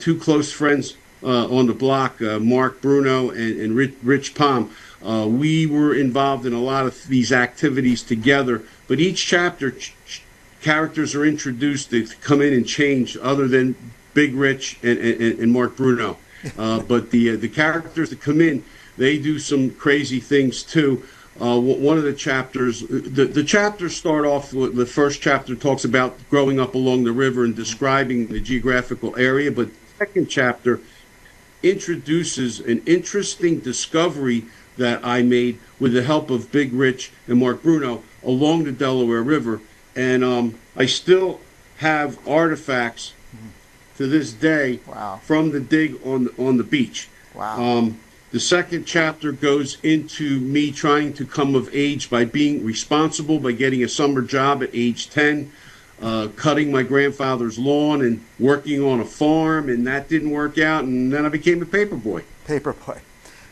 two close friends on the block, Mark Bruno and Rich Palm. We were involved in a lot of these activities together, but each chapter, characters are introduced that come in and change, other than Big Rich and Mark Bruno. But the characters that come in, they do some crazy things too. One of the chapters, the chapters start off with the first chapter talks about growing up along the river and describing the geographical area, but the second chapter introduces an interesting discovery that I made with the help of Big Rich and Mark Bruno along the Delaware River. And I still have artifacts to this day Wow. from the dig on the beach. Wow. The second chapter goes into me trying to come of age by being responsible, by getting a summer job at age 10, cutting my grandfather's lawn and working on a farm, and that didn't work out, and then I became a paperboy. Paperboy.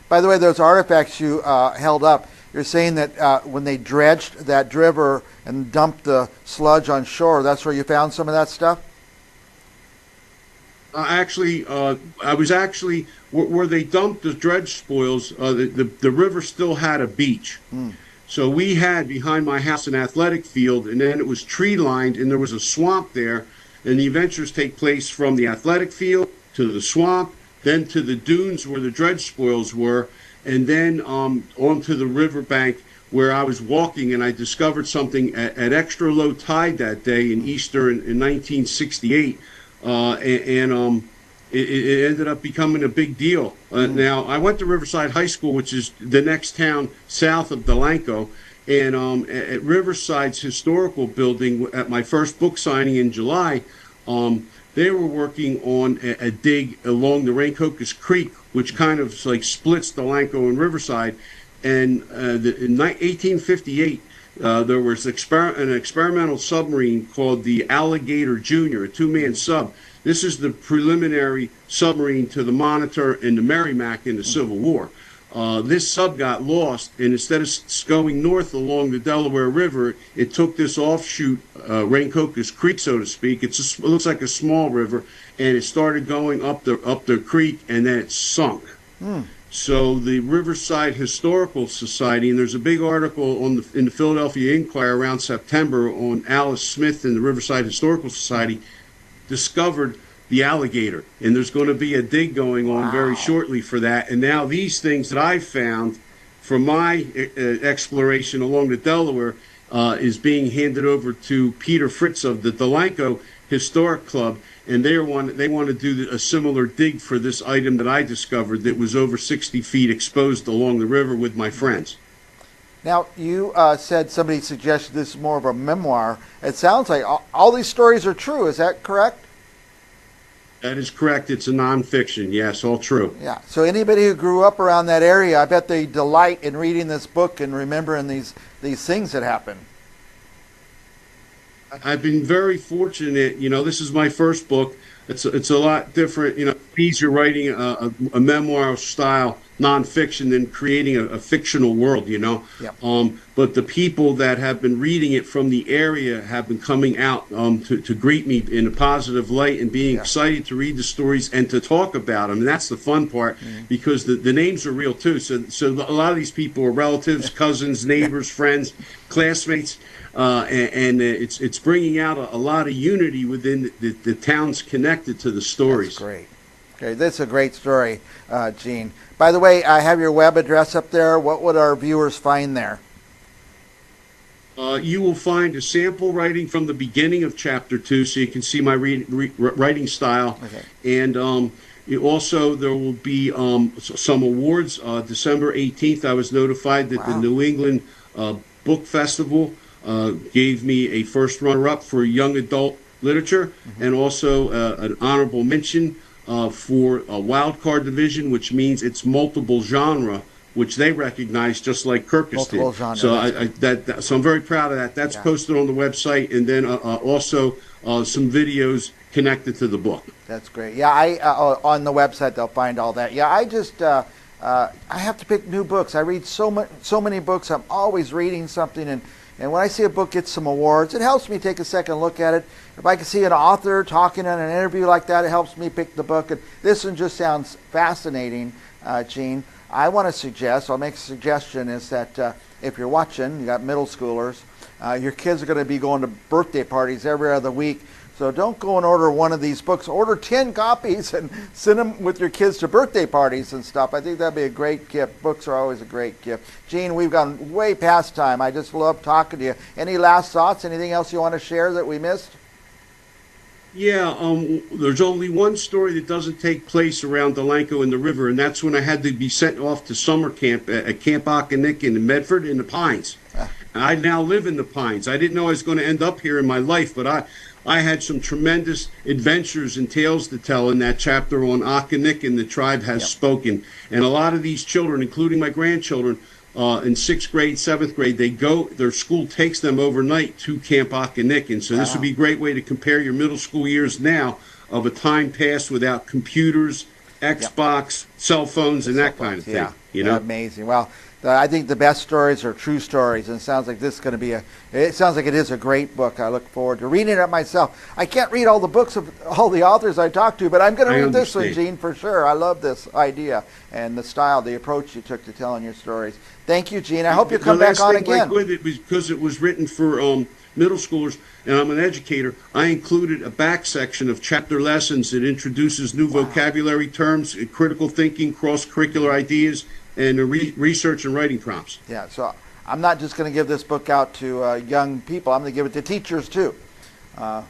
By the way, those artifacts you held up, you're saying that when they dredged that river and dumped the sludge on shore, that's where you found some of that stuff? I was actually where they dumped the dredge spoils. The river still had a beach, so we had behind my house an athletic field, and then it was tree lined, and there was a swamp there. And the adventures take place from the athletic field to the swamp, then to the dunes where the dredge spoils were, and then onto the riverbank where I was walking, and I discovered something at extra low tide that day in Easter in 1968. It ended up becoming a big deal. Now, I went to Riverside High School, which is the next town south of Delanco, and at Riverside's historical building, at my first book signing in July, they were working on a dig along the Rancocas Creek, which kind of like splits Delanco and Riverside. And in 1858, there was an experimental submarine called the Alligator Junior, a two-man sub. This is the preliminary submarine to the Monitor and the Merrimack in the Civil War. This sub got lost, and instead of going north along the Delaware River, it took this offshoot, Rancocas Creek, so to speak. It looks like a small river, and it started going up the creek, and then it sunk. So the Riverside Historical Society, and there's a big article in the Philadelphia Inquirer around September on Alice Smith and the Riverside Historical Society, discovered the alligator. And there's going to be a dig going on very shortly for that. And now these things that I've found from my exploration along the Delaware is being handed over to Peter Fritz of the Delanco Historic Club, and they want to do a similar dig for this item that I discovered that was over 60 feet exposed along the river with my friends. Now, you said somebody suggested this is more of a memoir. It sounds like all these stories are true. Is that correct? That is correct. It's a nonfiction. Yes, all true. Yeah. So anybody who grew up around that area, I bet they delight in reading this book and remembering these things that happened. I've been very fortunate. You know, this is my first book. It's a lot different. You know, it's easier writing a memoir style nonfiction than creating a fictional world. You know, Yep. But the people that have been reading it from the area have been coming out to greet me in a positive light and being excited to read the stories and to talk about them. And that's the fun part, because the names are real too. So a lot of these people are relatives, cousins, neighbors, friends, classmates. And it's bringing out a lot of unity within the towns connected to the stories. That's great. Okay, that's a great story, Gene. By the way, I have your web address up there. What would our viewers find there? You will find a sample writing from the beginning of Chapter 2, so you can see my writing style. Okay. And also, there will be some awards. December 18th, I was notified that the New England Book Festival gave me a first runner-up for young adult literature, and also an honorable mention for a wild card division, which means it's multiple genre, which they recognize just like Kirkus Multiple did. genre, So so I'm very proud of that. That's posted on the website, and then also some videos connected to the book. That's great. Yeah, on the website they'll find all that. Yeah, I have to pick new books. I read so many books. I'm always reading something, and And when I see a book get some awards, it helps me take a second look at it. If I can see an author talking in an interview like that, it helps me pick the book. And this one just sounds fascinating, Gene. I want to suggest, I'll make a suggestion, is that if you're watching, you got middle schoolers, your kids are going to be going to birthday parties every other week. So don't go and order one of these books. Order 10 copies and send them with your kids to birthday parties and stuff. I think that'd be a great gift. Books are always a great gift. Gene, we've gone way past time. I just love talking to you. Any last thoughts? Anything else you want to share that we missed? Yeah, there's only one story that doesn't take place around Delanco and the river, and that's when I had to be sent off to summer camp at Camp Occoneck in Medford in the Pines. I now live in the Pines. I didn't know I was going to end up here in my life, but I had some tremendous adventures and tales to tell in that chapter on Occoneck and the tribe has spoken. And a lot of these children, including my grandchildren, in 6th grade, 7th grade, their school takes them overnight to Camp Occoneck. And so this would be a great way to compare your middle school years now of a time passed without computers, Xbox, cell phones, and that kind of thing. You know? Amazing. Well, I think the best stories are true stories, and it sounds like this is going to be it sounds like it is a great book. I look forward to reading it myself. I can't read all the books of all the authors I talked to, but I'm going to read this one, Gene, for sure. I love this idea and the style, the approach you took to telling your stories. Thank you, Gene. I hope you come back on again. With it, because it was written for middle schoolers, and I'm an educator, I included a back section of chapter lessons that introduces new vocabulary terms, critical thinking, cross-curricular ideas, and research and writing prompts. Yeah, so I'm not just going to give this book out to young people. I'm going to give it to teachers, too. I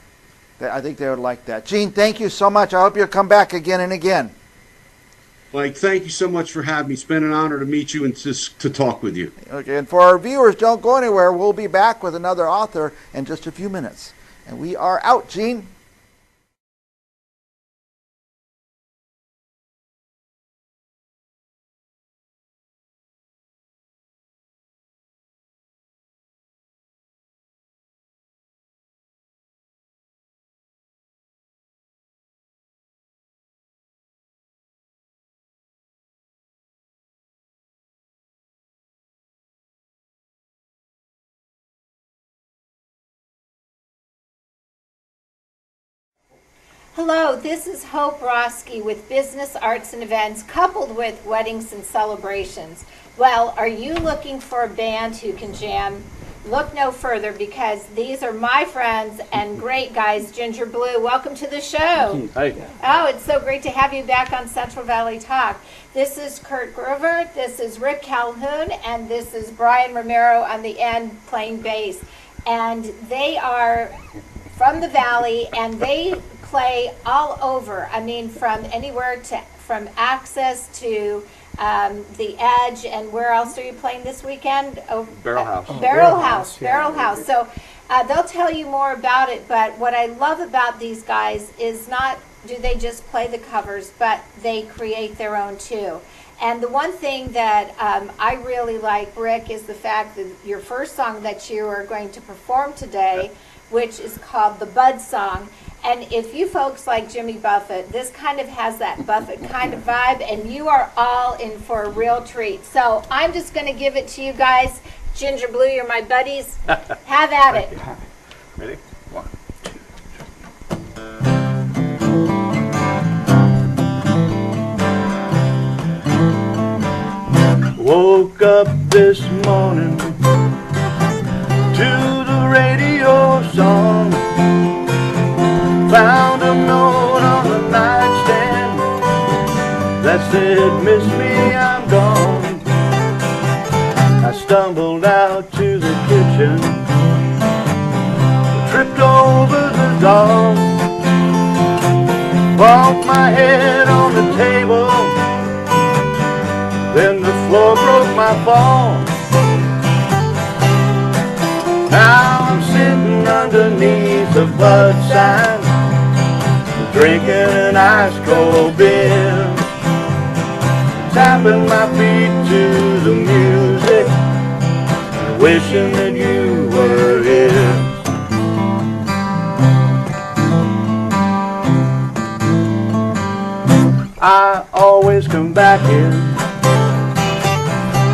think they would like that. Gene, thank you so much. I hope you'll come back again and again. Mike, thank you so much for having me. It's been an honor to meet you and to talk with you. Okay, and for our viewers, don't go anywhere. We'll be back with another author in just a few minutes. And we are out, Gene. Hello, this is Hope Roski with Business, Arts, and Events, coupled with Weddings and Celebrations. Well, are you looking for a band who can jam? Look no further, because these are my friends and great guys. Ginger Blue, welcome to the show. Hi. Oh, it's so great to have you back on Central Valley Talk. This is Kurt Grover, this is Rick Calhoun, and this is Brian Romero on the end playing bass. And they are from the Valley, and they play all over. I mean, from anywhere from Access to the Edge, and where else are you playing this weekend? Barrel House. Barrel House. Barrel House. So they'll tell you more about it, but what I love about these guys is not do they just play the covers, but they create their own too. And the one thing that I really like, Rick, is the fact that your first song that you are going to perform today, which is called the Bud Song. And if you folks like Jimmy Buffett, this kind of has that Buffett kind of vibe, and you are all in for a real treat. So I'm just going to give it to you guys. Ginger Blue, you're my buddies. Have at it. Ready? 1, 2. Woke up this morning to the radio song. Found a note on the nightstand that said, "Miss me, I'm gone." I stumbled out to the kitchen, tripped over the dog, bumped my head on the table, then the floor broke my fall. Now I'm sitting underneath the Bud sign, drinking an ice cold beer, tapping my feet to the music, and wishing that you were here. I always come back here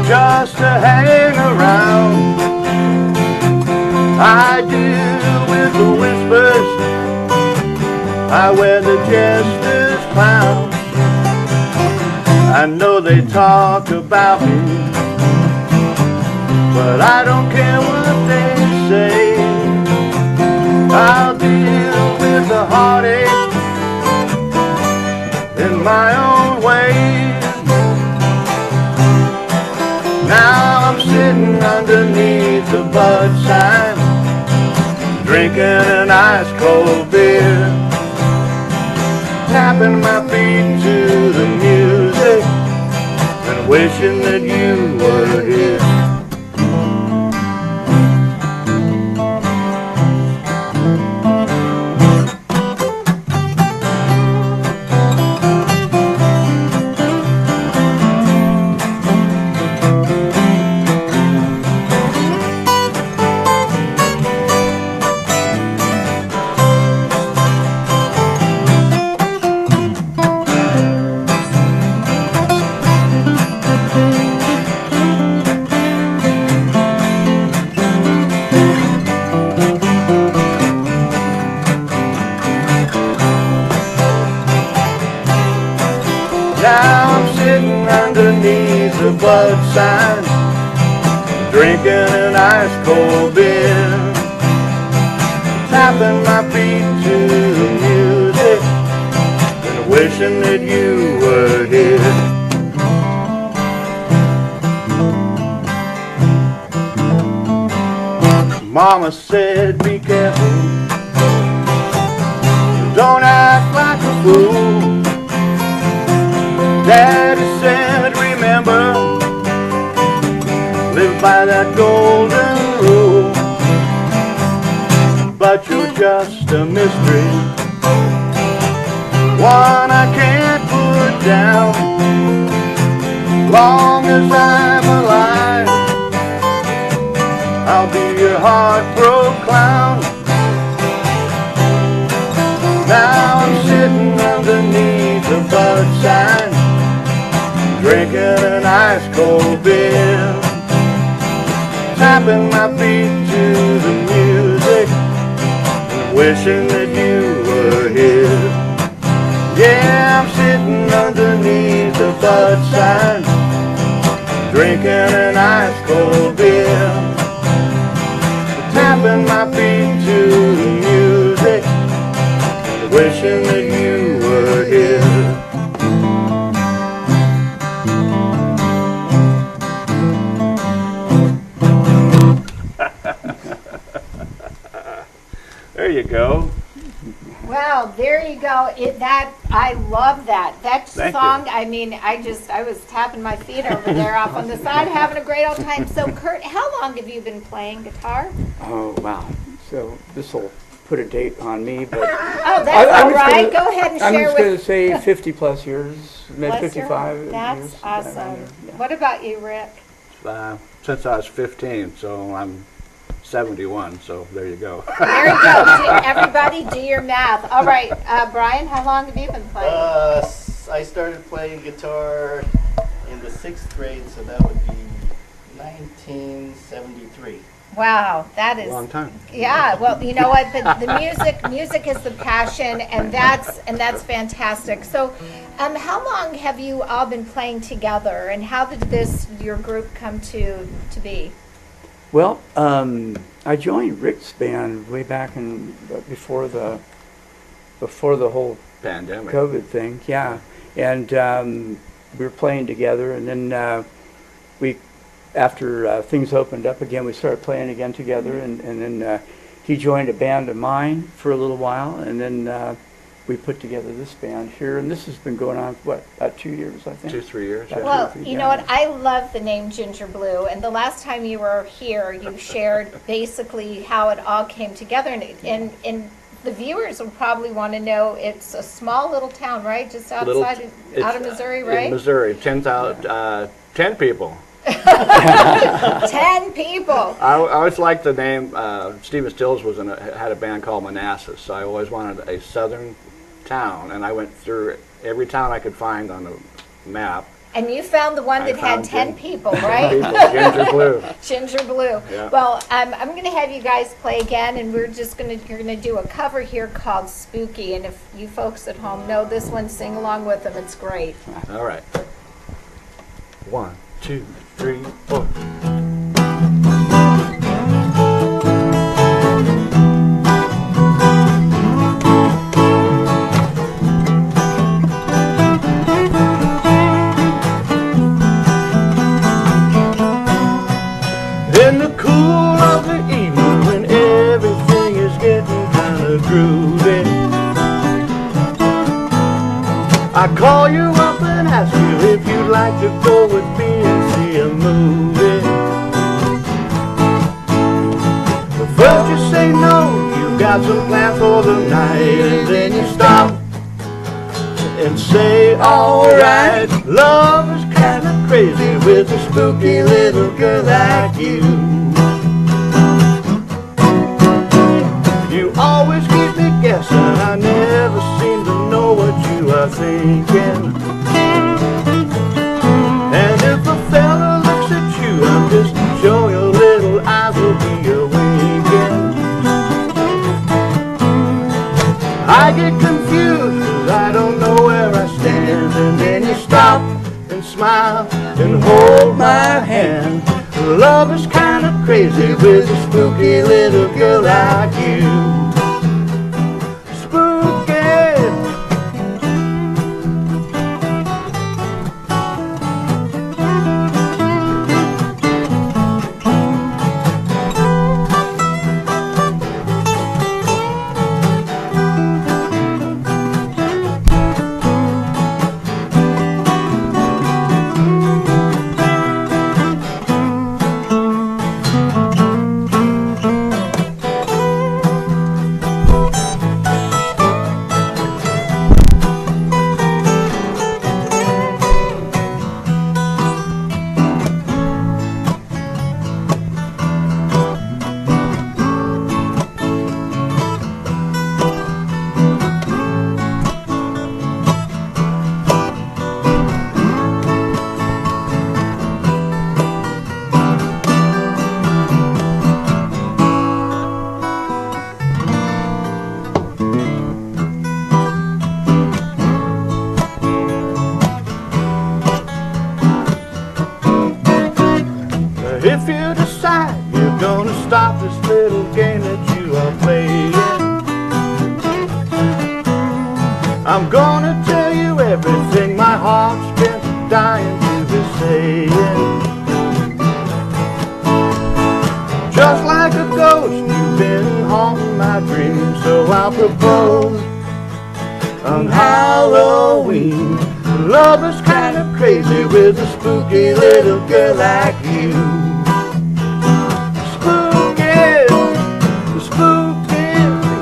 just to hang around. I deal with the whispers, I wear the jester's crown. I know they talk about me, but I don't care what they say. I'll deal with the heartache in my own way. Now I'm sitting underneath the bud sign, drinking an ice cold beer, tapping my feet to the music and wishing that you were here. Now I'm sitting underneath the bud sign, drinking an ice cold beer, tapping my feet to the music and wishing that you were here. Mama said be careful, don't act like a fool. Daddy said, remember, live by that golden rule. But you're just a mystery, one I can't put down. Long as I'm alive, I'll be your heartbroken clown. Now I'm sitting underneath the bud sign, drinking an ice cold beer, tapping my feet to the music and wishing that you were here. Yeah, I'm sitting underneath the bud sign, drinking an ice cold beer, tapping my feet to the music and wishing that you were here. There you go. Well, there you go. I love that. That Thank song, you. I mean, I was tapping my feet over there off on the side, having a great old time. So, Kurt, how long have you been playing guitar? Oh, wow. So this will put a date on me, but Oh, that's all right. Go ahead and I'm share just going with to say 50 plus years, maybe Bless your 55 heart. That's years. awesome. Yeah. What about you, Rick? Since I was 15, so I'm 71, so there you go. There you go. Everybody do your math. All right, Brian, how long have you been playing? I started playing guitar in the 6th grade, so that would be 1973. Wow, that is A long time. Yeah, well, you know what? The music is the passion, and that's fantastic. So, how long have you all been playing together, and how did your group come to be? Well, I joined Rick's band way back before the whole Pandemic. COVID thing. Yeah, and we were playing together, and then after things opened up again, we started playing again together, and then he joined a band of mine for a little while, and then we put together this band here, and this has been going on, about 2 years, I think. 2-3 years. About Yeah. Well, 2 or 3, you know what? I love the name Ginger Blue, and the last time you were here, you shared basically how it all came together, and the viewers will probably want to know it's a small little town, right? Just out of Missouri, right? In Missouri, 10 people. 10 people. I always liked the name. Stephen Stills had a band called Manassas, so I always wanted a southern town, and I went through every town I could find on the map And you found the one I that had found 10 Gin- people, right? Ginger blue. Ginger blue. Yeah. Well, I'm going to have you guys play again, and you're going to do a cover here called Spooky. And if you folks at home know this one, sing along with them. It's great. All right. 1, 2, 3, 4. In the cool of the evening when everything is getting kind of groovy, I call you up and ask you if you'd like to go with me and see a movie. But first you say no, you've got some plans for the night, and then you stop and say alright. Love is kinda crazy with a spooky little girl like you. You always keep me guessing, I never seem to know what you are thinking. And if a fella looks at you, I'm just sure your little eyes will be a-winking. I get confused 'cause I don't know where I stand, and then you stop and smile and hold my hand. Love is kinda crazy with a spooky little girl like you. Spooky. If you decide you're gonna stop this little game that you are playing, I'm gonna tell you everything my heart's been dying to be saying. Just like a ghost, you've been haunting my dreams, so I'll propose on Halloween. Love is kind of crazy with a spooky little girl like you. Spooky, spooky,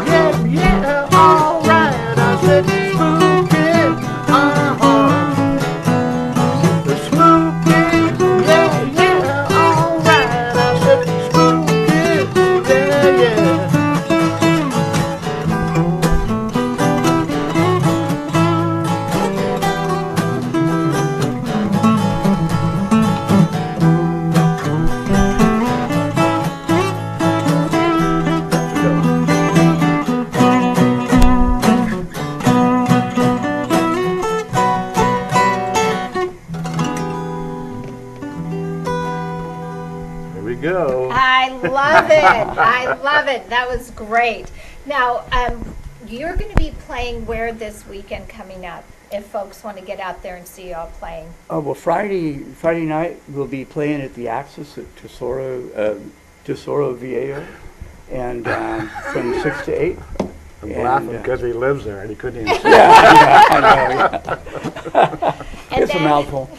yeah, yeah, alright. I said spooky, spooky, yeah, yeah, alright. I said spooky, yeah, yeah. Here we go. I love it. I love it. That was great. Now, you're going to be playing where this weekend coming up? If folks want to get out there and see y'all playing. Well, Friday night we'll be playing at the Axis at Tesoro Viejo, and from 6 to 8. I'm And, laughing because he lives there and he couldn't even say I know. Yeah. And It's a then- mouthful.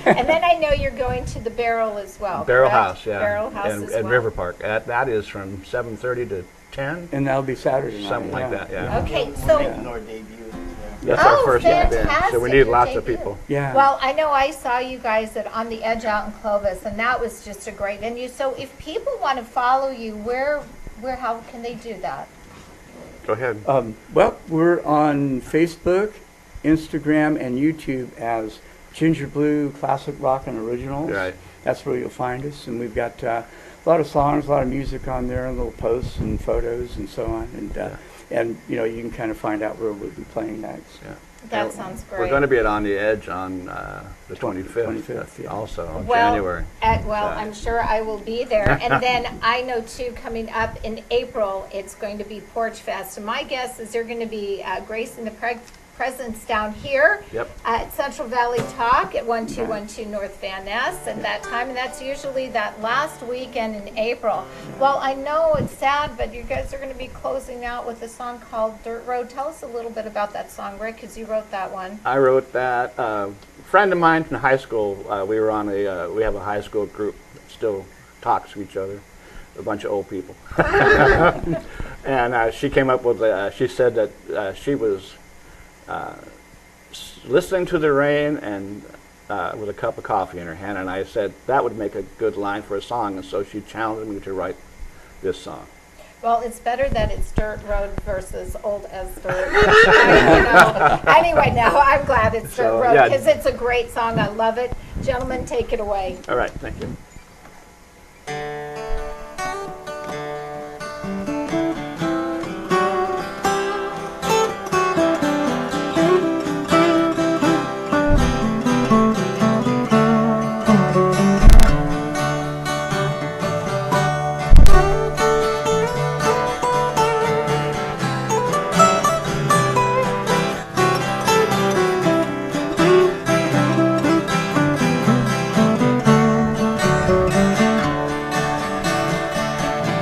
And then I know you're going to the Barrel as well. Barrel correct? House, yeah. Barrel House and, as and well. River Park. That is from 7:30 to 10, And that'll be Saturday night. something like that, yeah. Okay, We're so making our debut. That's Oh, our first event, so we fantastic, need your lots of debut. people. Yeah. well, I know I saw you guys at On the Edge out in Clovis, and that was just a great venue. So if people want to follow you, how can they do that? Go ahead. Well, we're on Facebook, Instagram, and YouTube as Ginger Blue, classic rock and originals. Right. That's where you'll find us, and we've got a lot of songs, a lot of music on there, and little posts and photos and so on. And you know, you can kind of find out where we'll be playing next. Yeah. That sounds great. We're going to be at On the Edge on the 25th, 25th, yeah. also in Well, January. I'm sure I will be there. And then I know too, coming up in April, it's going to be Porch Fest. And my guess is they're going to be gracing the presence down here Yep. at Central Valley Talk at 1212 North Van Ness at that time. And that's usually that last weekend in April. Well, I know it's sad, but you guys are going to be closing out with a song called Dirt Road. Tell us a little bit about that song, Rick, because you wrote that one. I wrote that. A friend of mine from high school, we were on we have a high school group that still talks to each other, a bunch of old people. And she came up with, she said that she was listening to the rain and with a cup of coffee in her hand, and I said that would make a good line for a song, and so she challenged me to write this song. Well, it's better that it's dirt road versus old as dirt. You know. Anyway, now I'm glad it's dirt So, road yeah. because it's a great song. I love it. Gentlemen, take it away. All right, thank you.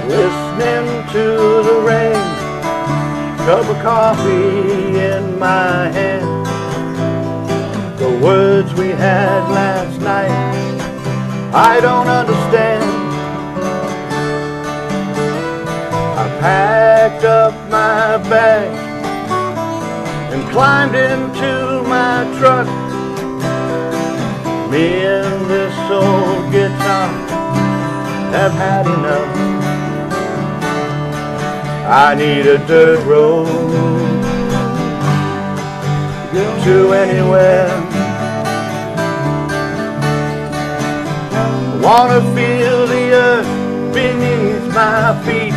Listening to the rain, cup of coffee in my hand. The words we had last night, I don't understand. I packed up my bag and climbed into my truck. Me and this old guitar have had enough. I need a dirt road to anywhere. I wanna feel the earth beneath my feet.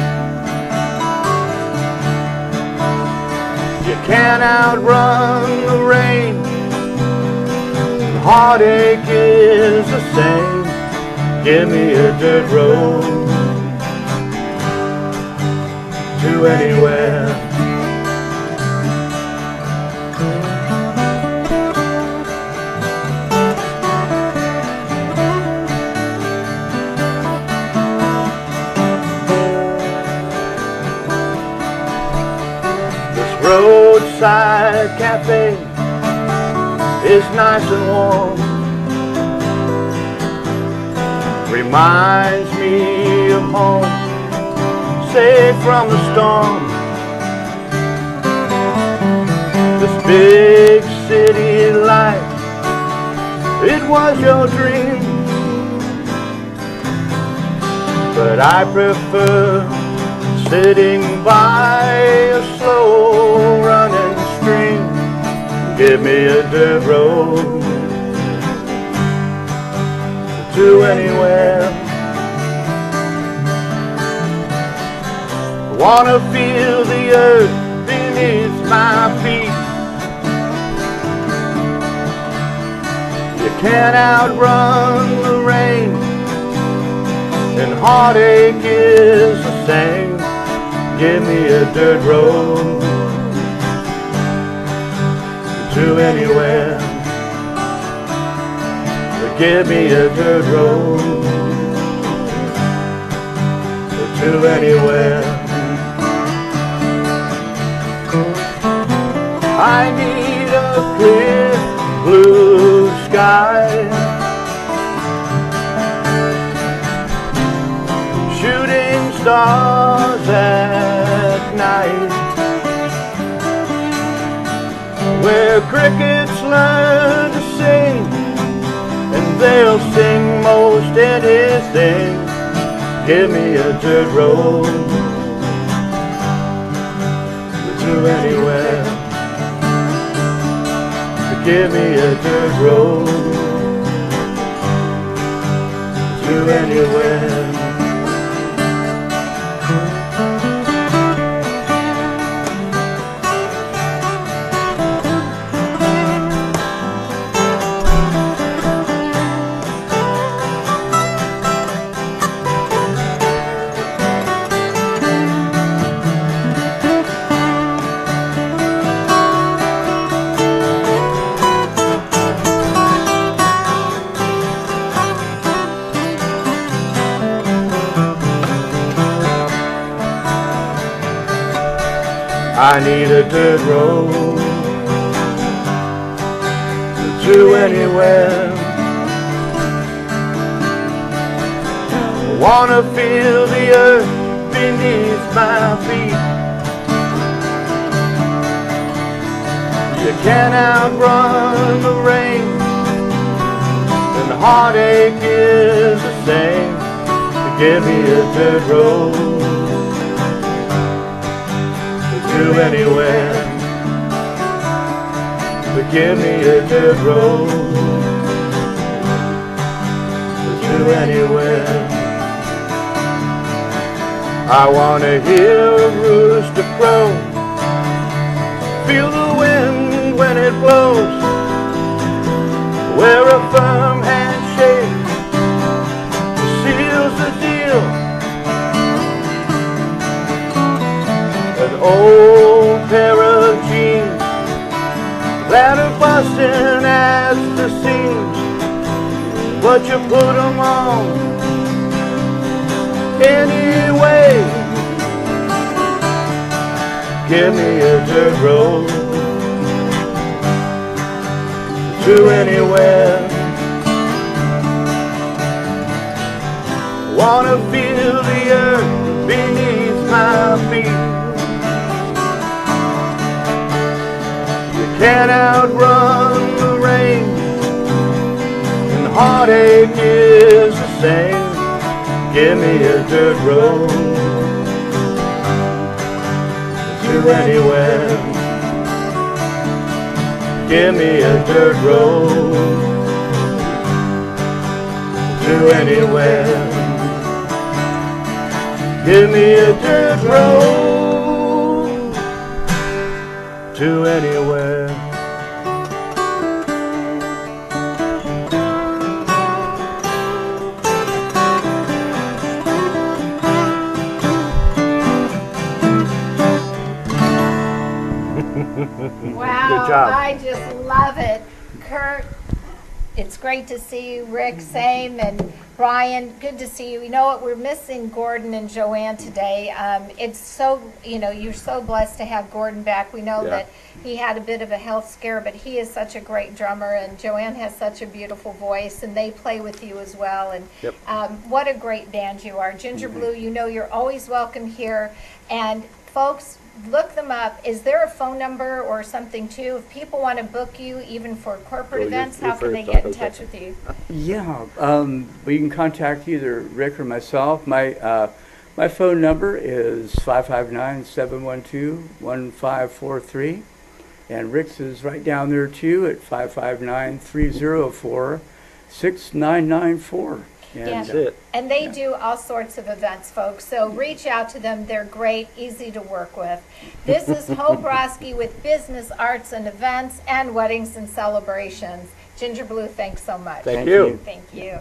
You can't outrun the rain. Heartache is the same. Give me a dirt road to anywhere. This roadside cafe is nice and warm. Reminds me of home, safe from the storm. This big city life, it was your dream, but I prefer sitting by a slow running stream. Give me a dirt road to anywhere. Wanna feel the earth beneath my feet. You can't outrun the rain, and heartache is the same. Give me a dirt road to anywhere. Give me a dirt road to anywhere. I need a clear blue sky, shooting stars at night, where crickets learn to sing, and they'll sing most anything. Give me a dirt road to anywhere. Give me a dirt road anywhere. I need a dirt road to anywhere. I wanna feel the earth beneath my feet. You can't outrun the rain, and the heartache is the same. Give me a dirt road to anywhere. But give me a dirt road to anywhere. I wanna hear a rooster crow, feel the wind when it blows, wear a firm handshake seals the deal. An old pair of jeans that are busting at the seams, but you put them on anyway. Give me a dirt road to anywhere. Wanna feel the earth beneath my feet. Can't outrun the rain, and heartache is the same. Give me a dirt road to anywhere. Give me a dirt road to anywhere. Give me a dirt road to anywhere. Wow, Good job. I just love it. Kurt, it's great to see you. Rick, same. And Brian, good to see you. You know what? We're missing Gordon and Joanne today. It's so, you're so blessed to have Gordon back. We know that he had a bit of a health scare, but he is such a great drummer, and Joanne has such a beautiful voice, and they play with you as well. And what a great band you are. Ginger Blue, you're always welcome here. And folks, look them up. Is there a phone number or something too? If people want to book you, even for corporate events, how can they get in touch with you? Yeah, we can contact either Rick or myself. My phone number is 559-712-1543. And Rick's is right down there too at 559-304-6994. Yes. That's it. And they do all sorts of events, folks. So reach out to them. They're great, easy to work with. This is Hope Roski with Business, Arts, and Events, and Weddings and Celebrations. Ginger Blue, thanks so much. Thank you. Thank you.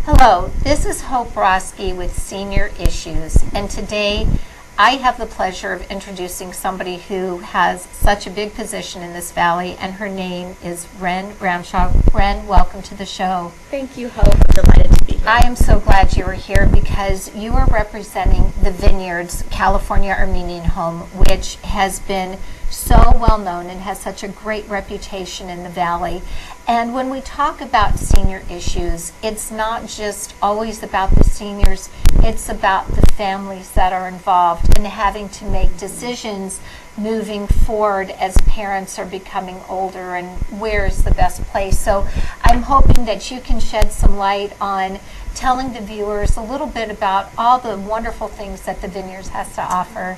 Hello, this is Hope Roski with Senior Issues, and today I have the pleasure of introducing somebody who has such a big position in this valley, and her name is Ren Ramshaw. Ren, welcome to the show. Thank you, Hope. I'm delighted to be here. I am so glad you are here because you are representing the Vineyards California Armenian Home, which has been so well known and has such a great reputation in the valley. And when we talk about senior issues, it's not just always about the seniors, it's about the families that are involved and having to make decisions moving forward as parents are becoming older and where is the best place. So I'm hoping that you can shed some light on telling the viewers a little bit about all the wonderful things that the Vineyards has to offer.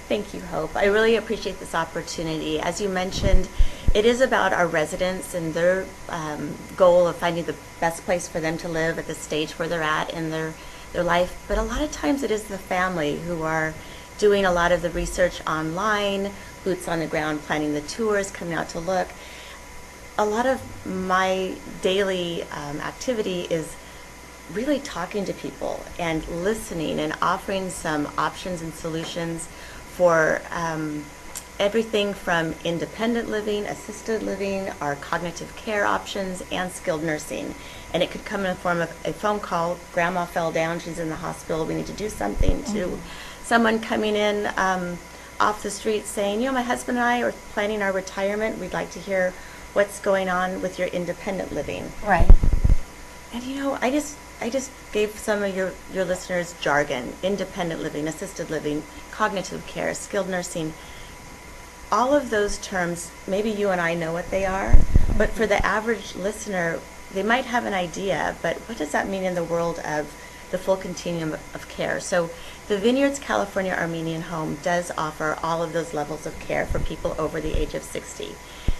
Thank you, Hope. I really appreciate this opportunity. As you mentioned, it is about our residents and their goal of finding the best place for them to live at the stage where they're at in their life. But a lot of times it is the family who are doing a lot of the research online, boots on the ground, planning the tours, coming out to look. A lot of my daily activity is really talking to people and listening and offering some options and solutions for everything from independent living, assisted living, our cognitive care options, and skilled nursing. And it could come in the form of a phone call, grandma fell down, she's in the hospital, we need to do something, to someone coming in off the street saying, my husband and I are planning our retirement, we'd like to hear what's going on with your independent living. Right. And I just gave some of your listeners jargon: independent living, assisted living, cognitive care, skilled nursing. All of those terms, maybe you and I know what they are, but for the average listener, they might have an idea, but what does that mean in the world of the full continuum of care? So the Vineyards California Armenian Home does offer all of those levels of care for people over the age of 60.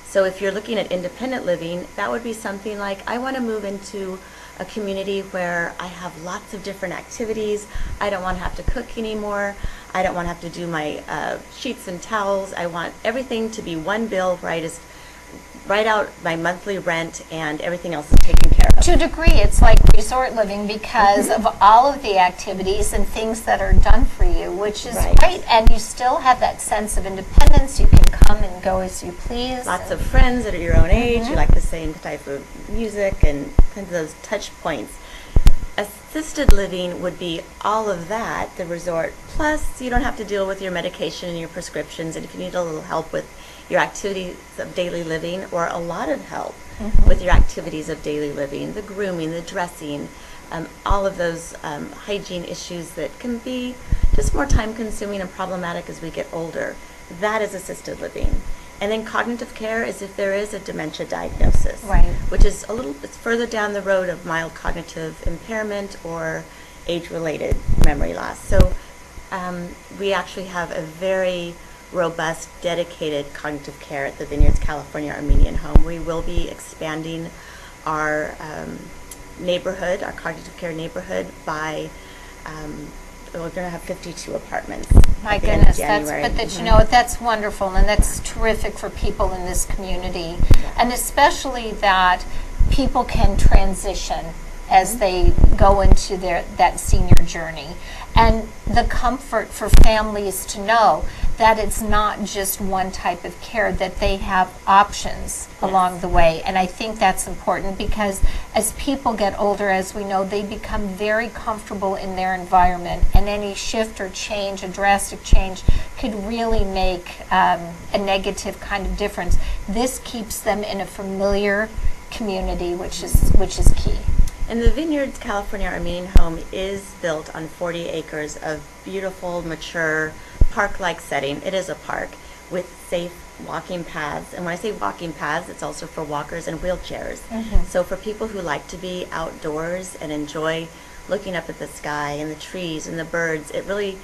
So if you're looking at independent living, that would be something like, I want to move into a community where I have lots of different activities. I don't want to have to cook anymore. I don't want to have to do my sheets and towels. I want everything to be one bill where I just write out my monthly rent and everything else is taken care of. To a degree, it's like resort living because of all of the activities and things that are done for you, which is Right. great. And you still have that sense of independence. You can come and go as you please. Lots of friends that are your own age. You like the same type of music and kind of those touch points. Assisted living would be all of that, the resort, plus you don't have to deal with your medication and your prescriptions, and if you need a little help with your activities of daily living, or a lot of help with your activities of daily living, the grooming, the dressing, all of those hygiene issues that can be just more time consuming and problematic as we get older. That is assisted living. And then cognitive care is if there is a dementia diagnosis, Right. which is it's further down the road of mild cognitive impairment or age-related memory loss. So we actually have a very robust, dedicated cognitive care at the Vineyards California Armenian Home. We will be expanding our neighborhood, our cognitive care neighborhood, by we're going to have 52 apartments. My at the end of goodness, January. that's wonderful, and that's terrific for people in this community, and especially that people can transition as they go into that senior journey, and the comfort for families to know that it's not just one type of care, that they have options along the way. And I think that's important because as people get older, as we know, they become very comfortable in their environment, and any shift or change, a drastic change, could really make a negative kind of difference. This keeps them in a familiar community, which is key. And the Vineyards California Armenian Home is built on 40 acres of beautiful, mature, park-like setting. It is a park with safe walking paths. And when I say walking paths, it's also for walkers and wheelchairs. So for people who like to be outdoors and enjoy looking up at the sky and the trees and the birds, it really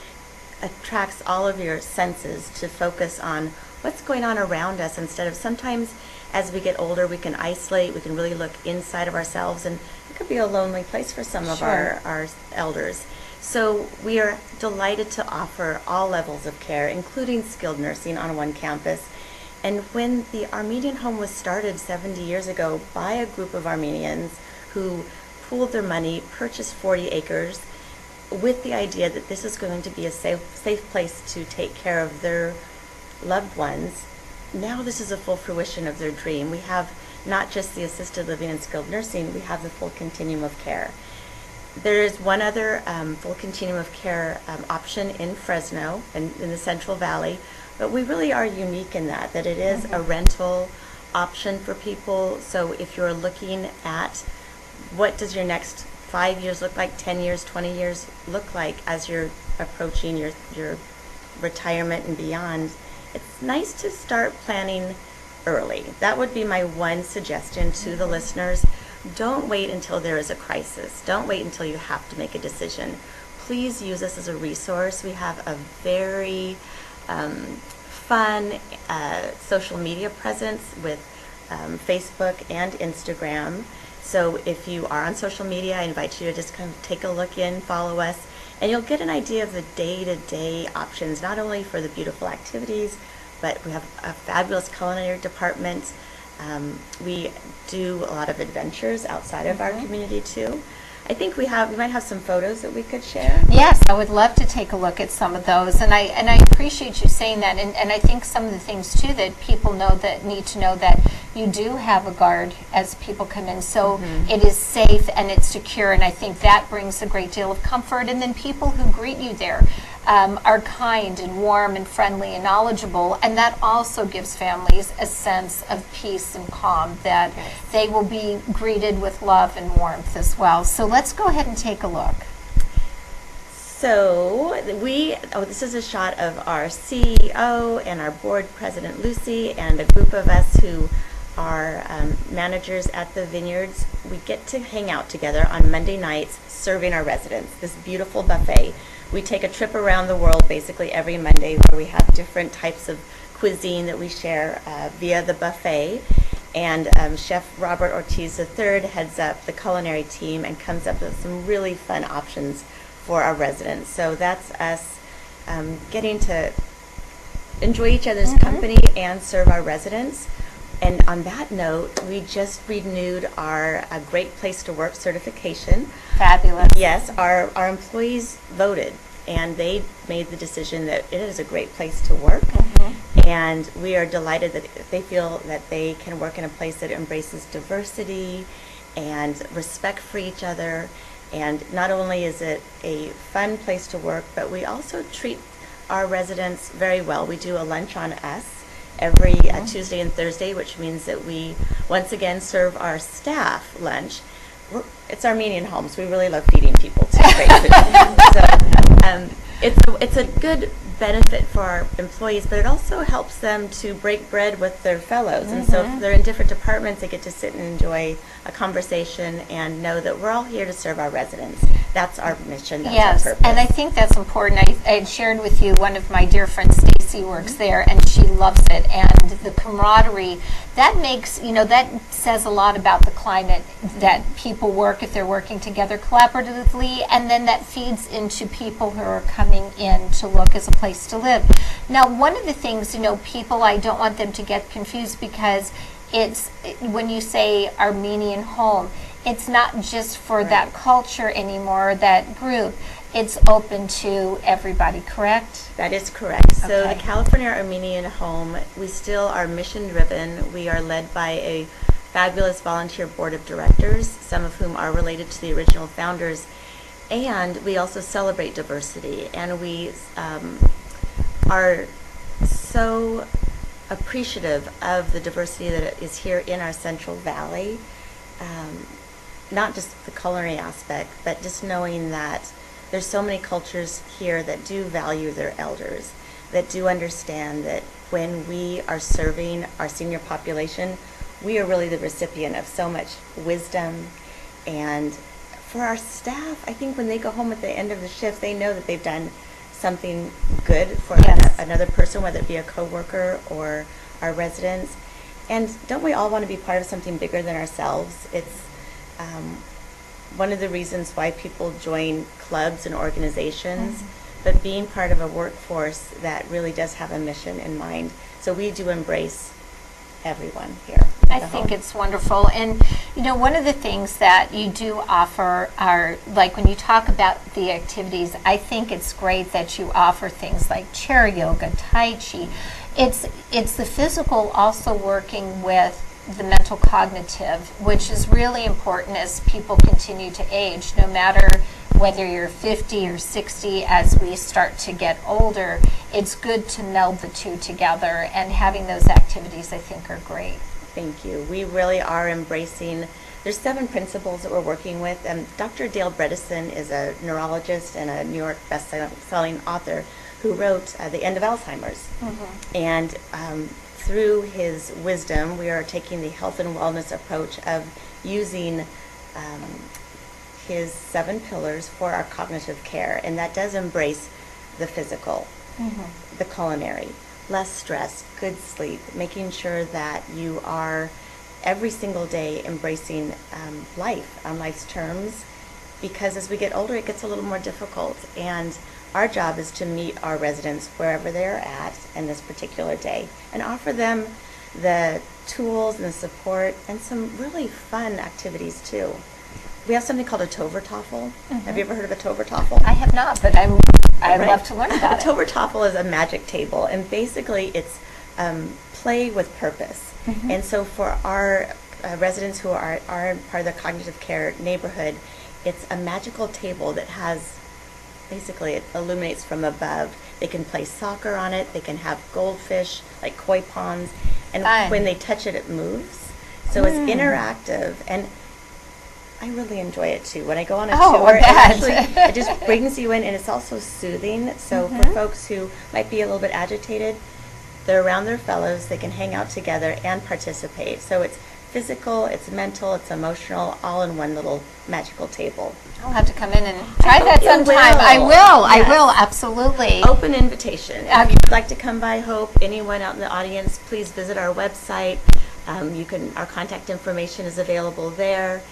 attracts all of your senses to focus on what's going on around us, instead of sometimes as we get older we can isolate, we can really look inside of ourselves, and it could be a lonely place for some of our elders. So we are delighted to offer all levels of care, including skilled nursing, on one campus. And when the Armenian Home was started 70 years ago by a group of Armenians who pooled their money, purchased 40 acres with the idea that this is going to be a safe place to take care of their loved ones. Now this is a full fruition of their dream. We have not just the assisted living and skilled nursing, we have the full continuum of care. There is one other full continuum of care option in Fresno, in the Central Valley, but we really are unique in that it is a rental option for people. So if you're looking at what does your next 5 years look like, 10 years, 20 years look like as you're approaching your retirement and beyond, it's nice to start planning early. That would be my one suggestion to the listeners. Don't wait until there is a crisis. Don't wait until you have to make a decision. Please use us as a resource. We have a very fun social media presence with Facebook and Instagram. So if you are on social media, I invite you to just kind of take a look in, follow us, and you'll get an idea of the day-to-day options, not only for the beautiful activities, but we have a fabulous culinary department. We do a lot of adventures outside of our community too. I think we might have some photos that we could share. Yes, I would love to take a look at some of those, and I appreciate you saying that, and I think some of the things too that people need to know that you do have a guard as people come in, so it is safe and it's secure, and I think that brings a great deal of comfort. And then people who greet you there are kind and warm and friendly and knowledgeable, and that also gives families a sense of peace and calm, that they will be greeted with love and warmth as well. So let's go ahead and take a look. So this is a shot of our CEO and our board president, Lucy, and a group of us who are managers at the vineyards. We get to hang out together on Monday nights serving our residents this beautiful buffet. We take a trip around the world basically every Monday where we have different types of cuisine that we share via the buffet. And Chef Robert Ortiz III heads up the culinary team and comes up with some really fun options for our residents. So that's us getting to enjoy each other's company and serve our residents. And on that note, we just renewed our Great Place to Work certification. Fabulous. Yes, our employees voted, and they made the decision that it is a great place to work. And we are delighted that they feel that they can work in a place that embraces diversity and respect for each other. And not only is it a fun place to work, but we also treat our residents very well. We do a lunch on us every Tuesday and Thursday, which means that we once again serve our staff lunch. It's Armenian home, so we really love feeding people too. So it's a good benefit for our employees, but it also helps them to break bread with their fellows. And so if they're in different departments, they get to sit and enjoy a conversation and know that we're all here to serve our residents. That's our mission. That's our purpose. And I think that's important. I had shared with you one of my dear friends, Stacy, works there, and she loves it. And the camaraderie, that makes, that says a lot about the climate that people work if they're working together collaboratively, and then that feeds into people who are coming in to look as a place to live. Now, one of the things, people, I don't want them to get confused, because when you say Armenian home, it's not just for that culture anymore, that group. It's open to everybody, correct? That is correct. So Okay. the California Armenian Home, we still are mission driven. We are led by a fabulous volunteer board of directors, some of whom are related to the original founders. And we also celebrate diversity. And we are so appreciative of the diversity that is here in our Central Valley. Not just the culinary aspect, but just knowing that there's so many cultures here that do value their elders, that do understand that when we are serving our senior population, we are really the recipient of so much wisdom. And for our staff, I think when they go home at the end of the shift, they know that they've done something good for another person, whether it be a coworker or our residents. And don't we all want to be part of something bigger than ourselves? It's one of the reasons why people join clubs and organizations, but being part of a workforce that really does have a mission in mind. So we do embrace everyone here. I think it's wonderful. And, you know, one of the things that you do offer are, like when you talk about the activities, I think it's great that you offer things like chair yoga, Tai Chi. It's the physical also working with the mental cognitive, which is really important as people continue to age, no matter whether you're 50 or 60. As we start to get older, it's good to meld the two together, and having those activities I think are great. Thank you. We really are embracing, there's 7 principles that we're working with, and Dr. Dale Bredesen is a neurologist and a New York best-selling author who wrote The End of Alzheimer's. And through his wisdom, we are taking the health and wellness approach of using his 7 pillars for our cognitive care, and that does embrace the physical, the culinary, less stress, good sleep, making sure that you are every single day embracing life on life's terms, because as we get older it gets a little more difficult, and our job is to meet our residents wherever they're at in this particular day and offer them the tools and the support and some really fun activities too. We have something called a Tovertoffel. Have you ever heard of a Tovertoffel? I have not, but I'd love to learn about A Tovertoffel is a magic table, and basically it's play with purpose. And so for our residents who are part of the cognitive care neighborhood, it's a magical table that has, basically it illuminates from above. They can play soccer on it, they can have goldfish, like koi ponds, and when they touch it, it moves. So it's interactive, and I really enjoy it too. When I go on a tour, it just brings you in, and it's also soothing. So for folks who might be a little bit agitated, they're around their fellows, they can hang out together and participate. So it's physical, it's mental, it's emotional, all in one little magical table. I'll have to come in and try that sometime. I will, absolutely. Open invitation. If you'd like to come by, Hope, anyone out in the audience, please visit our website. Our contact information is available there.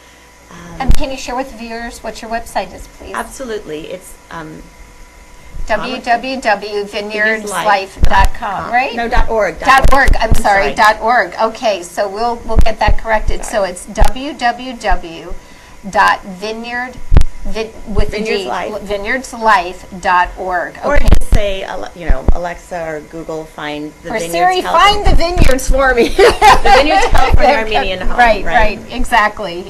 And can you share with the viewers what your website is, please? Absolutely. It's www.vineyardslife.com, right? No, .org. .org. I'm sorry. .org. Okay, so we'll get that corrected. So it's vineyardslife.org. Or just say, Alexa or Google, find the or Vineyards. Siri, find the vineyards for me. The Vineyards California Armenian Home. Right. Exactly.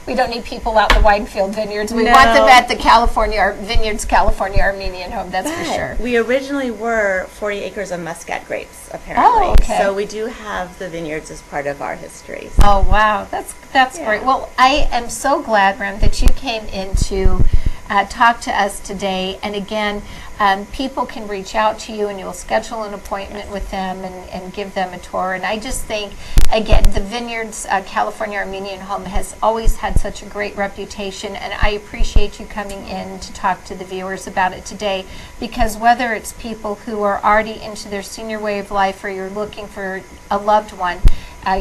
We don't need people out in the Winefield Vineyards. We want them at the Vineyards California Armenian Home. That's for sure. We originally were 40 acres of Muscat grapes, apparently. Oh, okay. So we do have the vineyards as part of our history. Oh, wow. That's great. Well, I am so glad, Rem, that you came in to talk to us today. And again, people can reach out to you and you'll schedule an appointment with them and give them a tour. And I just think, again, the Vineyards California Armenian Home has always had such a great reputation, and I appreciate you coming in to talk to the viewers about it today, because whether it's people who are already into their senior way of life or you're looking for a loved one,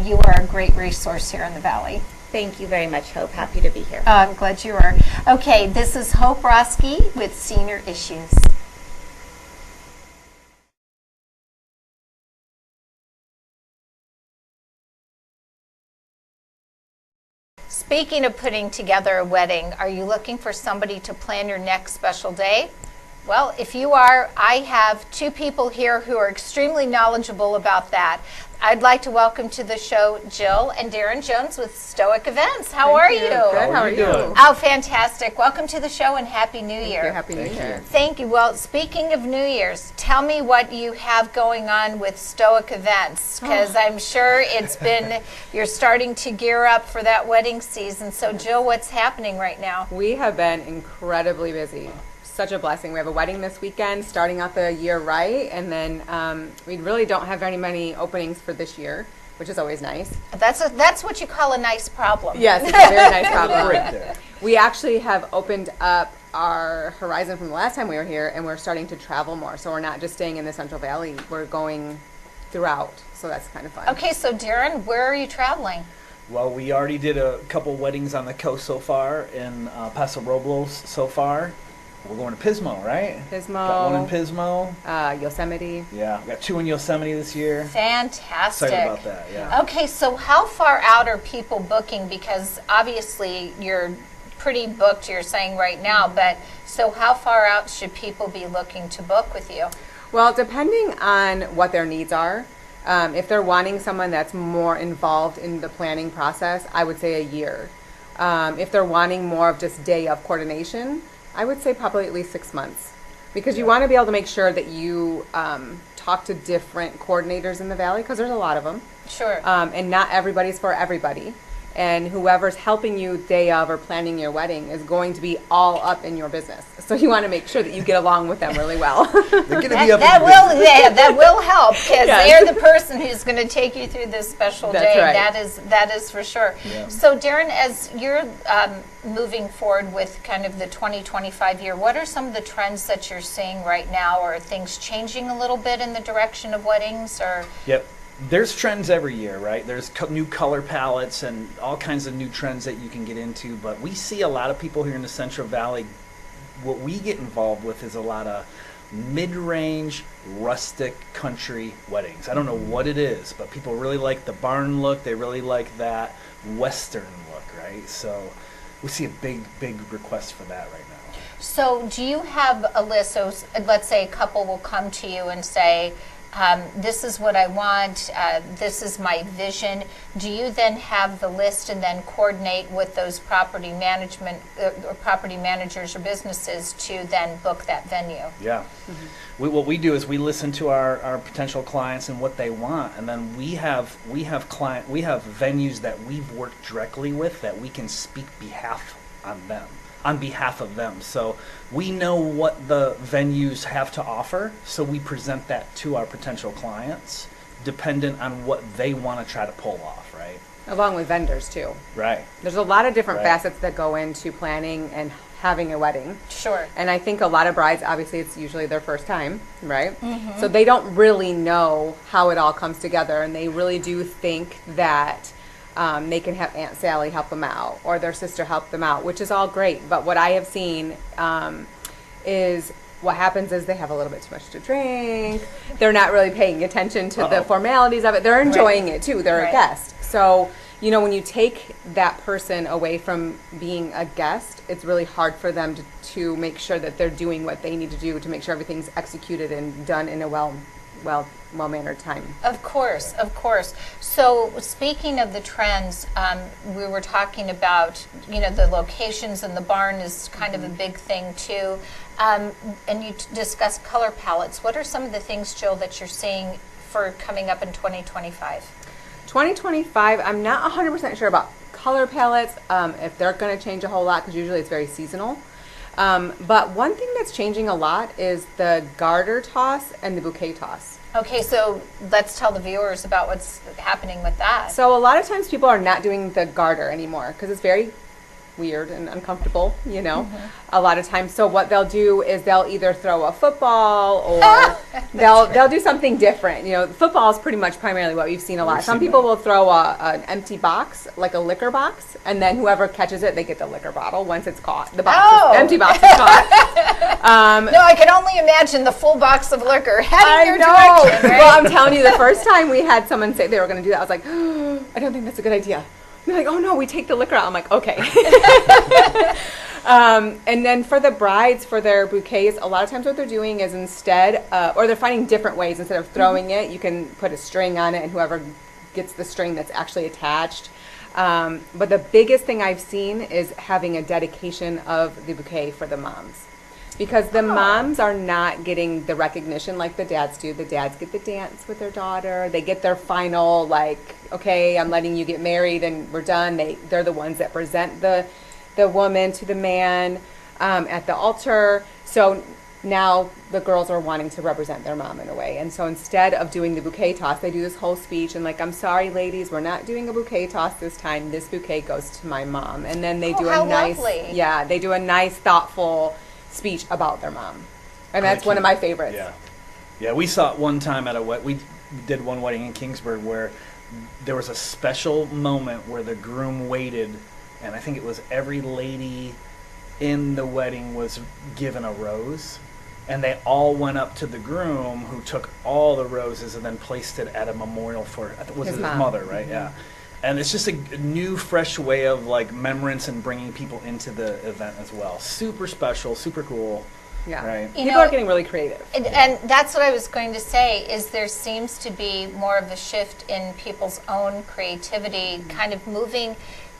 you are a great resource here in the Valley. Thank you very much, Hope. Happy to be here. I'm glad you are. Okay, this is Hope Roski with Senior Issues. Speaking of putting together a wedding, are you looking for somebody to plan your next special day? Well, if you are, I have 2 people here who are extremely knowledgeable about that. I'd like to welcome to the show Jill and Darren Jones with Stoic Events. How are you? Good. How are you? Oh, fantastic. Welcome to the show and Happy New Year. Happy New Year. Thank you. Well, speaking of New Year's, tell me what you have going on with Stoic Events, because I'm sure you're starting to gear up for that wedding season. So, Jill, what's happening right now? We have been incredibly busy. Such a blessing. We have a wedding this weekend, starting out the year right, and then we really don't have very many openings for this year, which is always nice. That's what you call a nice problem. Yes, it's a very nice problem. We actually have opened up our horizon from the last time we were here, and we're starting to travel more. So we're not just staying in the Central Valley, we're going throughout. So that's kind of fun. Okay, so Darren, where are you traveling? Well, we already did a couple weddings on the coast so far, in Paso Robles so far. We're going to Pismo, right? Pismo. Got one in Pismo. Yosemite. Yeah, we got 2 in Yosemite this year. Fantastic. Excited about that, yeah. Okay, so how far out are people booking? Because obviously you're pretty booked, you're saying right now, but so how far out should people be looking to book with you? Well, depending on what their needs are, if they're wanting someone that's more involved in the planning process, I would say a year. If they're wanting more of just day of coordination, I would say probably at least 6 months. Because you want to be able to make sure that you talk to different coordinators in the Valley, because there's a lot of them. Sure. And not everybody's for everybody. And whoever's helping you day of or planning your wedding is going to be all up in your business. So you want to make sure that you get along with them really well. They're going to be up that will help, because Yes. they're the person who's going to take you through this special That's day. right. That is for sure. Yeah. So Darren, as you're moving forward with kind of the 2025 year, what are some of the trends that you're seeing right now? Or are things changing a little bit in the direction of weddings? Or Yep. There's trends every year, right? There's new color palettes and all kinds of new trends that you can get into. But we see a lot of people here in the Central Valley. What we get involved with is a lot of mid-range, rustic country weddings. I don't know what it is, but people really like the barn look. They really like that Western look, right? So we see a big request for that right now. so do you have a list? So let's say a couple will come to you and say, this is what I want, this is my vision. Do you then have the list and then coordinate with those property management or property managers or businesses to then book that venue? Yeah. What we do is we listen to our potential clients and what they want, and then we have venues that we've worked directly with that we can speak on behalf of them. So we know what the venues have to offer, so we present that to our potential clients, dependent on what they want to try to pull off, right? Along with vendors too. Right. There's a lot of different Right. facets that go into planning and having a wedding. Sure. And I think a lot of brides, obviously it's usually their first time, right? So they don't really know how it all comes together, and they really do think that they can have Aunt Sally help them out or their sister help them out, which is all great. But what I have seen is what happens is they have a little bit too much to drink. They're not really paying attention to the formalities of it. They're enjoying it too. They're Right. a guest. So, when you take that person away from being a guest, it's really hard for them to make sure that they're doing what they need to do to make sure everything's executed and done in a well-mannered time. Of course, of course. So speaking of the trends, we were talking about, the locations, and the barn is kind of a big thing too. And you discussed color palettes. What are some of the things, Jill, that you're seeing for coming up in 2025? 2025, I'm not 100% sure about color palettes, if they're going to change a whole lot, because usually it's very seasonal. But one thing that's changing a lot is the garter toss and the bouquet toss. Okay, so let's tell the viewers about what's happening with that. So a lot of times people are not doing the garter anymore because it's very weird and uncomfortable, a lot of times. So what they'll do is they'll either throw a football or they'll do something different. Football is pretty much primarily what we've seen a lot. Some people will throw an empty box, like a liquor box, and then whoever catches it, they get the liquor bottle once it's caught. The empty box is caught. No, I can only imagine the full box of liquor heading your know. direction, right? Well, I'm telling you, the first time we had someone say they were going to do that, I was like, I don't think that's a good idea. They're like, oh no, we take the liquor out. I'm like, okay. And then for the brides, for their bouquets, a lot of times what they're doing is instead, or they're finding different ways. Instead of throwing it, you can put a string on it, and whoever gets the string that's actually attached. But the biggest thing I've seen is having a dedication of the bouquet for the moms. Because the moms are not getting the recognition like the dads do. The dads get the dance with their daughter. They get their final, okay, I'm letting you get married and we're done. They're the ones that present the woman to the man at the altar. So now the girls are wanting to represent their mom in a way. And so instead of doing the bouquet toss, they do this whole speech and I'm sorry, ladies, we're not doing a bouquet toss this time. This bouquet goes to my mom. And then they do a nice, they do a nice, thoughtful speech about their mom, and that's one of my favorites. Yeah. We saw it one time at we did one wedding in Kingsburg where there was a special moment where the groom waited, and I think it was every lady in the wedding was given a rose, and they all went up to the groom, who took all the roses and then placed it at a memorial for, I think, was His it his mom. mother, right? Yeah. And it's just a new, fresh way of like remembrance and bringing people into the event as well. Super special, super cool. Yeah. Right. You People know- are getting really creative. And that's what I was going to say, is there seems to be more of a shift in people's own creativity, kind of moving,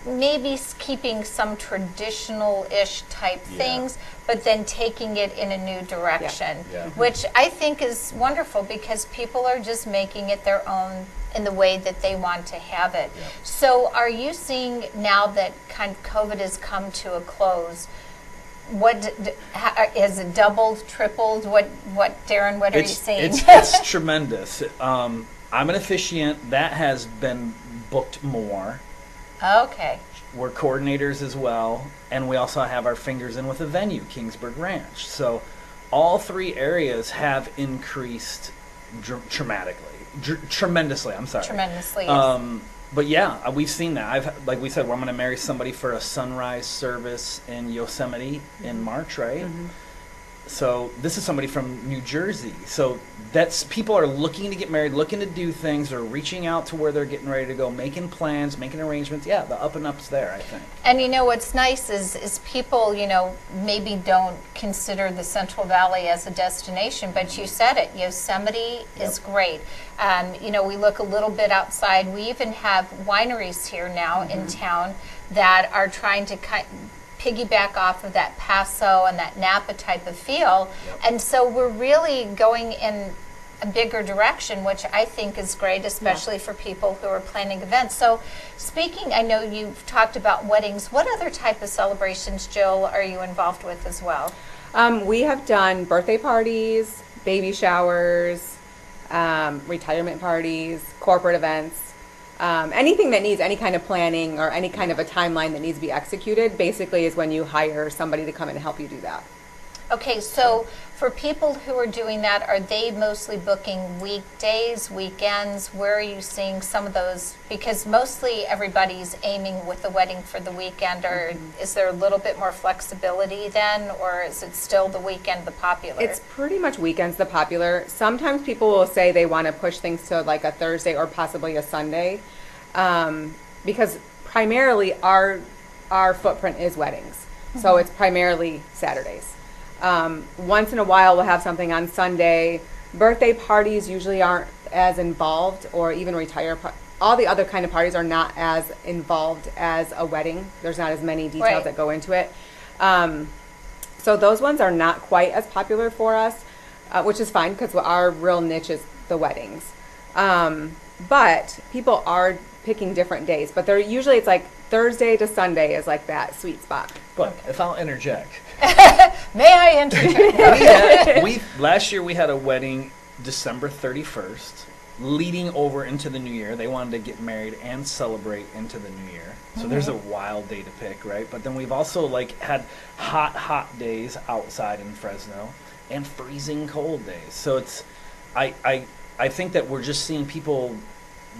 maybe keeping some traditional-ish type things, but then taking it in a new direction, Yeah. which I think is wonderful because people are just making it their own in the way that they want to have it. So are you seeing now that kind of COVID has come to a close, is it doubled, tripled? What Darren, what are you seeing? It's tremendous. I'm an officiant. That has been booked more. Okay. We're coordinators as well, and we also have our fingers in with a venue, Kingsburg Ranch. So all three areas have increased tremendously. I'm sorry. Tremendously, yes. But yeah, we've seen that. Like we said, I'm going to marry somebody for a sunrise service in Yosemite in March, right? So this is somebody from New Jersey. So that's, people are looking to get married, looking to do things, or reaching out to where they're getting ready to go, making plans, making arrangements. Yeah, the up and up's there, I think. And you know what's nice is people, you know, maybe don't consider the Central Valley as a destination, but you said it, Yosemite is great. You know, we look a little bit outside. We even have wineries here now in town that are trying to piggyback off of that Paso and that Napa type of feel. And so we're really going in a bigger direction, which I think is great, especially for people who are planning events. So speaking, I know you've talked about weddings. What other type of celebrations, Jill, are you involved with as well? We have done birthday parties, baby showers, retirement parties, corporate events. Anything that needs any kind of planning or any kind of a timeline that needs to be executed, basically is when you hire somebody to come in and help you do that. Okay, so for people who are doing that, are they mostly booking weekdays, weekends? Where are you seeing some of those? Because mostly everybody's aiming with the wedding for the weekend, or is there a little bit more flexibility then, or is it still the weekend the popular? It's pretty much weekends the popular. Sometimes people will say they want to push things to like a Thursday or possibly a Sunday, because primarily our footprint is weddings. So it's primarily Saturdays. Once in a while we'll have something on Sunday. Birthday parties usually aren't as involved, or even all the other kind of parties are not as involved as a wedding. There's not as many details that go into it. So those ones are not quite as popular for us, which is fine because our real niche is the weddings. But people are picking different days, but they're usually, it's like Thursday to Sunday is like that sweet spot. But if I'll interject. May I interject? Last year we had a wedding December 31st, leading over into the new year. They wanted to get married and celebrate into the new year. So there's a wild day to pick, right? But then we've also like had hot days outside in Fresno and freezing cold days. So it's, I think that we're just seeing people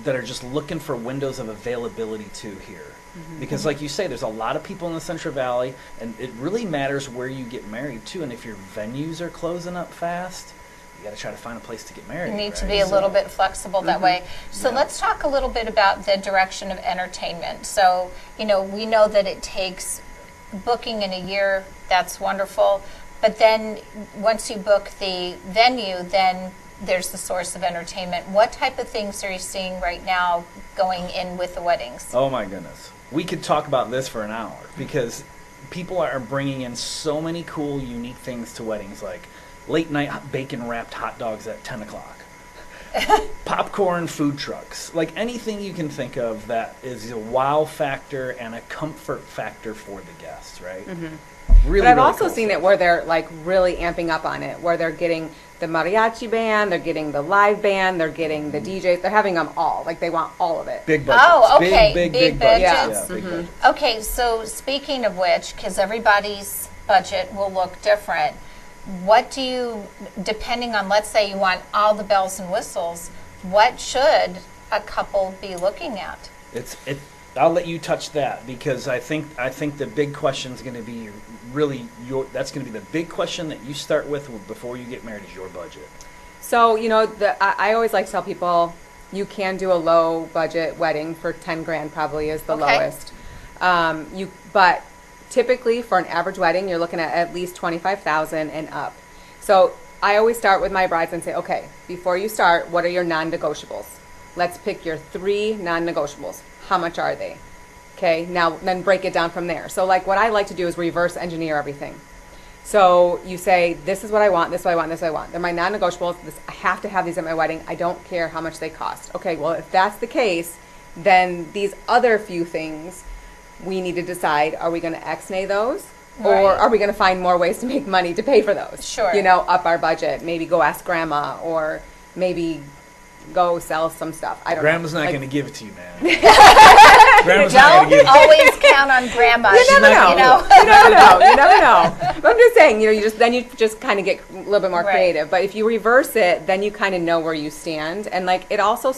that are just looking for windows of availability too here. Because like you say, there's a lot of people in the Central Valley, and it really matters where you get married too. And if your venues are closing up fast, you got to try to find a place to get married. You need to right? be a little bit flexible that way. So let's talk a little bit about the direction of entertainment. So, you know, we know that it takes booking in a year. That's wonderful. But then once you book the venue, then there's the source of entertainment. What type of things are you seeing right now going in with the weddings? Oh my goodness. We could talk about this for an hour, because people are bringing in so many cool, unique things to weddings, like late night bacon wrapped hot dogs at 10 o'clock, popcorn food trucks, like anything you can think of that is a wow factor and a comfort factor for the guests, right? Really, but I've really also cool seen stuff. it where they're like really amping up on it, where they're getting the mariachi band, they're getting the live band, they're getting the DJs, they're having them all. Like they want all of it. Big budgets. Oh, okay. Big budgets. budgets. Yeah, big budgets. Okay, so speaking of which, because everybody's budget will look different, what do you, depending on, let's say you want all the bells and whistles, what should a couple be looking at? I'll let you touch that, because I think the big question is going to be really that's going to be the big question that you start with before you get married, is your budget. So, I always like to tell people you can do a low budget wedding for 10 grand probably is the Okay. lowest. But typically for an average wedding, you're looking at least 25,000 and up. So I always start with my brides and say, okay, before you start, what are your non-negotiables? Let's pick your 3 non-negotiables. How much are they? Okay, now then break it down from there. So like what I like to do is reverse engineer everything. So you say, this is what I want, this is what I want, this is what I want. They're my non-negotiables. I have to have these at my wedding. I don't care how much they cost. Okay, well, if that's the case, then these other few things, we need to decide, are we going to ex-nay those? Or Right. are we going to find more ways to make money to pay for those? Sure. Up our budget. Maybe go ask grandma, or maybe go sell some stuff. I don't Grandma's know. not Like, going to give it to you, man. Grandma's not going to give Don't it to you. always count on grandma. You never know. You know. You never know. You never know. But I'm just saying, you just kind of get a little bit more Right. creative. But if you reverse it, then you kind of know where you stand. And like it also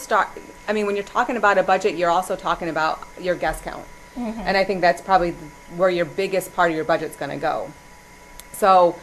when you're talking about a budget, you're also talking about your guest count. And I think that's probably where your biggest part of your budget's going to go. So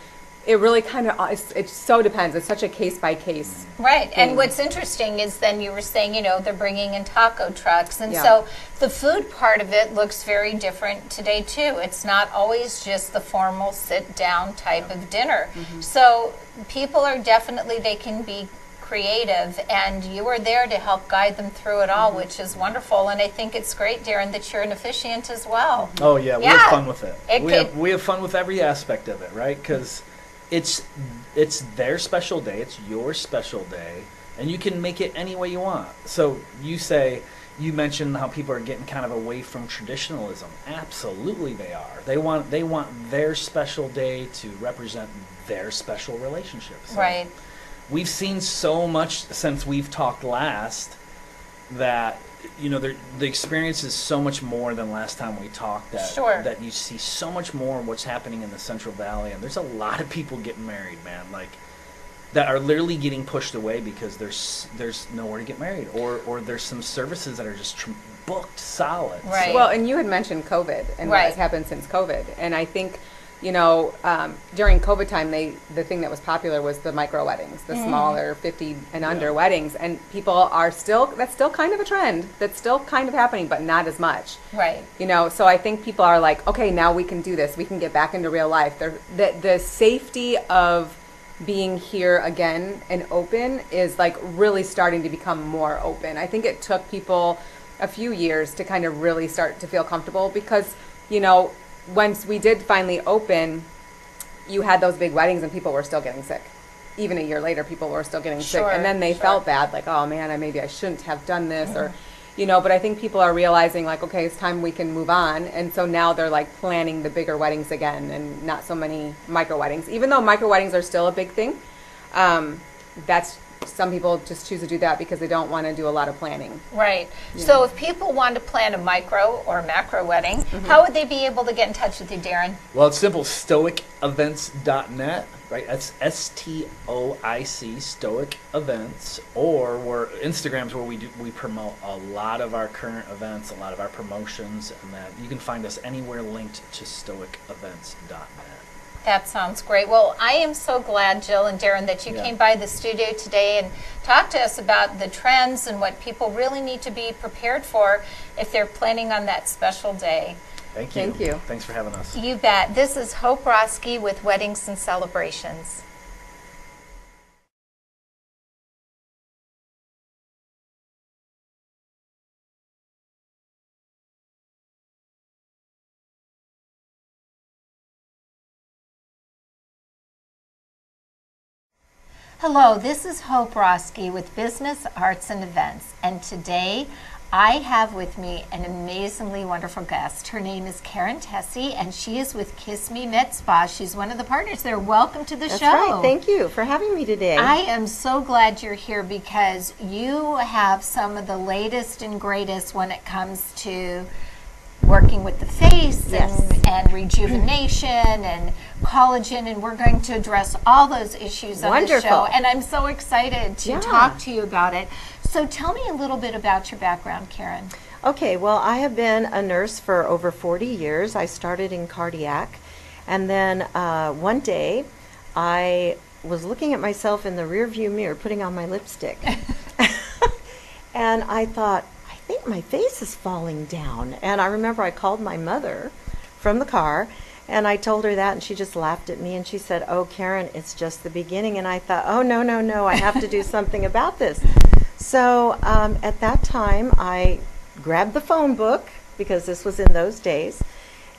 it really kind of, it so depends. It's such a case by case. Right, and what's interesting is then you were saying, they're bringing in taco trucks, and Yeah. so the food part of it looks very different today too. It's not always just the formal sit-down type of dinner. So people are definitely, they can be creative, and you are there to help guide them through it all, which is wonderful. And I think it's great, Darren, that you're an officiant as well. Oh yeah, we Yeah. have fun with it. It We could- have fun with every aspect of it, right? Because it's their special day, it's your special day, and you can make it any way you want. So you mentioned how people are getting kind of away from traditionalism. Absolutely, they are. They want their special day to represent their special relationship. So Right. we've seen so much since we've talked last that the experience is so much more than last time we talked, that you see so much more of what's happening in the Central Valley, and there's a lot of people getting married, man, like that are literally getting pushed away because there's nowhere to get married, or there's some services that are just booked solid. Right. So- Well, and you had mentioned COVID and what has Right. happened since COVID. And I think, during COVID time, the thing that was popular was the micro weddings, the smaller 50 and under weddings. And people that's still kind of a trend. That's still kind of happening, but not as much. Right. So I think people are like, okay, now we can do this. We can get back into real life. The safety of being here again and open is like really starting to become more open. I think it took people a few years to kind of really start to feel comfortable because, once we did finally open, you had those big weddings and people were still getting sick. Even a year later, people were still getting sick. Sure, And then they sure. felt bad, like, oh man, maybe I shouldn't have done this, or, but I think people are realizing like, okay, it's time we can move on. And so now they're like planning the bigger weddings again and not so many micro weddings. Even though micro weddings are still a big thing, some people just choose to do that because they don't want to do a lot of planning. Right. So if people want to plan a micro or macro wedding, how would they be able to get in touch with you, Darren? Well, it's simple, stoicevents.net, right? That's STOIC, Stoic Events, or Instagram's where we promote a lot of our current events, a lot of our promotions, and that you can find us anywhere linked to stoicevents.net. That sounds great. Well, I am so glad, Jill and Darren, that you came by the studio today and talked to us about the trends and what people really need to be prepared for if they're planning on that special day. Thank you. Thank you. Thanks for having us. You bet. This is Hope Roski with Weddings and Celebrations. Hello, this is Hope Roski with Business, Arts, and Events, and today I have with me an amazingly wonderful guest. Her name is Karen Tessie, and she is with Kiss Me Med Spa. She's one of the partners there. Welcome to the That's show. right. Thank you for having me today. I am so glad you're here because you have some of the latest and greatest when it comes to working with the face Yes. and rejuvenation and collagen, and we're going to address all those issues on the Wonderful. show. And I'm so excited to Yeah. talk to you about it. So tell me a little bit about your background, Karen. Okay, well, I have been a nurse for over 40 years. I started in cardiac, and then one day I was looking at myself in the rearview mirror putting on my lipstick. And I thought, I think my face is falling down. And I remember I called my mother from the car, and I told her that, and she just laughed at me, and she said, "Oh, Karen, it's just the beginning." And I thought, oh, no, no, no, I have to do something about this. So at that time, I grabbed the phone book, because this was in those days,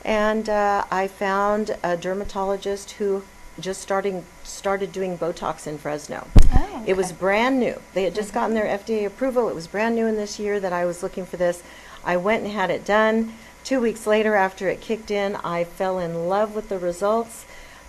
and I found a dermatologist who just started doing Botox in Fresno. Oh, It was brand new. They had just gotten their FDA approval. It was brand new in this year that I was looking for this. I went and had it done. 2 weeks later, after it kicked in, I fell in love with the results.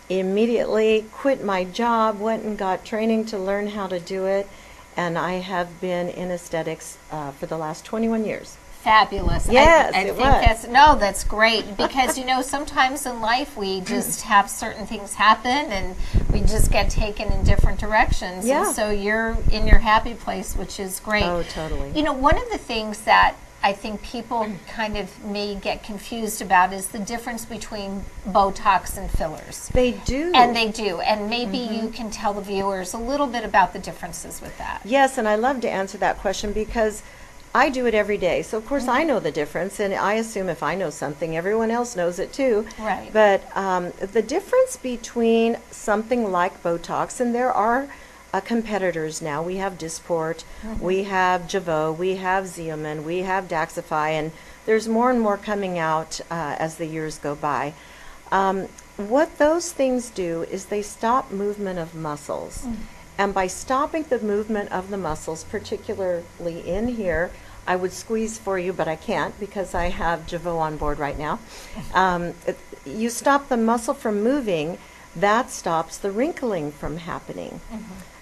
Immediately quit my job, went and got training to learn how to do it, and I have been in aesthetics for the last 21 years. Fabulous. Yes, I it think was. that's great, because sometimes in life we just have certain things happen and we just get taken in different directions. Yeah. And so you're in your happy place, which is great. Oh, totally. One of the things that I think people kind of may get confused about is the difference between Botox and fillers. They do. And they do. And maybe you can tell the viewers a little bit about the differences with that. Yes, and I love to answer that question because I do it every day. So, of course, I know the difference, and I assume if I know something, everyone else knows it too. Right. But the difference between something like Botox, and there are competitors now. We have Dysport, we have Jeuveau, we have Xeomin, we have Daxxify, and there's more and more coming out as the years go by. What those things do is they stop movement of muscles. And by stopping the movement of the muscles, particularly in here, I would squeeze for you, but I can't because I have Jeuveau on board right now. You stop the muscle from moving, that stops the wrinkling from happening.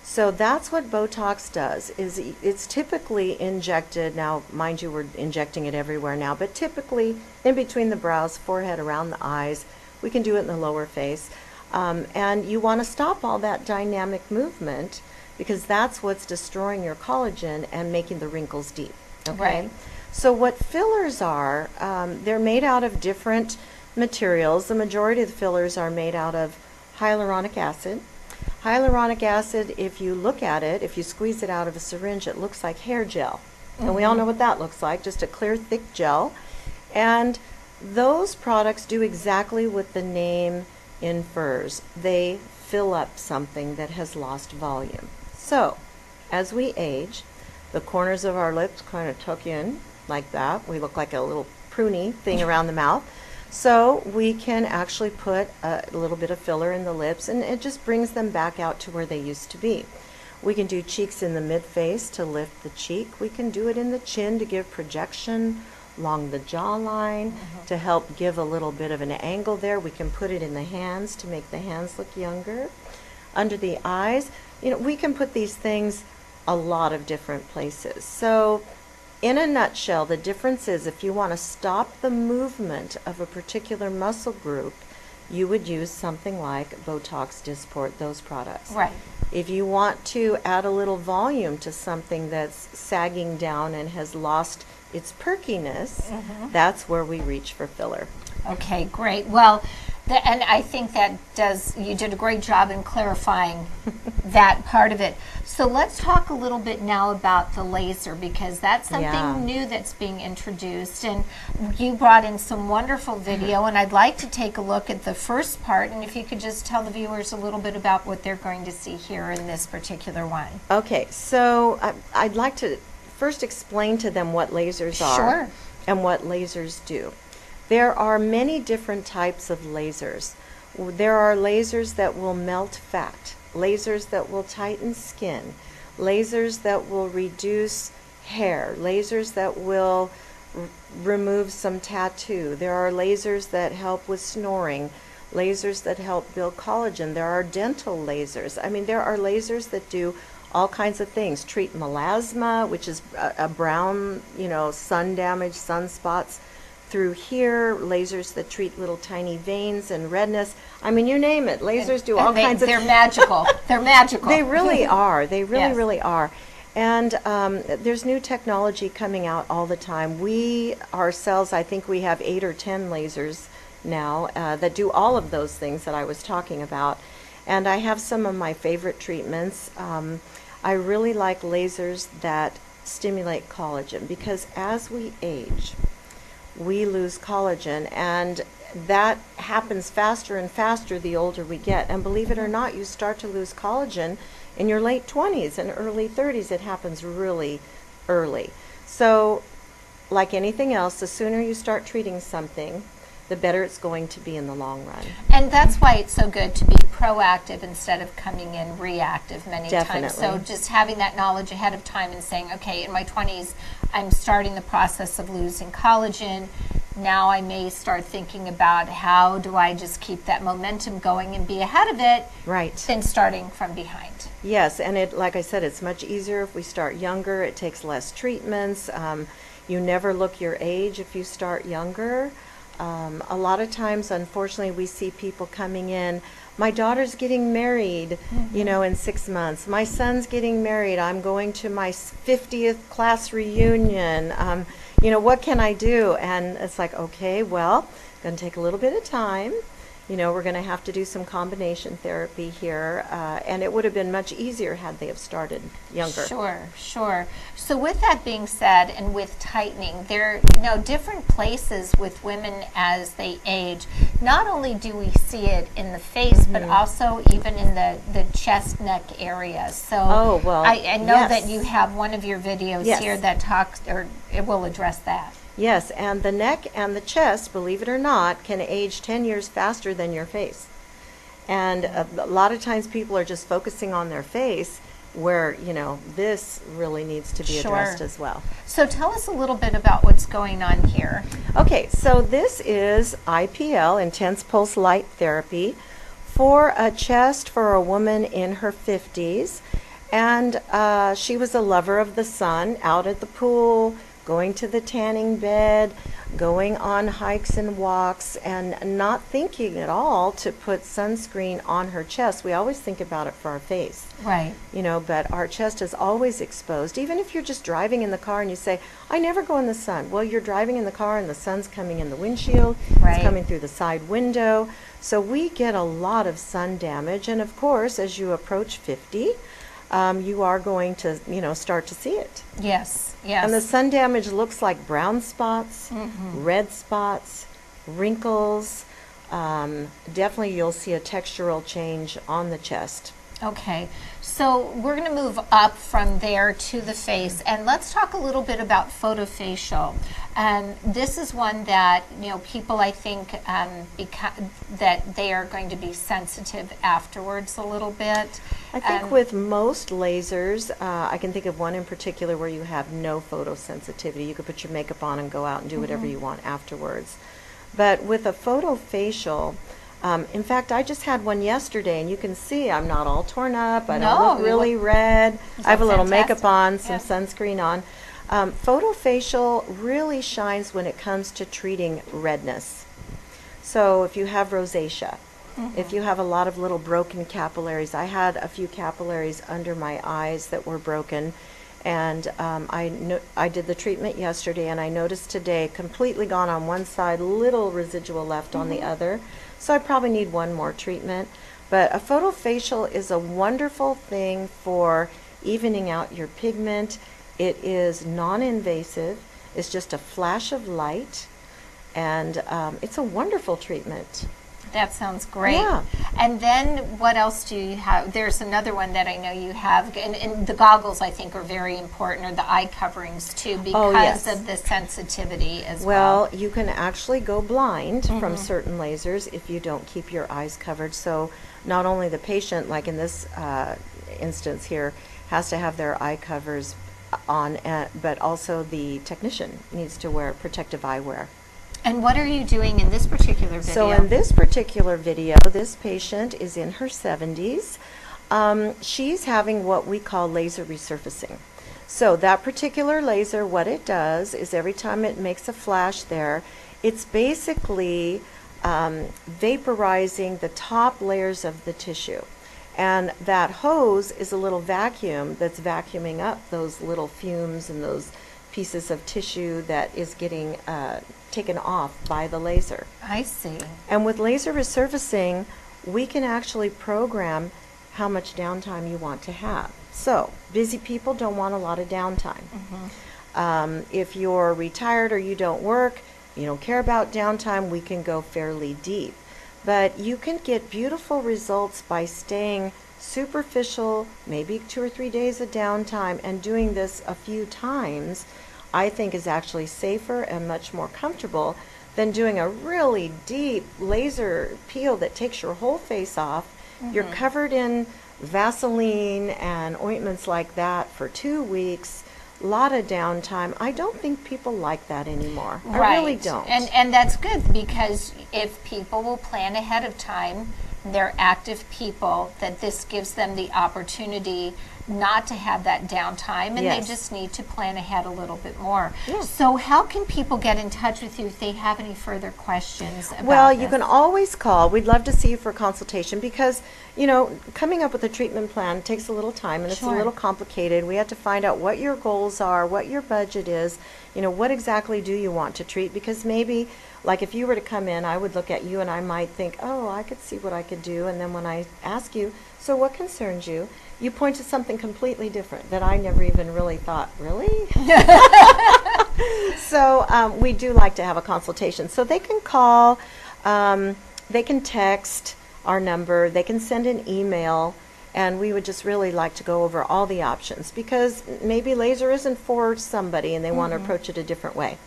So that's what Botox does, is it's typically injected, now mind you we're injecting it everywhere now, but typically in between the brows, forehead, around the eyes. We can do it in the lower face. And you want to stop all that dynamic movement because that's what's destroying your collagen and making the wrinkles deep. Okay? Right. So what fillers are, they're made out of different materials. The majority of the fillers are made out of hyaluronic acid. Hyaluronic acid, if you look at it, if you squeeze it out of a syringe, it looks like hair gel. And we all know what that looks like, just a clear, thick gel. And those products do exactly what the name infers. They fill up something that has lost volume. So, as we age, the corners of our lips kind of tuck in like that. We look like a little pruny thing around the mouth. So we can actually put a little bit of filler in the lips, and it just brings them back out to where they used to be. We can do cheeks in the mid-face to lift the cheek. We can do it in the chin to give projection along the jawline to help give a little bit of an angle there. We can put it in the hands to make the hands look younger. Under the eyes, we can put these things a lot of different places. So in a nutshell, the difference is if you want to stop the movement of a particular muscle group, you would use something like Botox, Dysport, those products. Right. If you want to add a little volume to something that's sagging down and has lost its perkiness, that's where we reach for filler. Okay, great. Well, and I think you did a great job in clarifying that part of it. So let's talk a little bit now about the laser, because that's something new that's being introduced. And you brought in some wonderful video, and I'd like to take a look at the first part. And if you could just tell the viewers a little bit about what they're going to see here in this particular one. Okay, so I'd like to first explain to them what lasers are and what lasers do. There are many different types of lasers. There are lasers that will melt fat, lasers that will tighten skin, lasers that will reduce hair, lasers that will remove some tattoo. There are lasers that help with snoring, lasers that help build collagen. There are dental lasers. I mean, there are lasers that do all kinds of things. Treat melasma, which is a brown, sun damage, sunspots, through here, lasers that treat little tiny veins and redness. I mean, you name it. Lasers do all kinds of They're magical. They're magical. They really are. They really, Yes. really are. And there's new technology coming out all the time. We ourselves, I think we have 8 or 10 lasers now that do all of those things that I was talking about. And I have some of my favorite treatments. I really like lasers that stimulate collagen, because as we age, we lose collagen, and that happens faster and faster the older we get. And believe it or not, you start to lose collagen in your late 20s and early 30s. It happens really early. So, like anything else, the sooner you start treating something, the better it's going to be in the long run. And that's why it's so good to be proactive instead of coming in reactive many times. So just having that knowledge ahead of time and saying, okay, in my 20s, I'm starting the process of losing collagen. Now I may start thinking about how do I just keep that momentum going and be ahead of it, right, than starting from behind. Yes, and it, like I said, it's much easier if we start younger. It takes less treatments. You never look your age if you start younger. A lot of times, unfortunately, we see people coming in, my daughter's getting married, you know, in 6 months. My son's getting married. I'm going to my 50th class reunion. You know, what can I do? And it's like, okay, well, going to take a little bit of time. You know, we're going to have to do some combination therapy here, and it would have been much easier had they have started younger. Sure, sure. So with that being said, and with tightening, there are different places with women as they age. Not only do we see it in the face, but also even in the chest, neck area. So I know that you have one of your videos here that talks, or it will address that. Yes, and the neck and the chest, believe it or not, can age 10 years faster than your face. And a lot of times people are just focusing on their face, where, you know, this really needs to be addressed as well. So tell us a little bit about what's going on here. Okay, so this is IPL, Intense Pulse Light Therapy, for a chest for a woman in her 50s. And she was a lover of the sun, out at the pool, going to the tanning bed, going on hikes and walks, and not thinking at all to put sunscreen on her chest. We always think about it for our face. Right. You know, but our chest is always exposed. Even if you're just driving in the car and you say, I never go in the sun. Well, you're driving in the car and the sun's coming in the windshield. Right. It's coming through the side window. So we get a lot of sun damage. And of course, as you approach 50, you are going to, you know, start to see it. Yes, yes. And the sun damage looks like brown spots, red spots, wrinkles. Definitely you'll see a textural change on the chest. Okay, so we're going to move up from there to the face, and let's talk a little bit about photofacial. This is one that, you know, people, I think, that they are going to be sensitive afterwards a little bit. I think with most lasers, I can think of one in particular where you have no photosensitivity. You could put your makeup on and go out and do whatever you want afterwards. But with a photofacial, in fact, I just had one yesterday, and you can see I'm not all torn up. I don't look really red. I have a little makeup on, some sunscreen on. Photofacial really shines when it comes to treating redness. So if you have rosacea, if you have a lot of little broken capillaries, I had a few capillaries under my eyes that were broken, and I did the treatment yesterday, and I noticed today completely gone on one side, little residual left on the other. So I probably need one more treatment. But a photofacial is a wonderful thing for evening out your pigment. It is non-invasive. It's just a flash of light, and it's a wonderful treatment. That sounds great. Yeah. And then what else do you have? There's another one that I know you have, and the goggles I think are very important, or the eye coverings too, because of the sensitivity as well. Well, you can actually go blind from certain lasers if you don't keep your eyes covered. So not only the patient, like in this instance here, has to have their eye covers on, but also the technician needs to wear protective eyewear. And what are you doing in this particular video? So in this particular video, this patient is in her 70s. She's having what we call laser resurfacing. So that particular laser, what it does is every time it makes a flash there, It's basically vaporizing the top layers of the tissue. And that hose is a little vacuum that's vacuuming up those little fumes and those pieces of tissue that is getting taken off by the laser. I see. And with laser resurfacing, we can actually program how much downtime you want to have. So, busy people don't want a lot of downtime. If you're retired or you don't work, you don't care about downtime, we can go fairly deep. But you can get beautiful results by staying superficial, maybe 2 or 3 days of downtime, and doing this a few times, I think is actually safer and much more comfortable than doing a really deep laser peel that takes your whole face off. You're covered in Vaseline and ointments like that for 2 weeks. A lot of downtime. I don't think people like that anymore. I really don't. And that's good, because if people will plan ahead of time, they're active people, that this gives them the opportunity not to have that downtime, and they just need to plan ahead a little bit more. So how can people get in touch with you if they have any further questions about Well, you this? can always call. We'd love to see you for a consultation because, you know, coming up with a treatment plan takes a little time and it's a little complicated. We have to find out what your goals are, what your budget is, you know, what exactly do you want to treat, because maybe, like if you were to come in, I would look at you and I might think, oh, I could see what I could do, and then when I ask you, so what concerns you? You point to something completely different that I never even really thought, really? So we do like to have a consultation. So they can call, they can text our number, they can send an email, and we would just really like to go over all the options, because maybe laser isn't for somebody and they want to approach it a different way.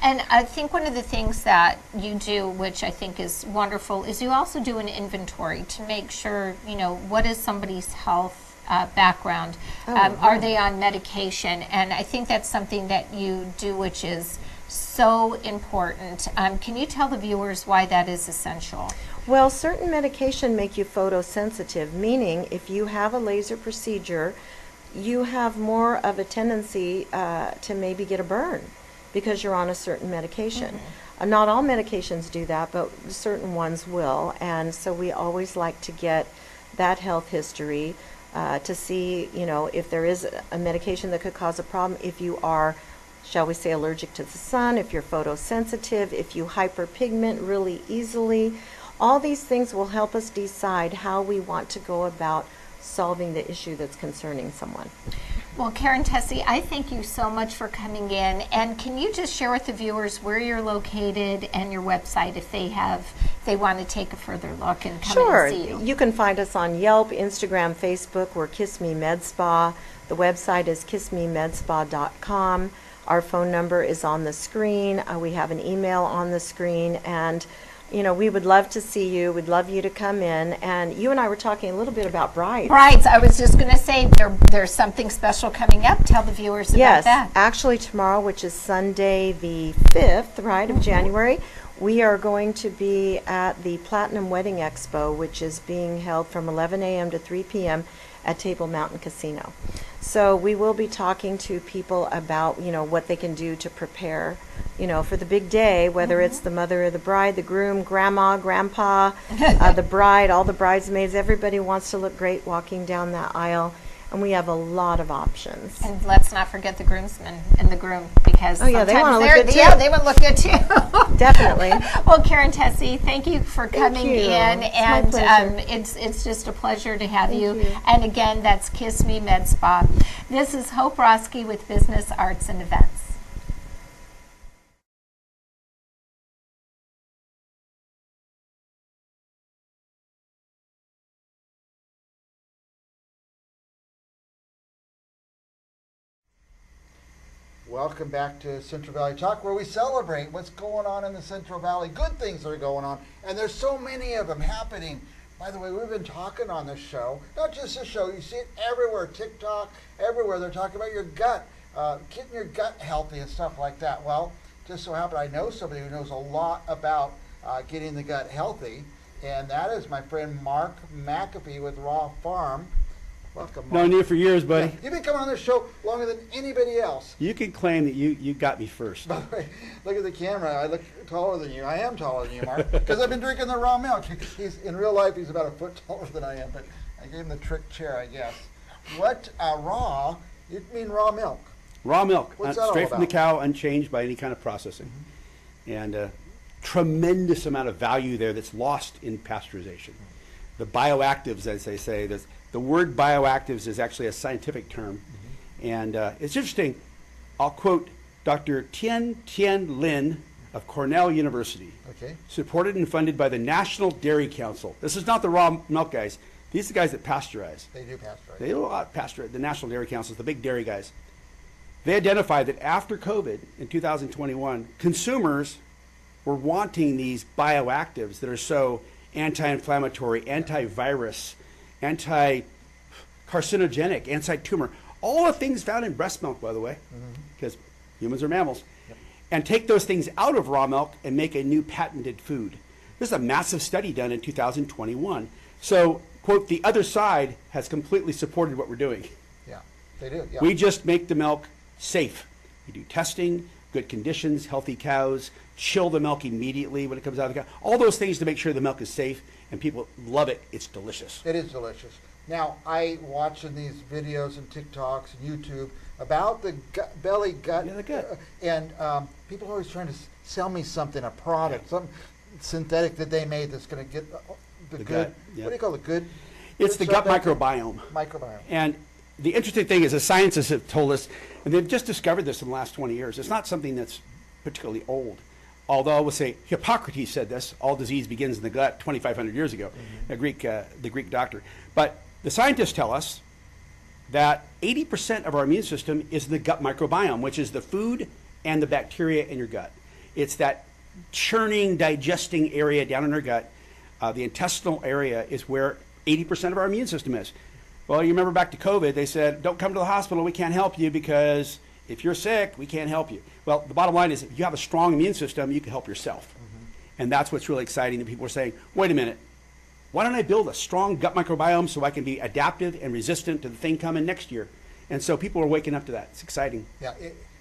And I think one of the things that you do, which I think is wonderful, is you also do an inventory to make sure, you know, what is somebody's health background. Are they on medication? And I think that's something that you do, which is so important. Can you tell the viewers why that is essential? Well, certain medication make you photosensitive, meaning if you have a laser procedure, you have more of a tendency to maybe get a burn because you're on a certain medication. Not all medications do that, but certain ones will. And so we always like to get that health history to see, you know, if there is a medication that could cause a problem, if you are, shall we say, allergic to the sun, if you're photosensitive, if you hyperpigment really easily. All these things will help us decide how we want to go about solving the issue that's concerning someone. Well, Karen Tessie, I thank you so much for coming in. And can you just share with the viewers where you're located and your website if they want to take a further look and come in and see you? You can find us on Yelp, Instagram, Facebook. We're Kiss Me Med Spa. The website is kissmemedspa.com. Our phone number is on the screen. We have an email on the screen, and you know, we would love to see you. We'd love you to come in. And you and I were talking a little bit about brides. Brides. I was just going to say there's something special coming up. Tell the viewers about that. Yes, actually tomorrow, which is Sunday the 5th, right, of January, we are going to be at the Platinum Wedding Expo, which is being held from 11 a.m. to 3 p.m. at Table Mountain Casino. So we will be talking to people about, you know, what they can do to prepare, you know, for the big day, whether it's the mother of the bride, the groom, grandma, grandpa, the bride, all the bridesmaids. Everybody wants to look great walking down that aisle, and we have a lot of options. And let's not forget the groomsmen and the groom, because they want to look good too. Yeah, they want to look good too. Definitely. Well, Karen Tessie, thank you for coming in, It's and my pleasure. it's just a pleasure to have you. you. And again, that's Kiss Me Med Spa. This is Hope Roski with Business, Arts, and Events. Welcome back to Central Valley Talk, where we celebrate what's going on in the Central Valley. Good things are going on, and there's so many of them happening. By the way, we've been talking on this show, not just this show, you see it everywhere, TikTok, everywhere. They're talking about your gut, getting your gut healthy and stuff like that. Well, just so happened I know somebody who knows a lot about getting the gut healthy, and that is my friend Mark McAfee with Raw Farm. Welcome, Mark. Known you for years, buddy. You've been coming on this show longer than anybody else. You can claim that you got me first. By the way, look at the camera. I look taller than you. I am taller than you, Mark, because I've been drinking the raw milk. In real life, he's about a foot taller than I am, but I gave him the trick chair, I guess. What raw? You mean raw milk? Raw milk, What's that all straight from the about? cow, unchanged by any kind of processing. And tremendous amount of value there that's lost in pasteurization. The bioactives, as they say, the word bioactives is actually a scientific term. And it's interesting. I'll quote Dr. Tien Lin of Cornell University, Okay. supported and funded by the National Dairy Council. This is not the raw milk guys. These are the guys that pasteurize. They do pasteurize. They do a lot of pasteurize. The National Dairy Council is the big dairy guys. They identified that after COVID in 2021, consumers were wanting these bioactives that are so anti-inflammatory, antivirus, anti-carcinogenic, anti-tumor, all the things found in breast milk, by the way, because humans are mammals, and take those things out of raw milk and make a new patented food. This is a massive study done in 2021. So, quote, the other side has completely supported what we're doing. Yeah, they do. Yeah. We just make the milk safe. We do testing, good conditions, healthy cows, chill the milk immediately when it comes out of the cow. All those things to make sure the milk is safe and people love it. It's delicious. It is delicious. Now, I watching these videos and TikToks and YouTube about the belly gut. Yeah, the gut. And people are always trying to sell me something, a product, something synthetic that they made that's going to get the good. gut, yeah. What do you call it? Good? It's the gut microbiome. Microbiome. And the interesting thing is the scientists have told us, and they've just discovered this in the last 20 years, it's not something that's particularly old. Although I will say Hippocrates said this, all disease begins in the gut 2,500 years ago, the Greek doctor. But the scientists tell us that 80% of our immune system is the gut microbiome, which is the food and the bacteria in your gut. It's that churning, digesting area down in our gut. The intestinal area is where 80% of our immune system is. Well, you remember back to COVID, they said, don't come to the hospital, we can't help you because if you're sick, we can't help you. Well, the bottom line is if you have a strong immune system, you can help yourself. And that's what's really exciting that people are saying, wait a minute, why don't I build a strong gut microbiome so I can be adaptive and resistant to the thing coming next year? And so people are waking up to that. It's exciting. Yeah,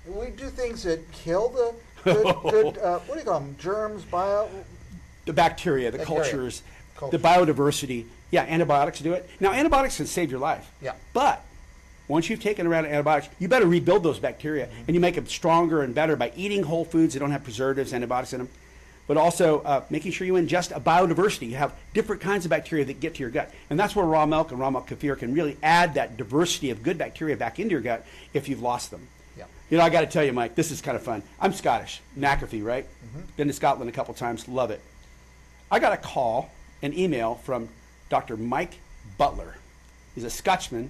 we do things that kill the good what do you call them? Germs, The bacteria, the Bacteria. cultures, the biodiversity. Yeah, antibiotics do it. Now, antibiotics can save your life. Yeah. But once you've taken around antibiotics, you better rebuild those bacteria. And you make them stronger and better by eating whole foods that don't have preservatives, antibiotics in them. But also making sure you ingest a biodiversity. You have different kinds of bacteria that get to your gut. And that's where raw milk and raw milk kefir can really add that diversity of good bacteria back into your gut if you've lost them. Yeah. You know, I got to tell you, Mike, this is kind of fun. I'm Scottish, McAfee, right? Been to Scotland a couple times, love it. I got a call, an email from Dr. Mike Butler. He's a Scotchman,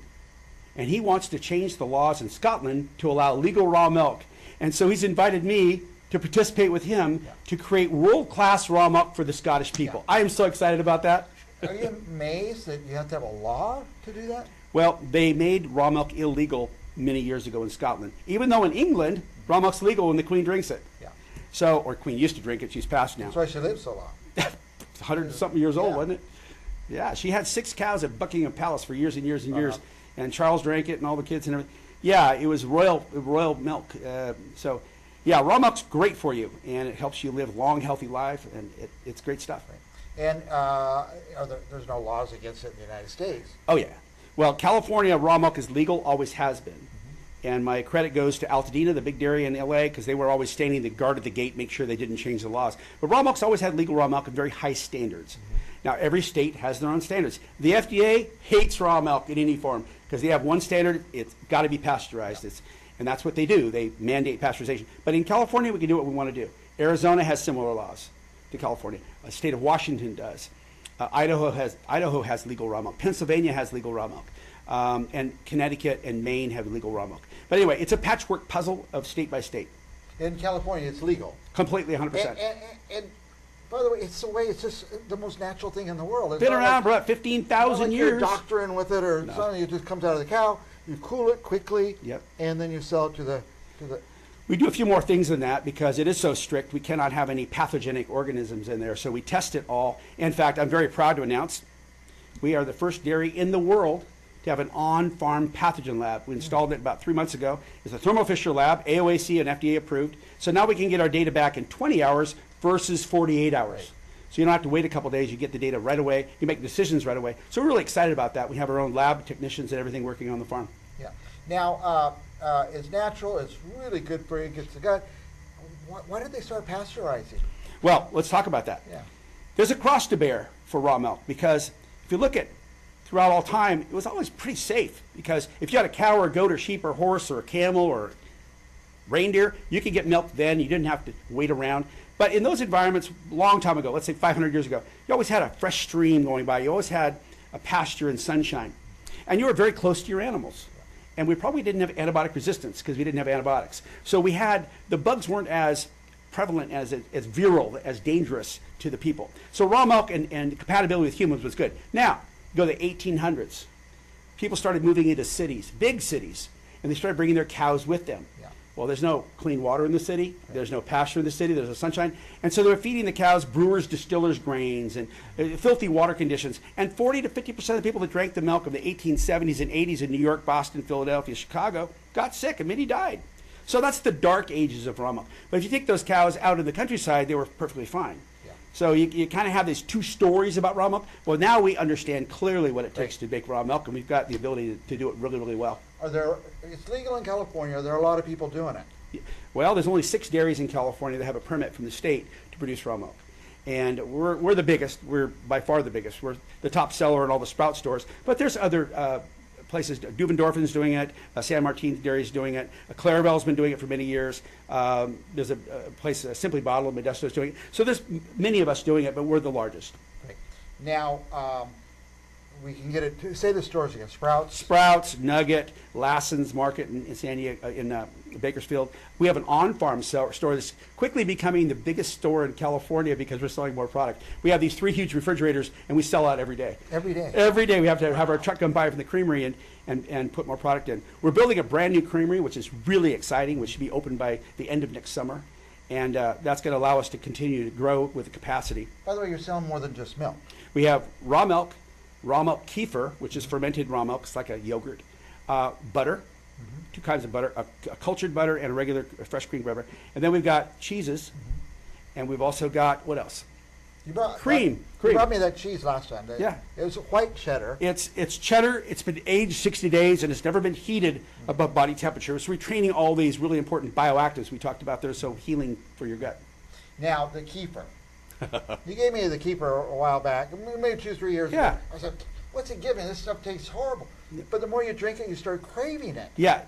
and he wants to change the laws in Scotland to allow legal raw milk. And so he's invited me to participate with him to create world-class raw milk for the Scottish people. I am so excited about that. Are you amazed that you have to have a law to do that? Well, they made raw milk illegal many years ago in Scotland. Even though in England, raw milk's legal when the Queen drinks it. Yeah. So, or Queen used to drink it, she's passed now. That's why she lived so long. 100-something years old, Yeah. wasn't it? Yeah, she had 6 cows at Buckingham Palace for years and years and years, and Charles drank it and all the kids and everything. Yeah, it was royal milk. So, yeah, raw milk's great for you, and it helps you live long, healthy life, and it's great stuff. And there's no laws against it in the United States. Oh, yeah. Well, California raw milk is legal, always has been. And my credit goes to Altadena, the big dairy in LA, because they were always standing the guard at the gate, make sure they didn't change the laws. But raw milk's always had legal raw milk and very high standards. Now, every state has their own standards. The FDA hates raw milk in any form because they have one standard, it's got to be pasteurized. And that's what they do. They mandate pasteurization. But in California, we can do what we want to do. Arizona has similar laws to California. The state of Washington does. Idaho has legal raw milk. Pennsylvania has legal raw milk. And Connecticut and Maine have legal raw milk. But anyway, it's a patchwork puzzle of state by state. In California, it's legal. Completely, 100%. And by the way, it's the most natural thing in the world. It's been not around for like, about 15,000 you're years. doctoring with it or something. It just comes out of the cow. You cool it quickly. Yep. And then you sell it to the. We do a few more things than that because it is so strict. We cannot have any pathogenic organisms in there. So we test it all. In fact, I'm very proud to announce we are the first dairy in the world to have an on-farm pathogen lab. We installed it about 3 months ago. It's a Thermo Fisher lab, AOAC and FDA approved. So now we can get our data back in 20 hours versus 48 hours. So you don't have to wait a couple days. You get the data right away. You make decisions right away. So we're really excited about that. We have our own lab technicians and everything working on the farm. Yeah. Now, it's natural. It's really good for you. It gets the gut. Why did they start pasteurizing? Well, let's talk about that. Yeah. There's a cross to bear for raw milk because if you look at throughout all time, it was always pretty safe because if you had a cow or a goat or sheep or horse or a camel or reindeer, you could get milk then. You didn't have to wait around. But in those environments, a long time ago, let's say 500 years ago, you always had a fresh stream going by. You always had a pasture and sunshine. And you were very close to your animals. And we probably didn't have antibiotic resistance because we didn't have antibiotics. So we had, the bugs weren't as prevalent, as virile, as dangerous to the people. So raw milk and compatibility with humans was good. Now, go to the 1800s. People started moving into cities, big cities, and they started bringing their cows with them. Yeah. Well, there's no clean water in the city. There's no pasture in the city. There's no sunshine. And so they were feeding the cows brewers, distillers' grains and filthy water conditions. And 40 to 50% of the people that drank the milk of the 1870s and 80s in New York, Boston, Philadelphia, Chicago got sick, and many died. So that's the dark ages of raw milk. But if you take those cows out in the countryside, they were perfectly fine. Yeah. So you kind of have these two stories about raw milk. Well, now we understand clearly what it takes to make raw milk, and we've got the ability to do it really, really well. It's legal in California. Are there a lot of people doing it? Well, there's only 6 dairies in California that have a permit from the state to produce raw milk. And we're the biggest. We're by far the biggest. We're the top seller in all the Sprout stores. But there's other places. Duvendorfin's doing it. San Martin's Dairy's doing it. Clarabelle's been doing it for many years. There's a place, Simply Bottled, Modesto's doing it. So there's many of us doing it, but we're the largest. Right. Now, we can get it. Say the stores again. Sprouts, Nugget, Lassen's Market in San Diego, in Bakersfield. We have an on-farm store that's quickly becoming the biggest store in California because we're selling more product. We have these 3 huge refrigerators, and we sell out every day. Every day? Every day we have to have our truck come by from the creamery and put more product in. We're building a brand new creamery, which is really exciting, which should be open by the end of next summer. And that's going to allow us to continue to grow with the capacity. By the way, you're selling more than just milk. We have raw milk kefir, which is fermented raw milk. It's like a yogurt. Butter, 2 kinds of butter, a cultured butter and a regular fresh cream butter. And then we've got cheeses, and we've also got, what else? Cream. You brought me that cheese last time. Yeah. It was white cheddar. It's cheddar. It's been aged 60 days, and it's never been heated above body temperature. So we're training all these really important bioactives we talked about there, so healing for your gut. Now, the kefir. You gave me the kefir a while back, maybe 2-3 years ago. I said, what's it giving? This stuff tastes horrible. But the more you drink it, you start craving it. Yeah,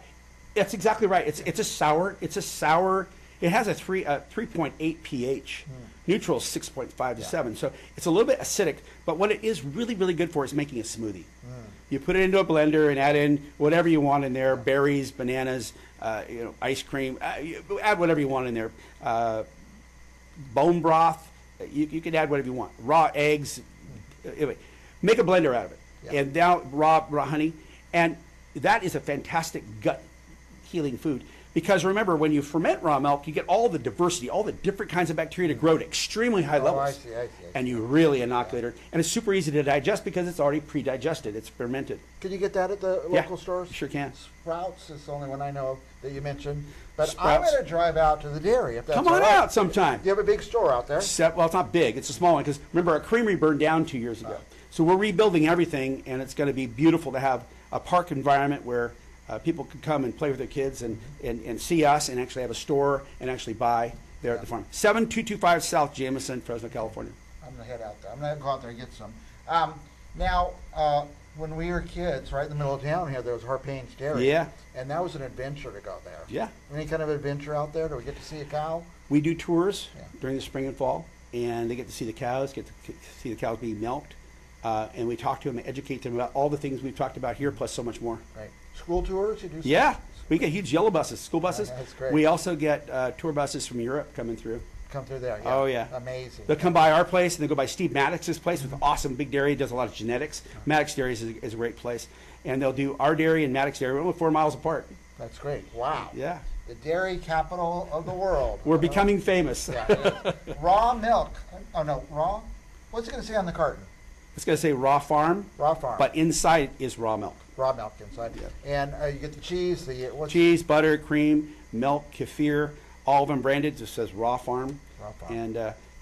that's exactly right. It's a sour. It has a 3.8 pH. Neutral is 6.5 to 7. So it's a little bit acidic, but what it is really, really good for is making a smoothie. You put it into a blender and add in whatever you want in there, berries, bananas, ice cream, add whatever you want in there. Bone broth. You can add whatever you want. Raw eggs. Anyway, make a blender out of it. Yeah. And now raw honey. And that is a fantastic gut healing food. Because remember, when you ferment raw milk, you get all the diversity, all the different kinds of bacteria to grow at extremely high levels. I see. And you really inoculate it. And it's super easy to digest because it's already pre-digested. It's fermented. Can you get that at the local stores? You sure can. Sprouts is the only one I know that you mentioned. But Sprouts. I'm going to drive out to the dairy if that's Come on out sometime. You have a big store out there? Well, it's not big. It's a small one because, remember, our creamery burned down 2 years ago. So we're rebuilding everything, and it's going to be beautiful to have a park environment where people can come and play with their kids and see us and actually have a store and actually buy there at the farm. 7225 South Jamison, Fresno, California. I'm going to head out there. I'm going to go out there and get some. Now, when we were kids, right in the middle of town here, there was Harpain's Dairy. Yeah. And that was an adventure to go there. Yeah. Any kind of adventure out there? Do we get to see a cow? We do tours during the spring and fall, and they get to see the cows, get to see the cows being milked, and we talk to them and educate them about all the things we've talked about here, plus so much more. Right. School tours? You do? Yeah. We get huge yellow buses, school buses. That's great. We also get tour buses from Europe coming through. Come through there, Oh, yeah. Amazing. They'll come by our place, and they go by Steve Maddox's place with awesome big dairy. He does a lot of genetics. Maddox Dairy is a great place. And they'll do our dairy and Maddox Dairy. We're only 4 miles apart. That's great. Wow. Yeah. The dairy capital of the world. We're becoming famous. Yeah. Raw milk. Oh, no, raw? What's it going to say on the carton? It's going to say raw farm. Raw farm. But inside is raw milk. raw milk inside. And you get the cheese, what's Cheese, butter, cream, milk, kefir, all of them branded. Just says Raw Farm. Raw Farm. And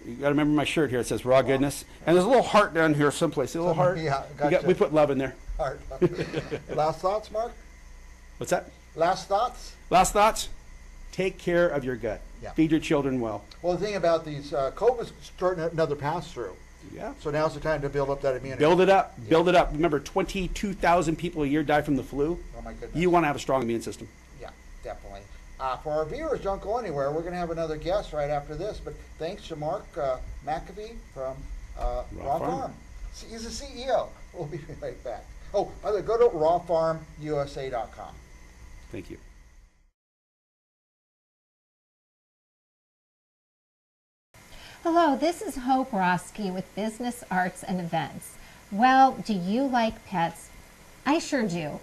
you got to remember my shirt here. It says Raw Goodness. And there's a little heart down here someplace. A little heart. Yeah, We put love in there. Heart. Last thoughts, Mark? What's that? Last thoughts? Last thoughts? Take care of your gut. Yeah. Feed your children well. Well, the thing about these, COVID's starting another pass through. Yeah. So now's the time to build up that immunity. Build it up. Yeah. Build it up. Remember, 22,000 people a year die from the flu. Oh, my goodness. You want to have a strong immune system. Yeah, definitely. For our viewers, don't go anywhere. We're going to have another guest right after this. But thanks to Mark McAfee from Raw Farm. He's the CEO. We'll be right back. Oh, by the way, go to rawfarmusa.com. Thank you. Hello, this is Hope Roski with Business, Arts, and Events. Well, do you like pets? I sure do.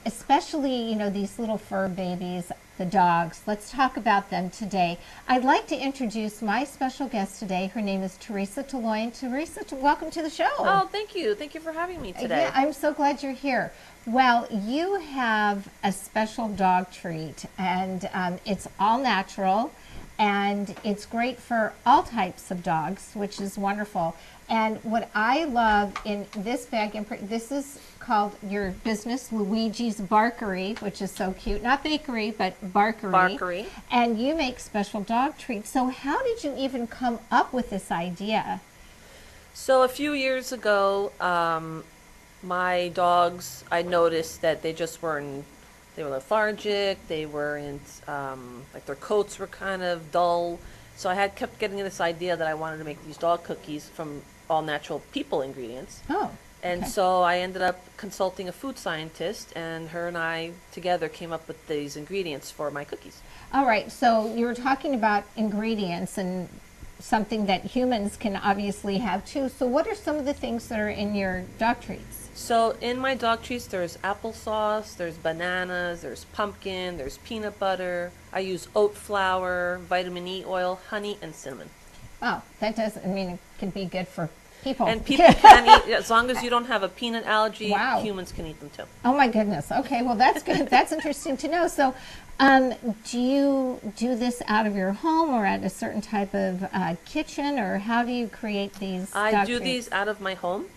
Especially, these little fur babies, the dogs. Let's talk about them today. I'd like to introduce my special guest today. Her name is Teresa Toloyan. Teresa, welcome to the show. Oh, thank you. Thank you for having me today. Yeah, I'm so glad you're here. Well, you have a special dog treat, and it's all natural. And it's great for all types of dogs, which is wonderful. And what I love in this bag, this is called your business, Luigi's Barkery, which is so cute. Not bakery, but barkery. Barkery. And you make special dog treats. So how did you even come up with this idea? So a few years ago, my dogs, I noticed that they just weren't. They were lethargic, they weren't, like their coats were kind of dull. So I kept getting this idea that I wanted to make these dog cookies from all natural people ingredients. Oh. And so I ended up consulting a food scientist, and her and I together came up with these ingredients for my cookies. All right, so you were talking about ingredients and something that humans can obviously have too. So what are some of the things that are in your dog treats? So in my dog treats, there's applesauce, there's bananas, there's pumpkin, there's peanut butter. I use oat flour, vitamin E oil, honey, and cinnamon. Wow, that doesn't mean it can be good for people. And people can eat, as long as you don't have a peanut allergy, wow. Humans can eat them too. Oh my goodness. Okay, well that's good. That's interesting to know. So do you do this out of your home or at a certain type of kitchen, or how do you create these I do treats? these out of my home.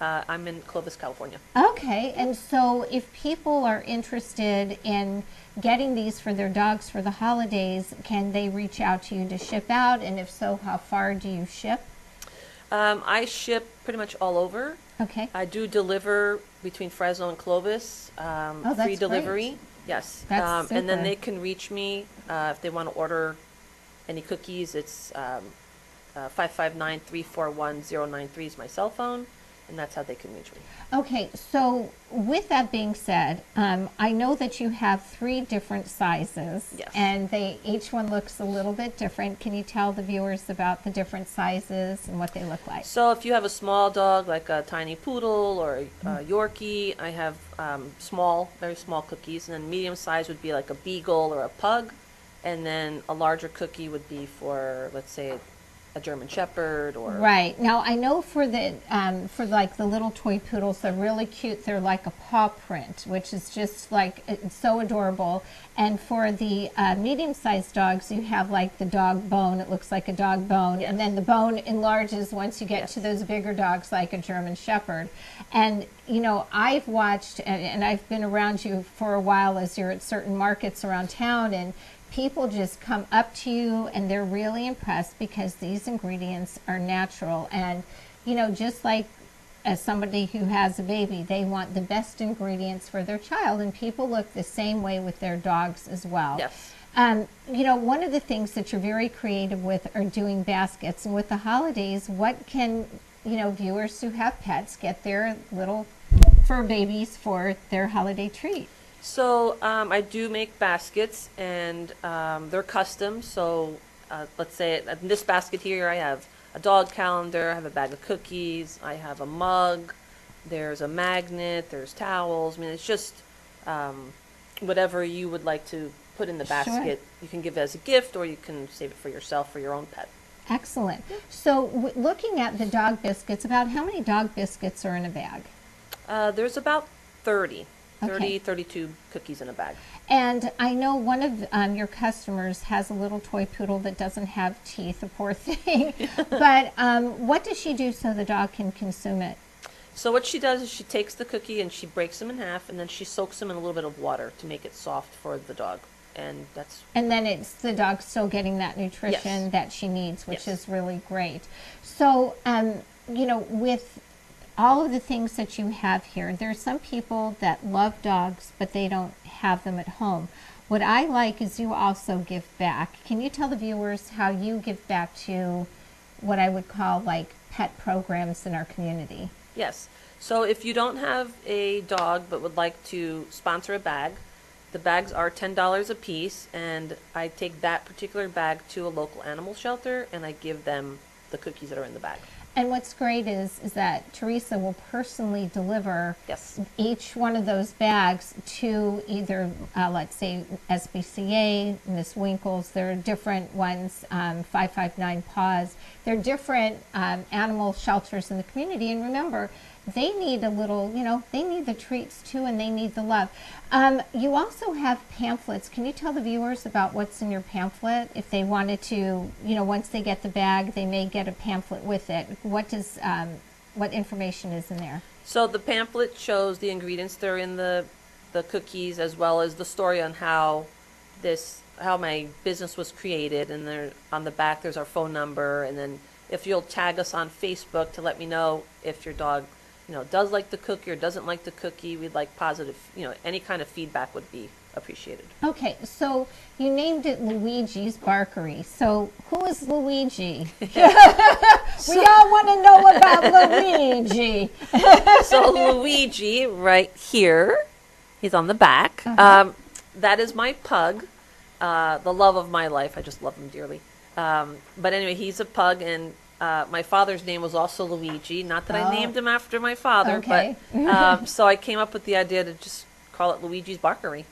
I'm in Clovis, California. Okay, and so if people are interested in getting these for their dogs for the holidays, can they reach out to you to ship out? And if so, how far do you ship? I ship pretty much all over. Okay. I do deliver between Fresno and Clovis. Free delivery. Great. Yes. That's and then super. they can reach me if they want to order any cookies. It's 559-341-093 is my cell phone. And that's how they can reach me. Okay, so with that being said, I know that you have 3 different sizes. Yes. And each one looks a little bit different. Can you tell the viewers about the different sizes and what they look like? So if you have a small dog, like a tiny poodle or a Yorkie, I have very small cookies. And then medium size would be like a beagle or a pug. And then a larger cookie would be for, let's say, a German Shepherd or right. Now I know for the like the little toy poodles, they're really cute. They're like a paw print, which is just like it's so adorable. And for the medium-sized dogs, you have like the dog bone. It looks like a dog bone, yes. And then the bone enlarges once you get to those bigger dogs, like a German Shepherd. And I've watched and I've been around you for a while as you're at certain markets around town, and people just come up to you and they're really impressed because these ingredients are natural. And, just like as somebody who has a baby, they want the best ingredients for their child. And people look the same way with their dogs as well. Yes. One of the things that you're very creative with are doing baskets. And with the holidays, what can, viewers who have pets get their little fur babies for their holiday treat? So I do make baskets, and they're custom. So let's say in this basket here, I have a dog calendar, I have a bag of cookies, I have a mug, there's a magnet, there's towels. I mean, it's just whatever you would like to put in the basket. Sure. You can give it as a gift, or you can save it for yourself, for your own pet. Excellent. So looking at the dog biscuits, about how many dog biscuits are in a bag? There's about 30, Okay. 32 cookies in a bag. And I know one of your customers has a little toy poodle that doesn't have teeth, a poor thing. But what does she do so the dog can consume it? So what she does is she takes the cookie and she breaks them in half, and then she soaks them in a little bit of water to make it soft for the dog. And that's And then it's the dog's still getting that nutrition Yes. that she needs, which Yes. is really great. So, with all of the things that you have here, there are some people that love dogs, but they don't have them at home. What I like is you also give back. Can you tell the viewers how you give back to what I would call like pet programs in our community? Yes. So if you don't have a dog but would like to sponsor a bag, the bags are $10 a piece, and I take that particular bag to a local animal shelter and I give them the cookies that are in the bag. And what's great is that Teresa will personally deliver Yes. each one of those bags to either, let's say, SBCA, Miss Winkles. There are different ones, 559 Paws. There are different animal shelters in the community. And remember, they need a little, they need the treats too, and they need the love. You also have pamphlets. Can you tell the viewers about what's in your pamphlet? If they wanted to, once they get the bag, they may get a pamphlet with it. What information is in there? So the pamphlet shows the ingredients that are in the cookies, as well as the story on how my business was created, and there on the back there's our phone number, and then if you'll tag us on Facebook to let me know if your dog does like the cookie or doesn't like the cookie. We'd like positive, any kind of feedback would be appreciated. Okay, so you named it Luigi's Barkery. So who is Luigi? We all want to know about Luigi. So Luigi, right here, he's on the back. That is my pug, the love of my life. I just love him dearly. But anyway, he's a pug, and my father's name was also Luigi. Not that I named him after my father, Okay. but so I came up with the idea to just call it Luigi's Barkery.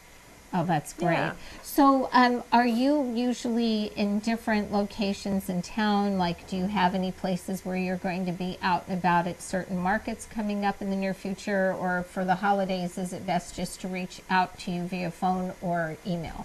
Oh, that's great. Yeah. So are you usually in different locations in town? Like, do you have any places where you're going to be out and about at certain markets coming up in the near future? Or for the holidays, is it best just to reach out to you via phone or email?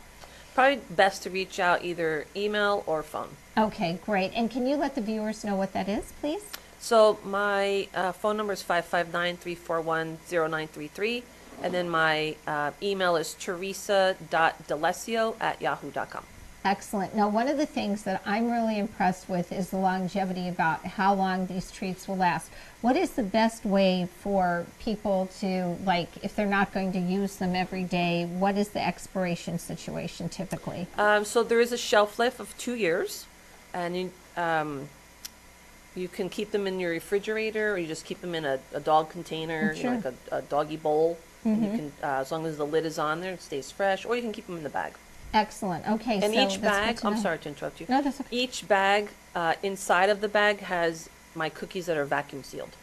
Probably best to reach out either email or phone. Okay, great. And can you let the viewers know what that is, please? So my phone number is 559-341-0933, and then my email is teresa.delesio@yahoo.com. Excellent. Now, one of the things that I'm really impressed with is the longevity about how long these treats will last. What is the best way for people to, like, if they're not going to use them every day, what is the expiration situation typically? So there is a shelf life of 2 years, and you can keep them in your refrigerator, or you just keep them in a dog container, Sure. like a doggy bowl. And you can, as long as the lid is on there, it stays fresh, or you can keep them in the bag. Excellent. Okay, And so each that's bag, good to I'm know. sorry to interrupt you. No, that's okay. Each bag, inside of the bag has my cookies that are vacuum sealed.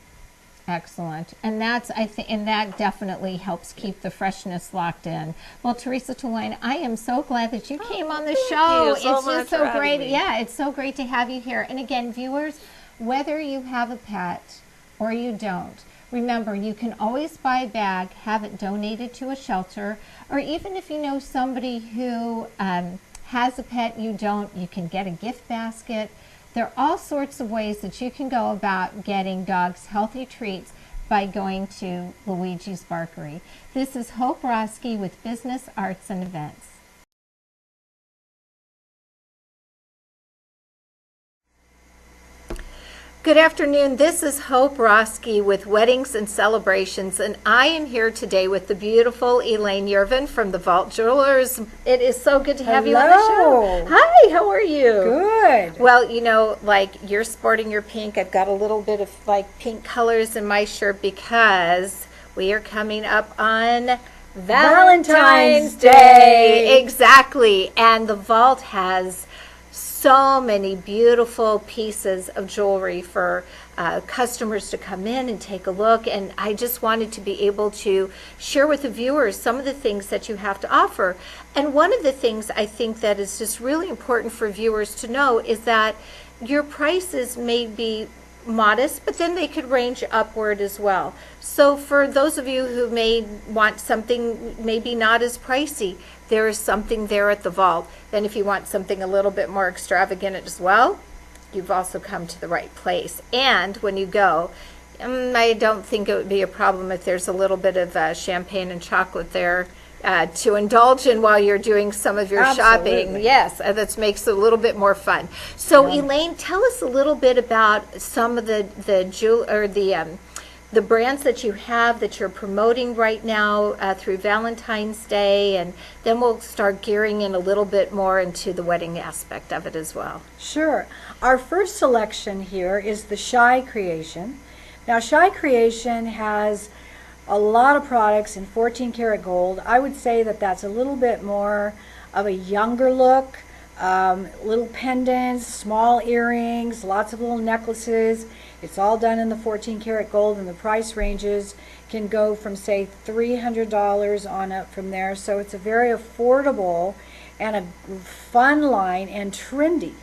Excellent. And that's, I think, and that definitely helps keep the freshness locked in. Well, Teresa Tulane, I am so glad that you came on the show. you so It's much just for so having great. me. Yeah, it's so great to have you here. And again, viewers, whether you have a pet or you don't, remember, you can always buy a bag, have it donated to a shelter, or even if you know somebody who has a pet, you don't, you can get a gift basket. There are all sorts of ways that you can go about getting dogs healthy treats by going to Luigi's Barkery. This is Hope Roski with Business, Arts, and Events. Good afternoon. This is Hope Roski with Weddings and Celebrations, and I am here today with the beautiful Elaine Yervin from the Vault Jewelers. It is so good to have you on the show. Hi, how are you? Good. Well, you're sporting your pink. I've got a little bit of pink colors in my shirt because we are coming up on Valentine's Day. Exactly. And the Vault has so many beautiful pieces of jewelry for customers to come in and take a look, and I just wanted to be able to share with the viewers some of the things that you have to offer. And one of the things I think that is just really important for viewers to know is that your prices may be modest, but then they could range upward as well. So for those of you who may want something maybe not as pricey, there is something there at the vault. Then if you want something a little bit more extravagant as well, you've also come to the right place. And when you go, I don't think it would be a problem if there's a little bit of champagne and chocolate there to indulge in while you're doing some of your shopping. Yes, that makes it a little bit more fun. So Elaine, tell us a little bit about some of the brands that you have that you're promoting right now through Valentine's Day, and then we'll start gearing in a little bit more into the wedding aspect of it as well. Sure. Our first selection here is the Shy Creation. Now, Shy Creation has a lot of products in 14 karat gold. I would say that that's a little bit more of a younger look. Little pendants, small earrings, lots of little necklaces. It's all done in the 14 karat gold, and the price ranges can go from, say, $300 on up from there. So it's a very affordable and a fun line and trendy.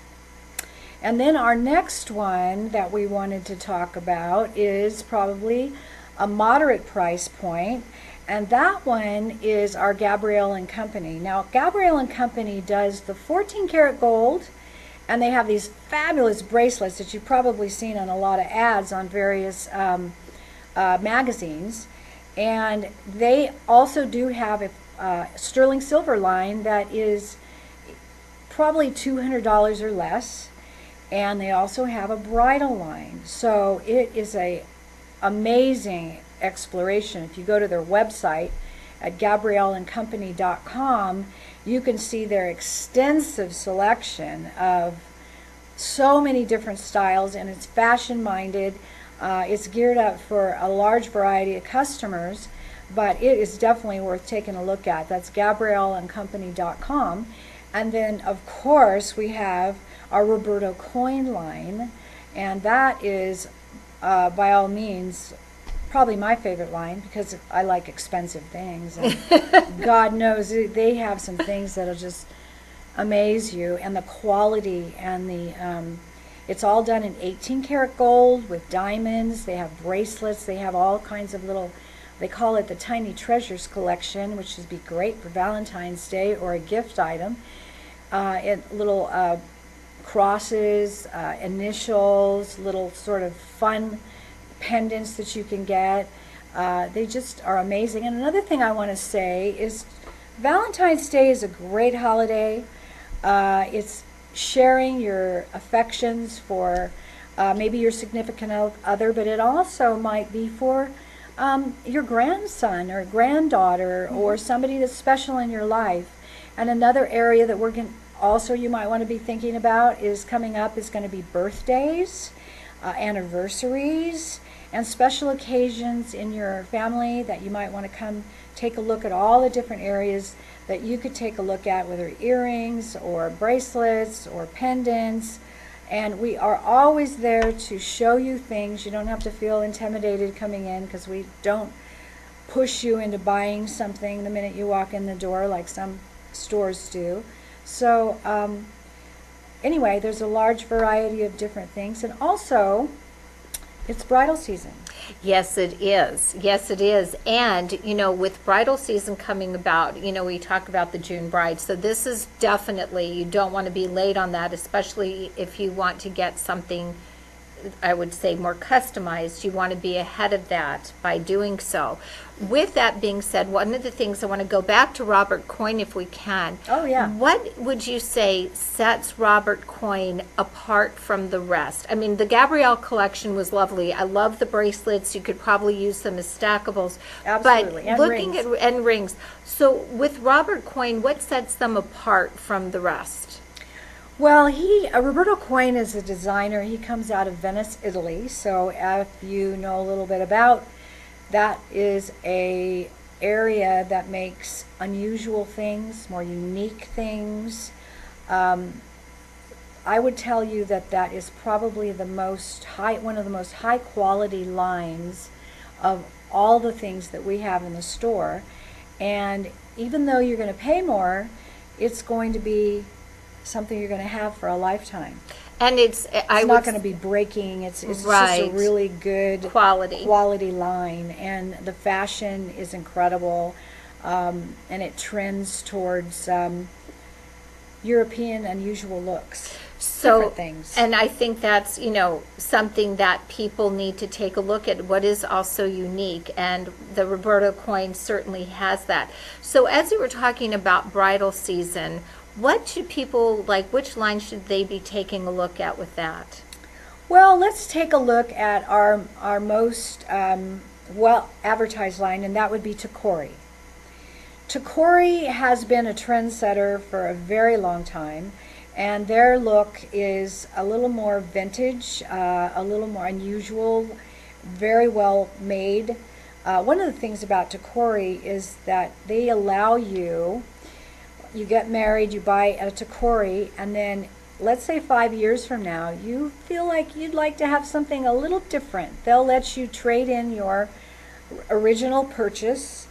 And then our next one that we wanted to talk about is probably a moderate price point, and that one is our Gabrielle and Company. Now, Gabrielle and Company does the 14 karat gold, and they have these fabulous bracelets that you've probably seen on a lot of ads on various magazines. And they also do have a sterling silver line that is probably $200 or less. And they also have a bridal line. So it is a amazing exploration. If you go to their website at GabrielleandCompany.com, you can see their extensive selection of so many different styles, and it's fashion minded. It's geared up for a large variety of customers, but it is definitely worth taking a look at. That's GabrielleandCompany.com. And then, of course, we have our Roberto coin line, and that is by all means probably my favorite line, because I like expensive things, and God knows they have some things that'll just amaze you, and the quality and the it's all done in 18 karat gold with diamonds. They have bracelets, they have all kinds of little, they call it the Tiny Treasures collection, which would be great for Valentine's Day or a gift item. Little crosses, initials, little sort of fun pendants that you can get. They just are amazing. And another thing I want to say is Valentine's Day is a great holiday. It's sharing your affections for maybe your significant other, but it also might be for your grandson or granddaughter or somebody that's special in your life. And another area that we're going also you might want to be thinking about is coming up is going to be birthdays, anniversaries, and special occasions in your family that you might want to come take a look at all the different areas that you could take a look at, whether earrings or bracelets or pendants. And we are always there to show you things. You don't have to feel intimidated coming in, because we don't push you into buying something the minute you walk in the door like some stores do. So anyway, there's a large variety of different things. And also, it's bridal season. Yes, it is. Yes, it is. And, you know, with bridal season coming about, you know, we talk about the June bride. So this is definitely, you don't want to be late on that, especially if you want to get something, I would say, more customized. You want to be ahead of that by doing so. With that being said, one of the things I want to go back to Robert Coin if we can. Oh, yeah. What would you say sets Robert Coin apart from the rest? I mean, the Gabrielle collection was lovely. I love the bracelets. You could probably use them as stackables. Absolutely. But and looking rings. at rings. So with Robert Coin, what sets them apart from the rest? Well, Roberto Coin is a designer. He comes out of Venice, Italy. So if you know a little bit about that, is a area that makes unusual things, more unique things. I would tell you that is probably one of the most high quality lines of all the things that we have in the store. And even though you're going to pay more, it's going to be something you're going to have for a lifetime. And it's not going to be breaking. It's just a Right. really good quality line, and the fashion is incredible, and it trends towards European unusual looks. Different things. And I think that's, something that people need to take a look at, what is also unique, and the Roberto coin certainly has that. So as you were talking about bridal season, what should people, which line should they be taking a look at with that? Well, let's take a look at our most well advertised line, and that would be Tacori. Tacori has been a trendsetter for a very long time, and their look is a little more vintage, a little more unusual, very well made. One of the things about Tacori is that they allow you get married, you buy a Tacori, and then let's say 5 years from now, you feel like you'd like to have something a little different. They'll let you trade in your original purchase,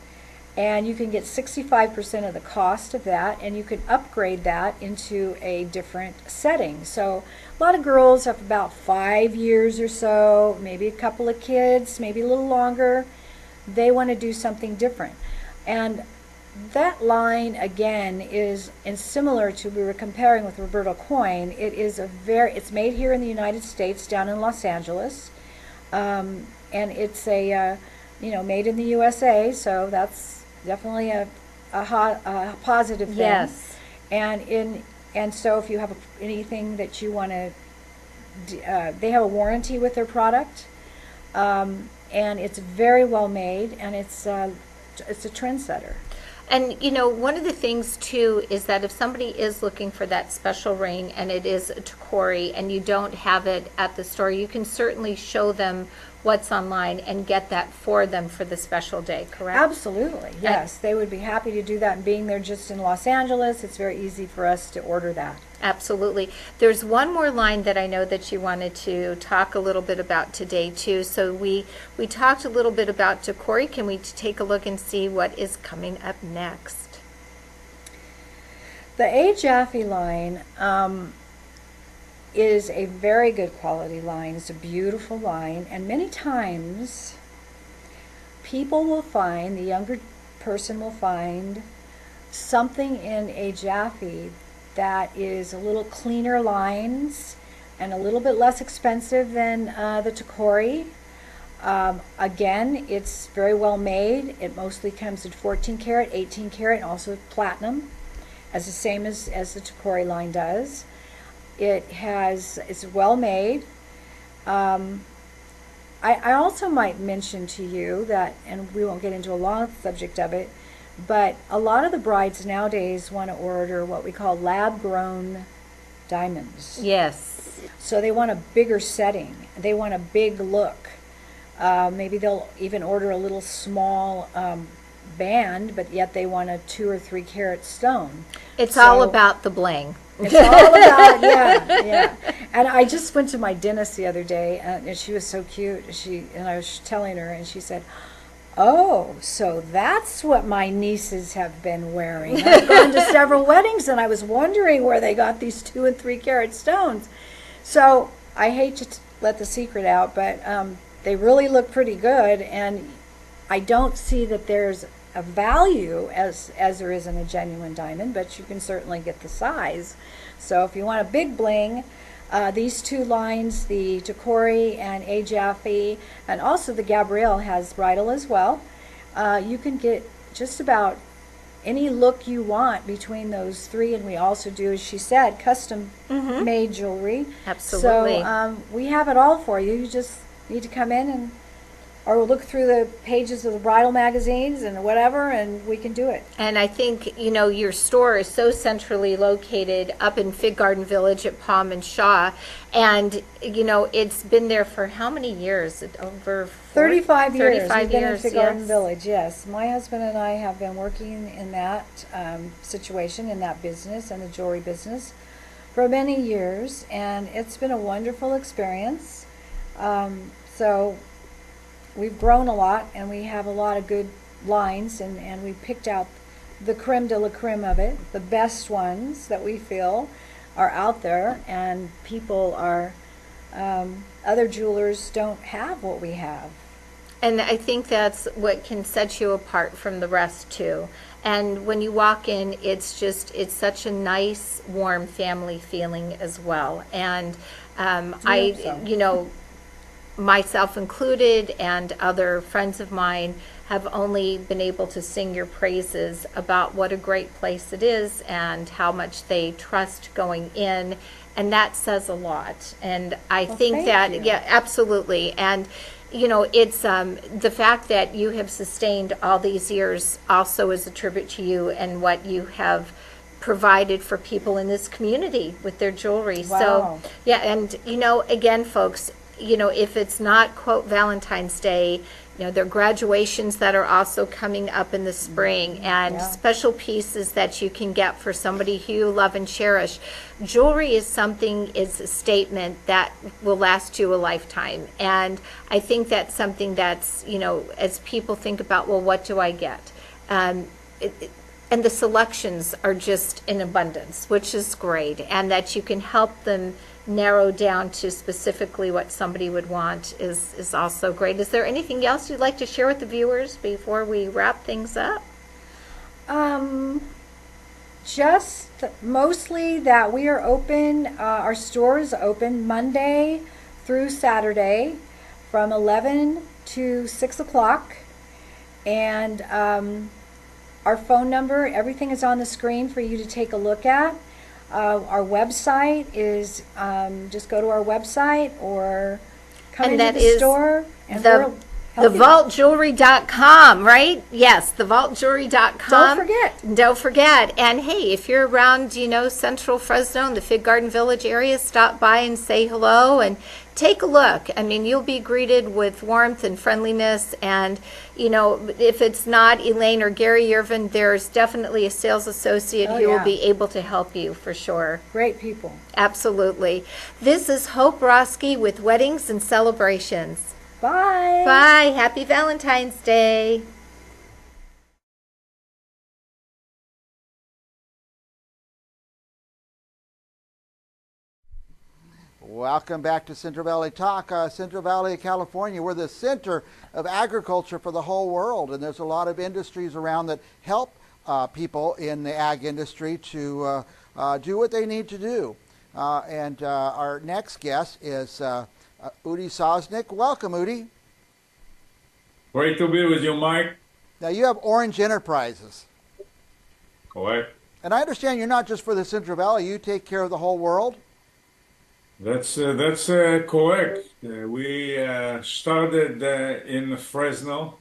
and you can get 65% of the cost of that, and you can upgrade that into a different setting. So a lot of girls have about 5 years or so, maybe a couple of kids, maybe a little longer. They want to do something different. And that line again is, and similar to we were comparing with Roberto coin, it's made here in the United States, down in Los Angeles, and it's made in the USA, so that's definitely a positive thing. Yes. And so if you have anything that you want to, they have a warranty with their product, and it's very well made, and it's a trendsetter. And, one of the things, too, is that if somebody is looking for that special ring and it is a Tacori and you don't have it at the store, you can certainly show them what's online and get that for them for the special day, correct? Absolutely, yes. They would be happy to do that. And being they're just in Los Angeles, it's very easy for us to order that. Absolutely. There's one more line that I know that you wanted to talk a little bit about today, too. So we talked a little bit about Tacori. Can we take a look and see what is coming up next? The A. Jaffe line is a very good quality line. It's a beautiful line, and many times people will find, the younger person will find something in A. Jaffe that is a little cleaner lines and a little bit less expensive than the Tacori. Again, it's very well made. It mostly comes in 14 karat, 18 karat, and also platinum, as the same as the Tacori line does. It's well made. I also might mention to you that, and we won't get into a long subject of it, but a lot of the brides nowadays want to order what we call lab-grown diamonds. Yes. So they want a bigger setting. They want a big look. Maybe they'll even order a little small band, but yet they want a 2 or 3 carat stone. It's all about the bling. It's all about, yeah. And I just went to my dentist the other day, and she was so cute. And I was telling her, and she said, "Oh, so that's what my nieces have been wearing. I've gone to several weddings, and I was wondering where they got these 2 and 3 carat stones." So I hate to let the secret out, but they really look pretty good, and I don't see that there's a value as there is in a genuine diamond, but you can certainly get the size. So if you want a big bling, these two lines, the Tacori and A. Jaffe, and also the Gabrielle has bridal as well, you can get just about any look you want between those three. And we also do, as she said, custom made jewelry. Absolutely. So we have it all for you. You just need to come in or look through the pages of the bridal magazines and whatever, and we can do it. And I think, your store is so centrally located up in Fig Garden Village at Palm and Shaw. And, it's been there for how many years? Over 35 years. 35 We've been years, in Fig Garden yes. Village, yes. My husband and I have been working in that situation, in that business, and the jewelry business, for many years. And it's been a wonderful experience. So we've grown a lot, and we have a lot of good lines, and we picked out the creme de la creme of it, the best ones that we feel. are out there, and people are, other jewelers don't have what we have. And I think that's what can set you apart from the rest too. And when you walk in, it's such a nice, warm family feeling as well. And you know, myself included and other friends of mine have only been able to sing your praises about what a great place it is and how much they trust going in. And that says a lot. And I think that, you. yeah, absolutely. And you know, it's the fact that you have sustained all these years also is a tribute to you and what you have provided for people in this community with their jewelry. Wow. So, yeah, and you know, again, folks, you know, if it's not, quote, Valentine's Day, you know, there are graduations that are also coming up in the spring and special pieces that you can get for somebody who you love and cherish. Jewelry is a statement that will last you a lifetime. And I think that's something that's, you know, as people think about, well, what do I get? And the selections are just in abundance, which is great. And that you can help them narrow down to specifically what somebody would want is also great. Is there anything else you'd like to share with the viewers before we wrap things up? Just mostly that we are open, our store is open Monday through Saturday from 11 to 6 o'clock. And our phone number, everything is on the screen for you to take a look at. Our website is, just go to our website or come into the store. And thevaultjewelry.com, right? Yes, thevaultjewelry.com. Don't forget. And hey, if you're around, you know, Central Fresno and the Fig Garden Village area, stop by and say hello and take a look. I mean, you'll be greeted with warmth and friendliness. And, you know, if it's not Elaine or Gary Irvin, there's definitely a sales associate who will be able to help you for sure. Great people. Absolutely. This is Hope Roski with Weddings and Celebrations. Bye. Bye. Happy Valentine's Day. Welcome back to Central Valley Talk. Central Valley of California, we're the center of agriculture for the whole world, and there's a lot of industries around that help people in the ag industry to do what they need to do. And our next guest is Udi Sosnick. Welcome, Udi. Great to be with you, Mike. Now, you have Orange Enterprises. Correct. And I understand you're not just for the Central Valley. You take care of the whole world? That's correct. We started in Fresno,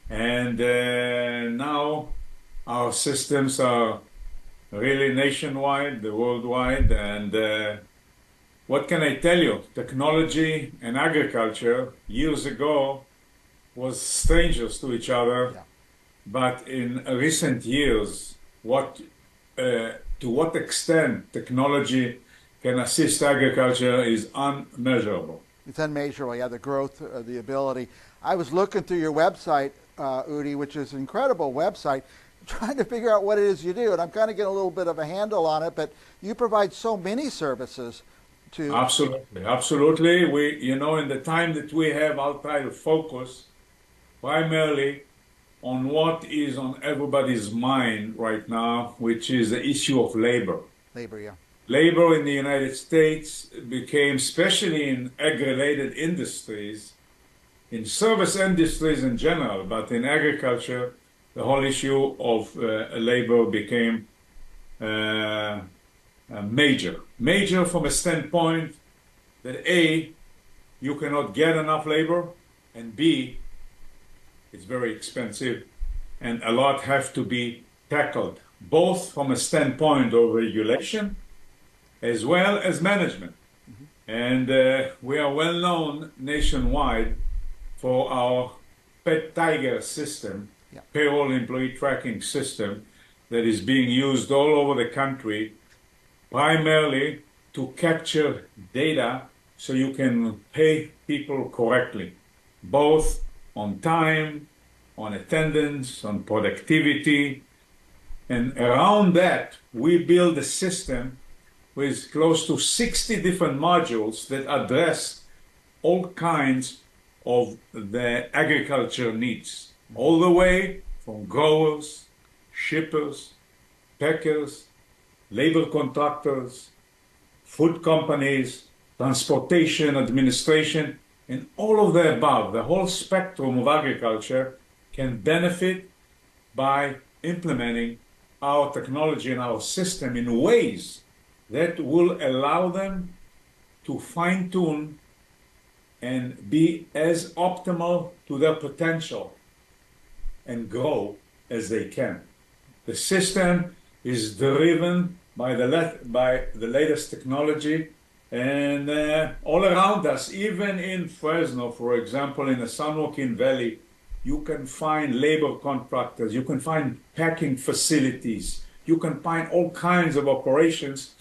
and now our systems are really nationwide, worldwide, and what can I tell you? Technology and agriculture years ago was strangers to each other, but in recent years, to what extent technology can assist agriculture is unmeasurable. It's unmeasurable, yeah, the growth, the ability. I was looking through your website, Udi, which is an incredible website, trying to figure out what it is you do, and I'm kind of getting a little bit of a handle on it, but you provide so many services to... Absolutely. We, you know, in the time that we have, I'll try to focus primarily on what is on everybody's mind right now, which is the issue of labor. Labor, yeah. Labor in the United States became, especially in ag-related industries, in service industries in general, but in agriculture, the whole issue of labor became major. Major from a standpoint that A, you cannot get enough labor, and B, it's very expensive, and a lot have to be tackled, both from a standpoint of regulation as well as management. And we are well known nationwide for our pet tiger system, payroll employee tracking system that is being used all over the country, primarily to capture data so you can pay people correctly, both on time, on attendance, on productivity. And around that, we build a system with close to 60 different modules that address all kinds of the agriculture needs, all the way from growers, shippers, packers, labor contractors, food companies, transportation, administration, and all of the above. The whole spectrum of agriculture can benefit by implementing our technology and our system in ways that will allow them to fine-tune and be as optimal to their potential and grow as they can. The system is driven by the latest technology, and all around us, even in Fresno, for example, in the San Joaquin Valley, you can find labor contractors, you can find packing facilities, you can find all kinds of operations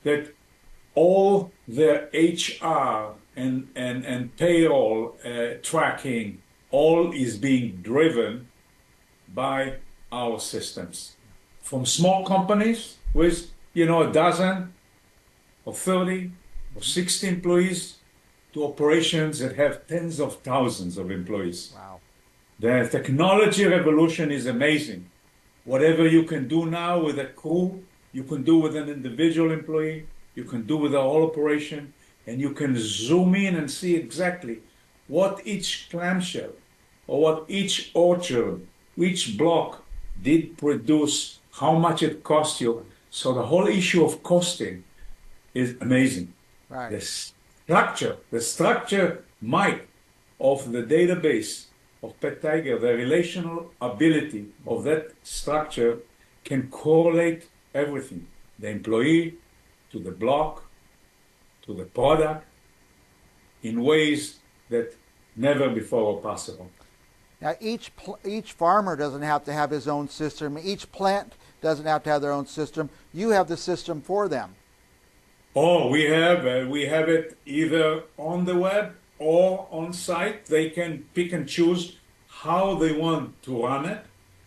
that all their HR and payroll tracking, all is being driven by our systems. From small companies with, a dozen or 30 or 60 employees to operations that have tens of thousands of employees. Wow. The technology revolution is amazing. Whatever you can do now with a crew, you can do with an individual employee, you can do with a whole operation, and you can zoom in and see exactly what each clamshell or what each orchard, each block did produce, how much it cost you. So the whole issue of costing is amazing. Right. The structure might of the database of PetTiger, the relational ability of that structure can correlate everything, the employee to the block, to the product, in ways that never before were possible. Now, each farmer doesn't have to have his own system. Each plant doesn't have to have their own system. You have the system for them. Oh, we have it either on the web or on site. They can pick and choose how they want to run it.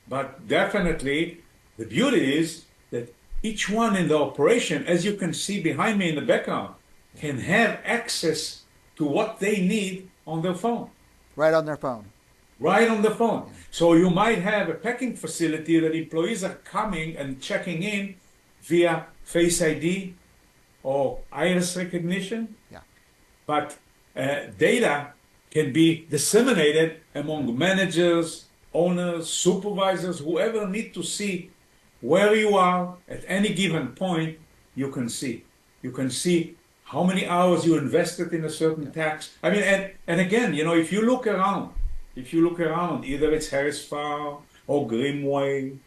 But definitely, the beauty is that each one in the operation, as you can see behind me in the background, can have access to what they need on their phone. Right on their phone. Right on the phone. So you might have a packing facility that employees are coming and checking in via Face ID or iris recognition. Yeah. But data can be disseminated among managers, owners, supervisors, whoever need to see where you are at any given point. You can see. You can see how many hours you invested in a certain task. I mean, and again, if you look around, either it's Harris Farm or Grimway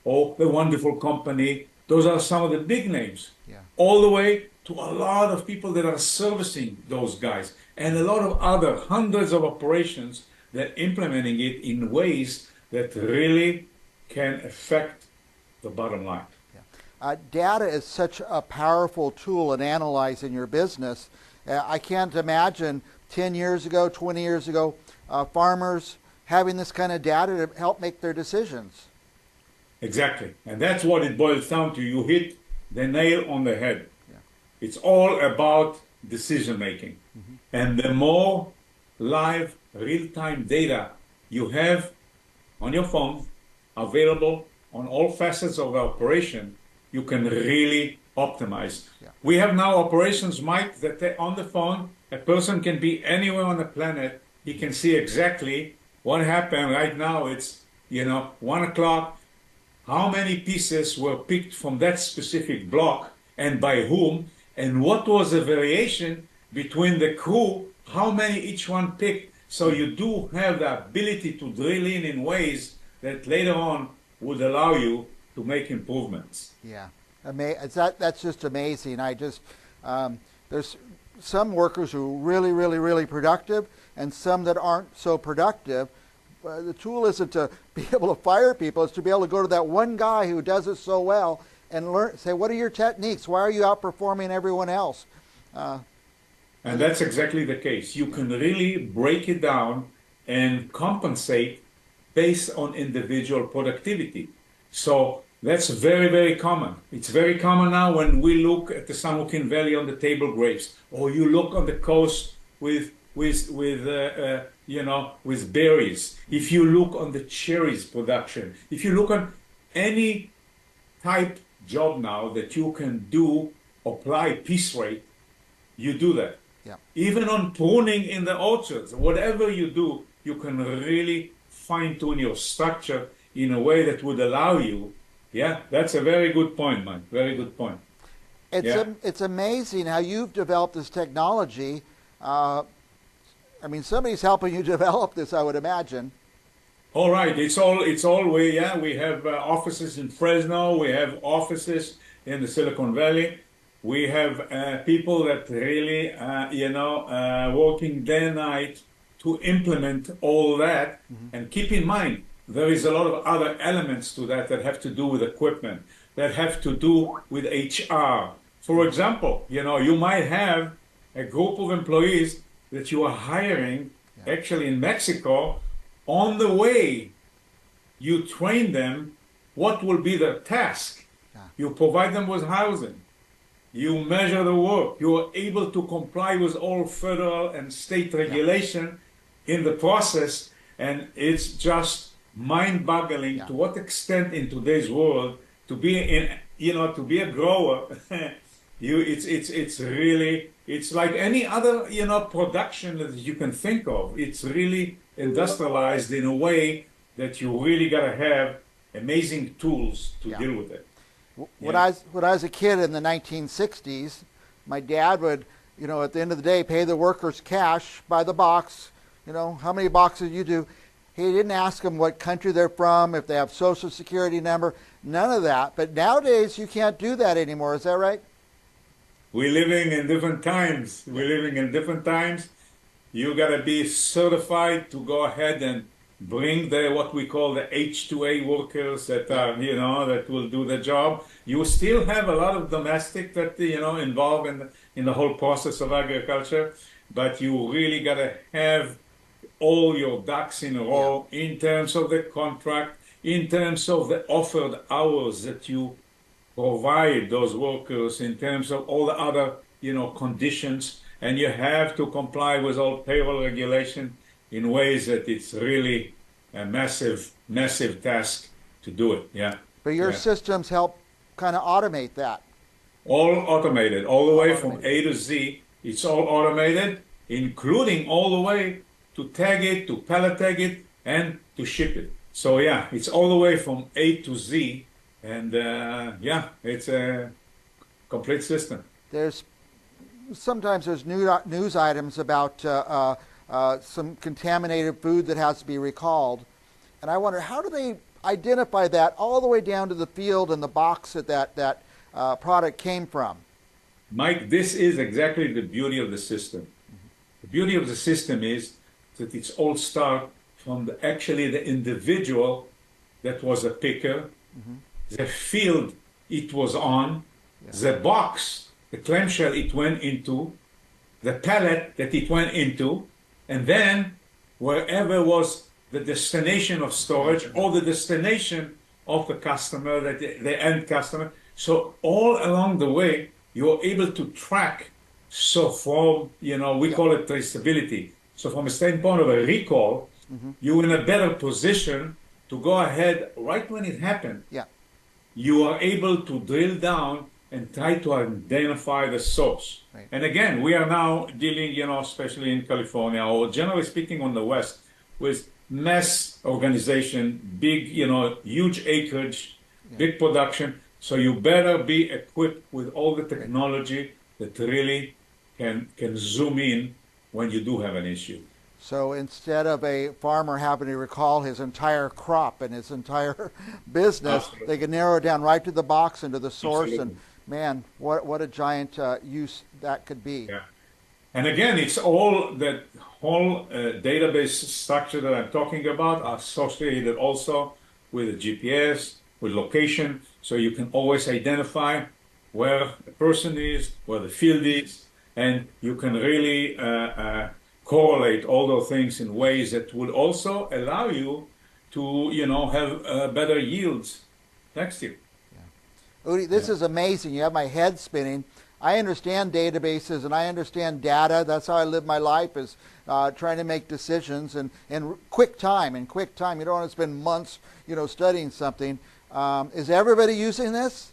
or the wonderful company, those are some of the big names. Yeah. All the way to a lot of people that are servicing those guys, and a lot of other hundreds of operations that are implementing it in ways that really can affect the bottom line. Data is such a powerful tool in analyzing your business. I can't imagine 10 years ago, 20 years ago, farmers having this kind of data to help make their decisions. Exactly. And that's what it boils down to. You hit the nail on the head. Yeah. It's all about decision making. Mm-hmm. And the more live, real-time data you have on your phone, available on all facets of the operation, you can really optimize. Yeah. We have now operations, Mike, that on the phone, a person can be anywhere on the planet. He can see exactly what happened right now. It's, 1 o'clock. How many pieces were picked from that specific block and by whom, and what was the variation between the crew, how many each one picked. So you do have the ability to drill in ways that later on would allow you to make improvements. Yeah, that's just amazing. There's some workers who are really, really, really productive, and some that aren't so productive. The tool isn't to be able to fire people; it's to be able to go to that one guy who does it so well and learn. Say, what are your techniques? Why are you outperforming everyone else? And that's exactly the case. You can really break it down and compensate based on individual productivity. So That's very, very common. It's very common now when we look at the San Joaquin Valley on the table grapes, or you look on the coast with berries. If you look on the cherries production, if you look on any type job now that you can do, apply piece rate, you do that. Yeah. Even on pruning in the orchards, whatever you do, you can really fine tune your structure in a way that would allow you. Yeah, that's a very good point, Mike. Very good point. It's amazing how you've developed this technology. I mean, somebody's helping you develop this, I would imagine. All right, we have offices in Fresno. We have offices in the Silicon Valley. We have people that really, working day and night to implement all that. And keep in mind, there is a lot of other elements to that have to do with equipment, that have to do with HR. For example, you might have a group of employees that you are hiring, actually in Mexico. On the way, you train them what will be their task. You provide them with housing. You measure the work. You are able to comply with all federal and state regulation in the process. And it's just mind-boggling to what extent in today's world to be a grower. It's like any other production that you can think of. It's really industrialized in a way that you really got to have amazing tools to deal with it. When I was a kid in the 1960s, my dad would, at the end of the day, pay the workers cash by the box. How many boxes you do? He didn't ask them what country they're from, if they have social security number, none of that. But nowadays, you can't do that anymore. Is that right? We're living in different times. You got to be certified to go ahead and bring what we call the H2A workers that are, that will do the job. You still have a lot of domestic that, involved in the whole process of agriculture, but you really got to have all your ducks in a row in terms of the contract, in terms of the offered hours that you provide those workers, in terms of all the other, conditions, and you have to comply with all payroll regulation in ways that it's really a massive, massive task to do it. Yeah. But your systems help kind of automate that. All automated, all the way from A to Z. It's all automated, including all the way to tag it, to pallet tag it, and to ship it. So it's all the way from A to Z, and it's a complete system. Sometimes there's news items about some contaminated food that has to be recalled, and I wonder, how do they identify that all the way down to the field and the box that product came from? Mike, this is exactly the beauty of the system. The beauty of the system is that it's all start from the individual that was a picker, the field it was on, the box, the clamshell it went into, the pallet that it went into, and then wherever was the destination of storage or the destination of the customer, the end customer. So all along the way, you're able to track. So from, we call it traceability. So from a standpoint of a recall, you're in a better position to go ahead right when it happened. Yeah. You are able to drill down and try to identify the source. Right. And again, we are now dealing, especially in California, or generally speaking on the West, with mass organization, big, huge acreage, big production. So you better be equipped with all the technology that really can zoom in when you do have an issue. So instead of a farmer having to recall his entire crop and his entire business, Absolutely. they can narrow it down right to the box and to the source. Absolutely. And man, what a giant use that could be. Yeah. And again, it's all that whole database structure that I'm talking about associated also with the GPS, with location, so you can always identify where the person is, where the field is, and you can really correlate all those things in ways that will also allow you to, have better yields next year. Udi, this is amazing. You have my head spinning. I understand databases and I understand data. That's how I live my life, is trying to make decisions in quick time. In quick time, you don't want to spend months, studying something. Is everybody using this?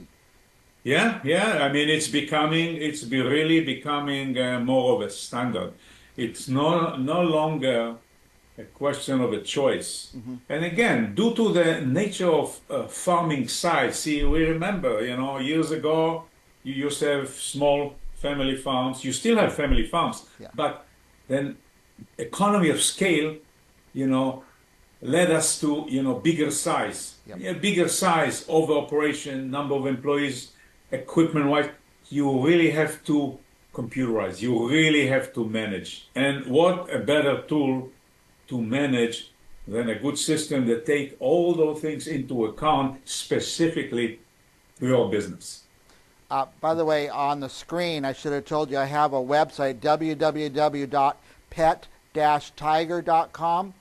Yeah. I mean, it's really becoming more of a standard. It's no longer a question of a choice. And again, due to the nature of farming size, see, we remember, years ago, you used to have small family farms. You still have family farms, but then economy of scale, led us to, bigger size. Bigger size, over operation, number of employees, equipment-wise. You really have to computerize. You really have to manage. And what a better tool to manage than a good system that take all those things into account, specifically to your business. By the way, on the screen, I should have told you I have a website, www.pet-tiger.com.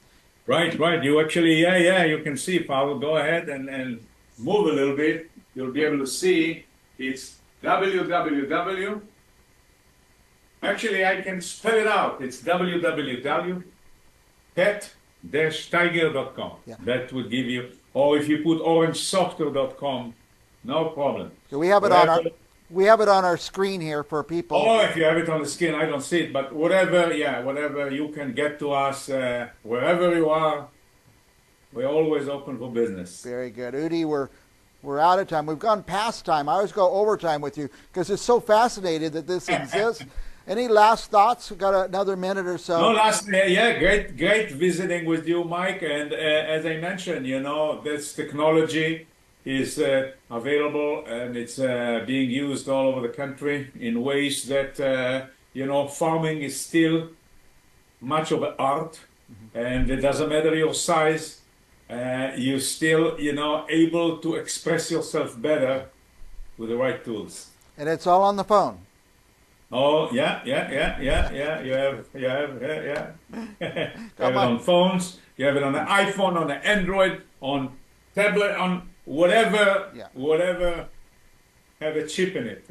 Right. You actually, you can see, Pavel. Go ahead and move a little bit. You'll be able to see it's www. Actually, I can spell it out. It's www.pet-tiger.com. That will give you, or if you put orangesoftware.com, no problem. So we have it on our screen here for people. Oh, if you have it on the screen, I don't see it. But whatever you can get to us, wherever you are, we're always open for business. Very good. Udi, we're out of time. We've gone past time. I always go overtime with you because it's so fascinating that this exists. Any last thoughts? We've got another minute or so. No, great visiting with you, Mike. And as I mentioned, this technology is available and it's being used all over the country in ways that, farming is still much of an art, and it doesn't matter your size, you're still, able to express yourself better with the right tools. And it's all on the phone. Oh, yeah. You have it on phones, you have it on the iPhone, on the Android, on tablet, on whatever have a chip in it.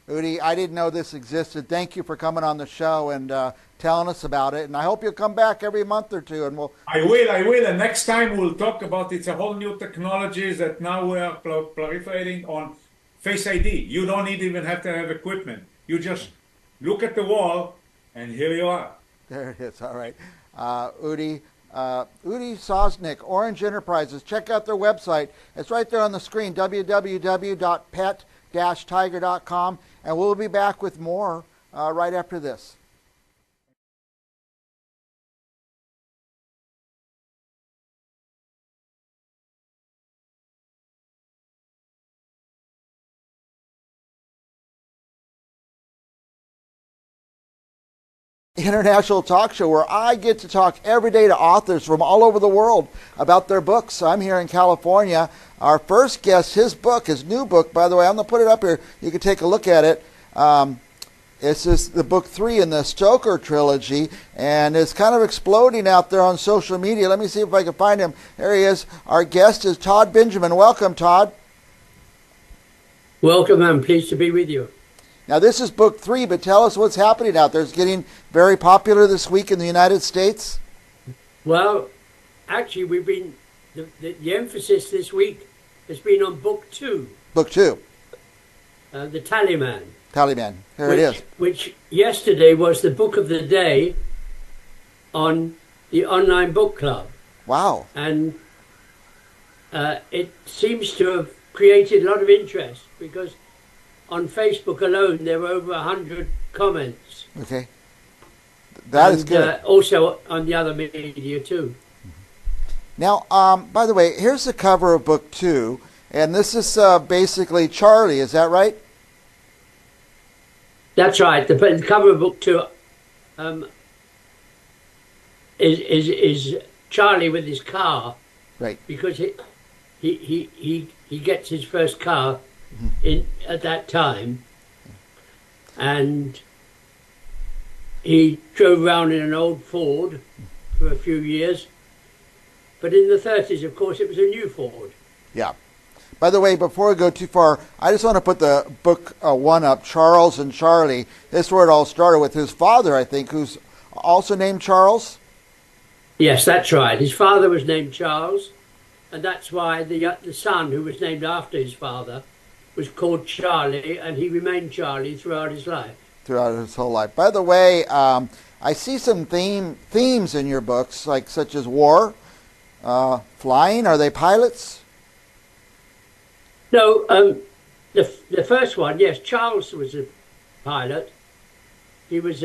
Udi, I didn't know this existed. Thank you for coming on the show and telling us about it. And I hope you'll come back every month or two. And I will. And next time we'll talk about it's a whole new technologies that now we are proliferating on Face ID. You don't even have to have equipment. You just look at the wall, and here you are. There it is. All right, Udi Sosnick, Orange Enterprises. Check out their website. It's right there on the screen, www.pet-tiger.com. And we'll be back with more right after this. International talk show where I get to talk every day to authors from all over the world about their books. I'm here in California. Our first guest, his new book, by the way, I'm going to put it up here. You can take a look at it. This is the book 3 in the Stoker trilogy, and it's kind of exploding out there on social media. Let me see if I can find him. There he is. Our guest is Todd Benjamin. Welcome, Todd. Welcome. I'm pleased to be with you. Now, this is book 3, but tell us what's happening out there. It's getting very popular this week in the United States. Well, actually, the emphasis this week has been on book 2. Book 2. The Taliban. Here it is. Which yesterday was the book of the day on the online book club. Wow. And it seems to have created a lot of interest because on Facebook alone, there were over 100 comments. Okay. That is good. Also on the other media, too. Now, by the way, here's the cover of book 2, and this is basically Charlie, is that right? That's right. The cover of book 2 is Charlie with his car. Right. Because he gets his first car at that time, and he drove around in an old Ford for a few years, but in the 30s, of course, it was a new Ford. Yeah. By the way, before we go too far, I just want to put the book one up, Charles and Charlie. This is where it all started with his father, I think, who's also named Charles. Yes, that's right. His father was named Charles, and that's why the son, who was named after his father, was called Charlie, and he remained Charlie throughout his life. Throughout his whole life. By the way, I see some themes in your books, like such as war, flying. Are they pilots? No, the first one, yes, Charles was a pilot. He was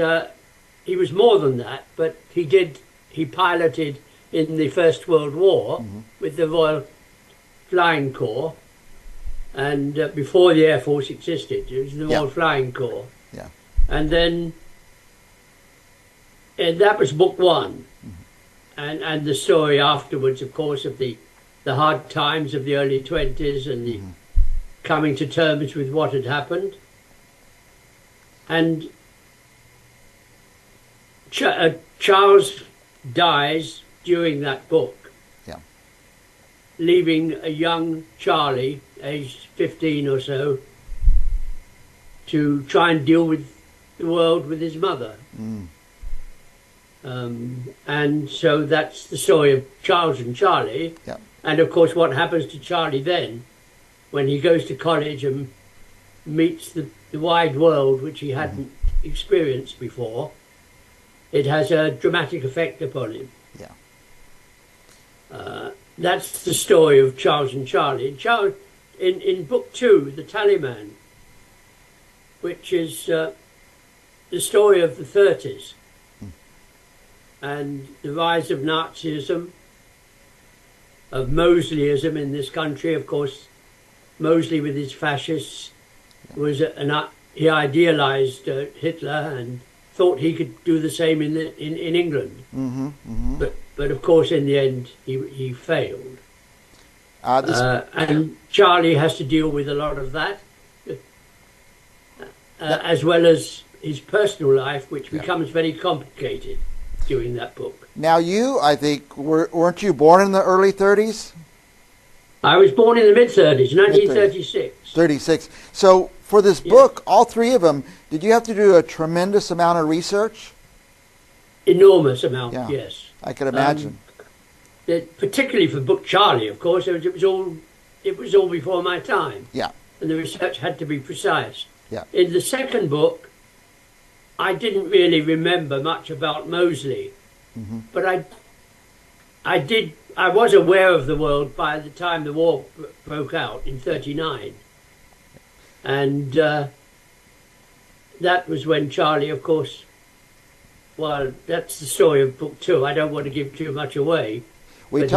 more than that, but he piloted in the First World War with the Royal Flying Corps, and before the Air Force existed, it was the Royal Flying Corps. Yeah. And then, and that was book one, and the story afterwards, of course, of the hard times of the early 20s and the coming to terms with what had happened. And Charles dies during that book, leaving a young Charlie, aged 15 or so, to try and deal with the world with his mother. And so that's the story of Charles and Charlie. And of course what happens to Charlie then, when he goes to college and meets the wide world which he hadn't experienced before, it has a dramatic effect upon him. That's the story of Charles and Charlie. Charles, in book two, The Tallyman, which is the story of the 30s and the rise of Nazism, of Mosleyism in this country. Of course, Mosley with his fascists was he idealized Hitler and thought he could do the same in England. But of course, in the end, he failed. And Charlie has to deal with a lot of that, as well as his personal life, which becomes very complicated during that book. Now you, I think, weren't you born in the early 30s? I was born in the mid-30s, 1936. 36. So for this book, all three of them, did you have to do a tremendous amount of research? Enormous amount, yes. I could imagine. Particularly for book Charlie, of course, it was all before my time. Yeah. And the research had to be precise. Yeah. In the second book, I didn't really remember much about Mosley, but I was aware of the world by the time the war broke out in '39, and that was when Charlie, of course. Well, that's the story of book two. I don't want to give too much away. We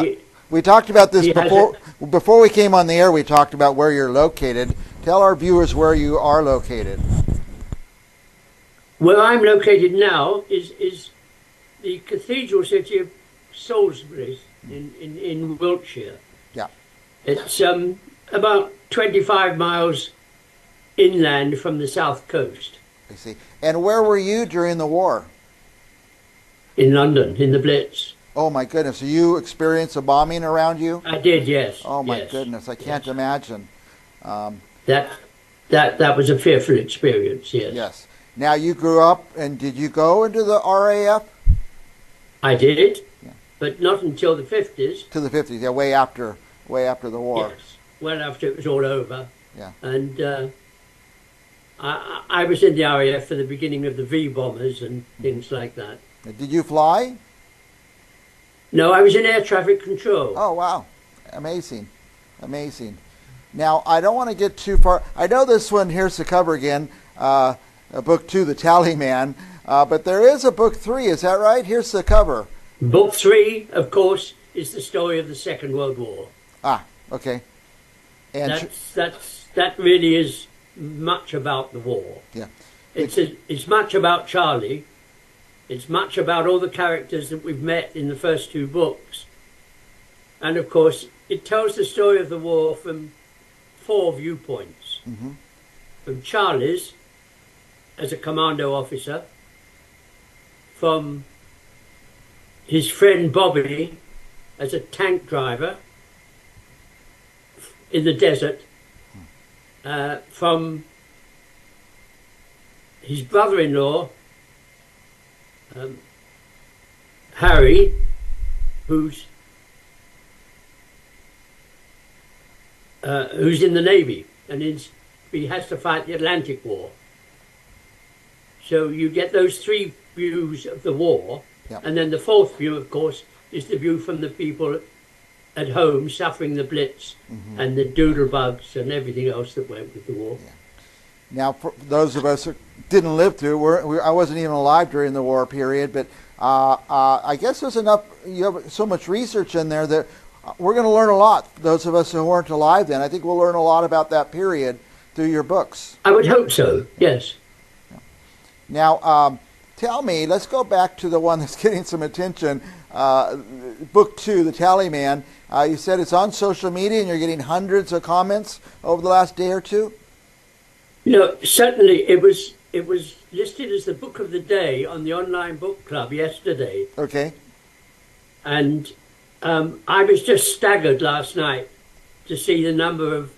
talked about this before we came on the air. We talked about where you're located. Tell our viewers where you are located. Where I'm located now is the cathedral city of Salisbury in Wiltshire. Yeah. It's about 25 miles inland from the south coast. I see. And where were you during the war? In London, in the Blitz. Oh my goodness! So you experienced a bombing around you? I did, yes. Oh my goodness! I can't imagine. That was a fearful experience. Yes. Yes. Now you grew up, and did you go into the RAF? I did, but not until the 50s. To the 50s, yeah, way after the war. Yes, well after it was all over. Yeah. And I was in the RAF for the beginning of the V bombers and things like that. Did you fly? No, I was in air traffic control. Oh wow, amazing, amazing. Now I don't want to get too far. I know this one. Here's the cover again. Book 2, The Tallyman. But there is a book 3. Is that right? Here's the cover. Book 3, of course, is the story of the Second World War. Ah, okay. And that really is much about the war. Yeah. It's much about Charlie. It's much about all the characters that we've met in the first 2 books. And of course, it tells the story of the war from 4 viewpoints. From Charlie's, as a commando officer, from his friend Bobby as a tank driver, in the desert from his brother-in-law, Harry, who's in the Navy, and he has to fight the Atlantic War. So you get those three views of the war, Yep. and then the fourth view, of course, is the view from the people at home suffering the Blitz and the doodle bugs and everything else that went with the war. Now, for those of us who didn't live through, I wasn't even alive during the war period, but I guess there's enough, you have so much research in there that we're going to learn a lot, those of us who weren't alive then. I think we'll learn a lot about that period through your books. I would hope so, yes. Now, tell me, let's go back to the one that's getting some attention, book 2, The Tallyman. You said it's on social media and you're getting hundreds of comments over the last day or two? You know, certainly it was listed as the book of the day on the online book club yesterday. Okay. And I was just staggered last night to see the number of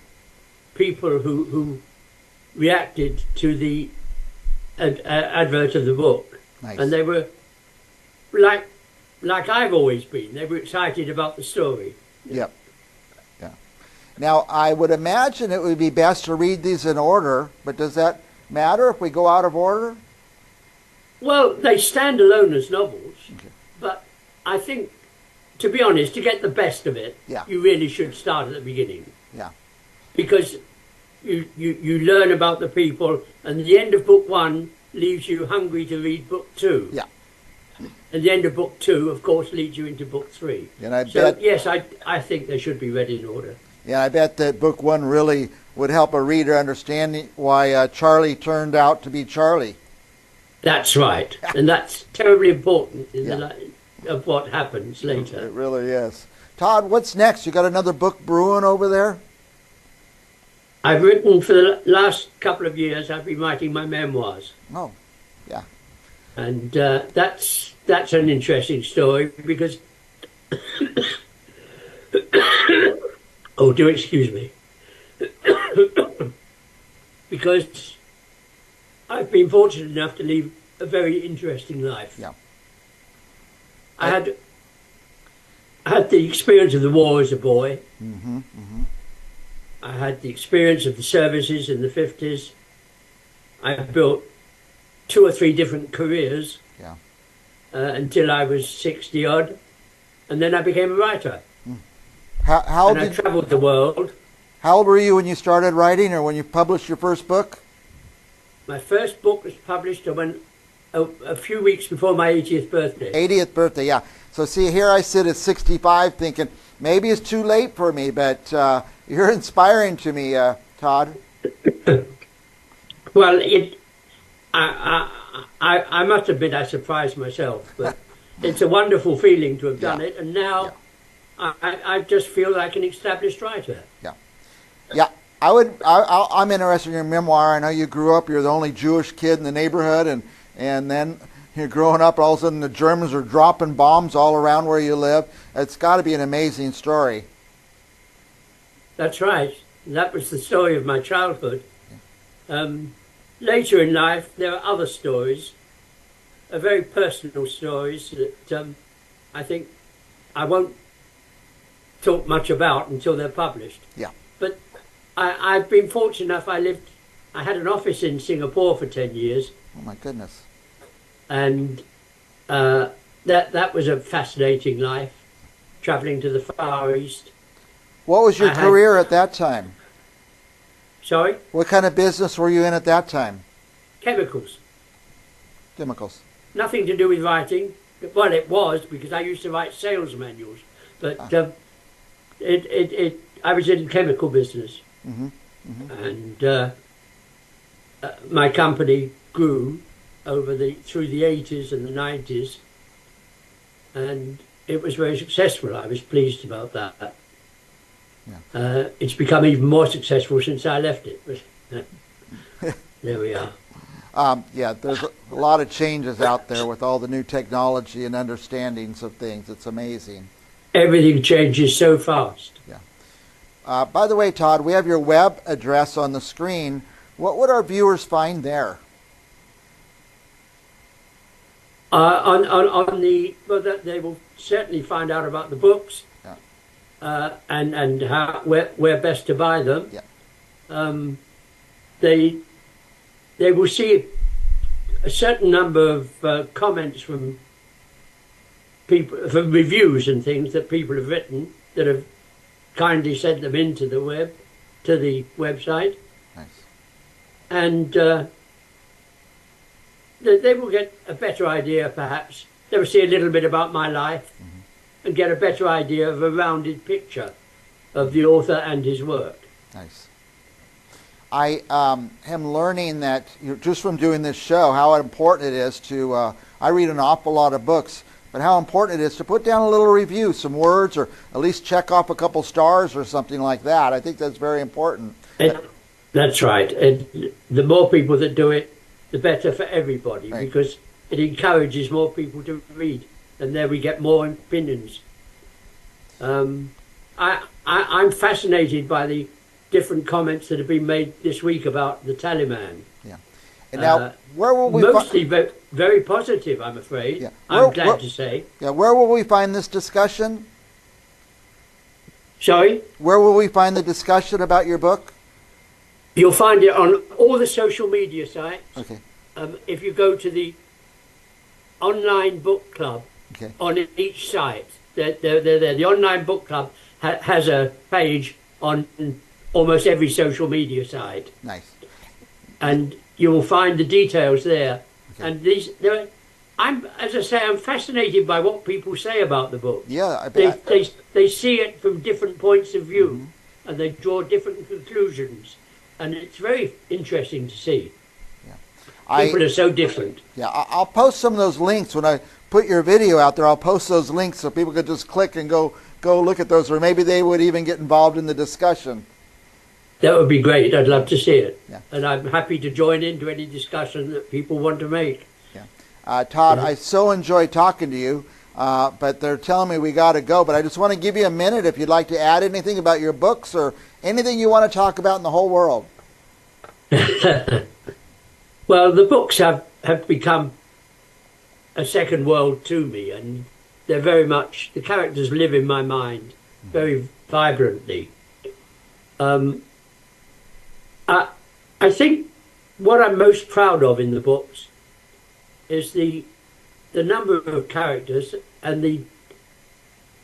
people who reacted to the advert of the book. Nice. And they were like I've always been. They were excited about the story. Yep. Yeah. Now, I would imagine it would be best to read these in order, but does that matter if we go out of order? Well, they stand alone as novels, but I think, to be honest, to get the best of it, you really should start at the beginning. Yeah. Because you learn about the people, and the end of book 1 leaves you hungry to read book 2. Yeah. And the end of book 2, of course, leads you into book 3. And I so, bet, yes, I think they should be read in order. Yeah, I bet that book 1 really would help a reader understand why Charlie turned out to be Charlie. That's right. And that's terribly important in of what happens later. It really is. Todd, what's next? You got another book brewing over there? I've written for the last couple of years, I've been writing my memoirs. Oh, yeah. And that's an interesting story because oh, do excuse me. Because I've been fortunate enough to lead a very interesting life. Yeah. I had the experience of the war as a boy. Mm-hmm, mm-hmm. I had the experience of the services in the 50s. I built 2 or 3 different careers until I was 60 odd, and then I became a writer. How I traveled the world. How old were you when you started writing, or when you published your first book? My first book was published when a few weeks before my 80th birthday. 80th birthday, yeah. So see, here I sit at 65 thinking, maybe it's too late for me, but you're inspiring to me, Todd. Well, I must admit I surprised myself, but it's a wonderful feeling to have done it, and now I just feel like an established writer. Yeah. Yeah. I'm interested in your memoir. I know you grew up, you're the only Jewish kid in the neighborhood, and then you're growing up, all of a sudden the Germans are dropping bombs all around where you live. It's got to be an amazing story. That's right. That was the story of my childhood. Later in life, there are other stories, very personal stories that I think I won't talk much about until they're published. Yeah. But I've been fortunate enough. I had an office in Singapore for 10 years. Oh my goodness. And that was a fascinating life, traveling to the Far East. What was your career at that time? Sorry? What kind of business were you in at that time? Chemicals. Chemicals. Nothing to do with writing. Well, it was, because I used to write sales manuals. But I was in chemical business. Mm-hmm. Mm-hmm. And my company grew through the 80s and the 90s. And it was very successful. I was pleased about that. Yeah. It's become even more successful since I left it. But, there we are. Yeah, there's a lot of changes out there with all the new technology and understandings of things. It's amazing. Everything changes so fast. Yeah. By the way, Todd, we have your web address on the screen. What would our viewers find there? On the well, they will certainly find out about the books, and how where best to buy them. Yeah. They will see a certain number of comments from people, from reviews and things that people have written that have kindly sent them into the website. Nice. And they will get a better idea, perhaps. They will see a little bit about my life and get a better idea of a rounded picture of the author and his work. Nice. I am learning that just from doing this show how important it is to, I read an awful lot of books, but how important it is to put down a little review, some words, or at least check off a couple stars or something like that. I think that's very important. That's right. The more people that do it, the better for everybody, right, because it encourages more people to read, and there we get more opinions. I'm fascinated by the different comments that have been made this week about the Taliban. Yeah. And now, where will we mostly very positive, I'm afraid. Yeah. I'm glad to say. Yeah. Where will we find this discussion? Sorry? Where will we find the discussion about your book? You'll find it on all the social media sites. Okay. If you go to the online book club, okay, on each site, they're there. The online book club has a page on almost every social media site. Nice. And you will find the details there. Okay. And as I say, I'm fascinated by what people say about the book. Yeah, they see it from different points of view, and they draw different conclusions, and it's very interesting to see. Yeah. People are so different. Yeah, I'll post some of those links when I put your video out there. I'll post those links so people could just click and go look at those, or maybe they would even get involved in the discussion. That would be great. I'd love to see it. Yeah. And I'm happy to join into any discussion that people want to make. Yeah. Todd, I so enjoy talking to you, but they're telling me we got to go. But I just want to give you a minute if you'd like to add anything about your books or anything you want to talk about in the whole world. Well, the books have become a second world to me, and they're very much, the characters live in my mind very vibrantly. I think what I'm most proud of in the books is the number of characters and the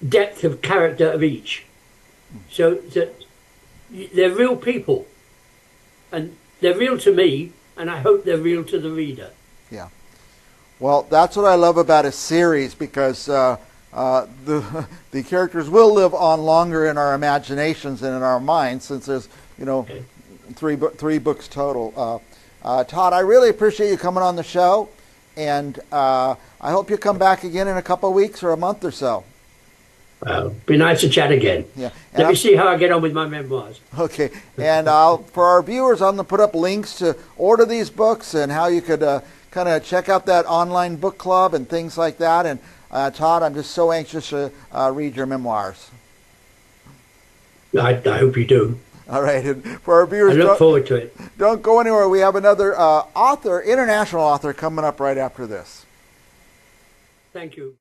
depth of character of each. So that they're real people, and they're real to me, and I hope they're real to the reader. Yeah. Well, that's what I love about a series, because the characters will live on longer in our imaginations and in our minds, since there's, okay, three books total. Todd, I really appreciate you coming on the show, and I hope you come back again in a couple of weeks or a month or so. Be nice to chat again. Yeah. Let me see how I get on with my memoirs. Okay. And for our viewers, I'm going to put up links to order these books and how you could kind of check out that online book club and things like that. And Todd, I'm just so anxious to read your memoirs. I hope you do. All right. And for our viewers, I look forward to it. Don't go anywhere. We have another international author, coming up right after this. Thank you.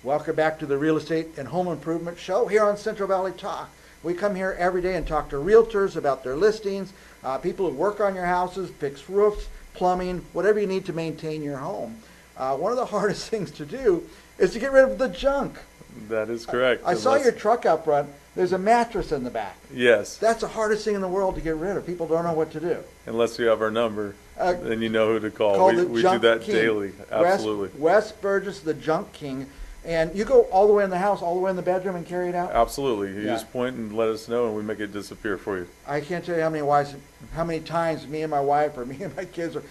Welcome back to the Real Estate and Home Improvement Show here on Central Valley Talk. We come here every day and talk to realtors about their listings, people who work on your houses, fix roofs, plumbing, whatever you need to maintain your home. One of the hardest things to do is to get rid of the junk. That is correct. I saw your truck out front, There's a mattress in the back. Yes. That's the hardest thing in the world to get rid of. People don't know what to do. Unless you have our number, then you know who to call. Called the We do Junk that King. daily. Absolutely. Wes Burgess, the Junk King. And you go all the way in the house, all the way in the bedroom and carry it out? Absolutely. You Yeah. just point and let us know, and we make it disappear for you. I can't tell you how many times me and my wife or me and my kids are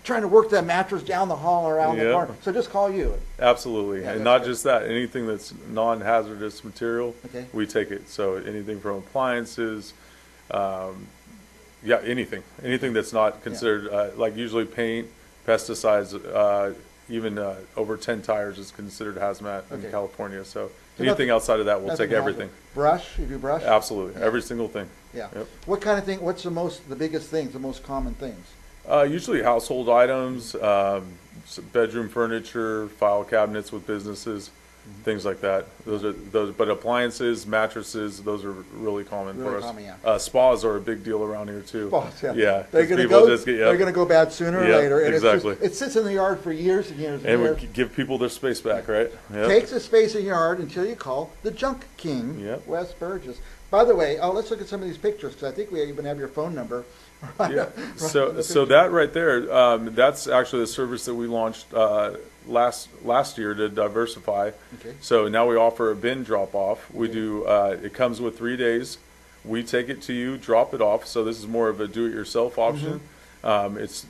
trying to work that mattress down the hall or around the Yep. corner. So just call you. Absolutely. Yeah, And that's not good. just that, anything that's non-hazardous material, Okay. we take it. So anything from appliances, anything. Anything that's not considered, like usually paint, pesticides, even over 10 tires is considered hazmat in Okay. California. So So anything nothing- outside of that, we'll nothing take everything. hazardous. Brush? You do brush? Absolutely. Yeah. Every single thing. Yeah. Yep. What kind of thing? What's the biggest things, the most common things? Usually household items, bedroom furniture, file cabinets with businesses, things like that. But appliances, mattresses, those are really common Really for us. common, yeah. Spas are a big deal around here too. Spas, yeah. Yeah. They're 'cause gonna people go. just get- They're gonna go bad sooner or Yep, later. And exactly. It sits in the yard for years and years and And years. we give people their space back, right? Yep. Takes a space in your yard until you call the Junk King, Yep. Wes Burgess. By the way, let's look at some of these pictures because I think we even have your phone number. Yeah. So that right there, that's actually the service that we launched last year to diversify. Okay. So now we offer a bin drop off. We do. It comes with 3 days. We take it to you, drop it off. So this is more of a do-it-yourself option. It's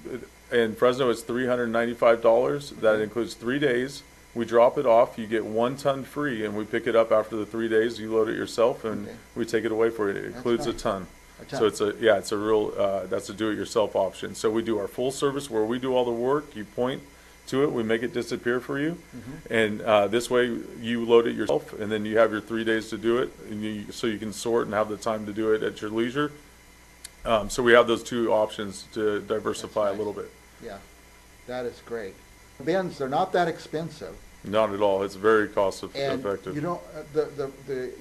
in Fresno. It's $395. That includes 3 days. We drop it off. You get 1 ton free, and we pick it up after the 3 days. You load it yourself, and Okay. we take it away for you. It includes nice. a ton. A ton. So it's a real that's a do-it-yourself option. So we do our full service where we do all the work. You point to it, we make it disappear for you, and this way you load it yourself, and then you have your 3 days to do it, and so you can sort and have the time to do it at your leisure. So we have those two options to diversify That's a little bit. Yeah, that is great. Bins, they're not that expensive. Not at all. It's very cost And effective. you don't, the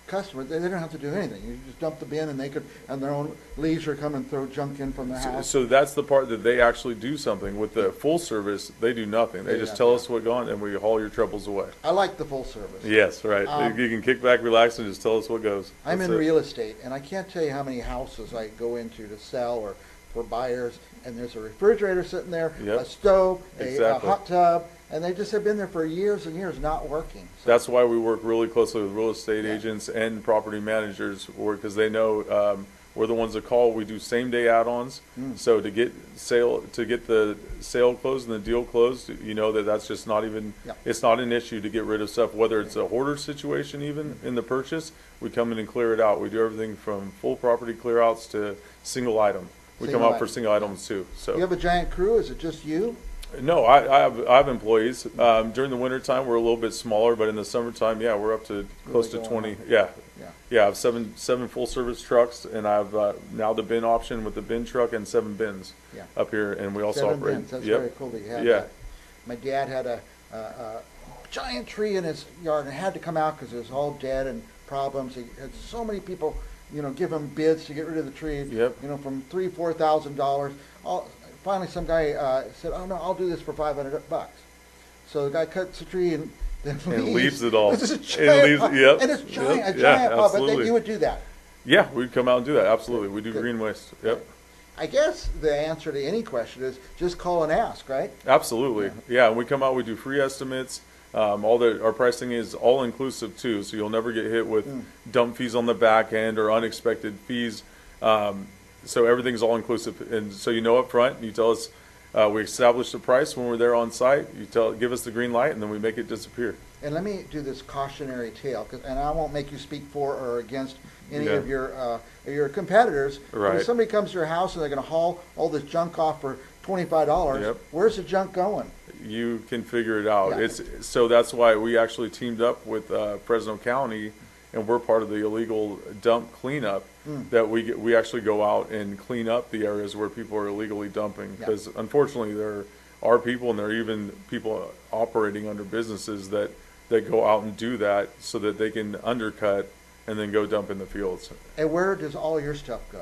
customer, they don't have to do anything. You just dump the bin and they could, on their own leisure, come and throw junk in from their house. So that's the part that they actually do something. With the full service, they do nothing. They They just do tell nothing. us what's gone, and we haul your troubles away. I like the full service. Yes, right. Um, You can kick back, relax, and just tell us what goes. I'm That's in it. real estate, and I can't tell you how many houses I go into to sell or for buyers, and there's a refrigerator sitting there, Yep. a stove, a Exactly. hot tub, and they just have been there for years and years not working. So That's why we work really closely with real estate Yeah. agents and property managers, because they know we're the ones that call. We do same day add-ons. So to get the sale closed and the deal closed, you know that's just not even. Yeah. It's not an issue to get rid of stuff. Whether it's a hoarder situation, even in the purchase, we come in and clear it out. We do everything from full property clear outs to single item. We Single come out for item. single items too. So you have a giant crew? Is it just you? no, I have employees. During the wintertime, we're a little bit smaller, but in the summertime, yeah, we're up to close to going 20. on. Yeah. Yeah. Yeah, I have seven full service trucks, and I have now the bin option with the bin truck and 7 bins Yeah. up here, and we also 7 operate. bins. That's Yep. very cool that you have Yeah. that. My dad had a giant tree in his yard and it had to come out because it was all dead and problems. He had so many people, give him bids to get rid of the tree. Yep. From $3,000-4,000. Finally, some guy said, "Oh no, I'll do this for $500." So the guy cuts the tree and then And leaves it all. This is a And giant leaves- pile. yep, And it's giant, yep, a yeah, giant pile. But then absolutely. you would do that. Yeah, we'd come out and do that. Absolutely. We do Good. green waste. Yep. I guess the answer to any question is just call and ask, right? Absolutely. Yeah, and we come out, we do free estimates. Our pricing is all inclusive too, so you'll never get hit with dump fees on the back end or unexpected fees. So everything's all inclusive, and so up front. You tell us, we establish the price when we're there on site. Give us the green light, and then we make it disappear. And let me do this cautionary tale, and I won't make you speak for or against any Yeah. of your competitors. But Right. if somebody comes to your house and they're going to haul all this junk off for $25, Yep. where's the junk going? You can figure it out. Yeah. So that's why we actually teamed up with Fresno County, and we're part of the illegal dump cleanup. That we actually go out and clean up the areas where people are illegally dumping, Yeah. because unfortunately there are people, and there are even people operating under businesses that go out and do that so that they can undercut and then go dump in the fields. And where does all your stuff go?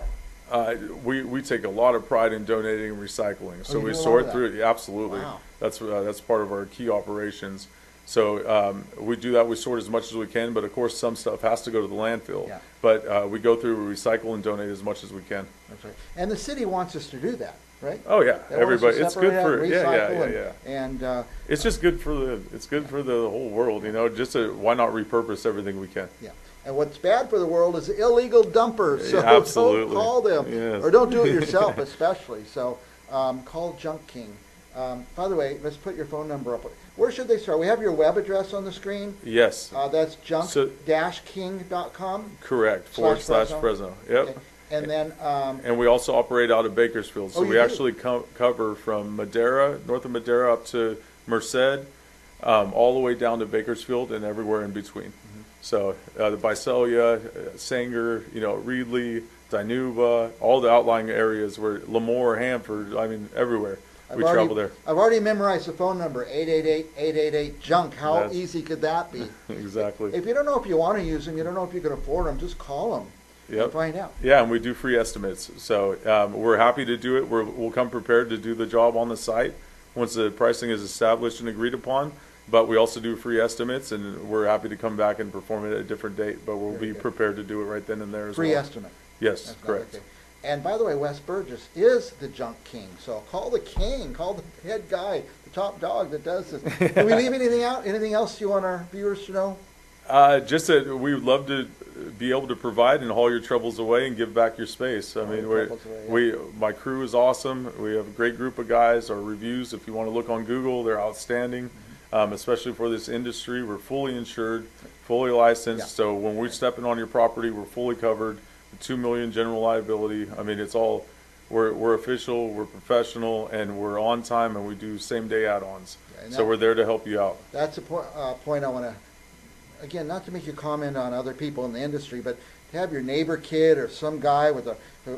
We take a lot of pride in donating and recycling, so you we do a lot sort of through it. Yeah, absolutely. Wow. That's part of our key operations. So we do that. We sort as much as we can, but of course some stuff has to go to the landfill. Yeah. But we go through, we recycle and donate as much as we can. That's right. And the city wants us to do that, right? Oh yeah, They want us everybody. to It's good separate for out, recycle and it's just good for the whole world. You know, just why not repurpose everything we can? yeah. And what's bad for the world is illegal dumpers. So Absolutely. don't call them, Yes. or don't do it yourself, especially. So call Junk King. By the way, let's put your phone number up. Where should they start? We have your web address on the screen. Yes. That's junk-king.com. Correct. /Fresno. Yep. Okay. And then. And we also operate out of Bakersfield, so Oh, we you do? actually cover from Madera, north of Madera, up to Merced, all the way down to Bakersfield and everywhere in between. So the Visalia, Sanger, Reedley, Dinuba, all the outlying areas where Lemoore, Hanford, I mean everywhere. We travel there. I've already memorized the phone number, 888-888-JUNK. How That's- easy could that be? Exactly. If you don't know if you want to use them, you don't know if you can afford them, just call them and find out. Yeah, and we do free estimates. So we're happy to do it. We'll come prepared to do the job on the site once the pricing is established and agreed upon. But we also do free estimates, and we're happy to come back and perform it at a different date. But we'll be prepared to do it right then and there as well. Free estimate. Yes, That's correct. okay. And by the way, Wes Burgess is the Junk King. So call the king, call the head guy, the top dog that does this. Can we leave anything out? Anything else you want our viewers to know? Just that we would love to be able to provide and haul your troubles away and give back your space. I mean, my crew is awesome. We have a great group of guys. Our reviews, if you want to look on Google, they're outstanding. Especially for this industry, we're fully insured, fully licensed. So when we're stepping on your property, we're fully covered. $2 million general liability. I mean, it's all. We're official, we're professional, and we're on time, and we do same day add-ons. So we're there to help you out. That's a point I want to, again, not to make you comment on other people in the industry, but to have your neighbor kid or some guy with a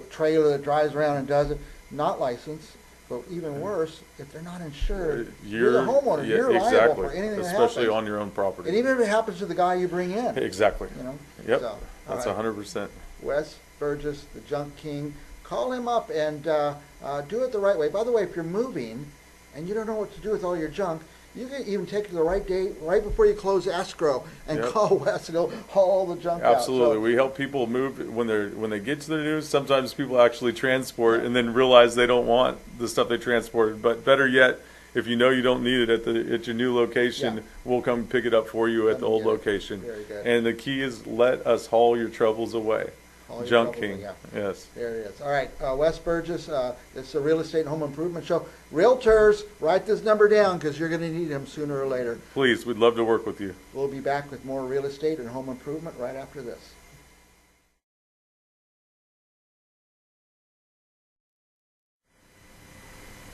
trailer that drives around and does it, not licensed, but even worse, if they're not insured, you're the homeowner. Yeah, you're liable exactly. for anything that Especially happens. on your own property. And even if it happens to the guy you bring in. Exactly. Yep. So, that's all right. 100%. Wes Burgess, the Junk King. Call him up and do it the right way. By the way, if you're moving and you don't know what to do with all your junk, you can even take it the right day, right before you close escrow, and call Wes and he'll haul all the junk out. Absolutely. So, we help people move when they get to the news. Sometimes people actually transport and then realize they don't want the stuff they transported. But better yet, if you know you don't need it at your new location, we'll come pick it up for you at the old location. Very good. And the key is let us haul your troubles away. Junk King. Yes. There it is. All right, Wes Burgess, it's the Real Estate and Home Improvement Show. Realtors, write this number down because you're going to need him sooner or later. Please, we'd love to work with you. We'll be back with more real estate and home improvement right after this.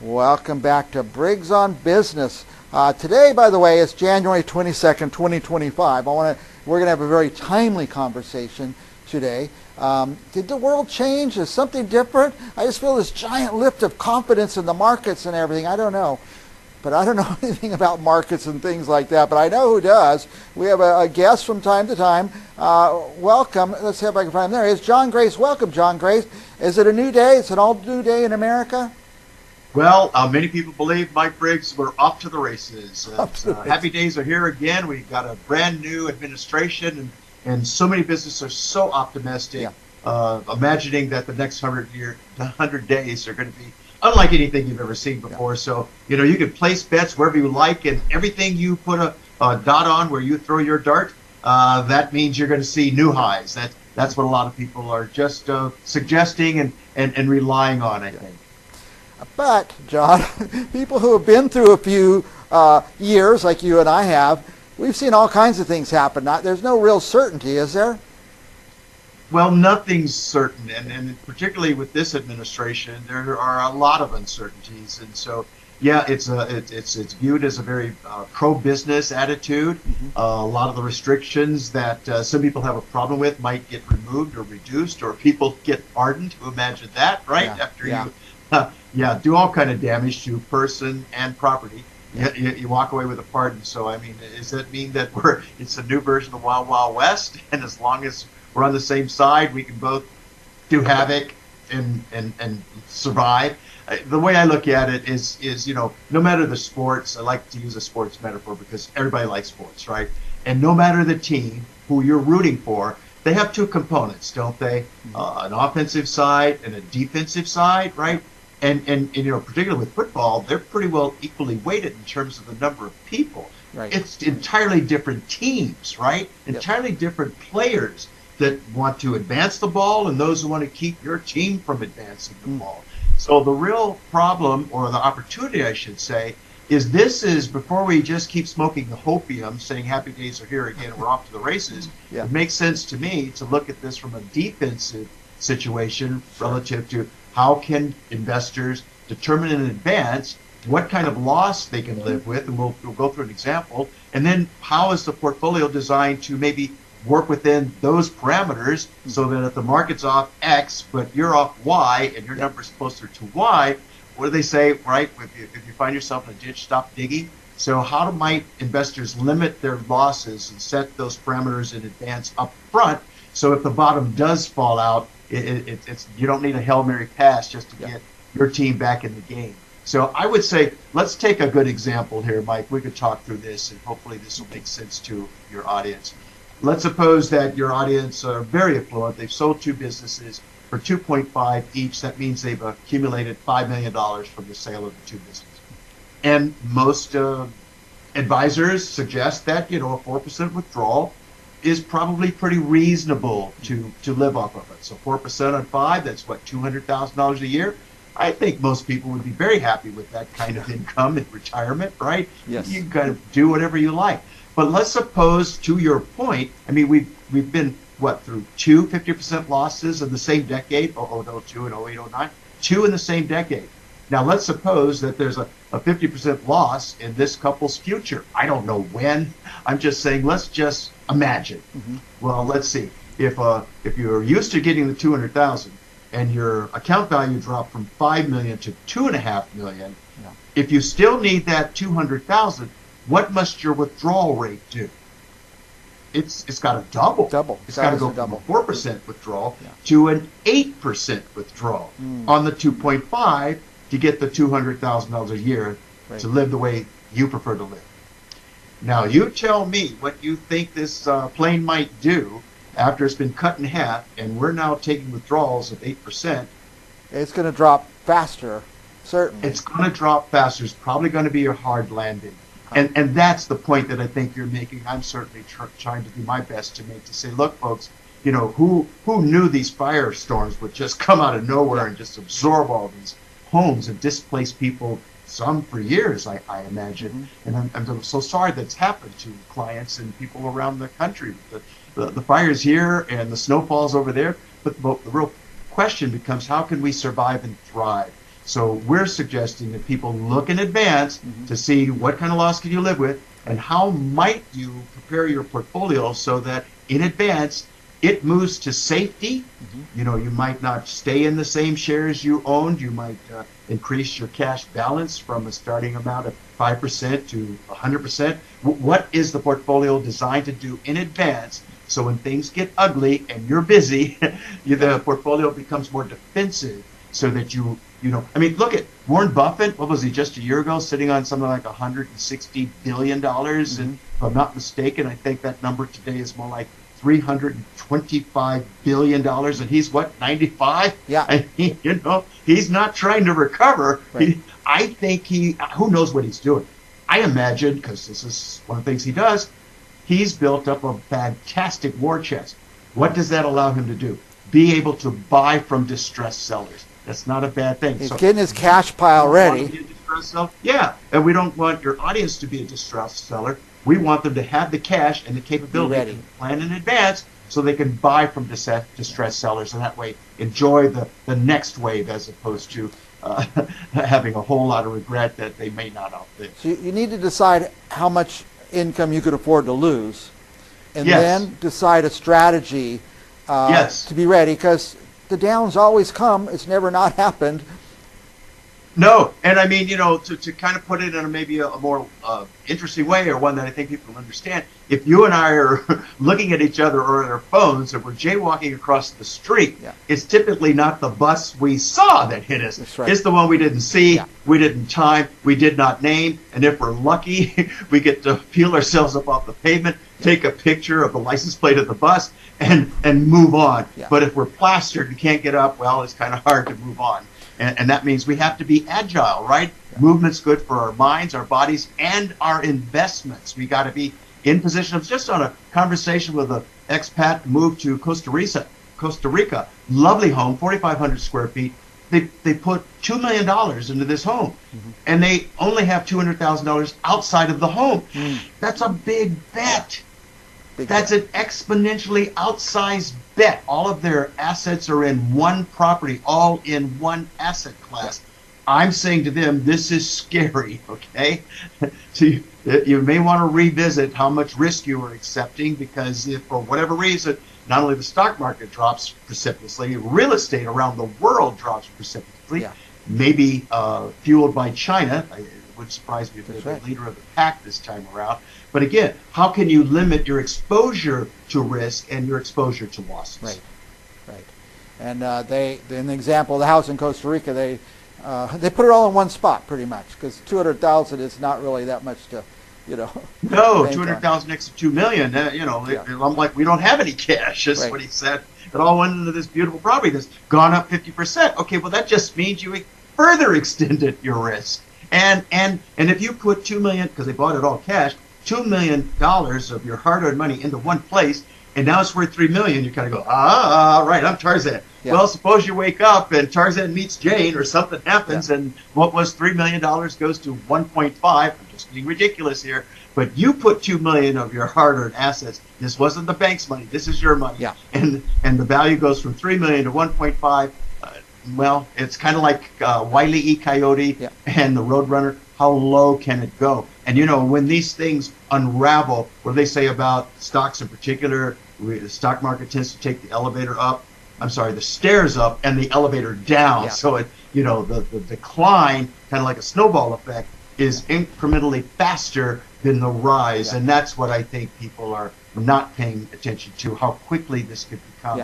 Welcome back to Briggs on Business. Today, by the way, is January 22nd, 2025. We're going to have a very timely conversation today. Did the world change? Is something different? I just feel this giant lift of confidence in the markets and everything. I don't know. But I don't know anything about markets and things like that. But I know who does. We have a guest from time to time. Welcome. Let's see if I can find him. There he is. John Grace. Welcome, John Grace. Is it a new day? It's an all new day in America? Well, many people believe, Mike Briggs, we're off to the races. Happy days are here again. We've got a brand new administration, and so many businesses are so optimistic, imagining that the next 100 days are going to be unlike anything you've ever seen before. So, you can place bets wherever you like, and everything you put a dot on where you throw your dart, that means you're going to see new highs. That's what a lot of people are just suggesting and relying on, I think. But, John, people who have been through a few years, like you and I have, we've seen all kinds of things happen. There's no real certainty, is there? Well, nothing's certain, and particularly with this administration, there are a lot of uncertainties, and so it's viewed as a very pro-business attitude. A lot of the restrictions that some people have a problem with might get removed or reduced, or people get pardoned. Imagine that, right? After you do all kind of damage to person and property. You walk away with a pardon. So, I mean, does that mean that it's a new version of Wild Wild West? And as long as we're on the same side, we can both do havoc and survive. the way I look at it is, no matter the sports, I like to use a sports metaphor because everybody likes sports, right? And no matter the team who you're rooting for, they have two components, don't they? An offensive side and a defensive side, right? And particularly with football, they're pretty well equally weighted in terms of the number of people. Right. It's entirely different teams, right? Entirely different players that want to advance the ball and those who want to keep your team from advancing the ball. So the real problem, or the opportunity, I should say, is before we just keep smoking the hopium, saying happy days are here again and we're off to the races, it makes sense to me to look at this from a defensive situation relative to how can investors determine in advance what kind of loss they can live with, and we'll go through an example, and then how is the portfolio designed to maybe work within those parameters so that if the market's off X, but you're off Y and your number's closer to Y, what do they say, right? If you find yourself in a ditch, stop digging. So how might investors limit their losses and set those parameters in advance up front so if the bottom does fall out, it's you don't need a Hail Mary pass just to get your team back in the game. So I would say, let's take a good example here, Mike. We could talk through this, and hopefully this will make sense to your audience. Let's suppose that your audience are very affluent. They've sold two businesses for $2.5 each. That means they've accumulated $5 million from the sale of the two businesses. And most advisors suggest that, a 4% withdrawal is probably pretty reasonable to live off of it. So 4% on 5, that's what, $200,000 a year? I think most people would be very happy with that kind of income in retirement, right? Yes. You can kind of do whatever you like. But let's suppose, to your point, I mean, we've been, through two 50% losses in the same decade, 2002 and 08, 09, two in the same decade. Now, let's suppose that there's a 50% loss in this couple's future. I don't know when. I'm just saying, let's just imagine. Well, let's see. If you're used to getting the $200,000 and your account value dropped from $5 million to $2.5 million, if you still need that $200,000, what must your withdrawal rate do? It's got to double. It's got to go from a 4% withdrawal to an 8% withdrawal on the 2.5 to get the $200,000 a year to live the way you prefer to live. Now, you tell me what you think this plane might do after it's been cut in half, and we're now taking withdrawals of 8%. It's going to drop faster, certainly. It's going to drop faster. It's probably going to be a hard landing. And that's the point that I think you're making. I'm certainly trying to do my best to make, to say, look, folks, who knew these firestorms would just come out of nowhere and just absorb all these homes and displace people, some for years, I imagine. And I'm so sorry that's happened to clients and people around the country. The fires here and the snowfalls over there. But the real question becomes, how can we survive and thrive? So we're suggesting that people look in advance to see what kind of loss can you live with, and how might you prepare your portfolio so that in advance it moves to safety. You might not stay in the same shares you owned. You might increase your cash balance from a starting amount of 5% to 100%. What is the portfolio designed to do in advance? So when things get ugly and you're busy, the portfolio becomes more defensive, so that look at Warren Buffett. What was he just a year ago, sitting on something like $160 billion? And if I'm not mistaken, I think that number today is more like $325 billion. And he's what, 95? Yeah. I mean, he's not trying to recover. Right. I think who knows what he's doing. I imagine, because this is one of the things he does, he's built up a fantastic war chest. What does that allow him to do? Be able to buy from distressed sellers. That's not a bad thing. He's getting his cash pile ready. Yeah, and we don't want your audience to be a distressed seller. We want them to have the cash and the capability to plan in advance so they can buy from distressed sellers, and that way enjoy the next wave, as opposed to having a whole lot of regret that they may not outlive. So you need to decide how much income you could afford to lose, and then decide a strategy to be ready, because the downs always come. It's never not happened. No, and I mean, to kind of put it in maybe a more interesting way, or one that I think people will understand, if you and I are looking at each other or at our phones, or we're jaywalking across the street, it's typically not the bus we saw that hit us. That's right. It's the one we didn't see, we didn't time, we did not name, and if we're lucky, we get to peel ourselves up off the pavement, take a picture of the license plate of the bus, and move on. But if we're plastered and can't get up, well, it's kind of hard to move on. And that means we have to be agile, right? Movement's good for our minds, our bodies, and our investments. We got to be in position. I was just on a conversation with an expat moved to Costa Rica. Lovely home, 4,500 square feet. They put $2 million into this home, and they only have $200,000 outside of the home. That's a big bet. That's an exponentially outsized bet. All of their assets are in one property, all in one asset class. I'm saying to them, this is scary, okay? So you may want to revisit how much risk you are accepting, because if for whatever reason, not only the stock market drops precipitously, real estate around the world drops precipitously, maybe fueled by China. It would surprise me if they're the leader of the pack this time around. But again, how can you limit your exposure to risk and your exposure to losses? Right. And in the example of the house in Costa Rica, they put it all in one spot pretty much, because $200,000 is not really that much to, No, $200,000 next to $2 million. I'm like, we don't have any cash. That's what he said. It all went into this beautiful property that's gone up 50%. Okay, well that just means you further extended your risk. And if you put $2 million, because they bought it all cash, $2 million of your hard-earned money into one place, and now it's worth $3 million, you kind of go, right, I'm Tarzan. Well, suppose you wake up and Tarzan meets Jane, or something happens, and what was $3 million goes to 1.5. I'm just being ridiculous here, but you put $2 million of your hard-earned assets. This wasn't the bank's money. This is your money. And the value goes from $3 million to 1.5. Well, it's kind of like Wile E. Coyote and the Roadrunner. How low can it go? And when these things unravel, what do they say about stocks in particular? The stock market tends to take the stairs up and the elevator down. So the decline, kind of like a snowball effect, is incrementally faster than the rise. And that's what I think people are not paying attention to, how quickly this could become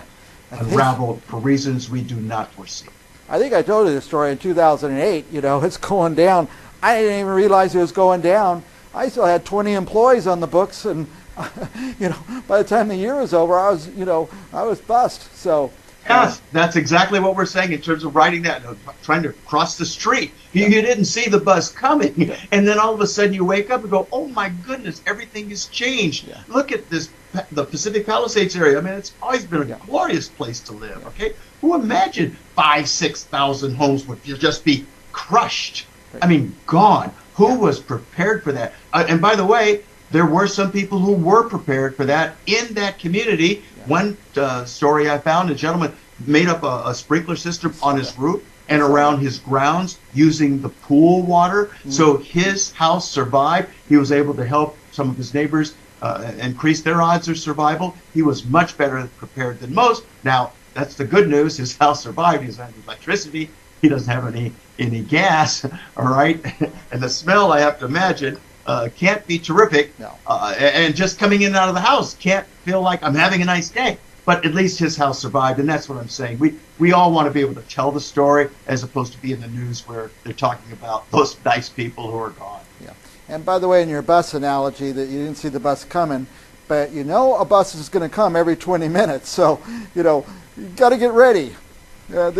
unraveled for reasons we do not foresee. I think I told you the story in 2008. It's going down. I didn't even realize it was going down. I still had 20 employees on the books, and by the time the year was over, I was bust. So yes, that's exactly what we're saying in terms of riding that, trying to cross the street. You didn't see the bus coming, and then all of a sudden you wake up and go, "Oh my goodness, everything has changed." Look at the Pacific Palisades area. I mean, it's always been a glorious place to live. Okay, who imagined 5,000-6,000 homes would just be crushed? I mean, gone. Who was prepared for that? And by the way, there were some people who were prepared for that in that community. One story I found, a gentleman made up a sprinkler system on his roof and around his grounds using the pool water. So his house survived. He was able to help some of his neighbors increase their odds of survival. He was much better prepared than most. Now, that's the good news. His house survived. He doesn't have any electricity. He doesn't have any gas, all right? And the smell, I have to imagine, can't be terrific. And just coming in and out of the house can't feel like I'm having a nice day. But at least his house survived, and that's what I'm saying. We all want to be able to tell the story as opposed to be in the news where they're talking about those nice people who are gone. And by the way, in your bus analogy, that you didn't see the bus coming, but a bus is going to come every 20 minutes. So, you got to get ready. And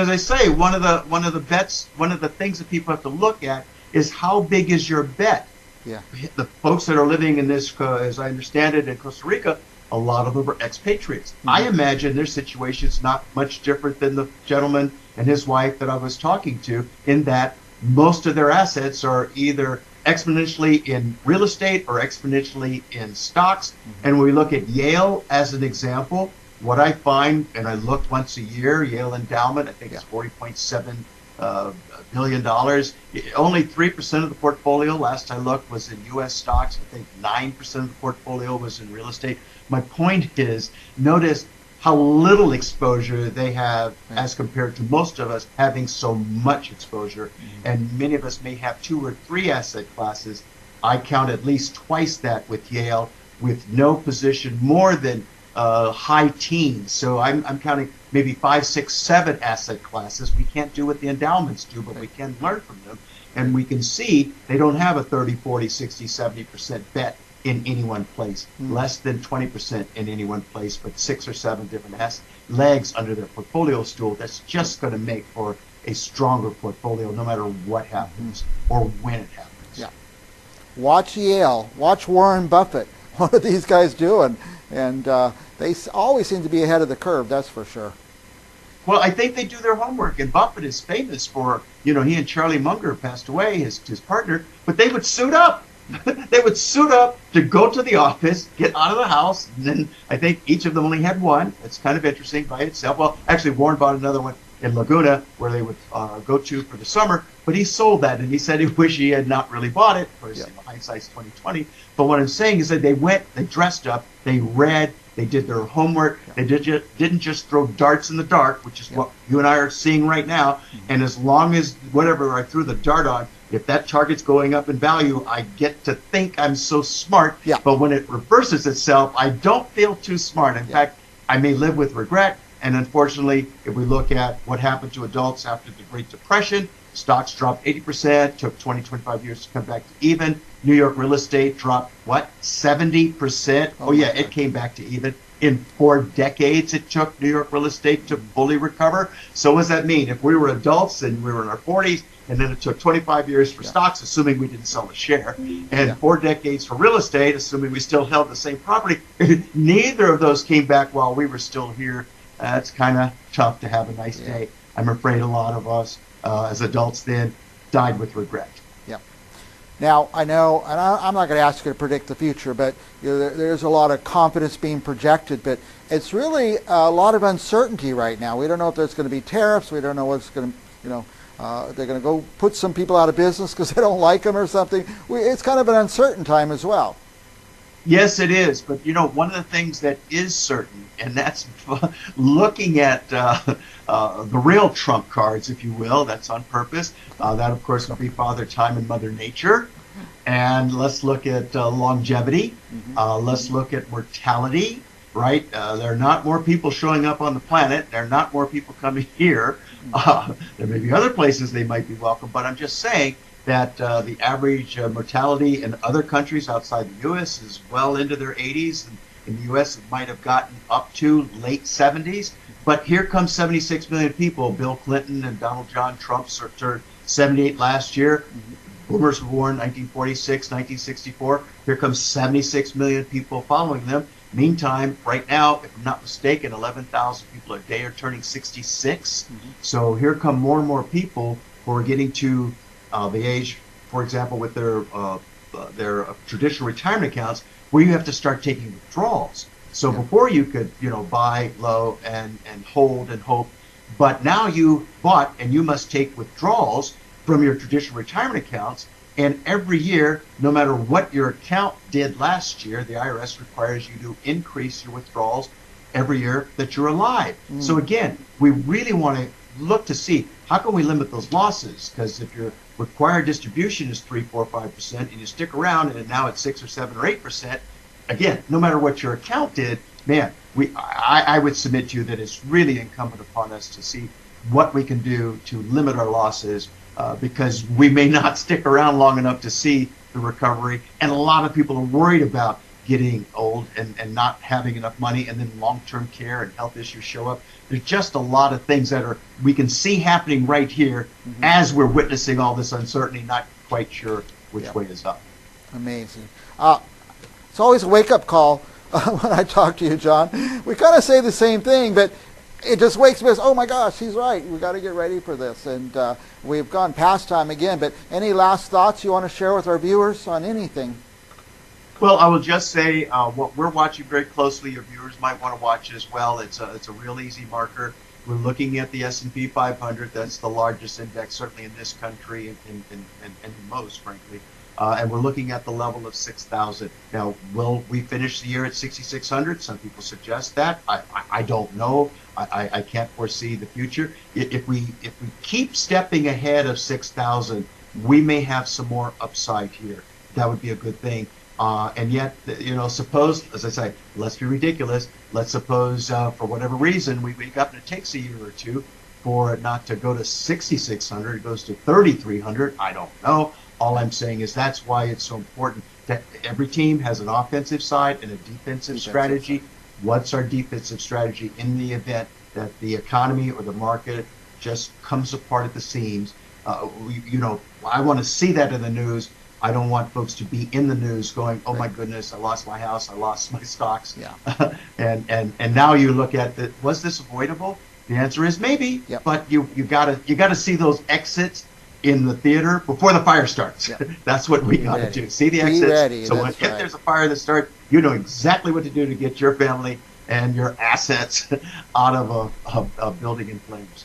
as I say, one of the things that people have to look at is how big is your bet. The folks that are living in this, as I understand it, in Costa Rica, a lot of them are expatriates. I imagine their situation's not much different than the gentleman and his wife that I was talking to, in that most of their assets are either exponentially in real estate or exponentially in stocks. And when we look at Yale as an example, what I find, and I looked once a year, Yale endowment, I think it's $40.7 billion. Only 3% of the portfolio, last I looked, was in U.S. stocks. I think 9% of the portfolio was in real estate. My point is, notice how little exposure they have as compared to most of us having so much exposure. And many of us may have 2 or 3 asset classes. I count at least twice that with Yale, with no position more than high teens. So I'm counting maybe 5, 6, 7 asset classes. We can't do what the endowments do, but we can learn from them. And we can see they don't have a 30, 40, 60, 70% bet in any one place, less than 20% in any one place, but 6 or 7 different legs under their portfolio stool. That's just going to make for a stronger portfolio no matter what happens or when it happens. Yeah. Watch Yale. Watch Warren Buffett. What are these guys doing? And they always seem to be ahead of the curve, that's for sure. Well, I think they do their homework, and Buffett is famous for, he and Charlie Munger passed away, his partner, but they would suit up. They would suit up to go to the office, get out of the house, and then I think each of them only had one. It's kind of interesting by itself. Well, actually, Warren bought another one in Laguna where they would go to for the summer, but he sold that, and he said he wished he had not really bought it. Of course, hindsight's 2020. But what I'm saying is that they went, they dressed up, they read, they did their homework. They didn't just throw darts in the dark, which is what you and I are seeing right now. And as long as whatever I threw the dart on, if that target's going up in value, I get to think I'm so smart. But when it reverses itself, I don't feel too smart. In fact, I may live with regret. And unfortunately, if we look at what happened to adults after the Great Depression, stocks dropped 80%, took 20, 25 years to come back to even. New York real estate dropped, 70%? Oh yeah, it came back to even. In 4 decades it took New York real estate to fully recover. So what does that mean? If we were adults and we were in our 40s, and then it took 25 years for stocks, assuming we didn't sell a share, and 4 decades for real estate, assuming we still held the same property, neither of those came back while we were still here. It's kind of tough to have a nice day. I'm afraid a lot of us as adults then died with regret. Yeah. Now, I know, and I'm not going to ask you to predict the future, but there's a lot of confidence being projected, but it's really a lot of uncertainty right now. We don't know if there's going to be tariffs. We don't know what's going to, they're going to go put some people out of business because they don't like them or something. It's kind of an uncertain time as well. Yes, it is. But, one of the things that is certain, and that's looking at the real trump cards, if you will, that's on purpose. That, of course, would be Father Time and Mother Nature. And let's look at longevity. Let's look at mortality, right? There are not more people showing up on the planet. There are not more people coming here. There may be other places they might be welcome, but I'm just saying that the average mortality in other countries outside the U.S. is well into their 80s. In the U.S., it might have gotten up to late 70s. But here comes 76 million people. Bill Clinton and Donald John Trump turned 78 last year. Boomers were born 1946, 1964. Here comes 76 million people following them. Meantime, right now, if I'm not mistaken, 11,000 people a day are turning 66. So here come more and more people who are getting to the age, for example, with their traditional retirement accounts, where you have to start taking withdrawals. So before you could, buy low and hold and hope, but now you bought and you must take withdrawals from your traditional retirement accounts. And every year, no matter what your account did last year, the IRS requires you to increase your withdrawals every year that you're alive. So again, we really want to look to see how can we limit those losses? Because if your required distribution is 3, 4, 5%, and you stick around and now it's 6 or 7 or 8%, again, no matter what your account did, man, I would submit to you that it's really incumbent upon us to see what we can do to limit our losses, because we may not stick around long enough to see the recovery. And a lot of people are worried about getting old and not having enough money, and then long-term care and health issues show up. There's just a lot of things that we can see happening right here as we're witnessing all this uncertainty, not quite sure which way is up. Amazing. It's always a wake-up call when I talk to you, John. We kind of say the same thing, but it just wakes me up. Oh my gosh, he's right. We got to get ready for this. And we've gone past time again, but any last thoughts you want to share with our viewers on anything? Well, I will just say what we're watching very closely, your viewers might want to watch as well. It's a real easy marker. We're looking at the S&P 500. That's the largest index, certainly in this country and most, frankly. and we're looking at the level of 6,000. Now, will we finish the year at 6,600? Some people suggest that. I don't know. I can't foresee the future. If we keep stepping ahead of 6,000, we may have some more upside here. That would be a good thing. And yet, suppose, as I say, let's be ridiculous. Let's suppose, for whatever reason, we wake up and it takes a year or two for it not to go to 6,600. It goes to 3,300. I don't know. All I'm saying is that's why it's so important that every team has an offensive side and a defensive strategy. What's our defensive strategy in the event that the economy or the market just comes apart at the seams? I want to see that in the news. I don't want folks to be in the news going, "Oh my goodness, I lost my house, I lost my stocks." Yeah. and now you look at it, was this avoidable? The answer is maybe. Yep. But you gotta see those exits in the theater before the fire starts. Yep. That's what we gotta do. See the exits. Be ready. So if there's a fire that starts, you know exactly what to do to get your family and your assets out of a building in flames.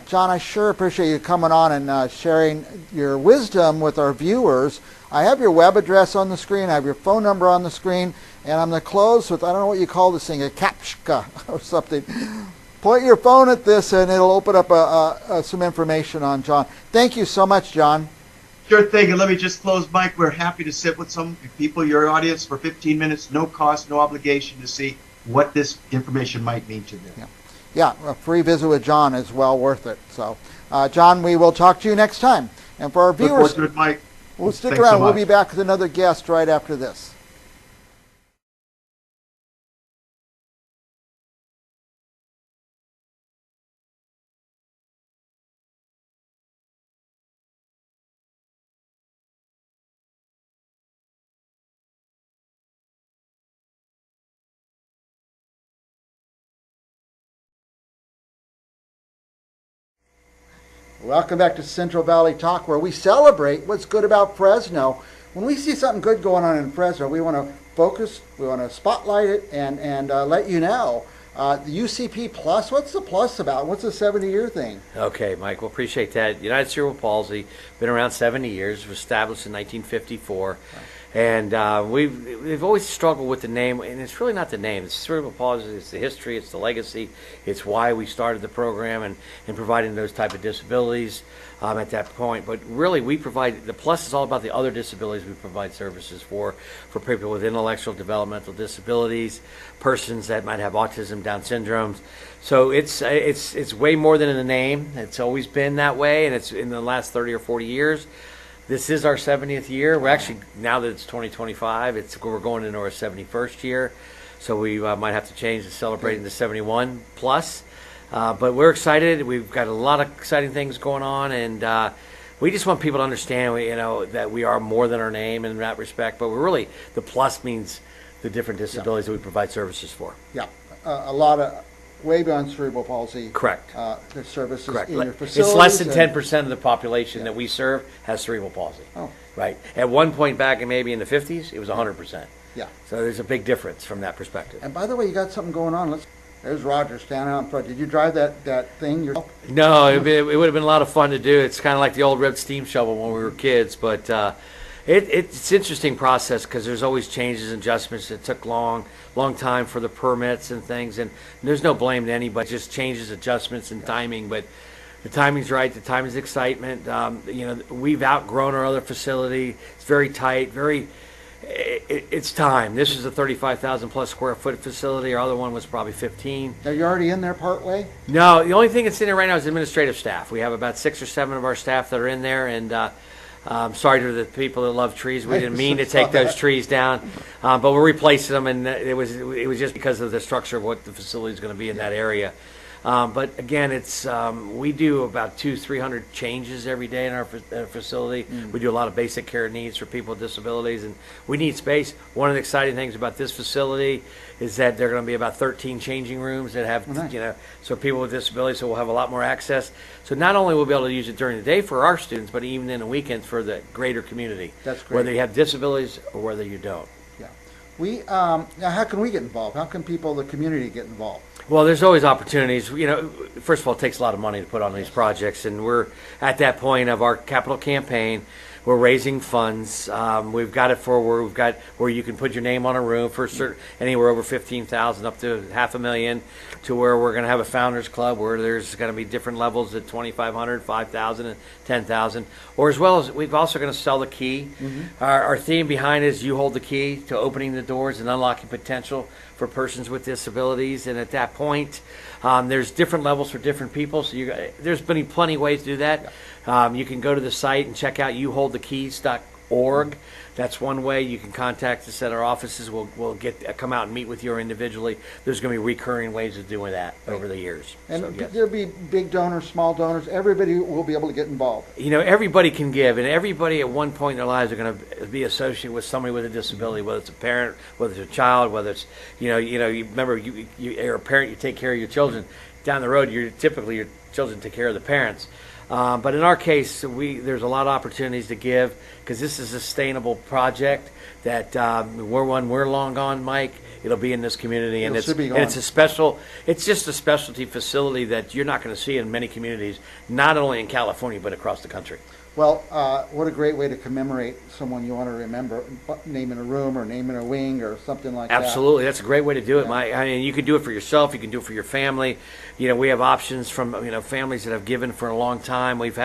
John, I sure appreciate you coming on and sharing your wisdom with our viewers. I have your web address on the screen. I have your phone number on the screen. And I'm going to close with, I don't know what you call this thing, a captcha or something. Point your phone at this and it'll open up some information on John. Thank you so much, John. Sure thing. And let me just close, Mike. We're happy to sit with some people, your audience, for 15 minutes. No cost, no obligation, to see what this information might mean to them. Yeah, a free visit with John is well worth it. So, John, we will talk to you next time. And for our viewers, look forward to it, Mike. We'll stick Thanks around. so We'll much. be back with another guest right after this. Welcome back to Central Valley Talk, where we celebrate what's good about Fresno. When we see something good going on in Fresno, we want to focus, we want to spotlight it, and let you know. The UCP Plus, what's the plus about? What's the 70-year thing? Okay, Mike, well, appreciate that. United Cerebral Palsy, been around 70 years, was established in 1954. And we've always struggled with the name, and it's really not the name. It's cerebral palsy, it's the history, it's the legacy, it's why we started the program and providing those type of disabilities at that point. But really, we provide, the plus is all about the other disabilities we provide services for people with intellectual developmental disabilities, persons that might have autism, Down syndromes. So it's way more than in the name. It's always been that way, and it's in the last 30 or 40 years. This is our 70th year. We're actually, now that it's 2025, we're going into our 71st year. So we might have to change to celebrating the 71 plus. But we're excited. We've got a lot of exciting things going on, and we just want people to understand, that we are more than our name in that respect. But we're really, the plus means the different disabilities that we provide services for. Yeah, a lot of, way beyond cerebral palsy. Correct. The services Correct. in your facilities. It's less than 10% of the population that we serve has cerebral palsy. Oh. Right. At one point back, maybe in the 50s, it was 100%. Yeah. So there's a big difference from that perspective. And by the way, you got something going on. There's Roger standing out in front. Did you drive that thing yourself? No, it would have been a lot of fun to do. It's kind of like the old red steam shovel when we were kids, but it's an interesting process because there's always changes and adjustments. It took long time for the permits and things, and there's no blame to anybody. It just changes, adjustments, and timing. But the timing's right. The timing's excitement. We've outgrown our other facility. It's very tight. It's time. This is a 35,000 plus square foot facility. Our other one was probably 15. Are you already in there part way? No, the only thing that's in there right now is administrative staff. We have about 6 or 7 of our staff that are in there, and sorry to the people that love trees. We didn't mean to take those trees down, but we're replacing them, and it was just because of the structure of what the facility is going to be in that area. But again, we do about 200-300 changes every day in our facility. We do a lot of basic care needs for people with disabilities, and we need space. One of the exciting things about this facility is that there are going to be about 13 changing rooms that have, so people with disabilities, so we'll have a lot more access. So not only will we be able to use it during the day for our students, but even in the weekends for the greater community. That's great. Whether you have disabilities or whether you don't. Yeah. Now, how can we get involved? How can people, the community, get involved? Well, there's always opportunities. First of all, it takes a lot of money to put on these projects, and we're at that point of our capital campaign. we're raising funds. We've got it for where you can put your name on a room for anywhere over 15,000 up to $500,000, to where we're going to have a founders club where there's going to be different levels at 2,500, 5,000, and 10,000. Or as well as we've also going to sell the key. Our theme behind it is you hold the key to opening the doors and unlocking potential for persons with disabilities. And at that point, there's different levels for different people. So there's been plenty of ways to do that. You can go to the site and check out youholdthekeys.org. That's one way. You can contact us at our offices. We'll come out and meet with you individually. There's going to be recurring ways of doing that over the years. And So, yes. there'll be big donors, small donors. Everybody will be able to get involved. Everybody can give, and everybody at one point in their lives are going to be associated with somebody with a disability, whether it's a parent, whether it's a child, whether it's, you remember, you're a parent, you take care of your children. Down the road, typically your children take care of the parents. But in our case, there's a lot of opportunities to give, because this is a sustainable project that we're long gone, Mike. It'll be in this community, and it's just a specialty facility that you're not going to see in many communities, not only in California but across the country. Well, what a great way to commemorate someone you want to remember, naming a room or naming a wing or something like that. Absolutely, that's a great way to do it, Mike. I mean, you can do it for yourself, you can do it for your family. We have options from families that have given for a long time. We've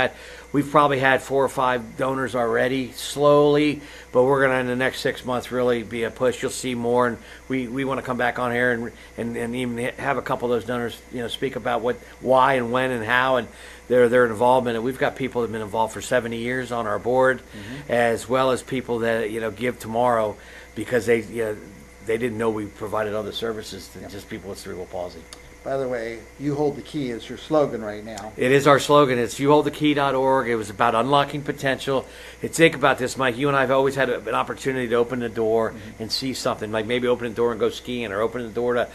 probably had 4 or 5 donors already, slowly, but we're going to, in the next 6 months, really be a push. You'll see more, and we want to come back on here and even have a couple of those donors, speak about why and when and how, and their involvement. And we've got people that have been involved for 70 years on our board, as well as people that give tomorrow because they didn't know we provided other services to just people with cerebral palsy. By the way, You Hold the Key is your slogan right now. It is our slogan. It's youholdthekey.org. It was about unlocking potential. Think about this, Mike. You and I have always had an opportunity to open the door and see something, like maybe open the door and go skiing, or open the door to,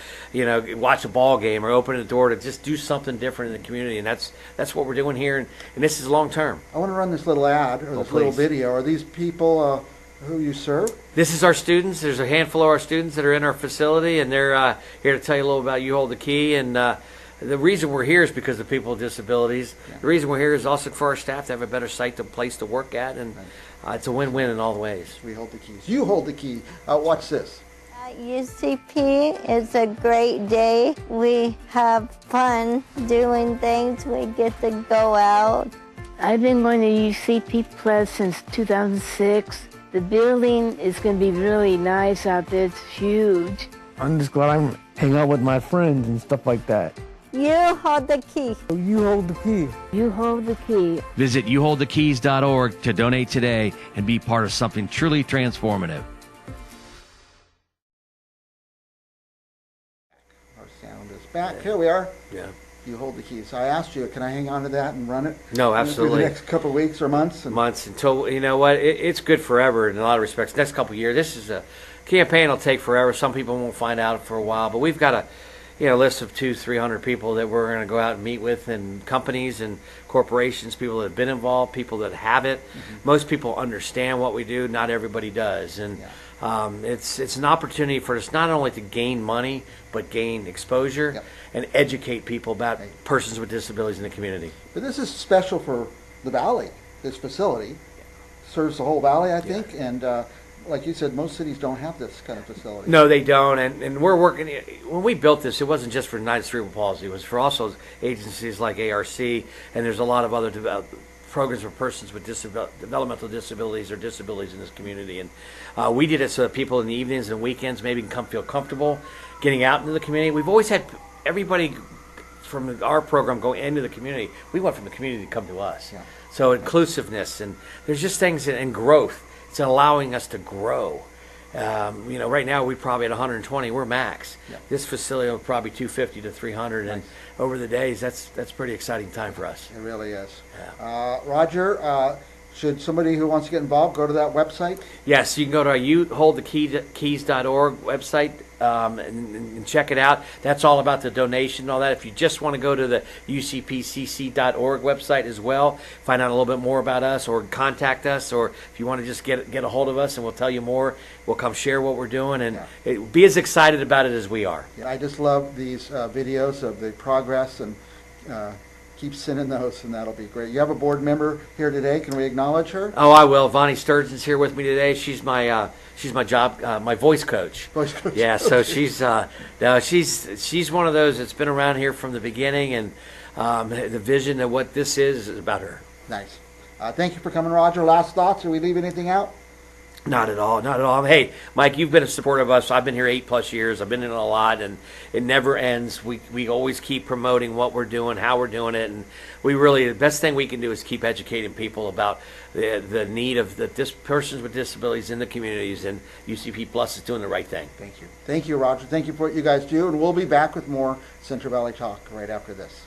watch a ball game, or open the door to just do something different in the community. And that's what we're doing here. And this is long term. I want to run this little ad or this little video. Are these people who you serve? This is our students. There's a handful of our students that are in our facility, and they're here to tell you a little about You Hold the Key. And the reason we're here is because of people with disabilities. Yeah. The reason we're here is also for our staff to have a better place to work at, and it's a win-win in all the ways. We hold the keys. You hold the key. Watch this. UCP is a great day. We have fun doing things. We get to go out. I've been going to UCP Plus since 2006. The building is going to be really nice out there. It's huge. I'm just glad I'm hanging out with my friends and stuff like that. You hold the key. You hold the key. You hold the key. Visit youholdthekeys.org to donate today and be part of something truly transformative. Our sound is back. Here we are. Yeah. You hold the keys. I asked you, can I hang on to that and run it? No, absolutely. For the next couple of weeks or months? Months until, it's good forever in a lot of respects. Next couple of years, this is a campaign will take forever. Some people won't find out for a while, but we've got a list of 200-300 people that we're going to go out and meet with, and companies and corporations, people that have been involved, people that haven't. Most people understand what we do. Not everybody does. And it's an opportunity for us not only to gain money, but gain exposure and educate people about persons with disabilities in the community. But this is special for the Valley. This facility serves the whole Valley, I think, and like you said, most cities don't have this kind of facility. No, they don't, and we're working. When we built this, it wasn't just for United Cerebral Palsy. It was for also agencies like ARC, and there's a lot of other programs for persons with developmental disabilities or disabilities in this community. And we did it so that people in the evenings and weekends maybe can feel comfortable getting out into the community. We've always had everybody from our program go into the community. We want from the community to come to us. Yeah. So inclusiveness, and there's just things and growth. It's allowing us to grow. Right now we probably at 120. We're max. Yeah. This facility will probably 250 to 300, and over the days, that's pretty exciting time for us. It really is. Yeah. Roger, should somebody who wants to get involved go to that website? Yes, you can go to our youholdthekeys.org website and check it out. That's all about the donation and all that. If you just want to go to the ucpcc.org website as well, find out a little bit more about us, or contact us, or if you want to just get a hold of us and we'll tell you more, we'll come share what we're doing, and be as excited about it as we are. Yeah, I just love these videos of the progress and keep sending those, and that'll be great. You have a board member here today. Can we acknowledge her? Oh, I will. Vonnie Sturgeon's here with me today. She's my my voice coach. Voice coach. Yeah, so she's one of those that's been around here from the beginning, and the vision of what this is about her. Nice. Thank you for coming, Roger. Last thoughts? Did we leave anything out? Not at all, not at all. Hey, Mike, you've been a supporter of us. I've been here 8+ years. I've been in a lot, and it never ends. We always keep promoting what we're doing, how we're doing it, and the best thing we can do is keep educating people about the need of this persons with disabilities in the communities, and UCP Plus is doing the right thing. Thank you. Thank you, Roger. Thank you for what you guys do, and we'll be back with more Central Valley Talk right after this.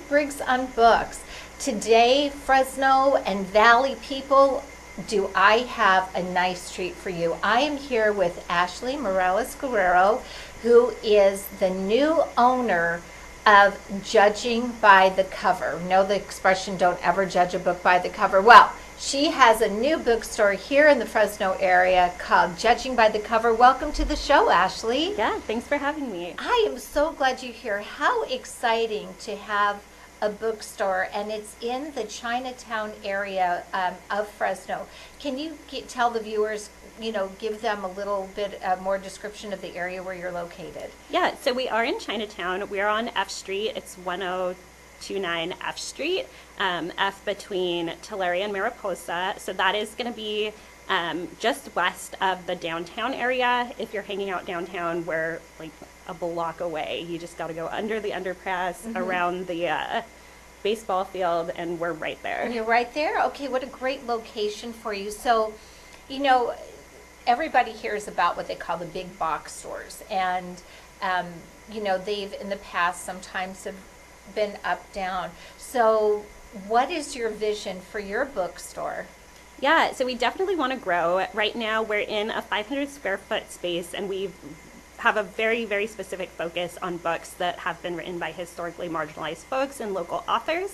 Briggs on Books. Today, Fresno and Valley people, do I have a nice treat for you. I am here with Ashley Morales Guerrero, who is the new owner of Judging by the Cover. Know the expression, don't ever judge a book by the cover. Well, she has a new bookstore here in the Fresno area called Judging by the Cover. Welcome to the show, Ashley. Yeah, thanks for having me. I am so glad you're here. How exciting to have a bookstore, and it's in the Chinatown area of Fresno. Can you tell the viewers, give them a little bit more description of the area where you're located? Yeah, so we are in Chinatown. We are on F Street. It's 1029 F Street, F between Tulare and Mariposa. So that is going to be just west of the downtown area. If you're hanging out downtown, we're like a block away. You just got to go under the underpass, around the baseball field, and we're right there. And you're right there? Okay, what a great location for you. So, everybody hears about what they call the big box stores. And, they've in the past sometimes have been up, down. So what is your vision for your bookstore? Yeah, so we definitely want to grow. Right now we're in a 500 square foot space, and we have a very, very specific focus on books that have been written by historically marginalized folks and local authors.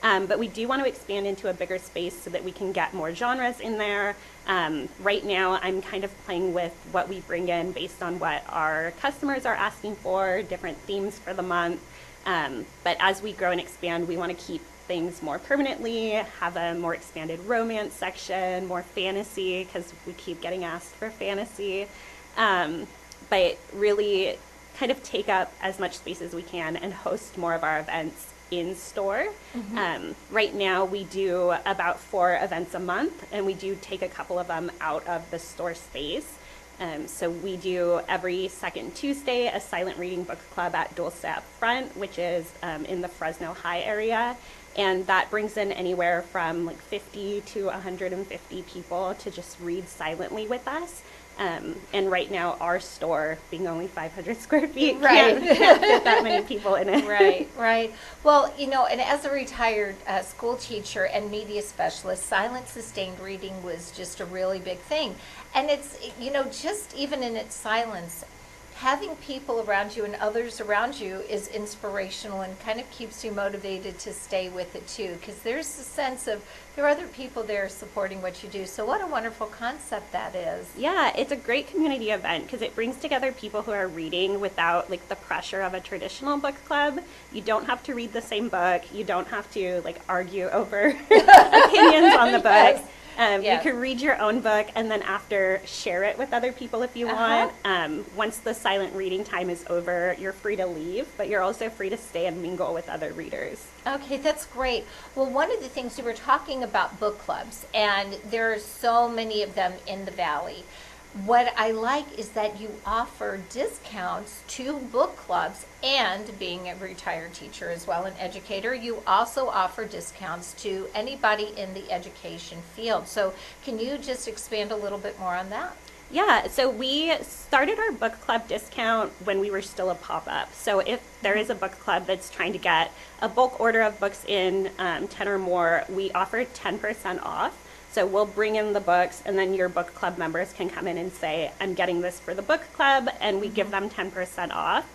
But we do want to expand into a bigger space so that we can get more genres in there. Right now I'm kind of playing with what we bring in based on what our customers are asking for, different themes for the month. But as we grow and expand, we want to keep things more permanently, have a more expanded romance section, more fantasy, because we keep getting asked for fantasy. But really kind of take up as much space as we can and host more of our events in store. Right now we do about 4 events a month, and we do take a couple of them out of the store space. So we do every second Tuesday a silent reading book club at Dulce Up Front, which is in the Fresno High area. And that brings in anywhere from like 50 to 150 people to just read silently with us. And right now our store, being only 500 square feet, can't fit that many people in it. Right. Well, and as a retired school teacher and media specialist, silent sustained reading was just a really big thing. And it's, just even in its silence, having people around you and others around you is inspirational and kind of keeps you motivated to stay with it too, because there's a sense of there are other people there supporting what you do. So what a wonderful concept that is. Yeah, it's a great community event because it brings together people who are reading without like the pressure of a traditional book club. You don't have to read the same book. You don't have to like argue over opinions on the book. You can read your own book and then after share it with other people if you want. Once the silent reading time is over, you're free to leave, but you're also free to stay and mingle with other readers. Okay, that's great. Well, one of the things we were talking about book clubs, and there are so many of them in the Valley. What I like is that you offer discounts to book clubs, and being a retired teacher as well, an educator, you also offer discounts to anybody in the education field. So can you just expand a little bit more on that? Yeah, so we started our book club discount when we were still a pop-up. So if there is a book club that's trying to get a bulk order of books in, 10 or more, we offer 10% off. So we'll bring in the books, and then your book club members can come in and say, I'm getting this for the book club, and we give them 10% off.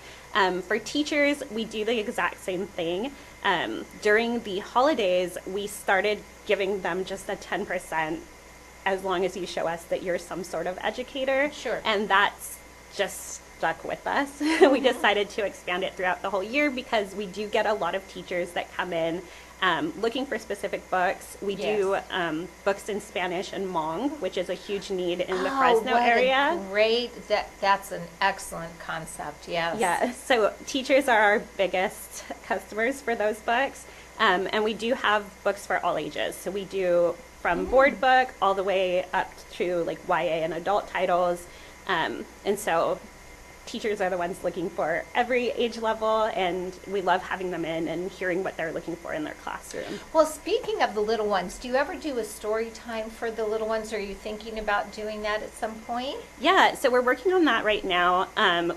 For teachers, we do the exact same thing. During the holidays, we started giving them just a 10% as long as you show us that you're some sort of educator. Sure. And that's just stuck with us. We decided to expand it throughout the whole year because we do get a lot of teachers that come in looking for specific books. We do books in Spanish and Hmong, which is a huge need in the Fresno what area. A great, that's an excellent concept, yes. Yeah, so teachers are our biggest customers for those books. And we do have books for all ages. So we do from board book all the way up to like YA and adult titles. And so teachers are the ones looking for every age level, and we love having them in and hearing what they're looking for in their classroom. Well, speaking of the little ones, do you ever do a story time for the little ones? Are you thinking about doing that at some point? Yeah, so we're working on that right now.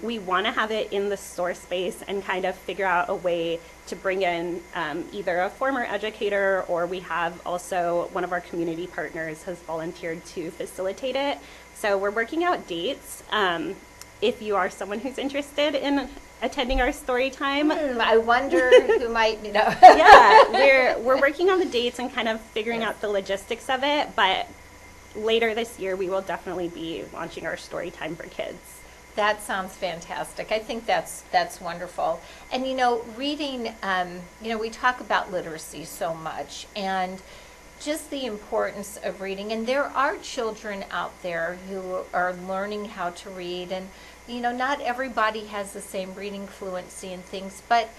We want to have it in the store space and kind of figure out a way to bring in either a former educator, or we have also one of our community partners has volunteered to facilitate it. So we're working out dates. If you are someone who's interested in attending our story time. I wonder who might, Yeah, we're working on the dates and kind of figuring out the logistics of it, but later this year we will definitely be launching our story time for kids. That sounds fantastic. I think that's wonderful. And reading, we talk about literacy so much, and just the importance of reading. And there are children out there who are learning how to read, and not everybody has the same reading fluency and things, but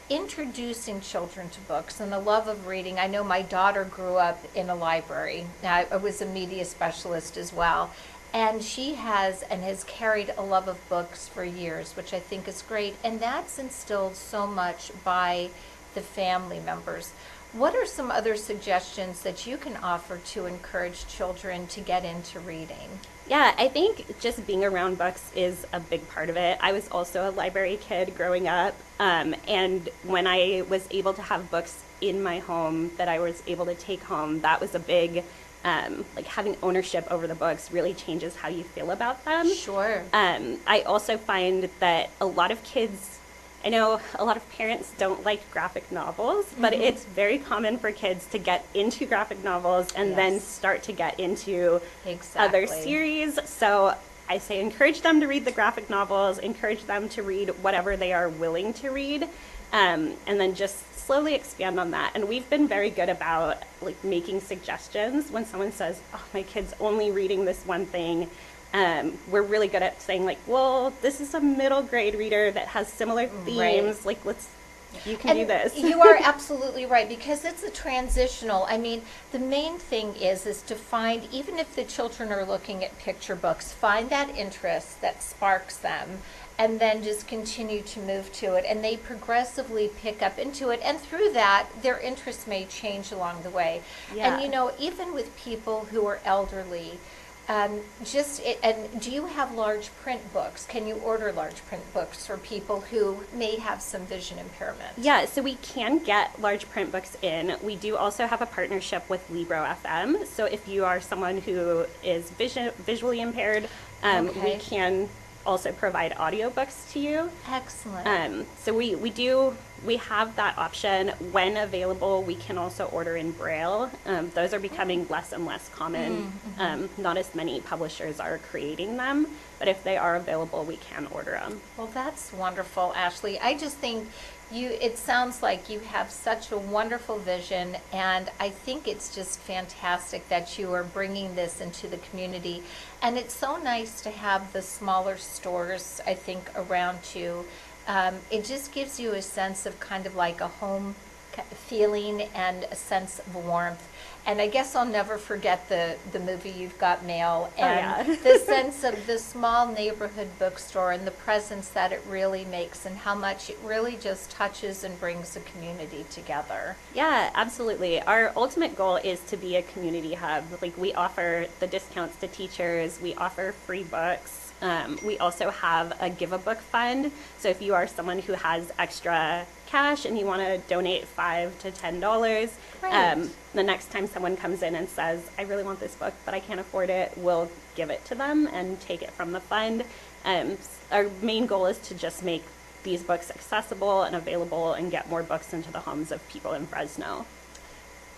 introducing children to books and the love of reading. I know my daughter grew up in a library. I was a media specialist as well, and she has carried a love of books for years, which I think is great, and that's instilled so much by the family members. What are some other suggestions that you can offer to encourage children to get into reading? Yeah, I think just being around books is a big part of it. I was also a library kid growing up, and when I was able to have books in my home that I was able to take home, that was a big, having ownership over the books really changes how you feel about them. Sure. I also find that a lot of kids, I know a lot of parents don't like graphic novels, but it's very common for kids to get into graphic novels and then start to get into other series. So I say encourage them to read the graphic novels, encourage them to read whatever they are willing to read, and then just slowly expand on that. And we've been very good about making suggestions when someone says, oh, my kid's only reading this one thing. We're really good at saying well, this is a middle grade reader that has similar themes. Right. You can do this. You are absolutely right, because it's a transitional. I mean, the main thing is to find, even if the children are looking at picture books, find that interest that sparks them, and then just continue to move to it, and they progressively pick up into it, and through that their interests may change along the way. Yeah. And even with people who are elderly, and do you have large print books? Can you order large print books for people who may have some vision impairment? Yeah, so we can get large print books in. We do also have a partnership with Libro FM. So if you are someone who is visually impaired, we can also provide audiobooks to you. Excellent. So we have that option. When available, we can also order in Braille. Those are becoming less and less common. Not as many publishers are creating them, but if they are available, we can order them. Well, that's wonderful, Ashley. I just think it sounds like you have such a wonderful vision, and I think it's just fantastic that you are bringing this into the community. And it's so nice to have the smaller stores, I think, around you. It just gives you a sense of kind of like a home feeling and a sense of warmth. And I guess I'll never forget the movie You've Got Mail, and the sense of the small neighborhood bookstore and the presence that it really makes, and how much it really just touches and brings the community together. Yeah, absolutely. Our ultimate goal is to be a community hub. We offer the discounts to teachers, we offer free books. We also have a Give a Book fund. So if you are someone who has extra cash and you want to donate $5 to $10, the next time someone comes in and says, I really want this book, but I can't afford it, we'll give it to them and take it from the fund. Our main goal is to just make these books accessible and available and get more books into the homes of people in Fresno.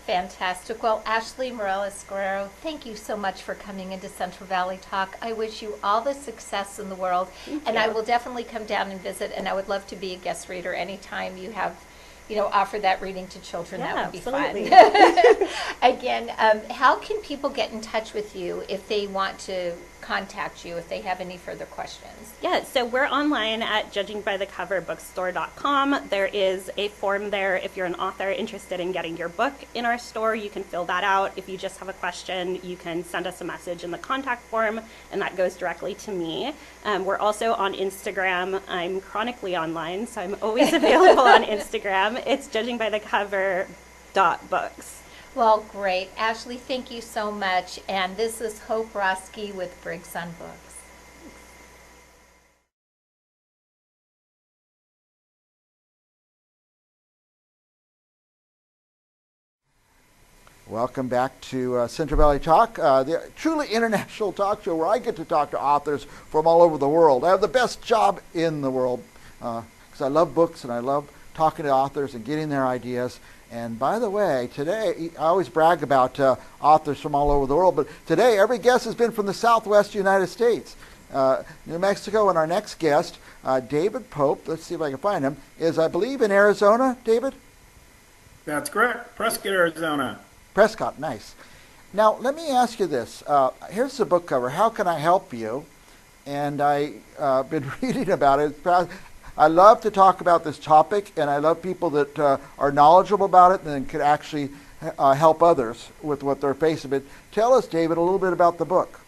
Fantastic. Well, Ashley Morales Guerrero, thank you so much for coming into Central Valley Talk. I wish you all the success in the world, and I will definitely come down and visit, and I would love to be a guest reader anytime you have, offer that reading to children. Yeah, that would be absolutely. fun. Again, how can people get in touch with you if they want to contact you, if they have any further questions? Yeah, so we're online at judgingbythecoverbookstore.com. There is a form there if you're an author interested in getting your book in our store. You can fill that out. If you just have a question, you can send us a message in the contact form, and that goes directly to me. We're also on Instagram. I'm chronically online, so I'm always available on Instagram. It's judgingbythecover.books. Well, great. Ashley, thank you so much. And this is Hope Roski with Briggs on Books. Welcome back to Central Valley Talk, the truly international talk show where I get to talk to authors from all over the world. I have the best job in the world because I love books and I love talking to authors and getting their ideas. And by the way, today, I always brag about authors from all over the world, but today every guest has been from the Southwest United States. New Mexico, and our next guest, David Pope, let's see if I can find him, is, I believe, in Arizona. David? That's correct. Prescott, Arizona. Prescott, nice. Now, let me ask you this. Here's the book cover, How Can I Help You? And I've been reading about it. I love to talk about this topic, and I love people that are knowledgeable about it and can actually help others with what they're facing. But tell us, David, a little bit about the book.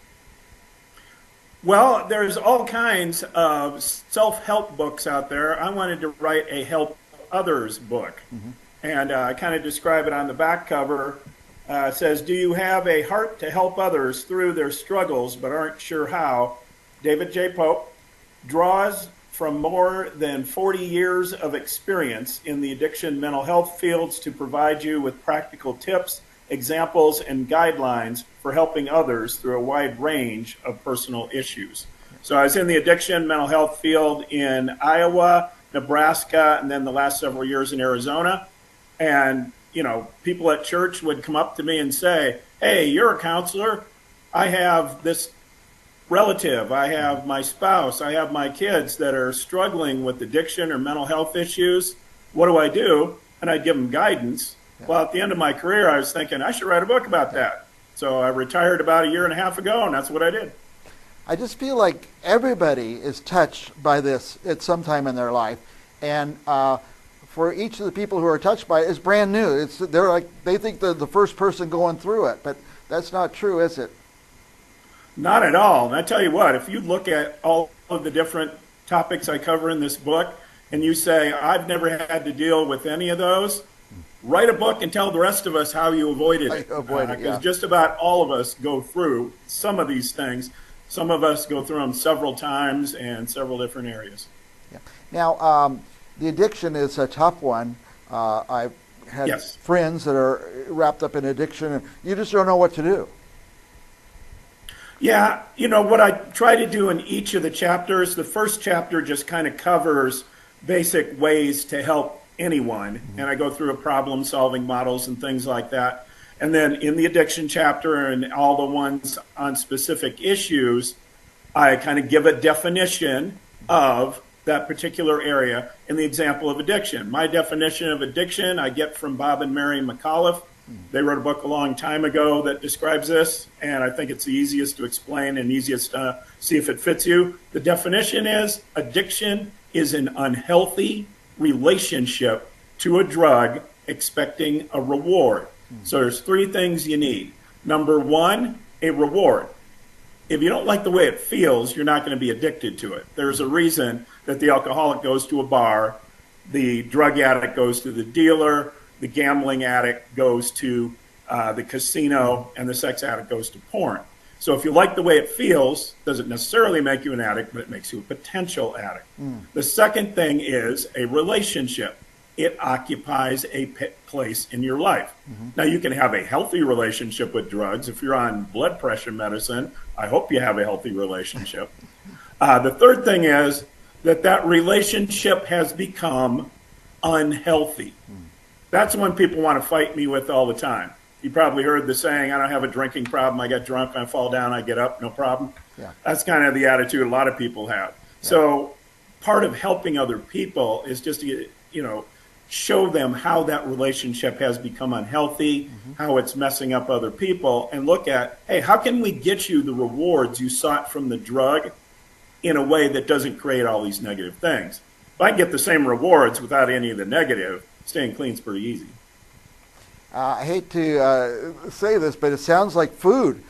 Well, there's all kinds of self-help books out there. I wanted to write a help others book. And I kind of describe it on the back cover. It says, do you have a heart to help others through their struggles but aren't sure how? David J. Pope draws from more than 40 years of experience in the addiction mental health fields to provide you with practical tips, examples, and guidelines for helping others through a wide range of personal issues. So I was in the addiction mental health field in Iowa, Nebraska, and then the last several years in Arizona. And, people at church would come up to me and say, hey, you're a counselor. I have this relative, I have my spouse, I have my kids that are struggling with addiction or mental health issues. What do I do? And I'd give them guidance. Well, at the end of my career, I was thinking I should write a book about that. So I retired about a year and a half ago, and that's what I did. I just feel like everybody is touched by this at some time in their life. And for each of the people who are touched by it, it's brand new. They think they're the first person going through it, but that's not true, is it? Not at all. And I tell you what, if you look at all of the different topics I cover in this book, and you say, I've never had to deal with any of those, write a book and tell the rest of us how you avoided it. Because just about all of us go through some of these things. Some of us go through them several times and several different areas. Yeah. Now, the addiction is a tough one. I've had friends that are wrapped up in addiction, and you just don't know what to do. Yeah, what I try to do in each of the chapters, the first chapter just kind of covers basic ways to help anyone. And I go through a problem-solving models and things like that. And then in the addiction chapter and all the ones on specific issues, I kind of give a definition of that particular area in the example of addiction. My definition of addiction I get from Bob and Mary McAuliffe. They wrote a book a long time ago that describes this, and I think it's the easiest to explain and easiest to see if it fits you. The definition is addiction is an unhealthy relationship to a drug expecting a reward. So there's three things you need. Number one, a reward. If you don't like the way it feels, you're not going to be addicted to it. There's a reason that the alcoholic goes to a bar, the drug addict goes to the dealer, the gambling addict goes to the casino, and the sex addict goes to porn. So if you like the way it feels, doesn't necessarily make you an addict, but it makes you a potential addict. The second thing is a relationship. It occupies a place in your life. Now, you can have a healthy relationship with drugs. If you're on blood pressure medicine, I hope you have a healthy relationship. The third thing is that relationship has become unhealthy. That's one people want to fight me with all the time. You probably heard the saying, I don't have a drinking problem. I get drunk, I fall down, I get up, no problem. Yeah. That's kind of the attitude a lot of people have. Yeah. So part of helping other people is just to, show them how that relationship has become unhealthy, how it's messing up other people, and look at, hey, how can we get you the rewards you sought from the drug in a way that doesn't create all these negative things? If I get the same rewards without any of the negative, staying clean is pretty easy. I hate to say this, but it sounds like food.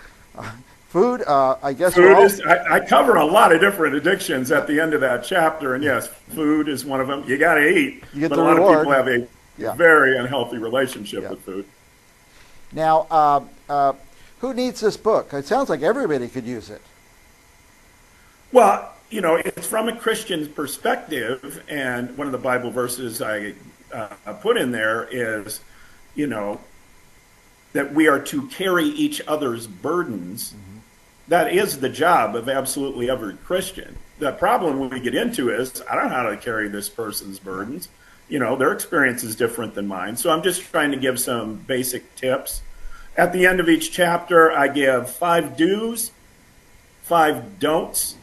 Food, I guess. Food is, I cover a lot of different addictions at the end of that chapter, and yes, food is one of them. You got to eat, you get but the a lot reward. of people have a very unhealthy relationship with food. Now, who needs this book? It sounds like everybody could use it. Well, it's from a Christian perspective, and one of the Bible verses I put in there is, that we are to carry each other's burdens. That is the job of absolutely every Christian. The problem we get into is, I don't know how to carry this person's burdens. Their experience is different than mine. So I'm just trying to give some basic tips. At the end of each chapter, I give 5 do's, 5 don'ts.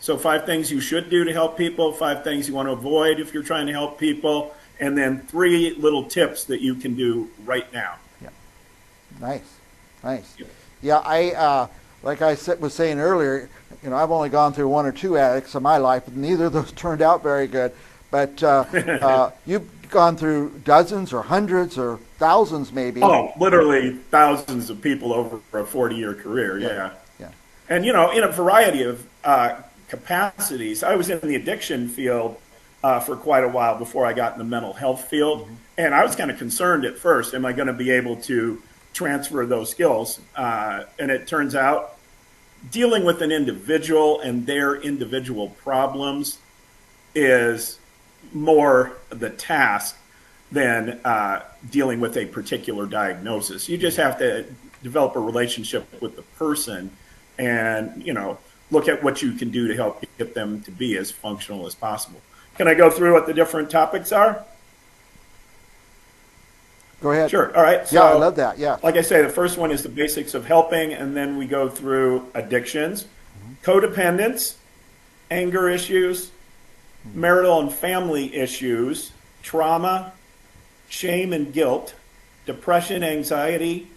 So 5 things you should do to help people, 5 things you want to avoid if you're trying to help people, and then 3 little tips that you can do right now. Yeah. Nice. Yeah, I like I was saying earlier, I've only gone through 1 or 2 addicts in my life, but neither of those turned out very good. But you've gone through dozens or hundreds or thousands maybe. Oh, literally thousands of people over a 40-year career, yeah. And, in a variety of capacities. I was in the addiction field for quite a while before I got in the mental health field. And I was kind of concerned at first, am I going to be able to transfer those skills? And it turns out dealing with an individual and their individual problems is more the task than dealing with a particular diagnosis. You just have to develop a relationship with the person and, look at what you can do to help get them to be as functional as possible. Can I go through what the different topics are? Go ahead. Sure. All right. Yeah, I love that. Yeah. Like I say, the first one is the basics of helping, and then we go through addictions, codependence, anger issues, marital and family issues, trauma, shame and guilt, depression, anxiety,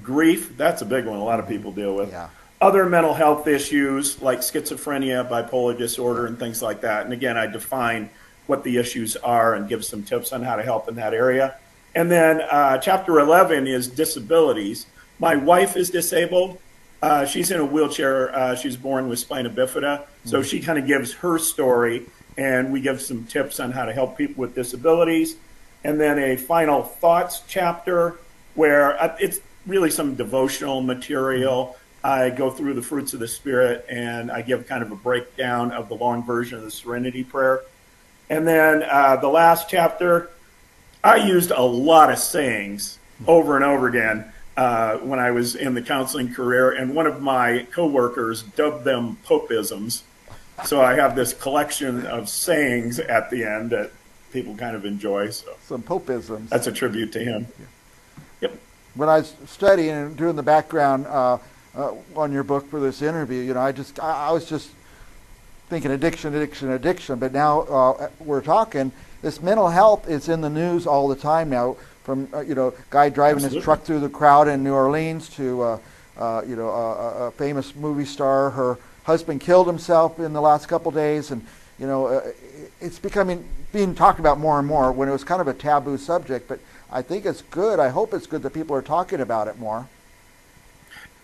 grief. That's a big one a lot of people deal with. Yeah. Other mental health issues like schizophrenia, bipolar disorder, and things like that. And again, I define what the issues are and give some tips on how to help in that area. And then chapter 11 is disabilities. My wife is disabled. She's in a wheelchair. She's born with spina bifida. So she kind of gives her story, and we give some tips on how to help people with disabilities. And then a final thoughts chapter where it's really some devotional material. I go through the fruits of the Spirit, and I give kind of a breakdown of the long version of the Serenity Prayer. And then the last chapter, I used a lot of sayings over and over again when I was in the counseling career, and one of my coworkers dubbed them Popeisms. So I have this collection of sayings at the end that people kind of enjoy. So some Popeisms. That's a tribute to him. Yeah. Yep. When I was studying and doing the background on your book for this interview, I was just thinking addiction, but now we're talking, this mental health is in the news all the time now, from guy driving his truck through the crowd in New Orleans to a famous movie star. Her husband killed himself in the last couple days, and it's being talked about more and more when it was kind of a taboo subject. But I think it's good. I hope it's good that people are talking about it more.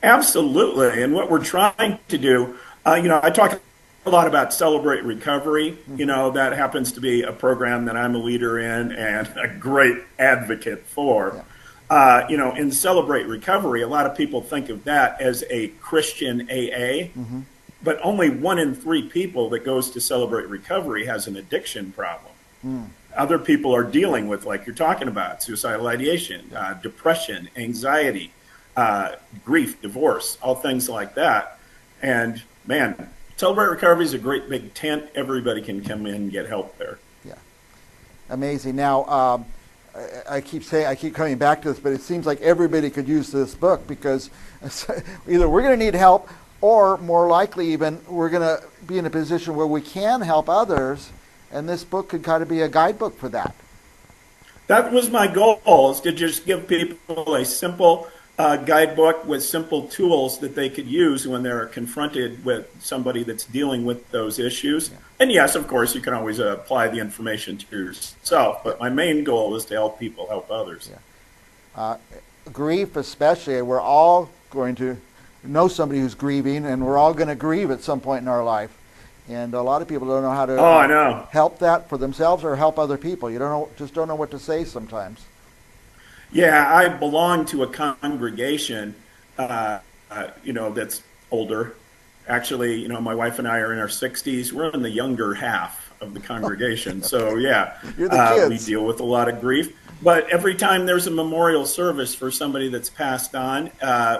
Absolutely. And what we're trying to do, I talk a lot about Celebrate Recovery. That happens to be a program that I'm a leader in and a great advocate for. Yeah. In Celebrate Recovery, a lot of people think of that as a Christian AA, but only 1 in 3 people that goes to Celebrate Recovery has an addiction problem. Other people are dealing with, like you're talking about, suicidal ideation, depression, anxiety, grief, divorce, all things like that. And man, Celebrate Recovery is a great big tent. Everybody can come in and get help there. Yeah. Amazing. Now, I keep coming back to this, but it seems like everybody could use this book, because either we're going to need help, or more likely even we're going to be in a position where we can help others, and this book could kind of be a guidebook for that. That was my goal, is to just give people a simple guidebook with simple tools that they could use when they're confronted with somebody that's dealing with those issues. Yeah. And yes, of course, you can always apply the information to yourself, but my main goal is to help people help others. Yeah. Grief especially, we're all going to know somebody who's grieving, and we're all going to grieve at some point in our life. And a lot of people don't know how to help that for themselves or help other people. You just don't know what to say sometimes. Yeah, I belong to a congregation, that's older. Actually, my wife and I are in our 60s. We're in the younger half of the congregation. So, yeah, You're the kids. We deal with a lot of grief. But every time there's a memorial service for somebody that's passed on,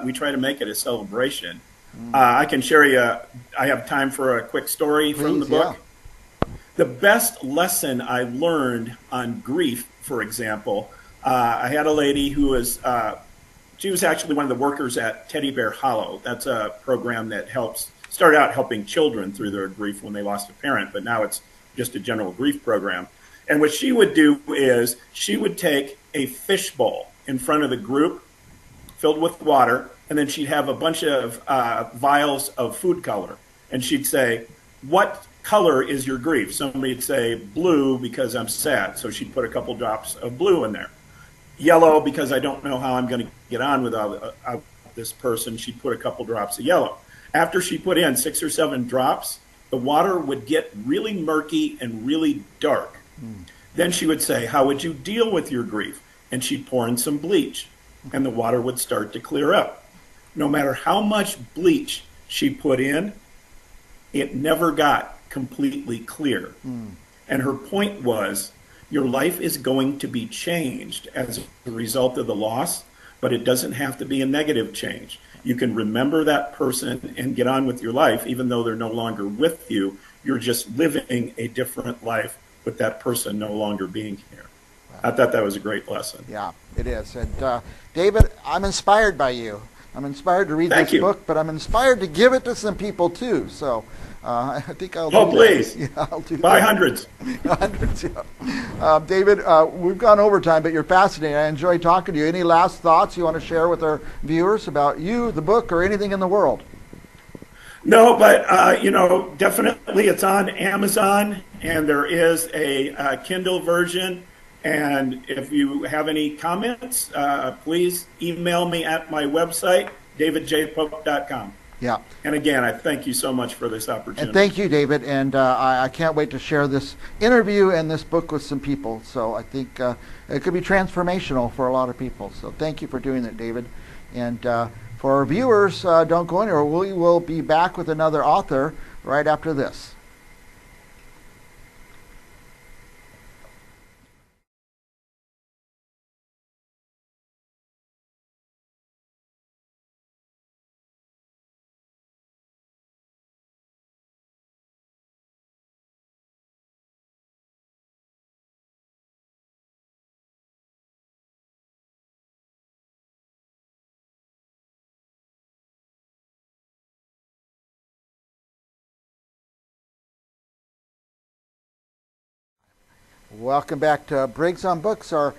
we try to make it a celebration. I can share you, I have time for a quick story from the book. Yeah. The best lesson I learned on grief, for example, I had a lady who was, she was actually one of the workers at Teddy Bear Hollow. That's a program that started out helping children through their grief when they lost a parent, but now it's just a general grief program. And what she would do is she would take a fishbowl in front of the group filled with water, and then she'd have a bunch of vials of food color. And she'd say, "What color is your grief?" Somebody'd say, "Blue, because I'm sad." So she'd put a couple drops of blue in there. "Yellow, because I don't know how I'm going to get on without this person." She'd put a couple drops of yellow. After she put in 6 or 7 drops, the water would get really murky and really dark. Then she would say, "How would you deal with your grief?" And she'd pour in some bleach, and the water would start to clear up. No matter how much bleach she put in, it never got completely clear. And her point was, your life is going to be changed as a result of the loss, but it doesn't have to be a negative change. You can remember that person and get on with your life, even though they're no longer with you. You're just living a different life with that person no longer being here. I thought that was a great lesson. Yeah, it is. And David, I'm inspired by you. I'm inspired to read this book, but I'm inspired to give it to some people too. So I think I'll do that. Please. Yeah, I'll do Buy that. hundreds. Hundreds, yeah. David, we've gone over time, but you're fascinating. I enjoyed talking to you. Any last thoughts you want to share with our viewers about you, the book, or anything in the world? No, but, definitely it's on Amazon, and there is a Kindle version. And if you have any comments, please email me at my website, davidjpope.com. Yeah. And again, I thank you so much for this opportunity. And thank you, David. And I can't wait to share this interview and this book with some people. So I think it could be transformational for a lot of people. So thank you for doing that, David. And for our viewers, don't go anywhere. We will be back with another author right after this. Welcome back to Briggs on Books, our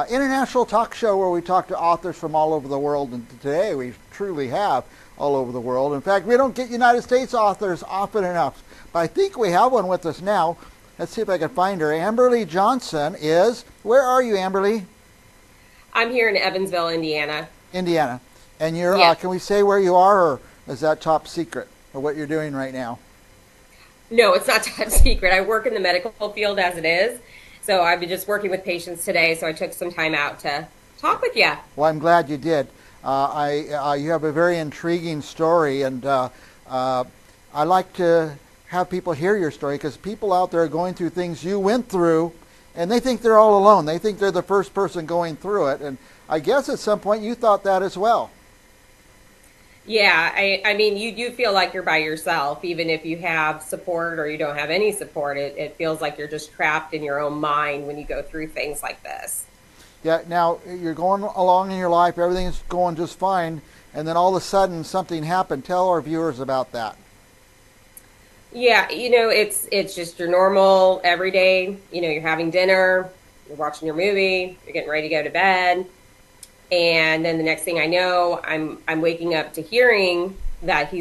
international talk show where we talk to authors from all over the world. And today we truly have all over the world. In fact, we don't get United States authors often enough, but I think we have one with us now. Let's see if I can find her. Amberly Johnson is, where are you, Amberly? I'm here in Evansville, Indiana. Indiana. And you're, can we say where you are, or is that top secret, or what you're doing right now? No, it's not top secret. I work in the medical field as it is. So I've been just working with patients today, so I took some time out to talk with you. Well, I'm glad you did. You have a very intriguing story, and I like to have people hear your story, because people out there are going through things you went through, and they think they're all alone. They think they're the first person going through it, and I guess at some point you thought that as well. Yeah, I mean, you do feel like you're by yourself, even if you have support or you don't have any support. It feels like you're just trapped in your own mind when you go through things like this. Yeah. Now you're going along in your life, everything's going just fine, and then all of a sudden something happened. Tell our viewers about that. Yeah, it's just your normal everyday. You're having dinner, you're watching your movie, you're getting ready to go to bed, and then the next thing I know, I'm waking up to hearing that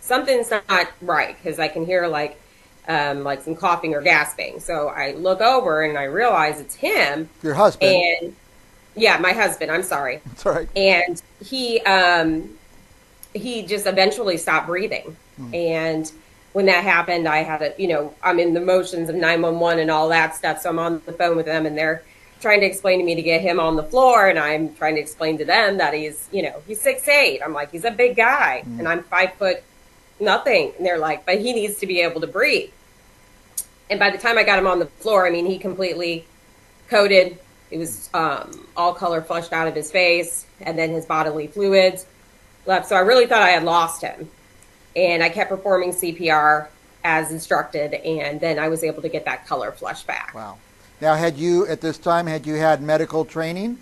something's not right, because I can hear like some coughing or gasping. So I look over and I realize it's him. Your husband. And yeah, my husband. I'm sorry. That's all right. And he just eventually stopped breathing. And when that happened, I had I'm in the motions of 911 and all that stuff. So I'm on the phone with them, and they're trying to explain to me to get him on the floor, and I'm trying to explain to them that he's 6'8". I'm like, he's a big guy, and I'm 5 foot nothing. And they're like, but he needs to be able to breathe. And by the time I got him on the floor, I mean, he completely coated. It was all color flushed out of his face, and then his bodily fluids left. So I really thought I had lost him. And I kept performing CPR as instructed, and then I was able to get that color flush back. Wow. Now, had you had medical training?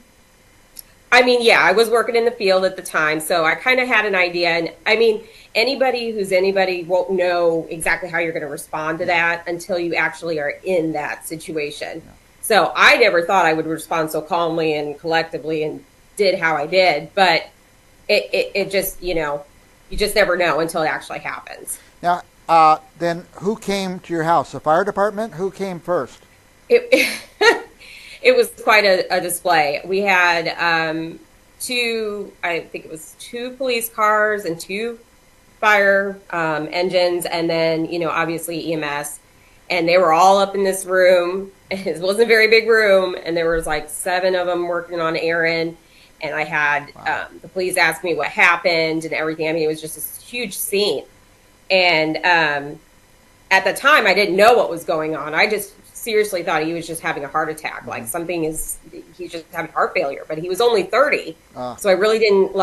I mean, yeah, I was working in the field at the time, so I kind of had an idea. And I mean, anybody won't know exactly how you're going to respond to that until you actually are in that situation. Yeah. So I never thought I would respond so calmly and collectively and did how I did, but it just, you just never know until it actually happens. Now, then who came to your house? The fire department? Who came first? It was quite a display. We had two police cars and 2 fire engines, and then, obviously EMS. And they were all up in this room. It wasn't a very big room, and there was like 7 of them working on errand. And I had the police ask me what happened and everything. I mean, it was just this huge scene. And at the time, I didn't know what was going on. I just seriously thought he was just having a heart attack. Like he's just having heart failure. But he was only 30. So I really didn't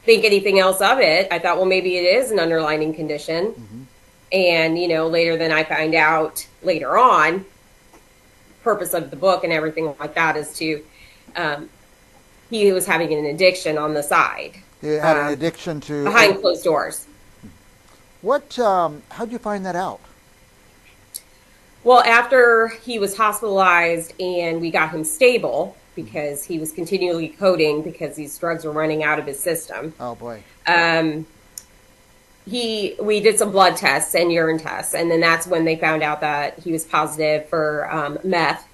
think anything else of it. I thought, well, maybe it is an underlying condition. Mm-hmm. And, later then I find out later on, purpose of the book and everything like that is to... he was having an addiction on the side. He had an addiction to... Behind closed doors. How'd you find that out? Well, after he was hospitalized and we got him stable, because he was continually coding because these drugs were running out of his system. Oh, boy. We did some blood tests and urine tests, and then that's when they found out that he was positive for meth.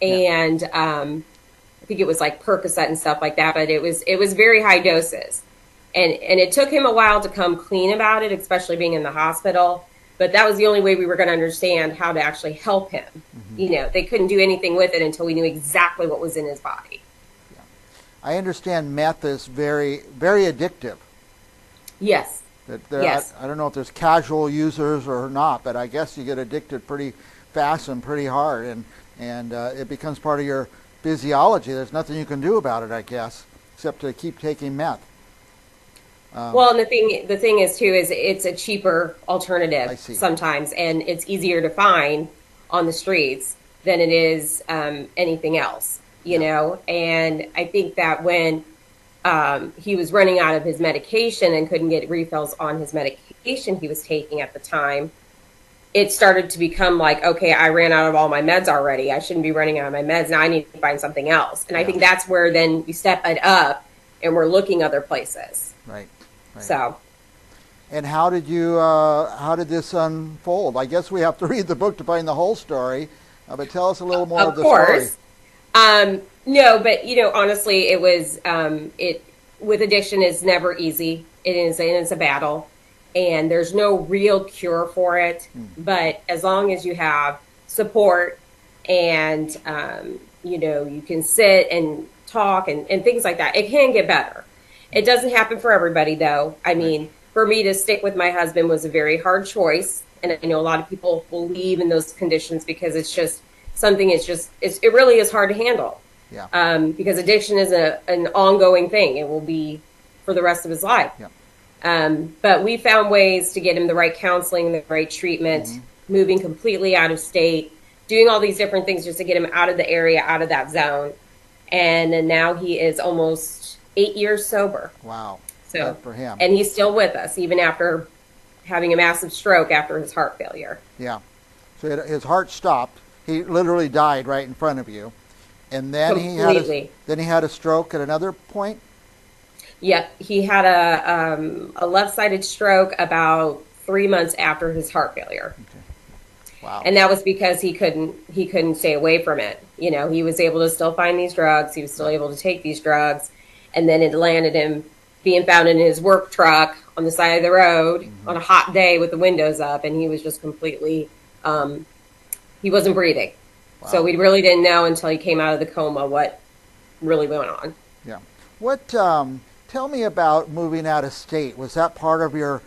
And... I think it was like Percocet and stuff like that, but it was very high doses. And it took him a while to come clean about it, especially being in the hospital. But that was the only way we were going to understand how to actually help him. Mm-hmm. They couldn't do anything with it until we knew exactly what was in his body. Yeah. I understand meth is very, very addictive. Yes. Yes. I don't know if there's casual users or not, but I guess you get addicted pretty fast and pretty hard, and it becomes part of your physiology. There's nothing you can do about it, I guess, except to keep taking meth. Well, and the thing is too is it's a cheaper alternative sometimes, and it's easier to find on the streets than it is anything else, you know. And I think that when he was running out of his medication and couldn't get refills on his medication he was taking at the time, it started to become like, okay, I ran out of all my meds already. I shouldn't be running out of my meds. Now I need to find something else. And I think that's where then we step it up and we're looking other places. Right. So. And how did this unfold? I guess we have to read the book to find the whole story, but tell us a little more of the story. Of course. No, but honestly, it was, with addiction is never easy. It's a battle. And there's no real cure for it, but as long as you have support and, you can sit and talk and things like that, it can get better. It doesn't happen for everybody, though. I mean, for me to stick with my husband was a very hard choice. And I know a lot of people will leave in those conditions because it's just something it really is hard to handle. Yeah. Because addiction is an ongoing thing. It will be for the rest of his life. Yeah. But we found ways to get him the right counseling, the right treatment, moving completely out of state, doing all these different things just to get him out of the area, out of that zone. And then now he is almost 8 years sober. Wow. So Good for him. And he's still with us, even after having a massive stroke after his heart failure. Yeah. So his heart stopped. He literally died right in front of you. And then he had a stroke at another point? Yep. He had a left-sided stroke about 3 months after his heart failure. Okay. Wow. And that was because he couldn't stay away from it. You know, he was able to still find these drugs. He was still able to take these drugs. And then it landed him being found in his work truck on the side of the road on a hot day with the windows up. And he was just completely, he wasn't breathing. Wow. So we really didn't know until he came out of the coma what really went on. Yeah. What, tell me about moving out of state. Was that part of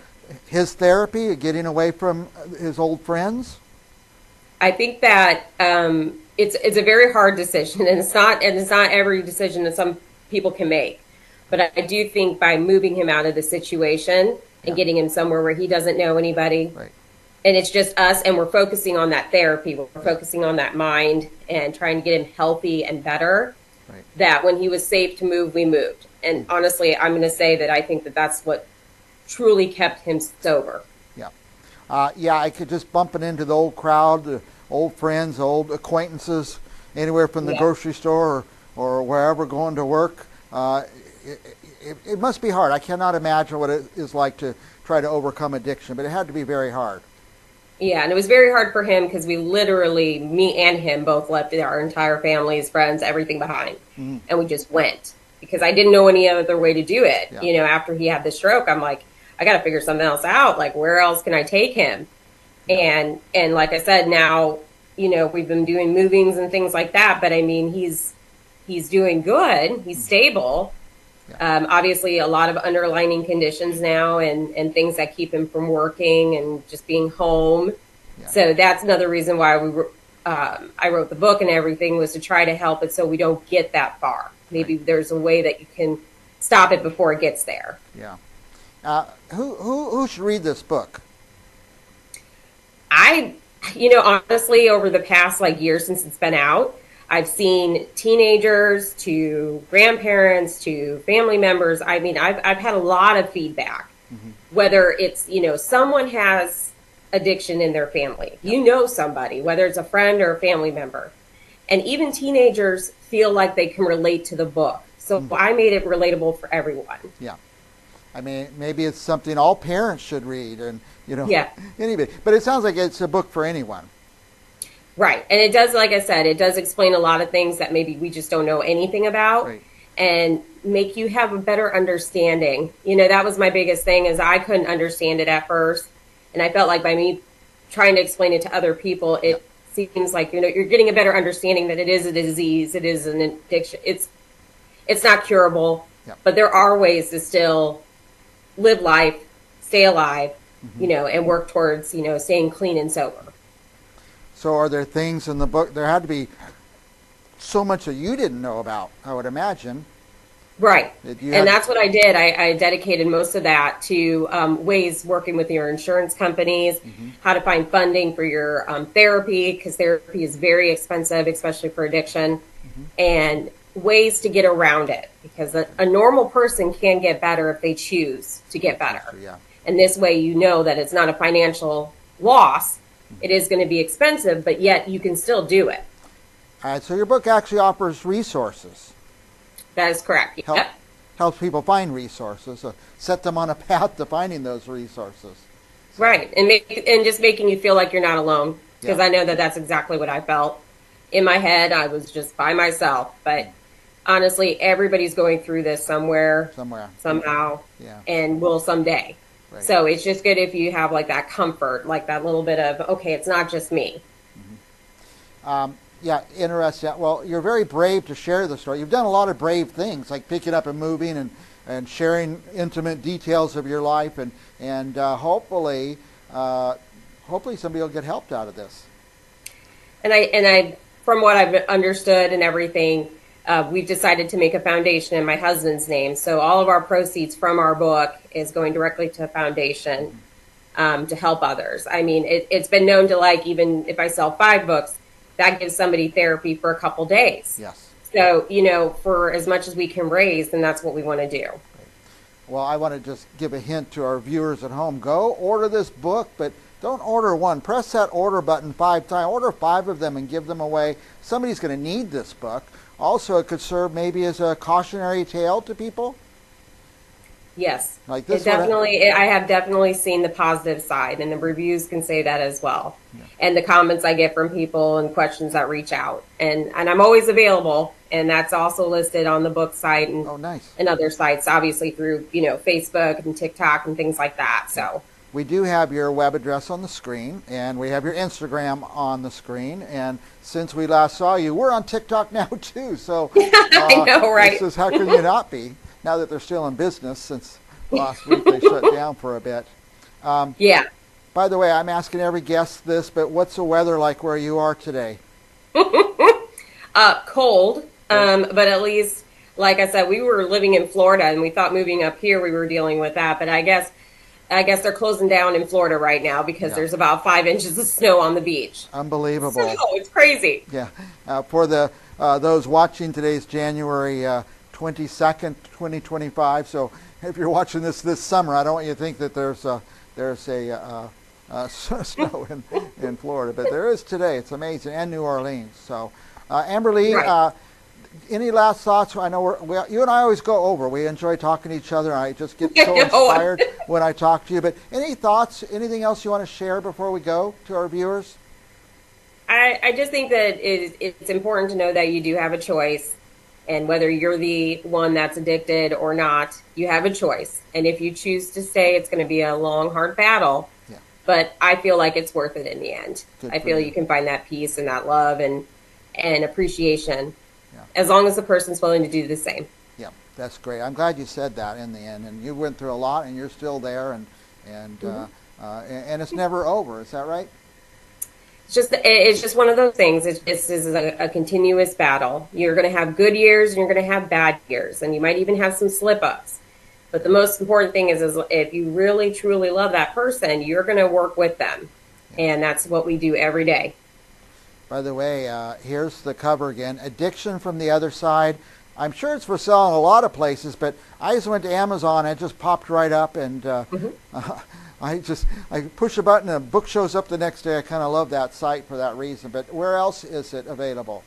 his therapy, getting away from his old friends? I think that it's a very hard decision, and it's not every decision that some people can make. But I do think by moving him out of the situation and getting him somewhere where he doesn't know anybody, right, and it's just us, and we're focusing on that therapy, we're focusing on that mind and trying to get him healthy and better, right, that when he was safe to move, we moved. And honestly, I'm going to say that I think that that's what truly kept him sober. Yeah. Yeah, I could just bumping into the old crowd, the old friends, old acquaintances, anywhere from the grocery store or wherever going to work. It must be hard. I cannot imagine what it is like to try to overcome addiction, but it had to be very hard. Yeah, and it was very hard for him because we literally, me and him, both left our entire families, friends, everything behind. Mm-hmm. And we just went because I didn't know any other way to do it. Yeah. You know, after he had the stroke, I'm like, I got to figure something else out. Like, where else can I take him? And like I said, now, you know, we've been doing movings and things like that. But I mean, he's doing good. He's stable. Yeah. Obviously, a lot of underlying conditions now and things that keep him from working and just being home. Yeah. So that's another reason why I wrote the book and everything, was to try to help it so we don't get that far. Maybe there's a way that you can stop it before it gets there. Yeah. Who should read this book? Honestly, over the past year since it's been out, I've seen teenagers to grandparents to family members. I mean, I've had a lot of feedback, whether it's, someone has addiction in their family, somebody, whether it's a friend or a family member, and even teenagers feel like they can relate to the book. So I made it relatable for everyone. Yeah. I mean, maybe it's something all parents should read and, anybody. But it sounds like it's a book for anyone. Right. And it does, like I said, it does explain a lot of things that maybe we just don't know anything about, right, and make you have a better understanding. That was my biggest thing, is I couldn't understand it at first. And I felt like by me trying to explain it to other people, it seems like, you're getting a better understanding that it is a disease. It is an addiction. It's not curable, but there are ways to still live life, stay alive, and work towards, staying clean and sober. So are there things in the book, there had to be so much that you didn't know about, I would imagine. Right. And that's what I did. I dedicated most of that to ways working with your insurance companies, how to find funding for your therapy, because therapy is very expensive, especially for addiction, and ways to get around it, because a normal person can get better if they choose to get better. Yeah. And this way, that it's not a financial loss. It is going to be expensive, but yet you can still do it. All right, so your book actually offers resources. That is correct. Yep. Helps people find resources, set them on a path to finding those resources. So. Right, and just making you feel like you're not alone, because I know that that's exactly what I felt. In my head, I was just by myself, but honestly, everybody's going through this somewhere, somehow, and will someday. Right. So it's just good if you have that comfort, that little bit of, okay, it's not just me. Yeah, interesting. Well, you're very brave to share the story. You've done a lot of brave things, like picking up and moving and sharing intimate details of your life, and hopefully somebody will get helped out of this. And I, from what I've understood and everything, we've decided to make a foundation in my husband's name. So all of our proceeds from our book is going directly to a foundation to help others. I mean, it's been known to even if I sell 5 books, that gives somebody therapy for a couple days. Yes. So, you know, for as much as we can raise, then that's what we want to do. Well, I want to just give a hint to our viewers at home. Go order this book, but don't order one. Press that order button 5 times. Order 5 of them and give them away. Somebody's going to need this book. Also, it could serve maybe as a cautionary tale to people. Yes. Like this it definitely, I have definitely seen the positive side, and the reviews can say that as well. Yeah. And the comments I get from people and questions that reach out. And I'm always available, and that's also listed on the book site and, and other sites, obviously through, you know, Facebook and TikTok and things like that. So we do have your web address on the screen, and we have your Instagram on the screen. And since we last saw you, we're on TikTok now too. So I know, right? This is, how can you not be? Now that they're still in business, since last week they shut down for a bit. Yeah. By the way, I'm asking every guest this, but what's the weather like where you are today? Cold, but at least, like I said, we were living in Florida, and we thought moving up here we were dealing with that. But I guess they're closing down in Florida right now because there's about 5 inches of snow on the beach. Unbelievable. So, it's crazy. Yeah. For the those watching, today's January 22nd, 2025. So if you're watching this summer, I don't want you to think that there's snow in Florida, but there is today. It's amazing, and New Orleans. So, Amberly, any last thoughts? I know you and I always go over. We enjoy talking to each other. I just get so inspired when I talk to you. But any thoughts? Anything else you want to share before we go to our viewers? I just think that it's important to know that you do have a choice. And whether you're the one that's addicted or not, you have a choice. And if you choose to stay, it's going to be a long, hard battle. Yeah. But I feel like it's worth it in the end. I feel you can find that peace and that love and appreciation as long as the person's willing to do the same. Yeah, that's great. I'm glad you said that in the end. And you went through a lot, and you're still there, and it's never over. Is that right? It's just one of those things. This is a continuous battle. You're going to have good years and you're going to have bad years, and you might even have some slip-ups. But the most important thing is if you really, truly love that person, you're going to work with them. And that's what we do every day. By the way, here's the cover again. Addiction from the Other Side. I'm sure it's for sale in a lot of places, but I just went to Amazon and it just popped right up, and I push a button and a book shows up the next day. I kind of love that site for that reason. But where else is it available?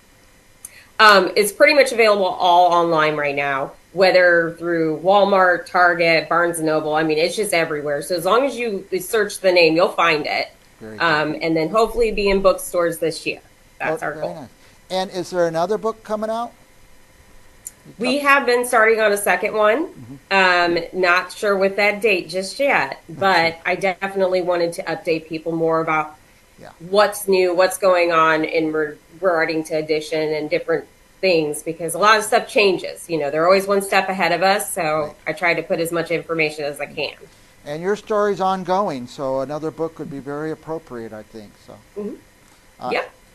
It's pretty much available all online right now, whether through Walmart, Target, Barnes & Noble. I mean, it's just everywhere. So as long as you search the name, you'll find it. And then hopefully be in bookstores this year. That's our goal. Nice. And is there another book coming out? We have been starting on a second one. Not sure with that date just yet, but I definitely wanted to update people more about what's new, what's going on in regarding to addiction and different things, because a lot of stuff changes. You know, they're always one step ahead of us, so I try to put as much information as I can. And your story's ongoing, so another book would be very appropriate, I think. So,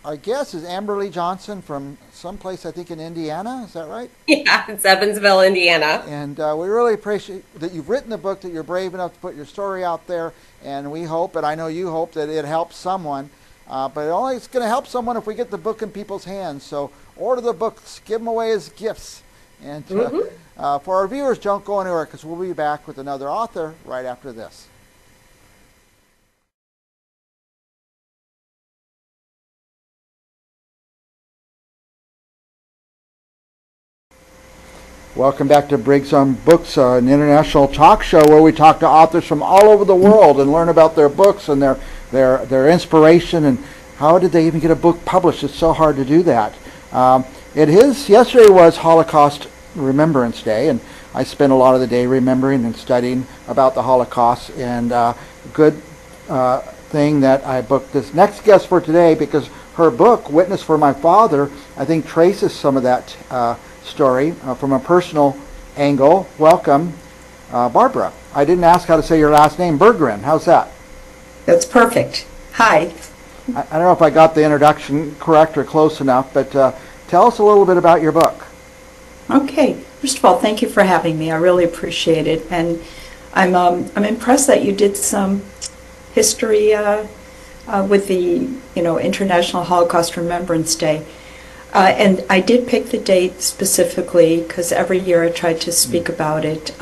our guest is Amberly Johnson from someplace, I think, in Indiana. Is that right? Yeah, it's Evansville, Indiana. And we really appreciate that you've written the book, that you're brave enough to put your story out there. And we hope, and I know you hope, that it helps someone. But it's going to help someone if we get the book in people's hands. So order the books, give them away as gifts. And for our viewers, don't go anywhere, because we'll be back with another author right after this. Welcome back to Briggs on Books, an international talk show where we talk to authors from all over the world and learn about their books and their inspiration and how did they even get a book published. It's so hard to do that. Yesterday was Holocaust Remembrance Day, and I spent a lot of the day remembering and studying about the Holocaust, and good thing that I booked this next guest for today, because her book, Witness for My Father, I think traces some of that story from a personal angle. Welcome, Barbara. I didn't ask how to say your last name, Berggren. How's that? That's perfect. Hi. I don't know if I got the introduction correct or close enough, but tell us a little bit about your book. Okay. First of all, thank you for having me. I really appreciate it, and I'm impressed that you did some history with the International Holocaust Remembrance Day. And I did pick the date specifically because every year I tried to speak about it.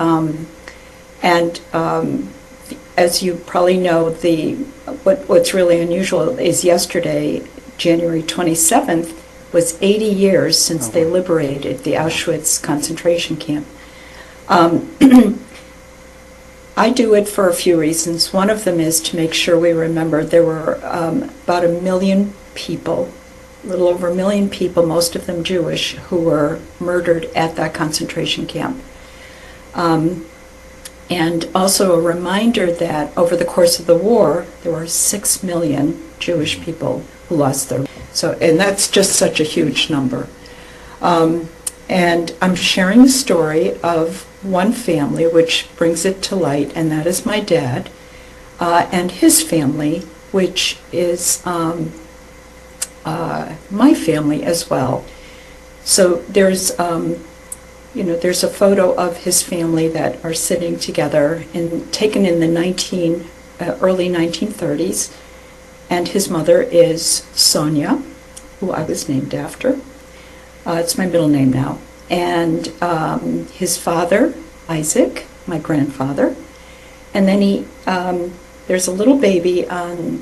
As you probably know, what's really unusual is yesterday, January 27th, was 80 years since they liberated the Auschwitz concentration camp. I do it for a few reasons. One of them is to make sure we remember there were about 1 million people, a little over 1 million people, most of them Jewish, who were murdered at that concentration camp. And also a reminder that over the course of the war, there were 6 million Jewish people who lost their lives. And that's just such a huge number. And I'm sharing the story of one family, which brings it to light, and that is my dad, and his family, which is my family as well. So there's a photo of his family that are sitting together, taken in the early 1930s, and his mother is Sonia, who I was named after. It's my middle name now. And his father, Isaac, my grandfather. And then there's a little baby on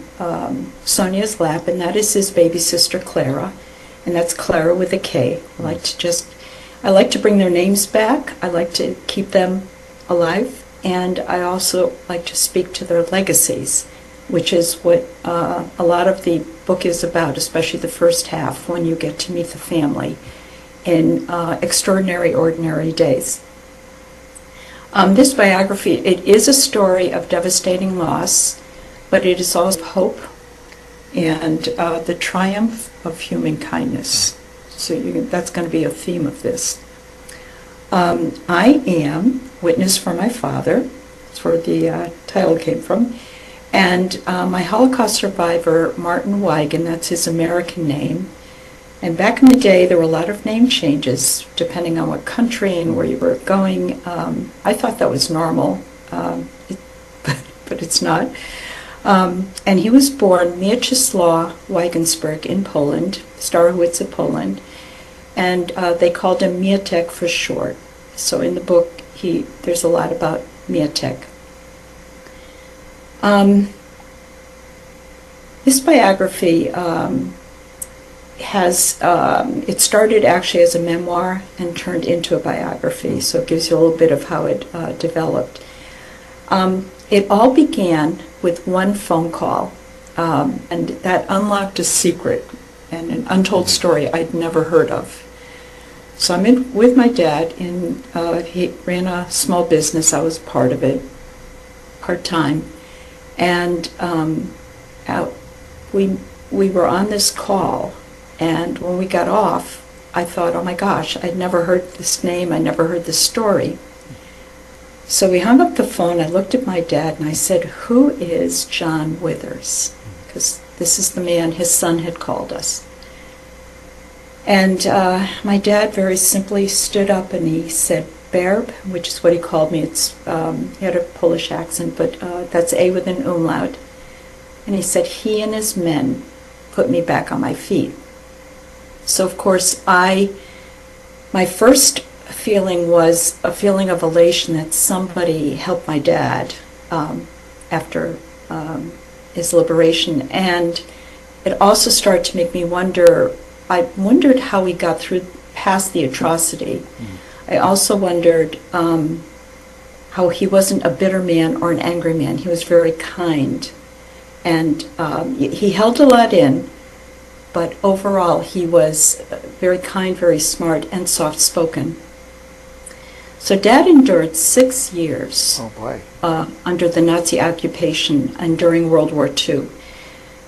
Sonia's lap, and that is his baby sister, Clara. And that's Clara with a K. I like to bring their names back. I like to keep them alive. And I also like to speak to their legacies, which is what a lot of the book is about, especially the first half, when you get to meet the family in extraordinary, ordinary days. This biography, it is a story of devastating loss, but it is also hope and the triumph of human kindness. So that's going to be a theme of this. I am Witness for My Father. That's where the title came from. And my Holocaust survivor, Martin Wigan, that's his American name. And back in the day, there were a lot of name changes depending on what country and where you were going. I thought that was normal, but it's not. And he was born Mieczysław Wygensberg in Poland, Starowitz, Poland. And they called him Mietek for short. So in the book, there's a lot about Mietek. This biography it started actually as a memoir and turned into a biography, so it gives you a little bit of how it developed. It all began with one phone call, and that unlocked a secret and an untold story I'd never heard of. So I'm with my dad, and he ran a small business. I was part of it, part-time. And we were on this call, and when we got off, I thought, oh my gosh, I'd never heard this name, I never heard this story. So we hung up the phone, I looked at my dad, and I said, who is John Withers? Because this is the man his son had called us. And my dad very simply stood up and he said, Berb, which is what he called me. He had a Polish accent, but that's A with an umlaut. And he said, he and his men put me back on my feet. So, of course, my first feeling was a feeling of elation that somebody helped my dad after his liberation. And it also started to make me wonder, I wondered how he got past the atrocity. I also wondered how he wasn't a bitter man or an angry man. He was very kind. And he held a lot in, but overall he was very kind, very smart, and soft-spoken. So Dad endured 6 years under the Nazi occupation and during World War II.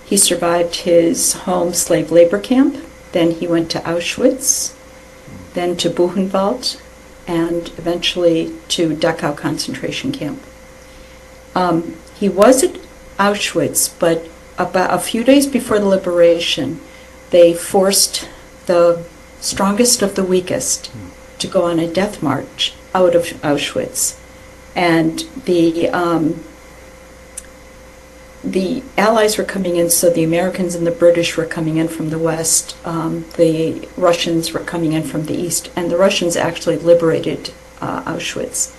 He survived his home slave labor camp, then he went to Auschwitz, then to Buchenwald, and eventually to Dachau concentration camp. He was at Auschwitz, but about a few days before the liberation, they forced the strongest of the weakest to go on a death march out of Auschwitz. And the Allies were coming in, so the Americans and the British were coming in from the west. The Russians were coming in from the east, and the Russians actually liberated Auschwitz.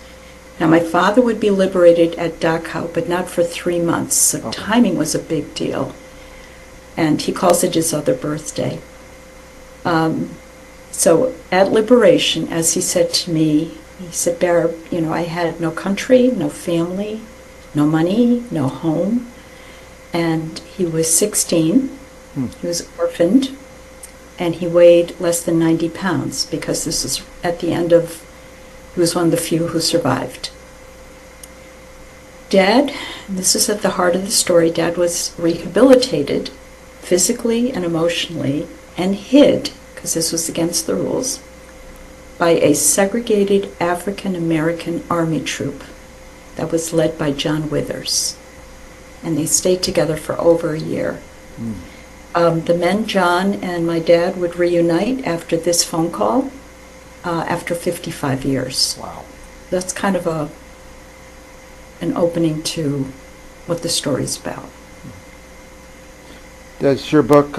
Now, my father would be liberated at Dachau, but not for 3 months, so timing was a big deal. And he calls it his other birthday. So at liberation, as he said to me, he said, Barb, I had no country, no family, no money, no home. And he was 16. He was orphaned, and he weighed less than 90 pounds because this was at the end of, he was one of the few who survived. Dad, and this is at the heart of the story, Dad was rehabilitated physically and emotionally and hid, because this was against the rules, by a segregated African American army troop that was led by John Withers. And they stayed together for over a year. The men, John and my dad, would reunite after this phone call after 55 years. Wow. That's kind of an opening to what the story's about. Does your book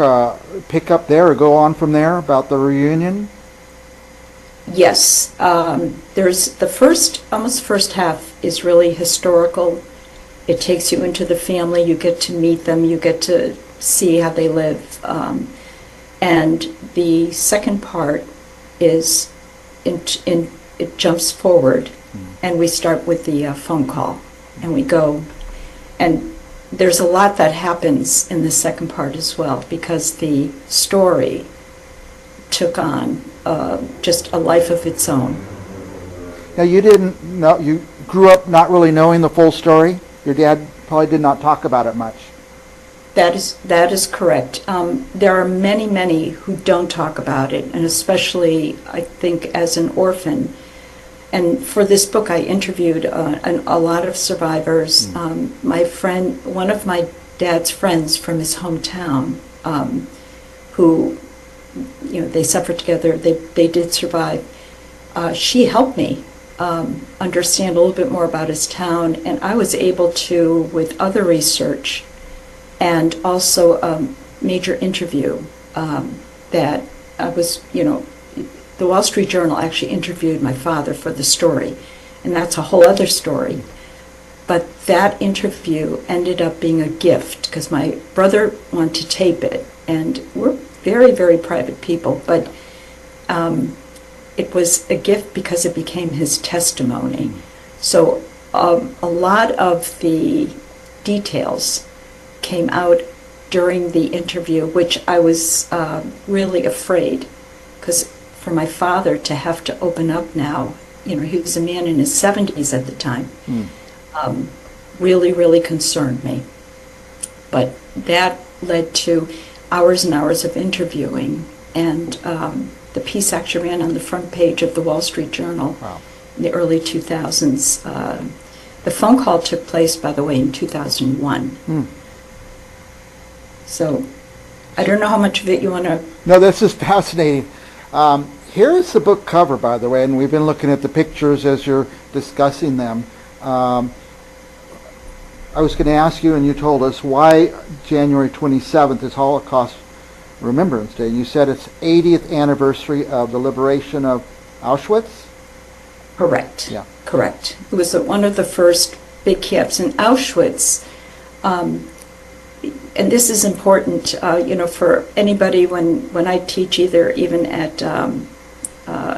pick up there or go on from there about the reunion? Yes. There's almost first half is really historical. It takes you into the family. You get to meet them. You get to see how they live. And the second part is it jumps forward, and we start with the phone call, and we go. And there's a lot that happens in the second part as well, because the story took on just a life of its own. Now, you didn't know, you grew up not really knowing the full story? Your dad probably did not talk about it much. That is correct. There are many, many who don't talk about it, and especially, I think, as an orphan. And for this book, I interviewed a lot of survivors. My friend, one of my dad's friends from his hometown, who, they suffered together, they did survive. She helped me understand a little bit more about his town, and I was able to, with other research and also a major interview that I was, the Wall Street Journal actually interviewed my father for the story, and that's a whole other story. But that interview ended up being a gift, because my brother wanted to tape it, and we're very, very private people, but it was a gift because it became his testimony. So a lot of the details came out during the interview, which I was really afraid, because for my father to have to open up now, he was a man in his 70s at the time, really, really concerned me. But that led to hours and hours of interviewing, and the piece actually ran on the front page of the Wall Street Journal in the early 2000s. The phone call took place, by the way, in 2001. So I don't know how much of it you want to... No, this is fascinating. Here is the book cover, by the way, and we've been looking at the pictures as you're discussing them. I was going to ask you, and you told us, why January 27th is Holocaust Remembrance Day. You said it's 80th anniversary of the liberation of Auschwitz? Correct. Yeah. Correct. It was one of the first big camps in Auschwitz. And this is important, for anybody when I teach, even at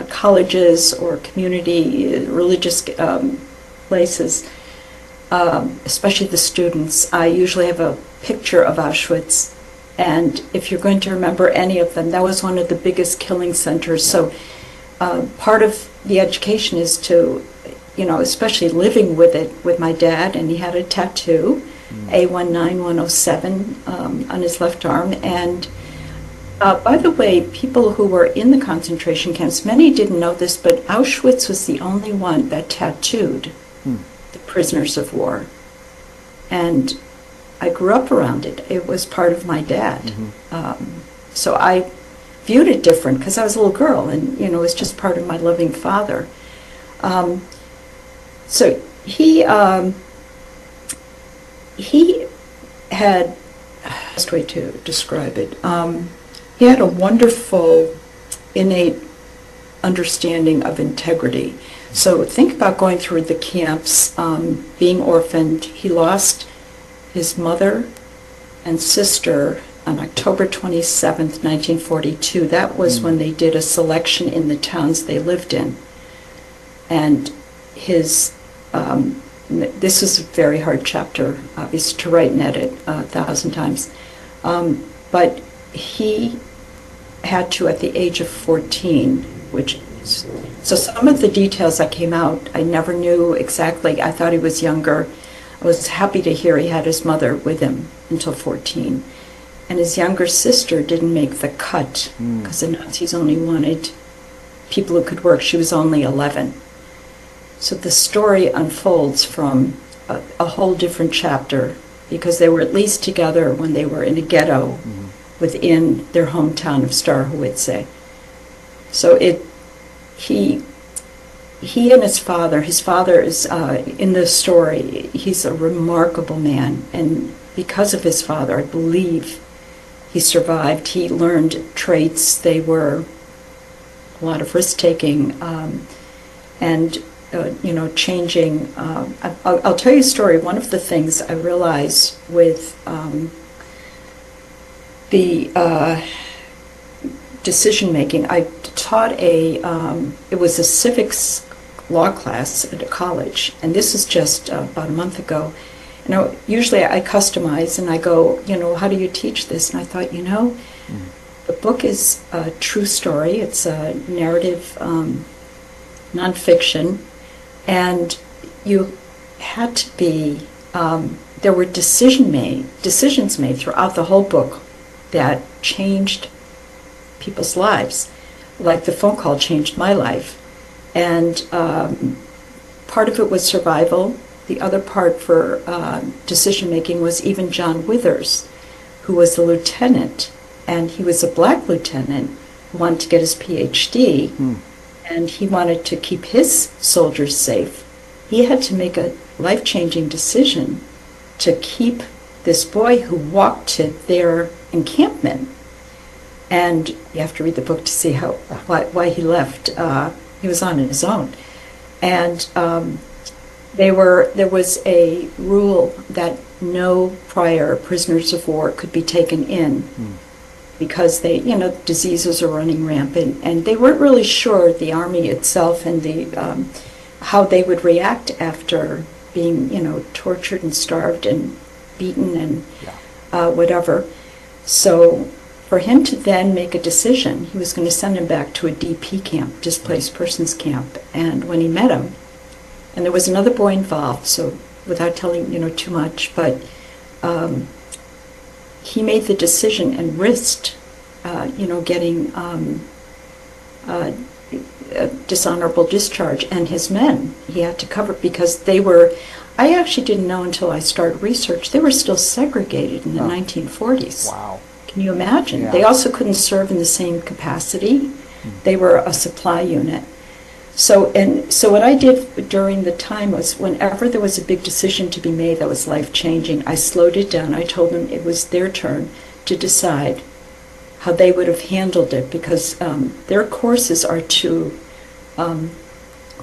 colleges or community religious places, especially the students. I usually have a picture of Auschwitz, and if you're going to remember any of them, that was one of the biggest killing centers. So part of the education is to, especially living with it with my dad, and he had a tattoo, A19107 on his left arm. And by the way, people who were in the concentration camps, many didn't know this, but Auschwitz was the only one that tattooed the prisoners of war. And I grew up around it. It was part of my dad. So I viewed it different because I was a little girl, and it was just part of my loving father. So he had, best way to describe it, he had a wonderful innate understanding of integrity. So think about going through the camps, being orphaned. He lost his mother and sister on October 27th, 1942. That was when they did a selection in the towns they lived in. And his, this is a very hard chapter, obviously, to write and edit 1,000 times. But he had to, at the age of 14, which is, so some of the details that came out, I never knew exactly. I thought he was younger. I was happy to hear he had his mother with him until 14. And his younger sister didn't make the cut because the Nazis only wanted people who could work. She was only 11. So the story unfolds from a whole different chapter because they were at least together when they were in a ghetto within their hometown of Starhowitze. So he and his father is, in the story, he's a remarkable man. And because of his father, I believe he survived. He learned traits. They were a lot of risk-taking and, changing. I'll tell you a story. One of the things I realized with the decision-making, I taught it was a civics law class at a college, and this is just about a month ago. Usually I customize and I go, how do you teach this? And I thought, the book is a true story. It's a narrative nonfiction, and you had to be, there were decisions made throughout the whole book that changed people's lives. Like the phone call changed my life. And part of it was survival. The other part for decision-making was even John Withers, who was the lieutenant, and he was a black lieutenant who wanted to get his PhD, and he wanted to keep his soldiers safe. He had to make a life-changing decision to keep this boy who walked to their encampment. And you have to read the book to see why he left. He was on his own. And there was a rule that no prior prisoners of war could be taken in because diseases are running rampant, and they weren't really sure, the army itself and how they would react after being tortured and starved and beaten and whatever. So for him to then make a decision, he was going to send him back to a DP camp, displaced persons camp, and when he met him, and there was another boy involved, so without telling too much, but he made the decision and risked getting a dishonorable discharge, and his men he had to cover because they were, I actually didn't know until I started research, they were still segregated in the 1940s. Wow. Can you imagine? Yeah. They also couldn't serve in the same capacity. They were a supply unit. So what I did during the time was whenever there was a big decision to be made that was life-changing, I slowed it down. I told them it was their turn to decide how they would have handled it because their courses are to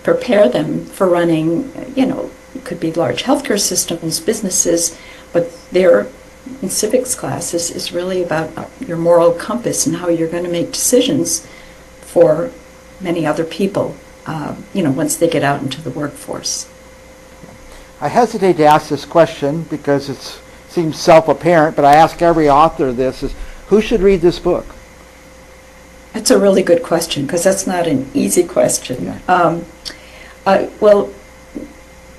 prepare them for running, it could be large healthcare systems, businesses, but their in civics classes is really about your moral compass and how you're going to make decisions for many other people, once they get out into the workforce. I hesitate to ask this question because it seems self-apparent, but I ask every author this, is who should read this book? That's a really good question because that's not an easy question. Yeah. Well,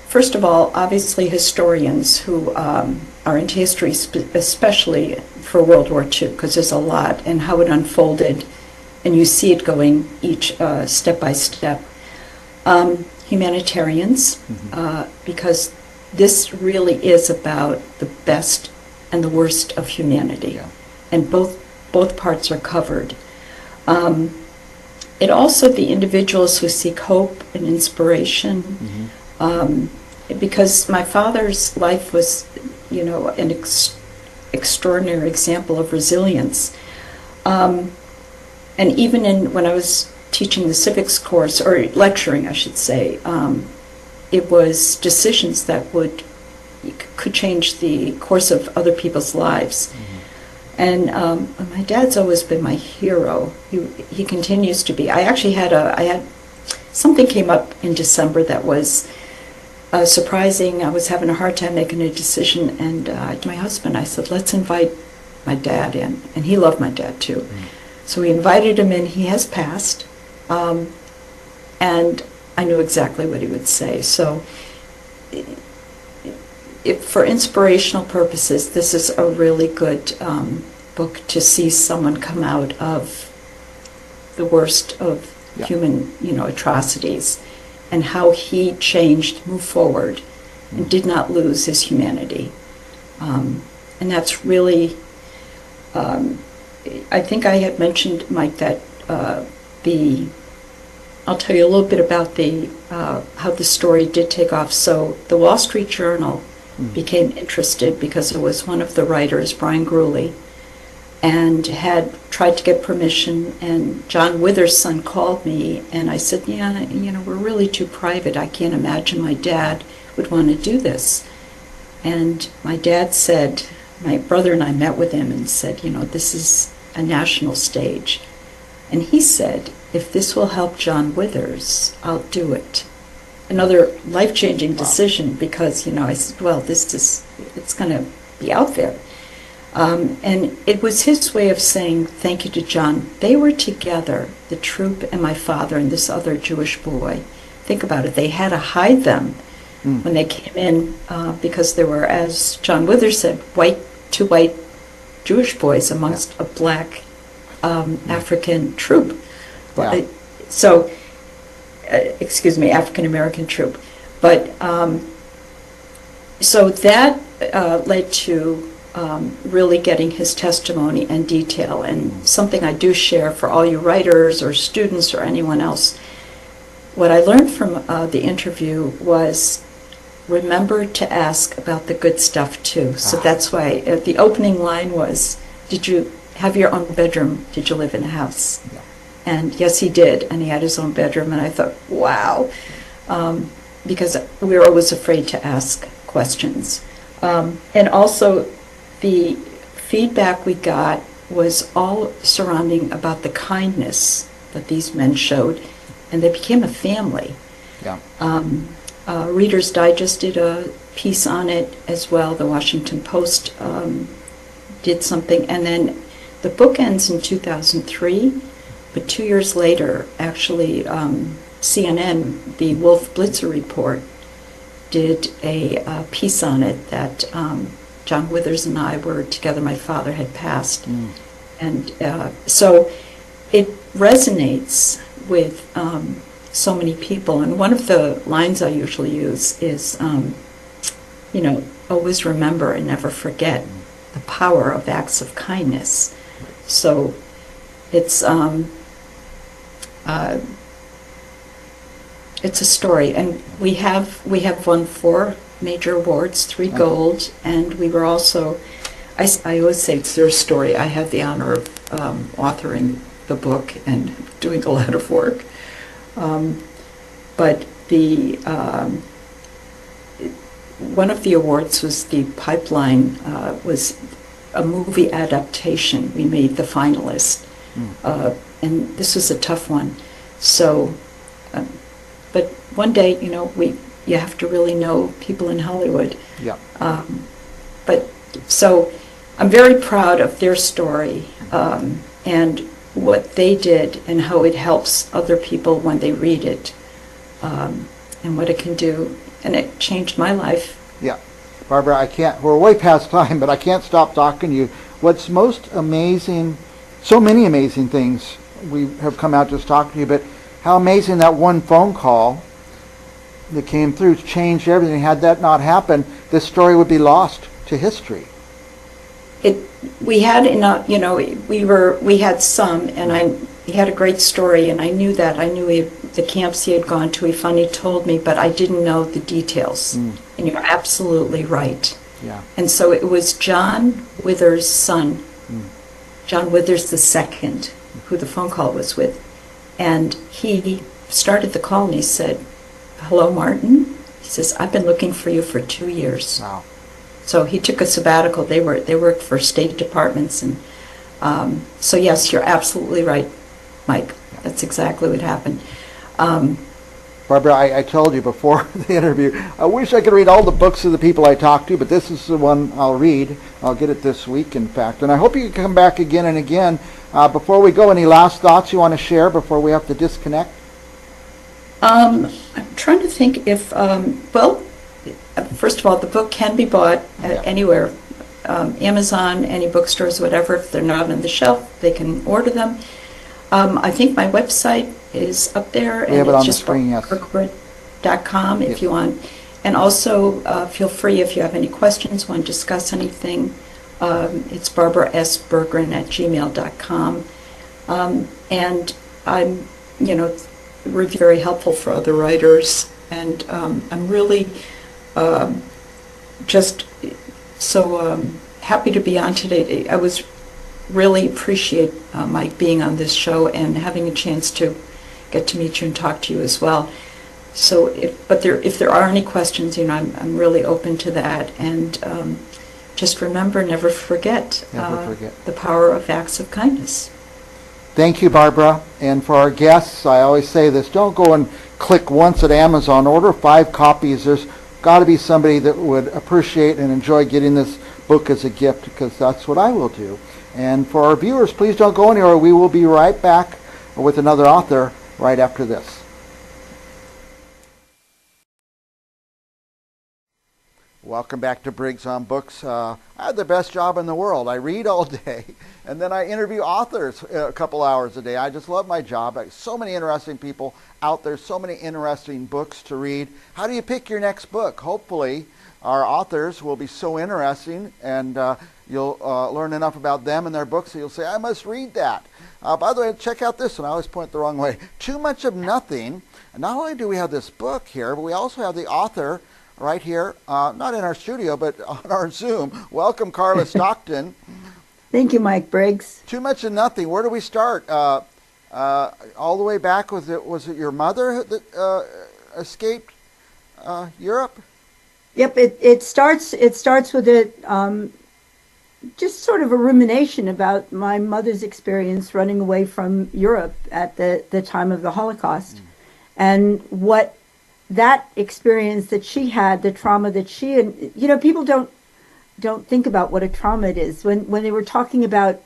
first of all, obviously historians who are into history, especially for World War II, because there's a lot, and how it unfolded, and you see it going each step by step. Humanitarians, because this really is about the best and the worst of humanity, and both parts are covered. It also, the individuals who seek hope and inspiration, because my father's life was, extraordinary example of resilience. And even when I was teaching the civics course, or lecturing, I should say, it was decisions that could change the course of other people's lives. And my dad's always been my hero. He continues to be. I actually had something came up in December that was surprising. I was having a hard time making a decision, and to my husband, I said, let's invite my dad in. And he loved my dad too. So we invited him in. He has passed. And I knew exactly what he would say. So for inspirational purposes, this is a really good book to see someone come out of the worst of human, atrocities, and how he changed, moved forward, and did not lose his humanity. And that's really, I think I had mentioned, Mike, that I'll tell you a little bit about how the story did take off. So the Wall Street Journal became interested because it was one of the writers, Brian Grewley, and had tried to get permission. And John Withers' son called me, and I said, we're really too private. I can't imagine my dad would want to do this. And my dad said, my brother and I met with him and said, this is a national stage. And he said, if this will help John Withers, I'll do it. Another life-changing decision, because, I said, well, it's going to be out there. And it was his way of saying thank you to John. They were together, the troop and my father and this other Jewish boy. Think about it. They had to hide them when they came in because there were, as John Withers said, two white Jewish boys amongst a black African troop. Yeah. So, excuse me, African American troop. But so that led to really getting his testimony and detail, and something I do share for all you writers or students or anyone else. What I learned from the interview was remember to ask about the good stuff too. So that's why the opening line was, did you have your own bedroom? Did you live in a house? Yeah. And yes, he did, and he had his own bedroom, and I thought, wow, because we were always afraid to ask questions. And also, the feedback we got was all surrounding about the kindness that these men showed, and they became a family. Yeah. Reader's Digest did a piece on it as well. The Washington Post did something, and then the book ends in 2003, but 2 years later, actually, CNN, the Wolf Blitzer report, did a piece on it that John Withers and I were together. My father had passed. And so it resonates with so many people. And one of the lines I usually use is, always remember and never forget the power of acts of kindness. So it's a story, and we have won 4 major awards, 3 gold, and we were also, I always say it's their story. I had the honor of authoring the book and doing a lot of work. But the one of the awards was the Pipeline, was a movie adaptation. We made the finalist, and this was a tough one. So, but one day, you have to really know people in Hollywood. Yeah. But so I'm very proud of their story and what they did and how it helps other people when they read it, and what it can do. And it changed my life. Yeah. Barbara, we're way past time, but I can't stop talking to you. What's most amazing, so many amazing things we have come out just talking to you, but how amazing that one phone call that came through changed everything. Had that not happened, this story would be lost to history. We had we had some, and he had a great story, and I knew that. I knew the camps he had gone to. He finally told me, but I didn't know the details. And you're absolutely right. Yeah. And so it was John Withers' son, John Withers II, who the phone call was with. And he started the call and he said, "Hello, Martin." He says, "I've been looking for you for 2 years." Wow. So he took a sabbatical. They worked for state departments. And so yes, you're absolutely right, Mike. That's exactly what happened. Barbara, I told you before the interview, I wish I could read all the books of the people I talked to, but this is the one I'll read. I'll get it this week, in fact. And I hope you can come back again and again. Before we go, any last thoughts you want to share before we have to disconnect? I'm trying to think if, first of all, the book can be bought anywhere. Amazon, any bookstores, whatever. If they're not on the shelf, they can order them. I think my website is up there, We have and it it's on the just screen, yes. barbara.com if you want. And also, feel free if you have any questions, want to discuss anything. It's barbarasbergren@gmail.com. And I'm, very helpful for other writers. And I'm really just so happy to be on today. I was really appreciate Mike being on this show and having a chance to get to meet you and talk to you as well. So, if there are any questions, I'm really open to that. And just remember, never forget the power of acts of kindness. Thank you, Barbara. And for our guests, I always say this, don't go and click once at Amazon. Order 5 copies. There's got to be somebody that would appreciate and enjoy getting this book as a gift, because that's what I will do. And for our viewers, please don't go anywhere. We will be right back with another author right after this. Welcome back to Briggs on Books. I have the best job in the world. I read all day, and then I interview authors a couple hours a day. I just love my job. So many interesting people out there, so many interesting books to read. How do you pick your next book? Hopefully, our authors will be so interesting, and you'll learn enough about them and their books that you'll say, I must read that. By the way, check out this one. I always point the wrong way. Too Much of Nothing. And not only do we have this book here, but we also have the author right here, not in our studio, but on our Zoom. Welcome, Carla Stockton. Thank you, Mike Briggs. Too Much of Nothing. Where do we start? All the way back, was it your mother that escaped Europe? Yep, it starts with just sort of a rumination about my mother's experience running away from Europe at the time of the Holocaust, and what that experience that she had, the trauma that she, and people don't think about what a trauma it is. When they were talking about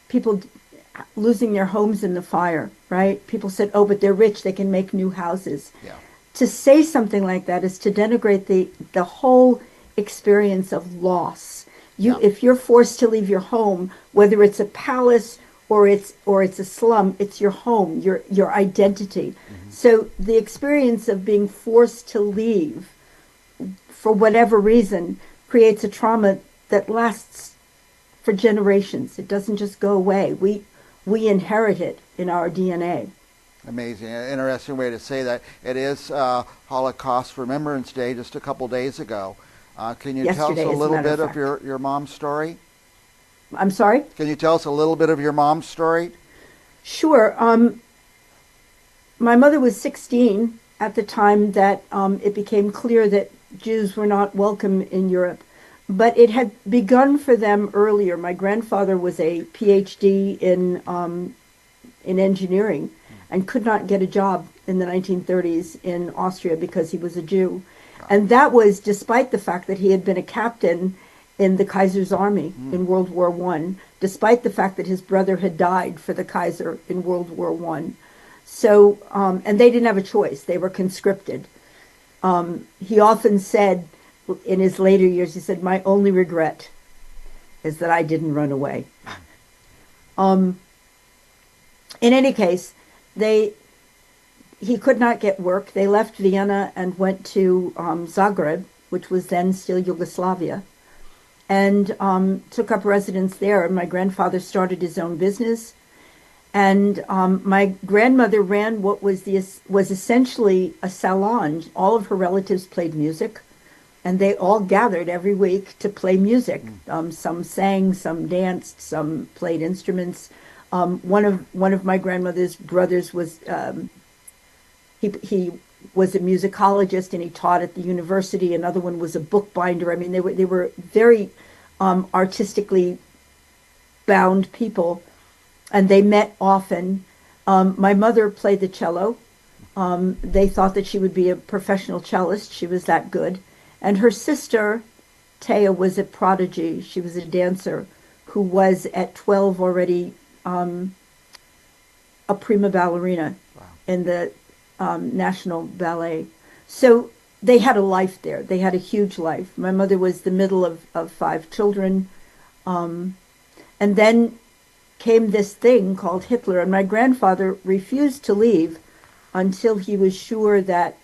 people losing their homes in the fire, right? People said, oh, but they're rich, they can make new houses. Yeah. To say something like that is to denigrate the whole experience of loss. If you're forced to leave your home, whether it's a palace or it's a slum, it's your home, your identity. Mm-hmm. So the experience of being forced to leave for whatever reason creates a trauma that lasts for generations. It doesn't just go away. We inherit it in our DNA. Amazing. Interesting way to say that. It is Holocaust Remembrance Day just a couple days ago. Can you tell us a little bit of your mom's story? I'm sorry? Can you tell us a little bit of your mom's story? Sure. My mother was 16 at the time that it became clear that Jews were not welcome in Europe. But it had begun for them earlier. My grandfather was a PhD in engineering and could not get a job in the 1930s in Austria because he was a Jew. And that was despite the fact that he had been a captain in the Kaiser's army in World War I, despite the fact that his brother had died for the Kaiser in World War I. So, and they didn't have a choice. They were conscripted. He often said, in his later years, he said, my only regret is that I didn't run away. In any case, he could not get work. They left Vienna and went to Zagreb, which was then still Yugoslavia, and took up residence there. And my grandfather started his own business. And my grandmother ran what was essentially a salon. All of her relatives played music. and they all gathered every week to play music. Some sang, some danced, some played instruments. One of my grandmother's brothers was he was a musicologist and he taught at the university. Another one was a bookbinder. I mean, they were very artistically bound people, and they met often. My mother played the cello. They thought that she would be a professional cellist. She was that good. And her sister, Taya, was a prodigy. She was a dancer who was at 12 already a prima ballerina in the National Ballet. So they had a life there. They had a huge life. My mother was the middle of 5 children. And then came this thing called Hitler, and my grandfather refused to leave until he was sure that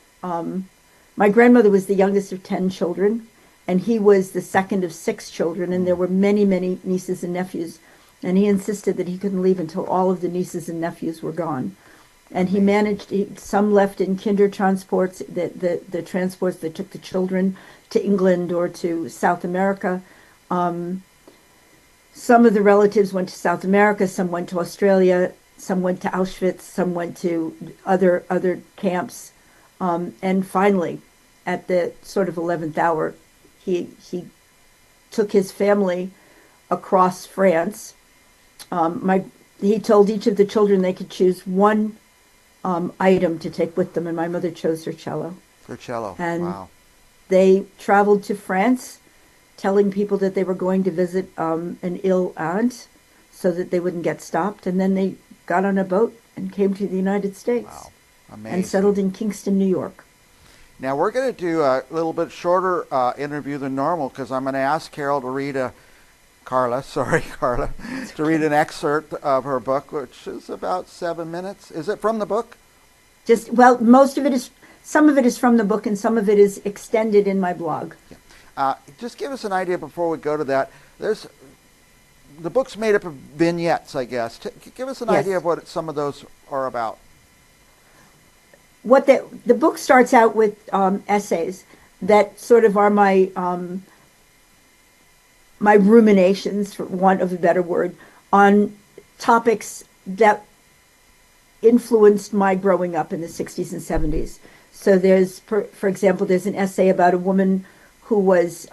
my grandmother was the youngest of 10 children, and he was the second of 6 children, and there were many, many nieces and nephews. And he insisted that he couldn't leave until all of the nieces and nephews were gone. And he managed, some left in kinder transports, the transports that took the children to England or to South America. Some of the relatives went to South America, some went to Australia, some went to Auschwitz, some went to other camps. And finally, at the sort of 11th hour, he took his family across France. He told each of the children they could choose one item to take with them, and my mother chose her cello. Her cello, and wow. They traveled to France, telling people that they were going to visit an ill aunt so that they wouldn't get stopped. And then they got on a boat and came to the United States. Wow. Amazing. And settled in Kingston, New York. Now we're going to do a little bit shorter interview than normal because I'm going to ask Carla, to read an excerpt of her book, which is about 7 minutes. Is it from the book? Most of it is, some of it is from the book and some of it is extended in my blog. Yeah. Just give us an idea before we go to that. The book's made up of vignettes, I guess. Give us an idea of what some of those are about. What the book starts out with essays that sort of are my my ruminations, for want of a better word, on topics that influenced my growing up in the 60s and 70s. So there's, for example, there's an essay about a woman who was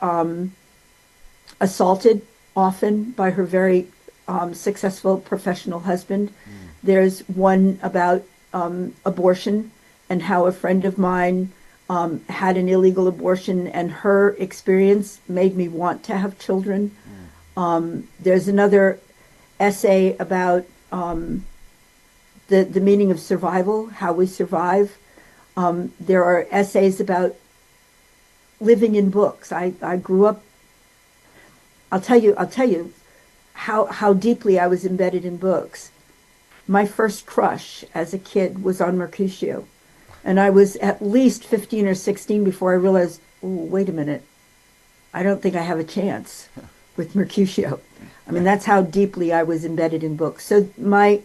assaulted often by her very successful professional husband. There's one about abortion and how a friend of mine had an illegal abortion, and her experience made me want to have children. There's another essay about the meaning of survival, how we survive. There are essays about living in books. I grew up. I'll tell you how deeply I was embedded in books. My first crush as a kid was on Mercutio. And I was at least 15 or 16 before I realized, oh, wait a minute, I don't think I have a chance with Mercutio. I mean, that's how deeply I was embedded in books. So my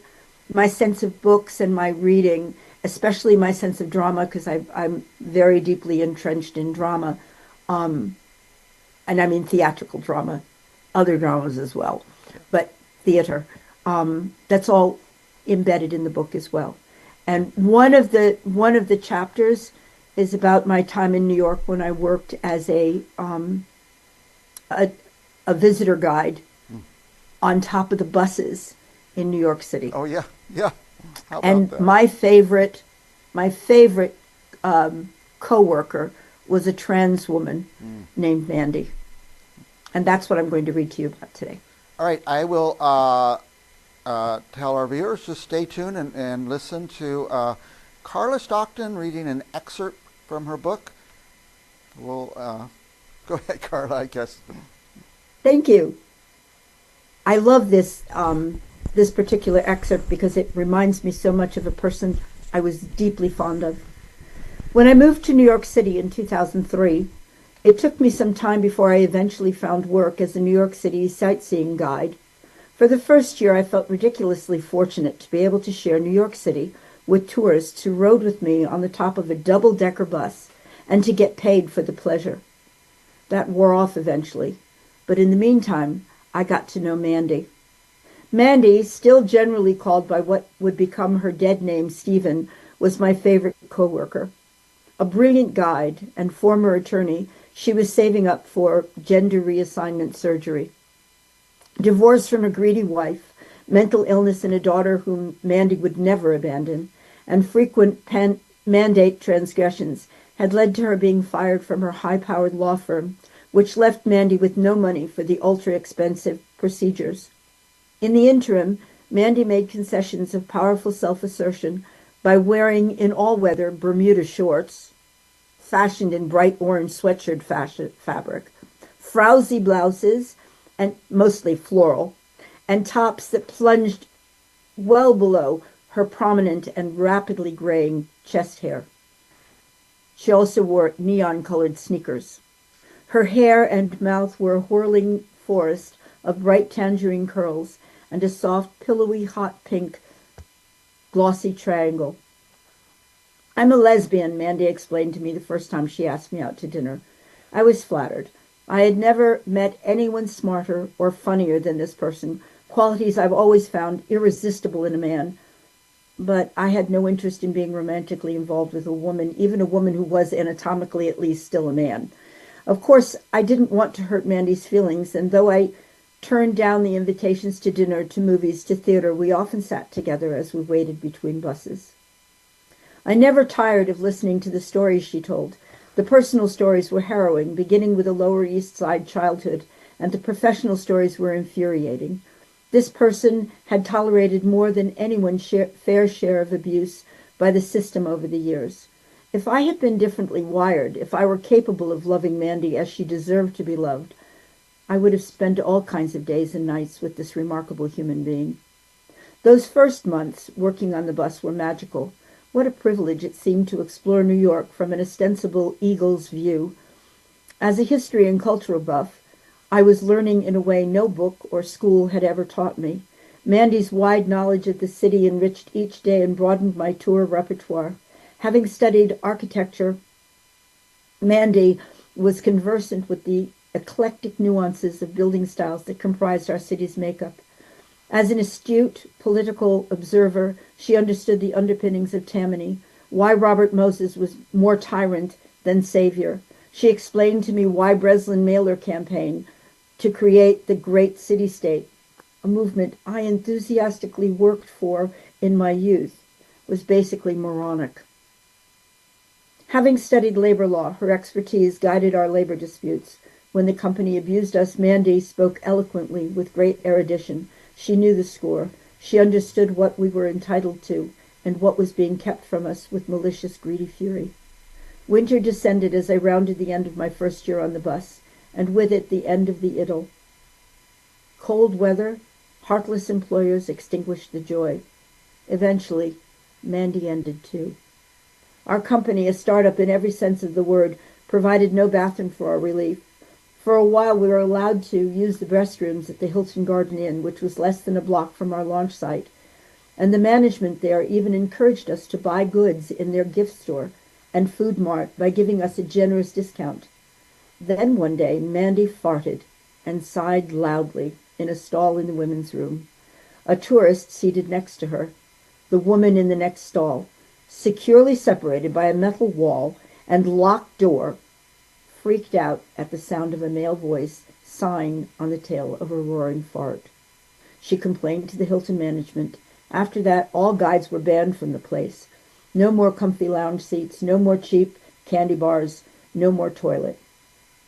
sense of books and my reading, especially my sense of drama, because I'm very deeply entrenched in drama, and I mean theatrical drama, other dramas as well, but theater, that's all embedded in the book as well. And one of the chapters is about my time in New York when I worked as a visitor guide on top of the buses in New York City. Oh yeah, yeah. How about and that? my favorite co-worker was a trans woman named Mandy, and that's what I'm going to read to you about today. All right, I will tell our viewers to stay tuned and listen to Carla Stockton reading an excerpt from her book. We'll go ahead, Carla, I guess. Thank you. I love this this particular excerpt because it reminds me so much of a person I was deeply fond of. When I moved to New York City in 2003, it took me some time before I eventually found work as a New York City sightseeing guide. For the first year, I felt ridiculously fortunate to be able to share New York City with tourists who rode with me on the top of a double-decker bus and to get paid for the pleasure. That wore off eventually, but in the meantime, I got to know Mandy. Mandy, still generally called by what would become her dead name, Stephen, was my favorite coworker. A brilliant guide and former attorney, she was saving up for gender reassignment surgery. Divorce from a greedy wife, mental illness in a daughter whom Mandy would never abandon, and frequent mandate transgressions had led to her being fired from her high-powered law firm, which left Mandy with no money for the ultra-expensive procedures. In the interim, Mandy made concessions of powerful self-assertion by wearing in all weather Bermuda shorts, fashioned in bright orange sweatshirt fabric, frowsy blouses, and mostly floral, and tops that plunged well below her prominent and rapidly graying chest hair. She also wore neon-colored sneakers. Her hair and mouth were a whirling forest of bright tangerine curls and a soft, pillowy, hot pink, glossy triangle. I'm a lesbian, Mandy explained to me the first time she asked me out to dinner. I was flattered. I had never met anyone smarter or funnier than this person, qualities I've always found irresistible in a man. But I had no interest in being romantically involved with a woman, even a woman who was anatomically at least still a man. Of course, I didn't want to hurt Mandy's feelings, and though I turned down the invitations to dinner, to movies, to theater, we often sat together as we waited between buses. I never tired of listening to the stories she told. The personal stories were harrowing, beginning with a Lower East Side childhood, and the professional stories were infuriating. This person had tolerated more than anyone's fair share of abuse by the system over the years. If I had been differently wired, if I were capable of loving Mandy as she deserved to be loved, I would have spent all kinds of days and nights with this remarkable human being. Those first months working on the bus were magical. What a privilege it seemed to explore New York from an ostensible eagle's view. As a history and cultural buff, I was learning in a way no book or school had ever taught me. Mandy's wide knowledge of the city enriched each day and broadened my tour repertoire. Having studied architecture, Mandy was conversant with the eclectic nuances of building styles that comprised our city's makeup. As an astute political observer, she understood the underpinnings of Tammany, why Robert Moses was more tyrant than savior. She explained to me why Breslin Mailer campaigned to create the great city-state, a movement I enthusiastically worked for in my youth, was basically moronic. Having studied labor law, her expertise guided our labor disputes. When the company abused us, Mandy spoke eloquently with great erudition. She knew the score. She understood what we were entitled to and what was being kept from us with malicious, greedy fury. Winter descended as I rounded the end of my first year on the bus, and with it the end of the idyll. Cold weather, heartless employers extinguished the joy. Eventually, Mandy ended too. Our company, a startup in every sense of the word, provided no bathroom for our relief. For a while we were allowed to use the restrooms at the Hilton Garden Inn, which was less than a block from our launch site, and the management there even encouraged us to buy goods in their gift store and food mart by giving us a generous discount. Then one day Mandy farted and sighed loudly in a stall in the women's room. A tourist seated next to her, the woman in the next stall, securely separated by a metal wall and locked door, freaked out at the sound of a male voice sighing on the tail of a roaring fart. She complained to the Hilton management. After that, all guides were banned from the place. No more comfy lounge seats, no more cheap candy bars, no more toilet.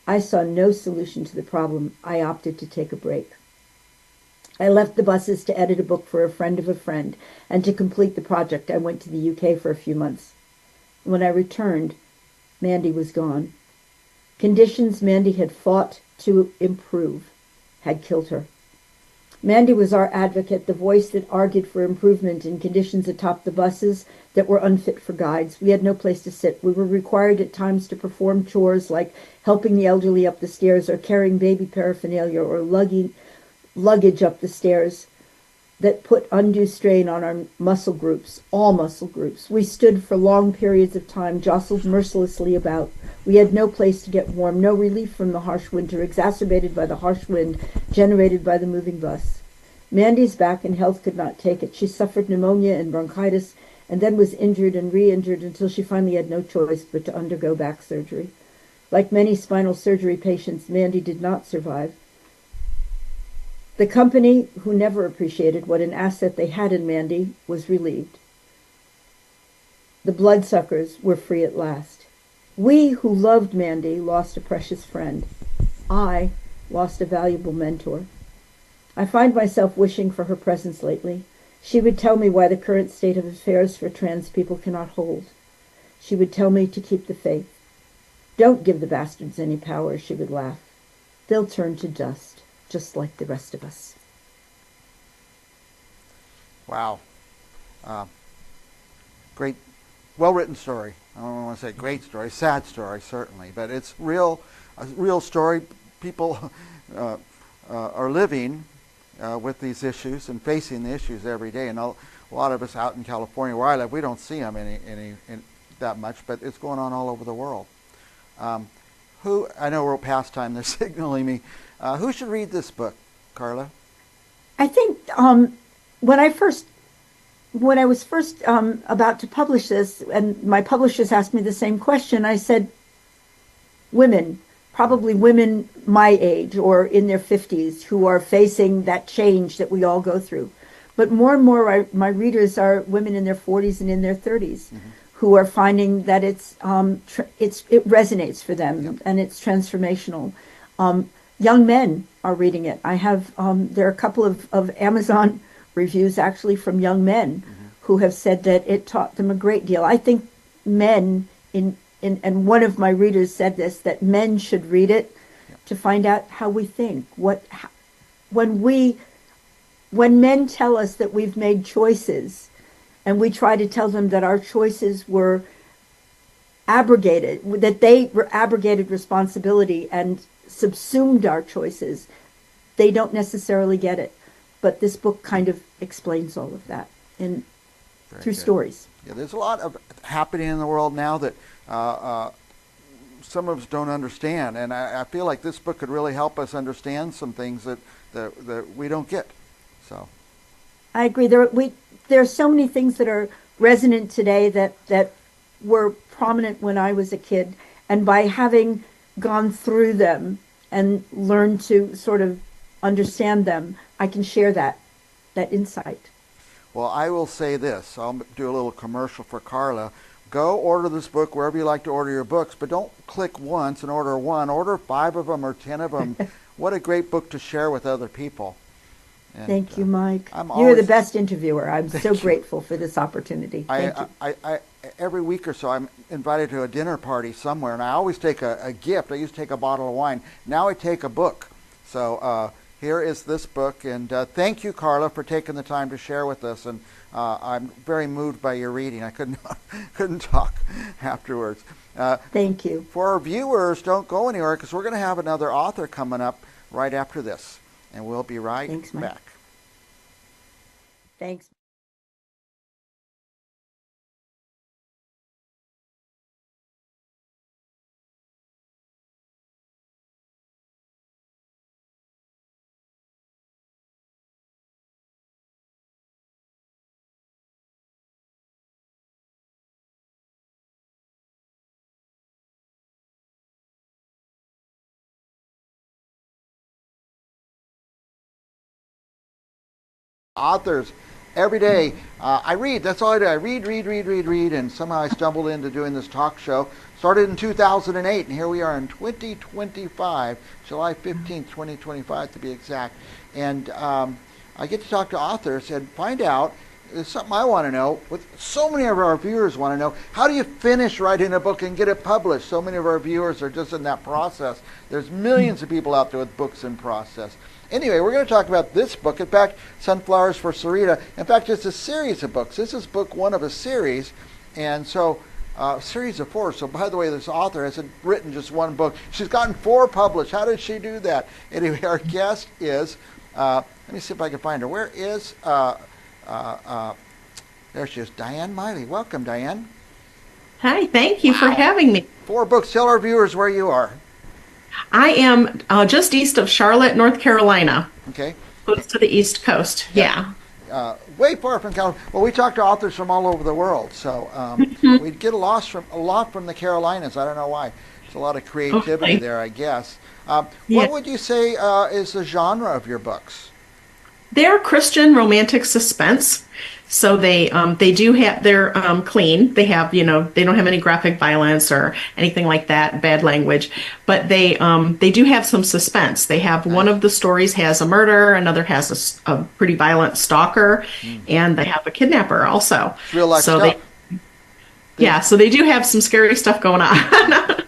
I saw no solution to the problem. I opted to take a break. I left the buses to edit a book for a friend of a friend, and to complete the project I went to the UK for a few months. When I returned, Mandy was gone. Conditions Mandy had fought to improve had killed her. Mandy was our advocate, the voice that argued for improvement in conditions atop the buses that were unfit for guides. We had no place to sit. We were required at times to perform chores like helping the elderly up the stairs or carrying baby paraphernalia or luggage up the stairs that put undue strain on our muscle groups, all muscle groups. We stood for long periods of time, jostled mercilessly about. We had no place to get warm, no relief from the harsh winter, exacerbated by the harsh wind generated by the moving bus. Mandy's back and health could not take it. She suffered pneumonia and bronchitis and then was injured and re-injured until she finally had no choice but to undergo back surgery. Like many spinal surgery patients, Mandy did not survive. The company, who never appreciated what an asset they had in Mandy, was relieved. The bloodsuckers were free at last. We who loved Mandy lost a precious friend. I lost a valuable mentor. I find myself wishing for her presence lately. She would tell me why the current state of affairs for trans people cannot hold. She would tell me to keep the faith. Don't give the bastards any power, she would laugh. They'll turn to dust, just like the rest of us. Wow. Great, well-written story. I don't want to say great story, sad story, certainly, but it's a real story. People are living with these issues and facing the issues every day. And a lot of us out in California, where I live, we don't see them that much, but it's going on all over the world. I know we're past time, they're signaling me. Who should read this book, Carla? I think when I was first about to publish this, and my publishers asked me the same question, I said, women, probably women my age or in their 50s who are facing that change that we all go through. But more and more, my readers are women in their 40s and in their 30s who are finding that it resonates for them and it's transformational. Young men are reading it. I have there are a couple of Amazon reviews actually from young men who have said that it taught them a great deal. I think men and one of my readers said this, that men should read it to find out how we think. When men tell us that we've made choices and we try to tell them that our choices were abrogated, that they were abrogated responsibility and subsumed our choices, they don't necessarily get it. But this book kind of explains all of that through stories. Yeah, there's a lot of happening in the world now that some of us don't understand, and I feel like this book could really help us understand some things that we don't get. So, I agree. There are so many things that are resonant today that were prominent when I was a kid, and by having gone through them and learned to sort of understand them, I can share that insight. Well, I will say this. I'll do a little commercial for Carla. Go order this book wherever you like to order your books, but don't click once and order one. Order 5 of them or 10 of them. What a great book to share with other people. And, thank you, Mike. You're the best interviewer. I'm so grateful for this opportunity. Thank you. I every week or so, I'm invited to a dinner party somewhere, and I always take a gift. I used to take a bottle of wine. Now I take a book. So here is this book, and thank you, Carla, for taking the time to share with us. And I'm very moved by your reading. I couldn't talk afterwards. Thank you. For our viewers, don't go anywhere because we're going to have another author coming up right after this, and we'll be right back. Thanks. Authors every day. I read. That's all I do. I read, and somehow I stumbled into doing this talk show. Started in 2008, and here we are in 2025, July 15th, 2025 to be exact. And I get to talk to authors and find out, there's something I want to know, what so many of our viewers want to know, how do you finish writing a book and get it published? So many of our viewers are just in that process. There's millions of people out there with books in process. Anyway, we're going to talk about this book. In fact, Sunflowers for Sarita. In fact, it's a series of books. This is book 1 of a series. And so, series of 4. So, by the way, this author hasn't written just one book. She's gotten 4 published. How did she do that? Anyway, our guest is, let me see if I can find her. Where is, there she is, Diane Miley. Welcome, Diane. Hi, thank you for having me. 4 books. Tell our viewers where you are. I am just east of Charlotte, North Carolina. Okay. Close to the East Coast. Yeah. Way far from California. Well, we talk to authors from all over the world, so we get a lot from the Carolinas. I don't know why. There's a lot of creativity there, I guess. What would you say is the genre of your books? They're Christian romantic suspense. So they do have, they're clean. They have, they don't have any graphic violence or anything like that, bad language, but they do have some suspense. They have one of the stories has a murder, another has a pretty violent stalker, and they have a kidnapper also. It's real life stuff. So they do have some scary stuff going on.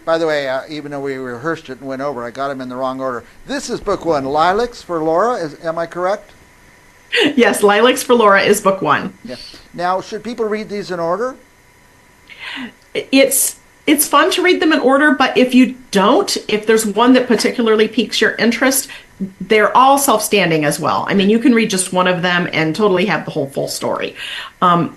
By the way, even though we rehearsed it and went over, I got them in the wrong order. This is book 1, Lilacs for Laura. Am I correct? Yes, Lilacs for Laura is book 1. Yeah. Now, should people read these in order? It's fun to read them in order, but if there's one that particularly piques your interest, they're all self-standing as well. I mean, you can read just one of them and totally have the whole full story.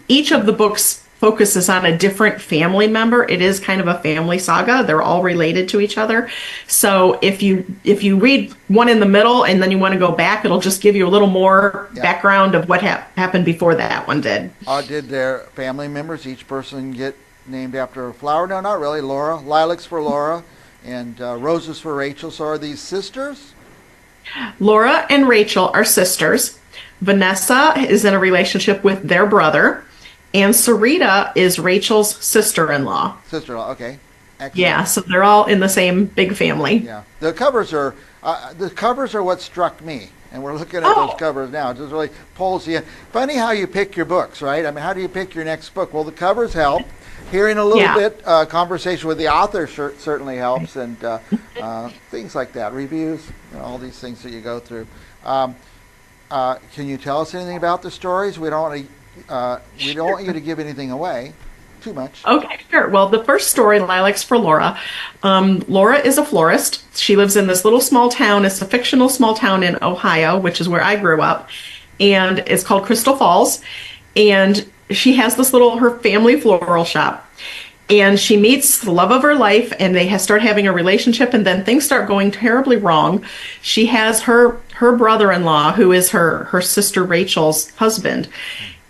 Each of the books focuses on a different family member. It is kind of a family saga. They're all related to each other. So if you read one in the middle and then you want to go back, it'll just give you a little more background of what happened before that one did. Did their family members, each person, get named after a flower? No, not really. Laura, Lilacs for Laura, and Roses for Rachel. So are these sisters? Laura and Rachel are sisters. Vanessa is in a relationship with their brother. And Sarita is Rachel's sister-in-law. Sister-in-law, okay. Excellent. Yeah, so they're all in the same big family. Yeah, the covers are what struck me, and we're looking at those covers now. It just really pulls you in. Funny how you pick your books, right? I mean, how do you pick your next book? Well, the covers help. Hearing a little bit conversation with the author certainly helps, and things like that, reviews, all these things that you go through. Can you tell us anything about the stories? We don't want you to give anything away too much. Okay, sure. Well, the first story, Lilacs for Laura. Laura is a florist. She lives in this little small town. It's a fictional small town in Ohio, which is where I grew up. And it's called Crystal Falls. And she has her family floral shop. And she meets the love of her life, and they start having a relationship, and then things start going terribly wrong. She has her brother-in-law, who is her sister Rachel's husband,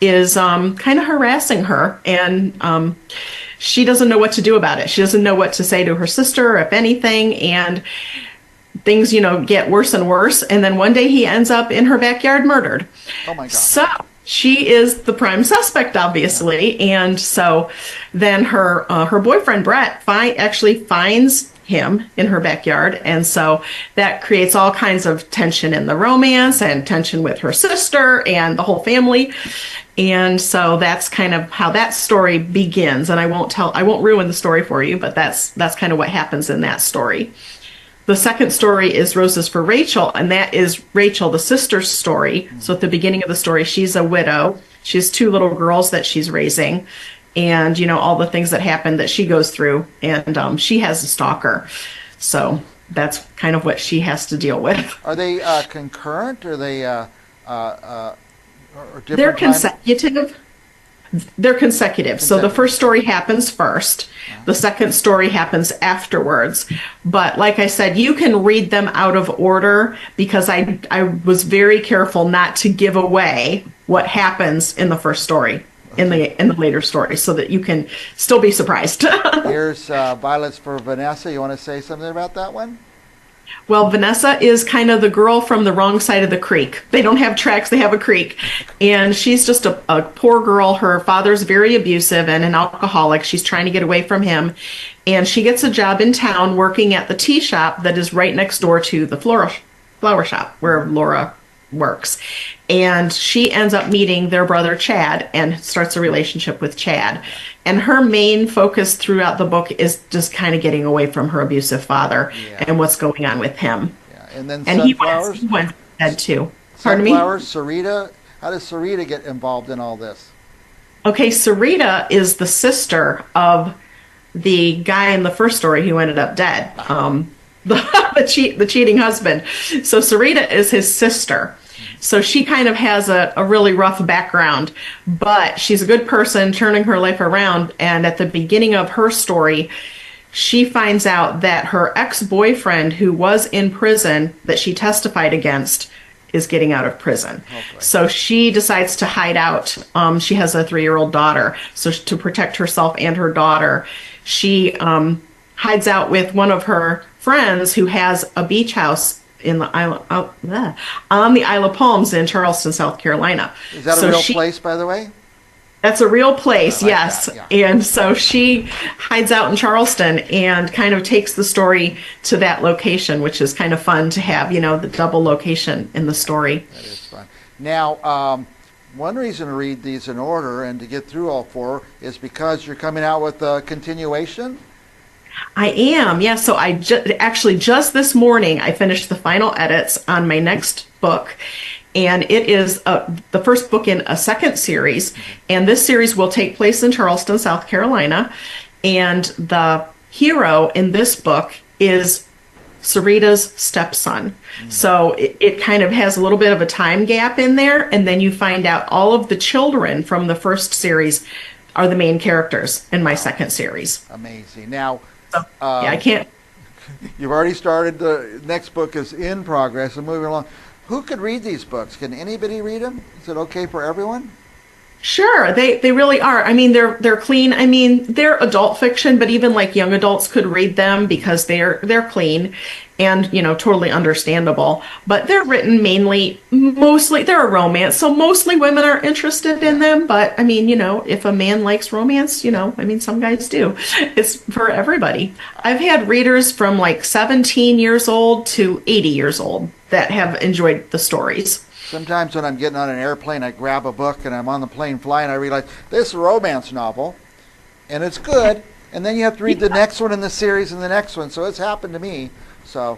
is kind of harassing her, and she doesn't know what to do about it. She doesn't know what to say to her sister, if anything, and things, get worse and worse. And then one day he ends up in her backyard murdered. Oh my God. So she is the prime suspect, obviously. And so then her boyfriend, Brett, actually finds him in her backyard, and so that creates all kinds of tension in the romance and tension with her sister and the whole family. And so that's kind of how that story begins. And I won't ruin the story for you, but that's kind of what happens in that story. The second story is Roses for Rachel, and that is Rachel, the sister's story. So at the beginning of the story, she's a widow. She has 2 little girls that she's raising, and all the things that happen that she goes through, and she has a stalker. So that's kind of what she has to deal with. Are they concurrent? Or are they or different? They're consecutive. They're consecutive. So the first story happens first. The second story happens afterwards. But like I said, you can read them out of order, because I was very careful not to give away what happens in the first story, in the later story, so that you can still be surprised. Here's Violets for Vanessa. You want to say something about that one? Well, Vanessa is kind of the girl from the wrong side of the creek. They don't have tracks, they have a creek. And she's just a poor girl. Her father's very abusive and an alcoholic. She's trying to get away from him. And she gets a job in town working at the tea shop that is right next door to the flower shop where Laura works. And she ends up meeting their brother Chad and starts a relationship with Chad. And her main focus throughout the book is just kind of getting away from her abusive father and what's going on with him. Yeah. And then and Sunflowers. he went dead too. Pardon me? Sunflowers, Sarita. How does Sarita get involved in all this? Okay, Sarita is the sister of the guy in the first story who ended up dead. The cheating husband. So Sarita is his sister. So she kind of has a really rough background, but she's a good person turning her life around. And at the beginning of her story, she finds out that her ex-boyfriend, who was in prison that she testified against, is getting out of prison. So she decides to hide out. She has a 3-year-old daughter. So to protect herself and her daughter, she hides out with one of her friends who has a beach house in the on the Isle of Palms in Charleston, South Carolina. Is that a real place, by the way? That's a real place, yes. that, yeah. And so she hides out in Charleston and kind of takes the story to that location, which is kind of fun to have, the double location in the story. That is fun. Now, one reason to read these in order and to get through all 4 is because you're coming out with a continuation? I am, yeah. So I actually just this morning, I finished the final edits on my next book. And it is the first book in a second series. And this series will take place in Charleston, South Carolina. And the hero in this book is Sarita's stepson. So it kind of has a little bit of a time gap in there. And then you find out all of the children from the first series are the main characters in my second series. Amazing. Now, yeah, I can't. You've already started. The next book is in progress and moving along. Who could read these books? Can anybody read them? Is it okay for everyone? Sure, they really are. I mean, they're clean. I mean, they're adult fiction, but even like young adults could read them because they're clean and, totally understandable. But they're written mostly, they're a romance, so mostly women are interested in them. But I mean, if a man likes romance, some guys do. It's for everybody. I've had readers from like 17 years old to 80 years old that have enjoyed the stories. Sometimes when I'm getting on an airplane, I grab a book and I'm on the plane flying, I realize this is a romance novel, and it's good, and then you have to read the next one in the series and the next one, so it's happened to me. So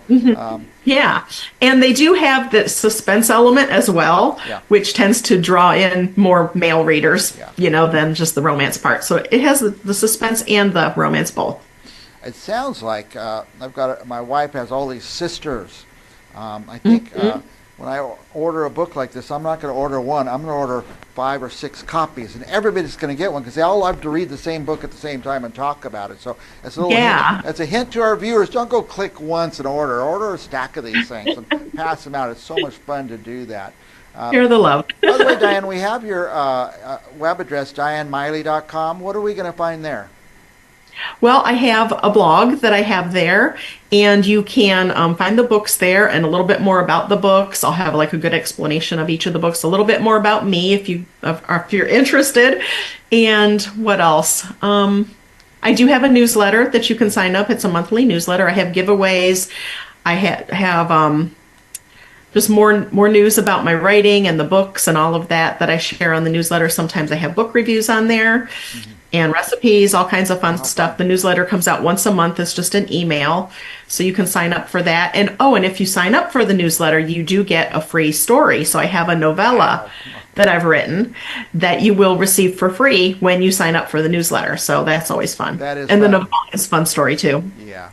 yeah, and they do have the suspense element as well, which tends to draw in more male readers, than just the romance part. So it has the suspense and the romance both. It sounds like my wife has all these sisters. I think when I order a book like this, I'm not going to order one. I'm going to order 5 or 6 copies, and everybody's going to get one because they all love to read the same book at the same time and talk about it. So it's a little hint. That's a hint to our viewers. Don't go click once and order. Order a stack of these things and pass them out. It's so much fun to do that. Share the love. By the way, Diane, we have your web address, dianemiley.com. What are we going to find there? Well, I have a blog that I have there, and you can find the books there and a little bit more about the books. I'll have like a good explanation of each of the books, a little bit more about me if you're interested. And what else? I do have a newsletter that you can sign up. It's a monthly newsletter. I have giveaways. I have just more news about my writing and the books and all of that I share on the newsletter. Sometimes I have book reviews on there. And recipes, all kinds of fun stuff. The newsletter comes out once a month. It's just an email, so you can sign up for that. And if you sign up for the newsletter, you do get a free story. So I have a novella that I've written that you will receive for free when you sign up for the newsletter. So that's always fun. That is and fun. The novella is a fun story too. Yeah.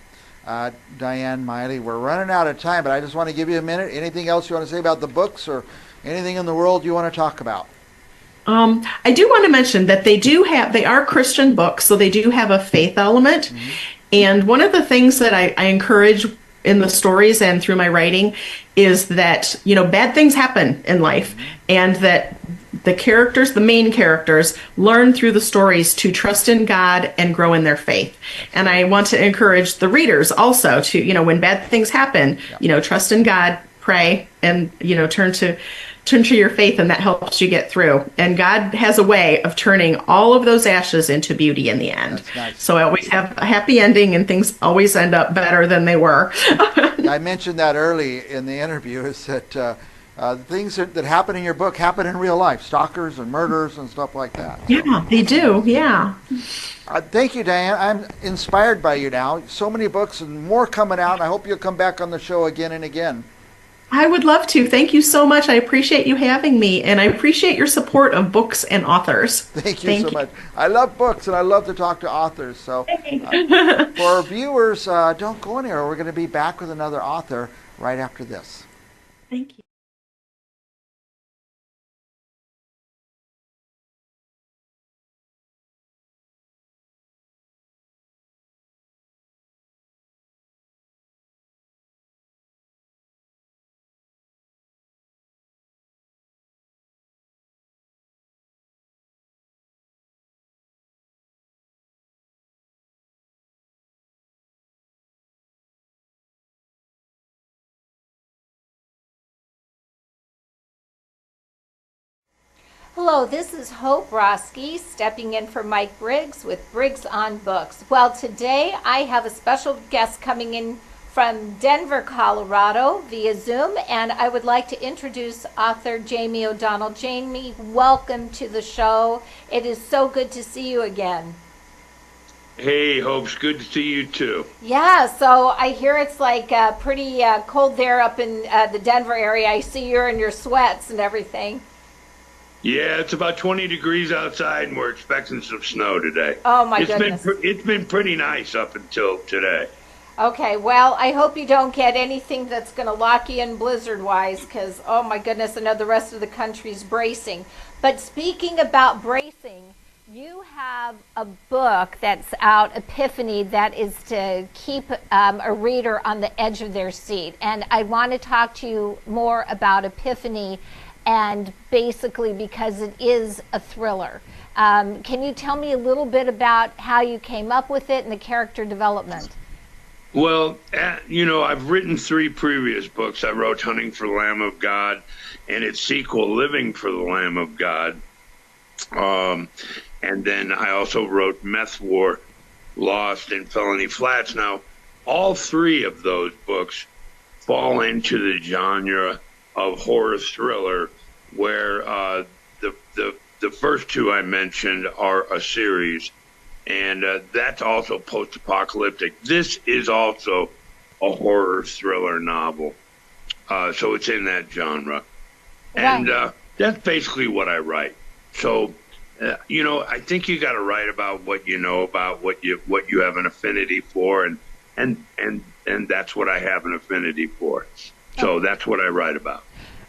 Diane Miley, we're running out of time, but I just want to give you a minute. Anything else you want to say about the books or anything in the world you want to talk about? I do want to mention that they are Christian books, so they do have a faith element. And one of the things that I encourage in the stories and through my writing is that, bad things happen in life, and that the main characters, learn through the stories to trust in God and grow in their faith. And I want to encourage the readers also to, when bad things happen, trust in God, pray, and, turn to your faith, and that helps you get through. And God has a way of turning all of those ashes into beauty in the end. Nice. So I always have a happy ending, and things always end up better than they were. I mentioned that early in the interview, is that the things that happen in your book happen in real life, stalkers and murders and stuff like that. Yeah, they do, yeah. Thank you, Diane. I'm inspired by you now. So many books and more coming out. I hope you'll come back on the show again and again. I would love to. Thank you so much. I appreciate you having me, and I appreciate your support of books and authors. Thank you so much. I love books, and I love to talk to authors. So for our viewers, don't go anywhere. We're going to be back with another author right after this. Thank you. Hello, this is Hope Roski stepping in for Mike Briggs with Briggs on Books. Well, today I have a special guest coming in from Denver, Colorado via Zoom, and I would like to introduce author Jamie O'Donnell. Jamie, welcome to the show. It is so good to see you again. Hey, Hope's good to see you too. Yeah, so I hear it's like pretty cold there up in the Denver area. I see you're in your sweats and everything. Yeah, it's about 20 degrees outside, and we're expecting some snow today. Oh my goodness! It's been pretty nice up until today. Okay, well, I hope you don't get anything that's going to lock you in blizzard-wise, because, oh my goodness, I know the rest of the country's bracing. But speaking about bracing, you have a book that's out, Epiphany, that is to keep a reader on the edge of their seat. And I want to talk to you more about Epiphany, and basically because it is a thriller. Can you tell me a little bit about how you came up with it and the character development? Well, I've written 3 previous books. I wrote Hunting for the Lamb of God and its sequel, Living for the Lamb of God. And then I also wrote Meth War, Lost, and Felony Flats. Now, all 3 of those books fall into the genre of horror thriller, where the first 2 I mentioned are a series, and that's also post-apocalyptic. This is also a horror thriller novel, so it's in that genre, and that's basically what I write. So, I think you got to write about what you know about, what you have an affinity for, and that's what I have an affinity for. So that's what I write about.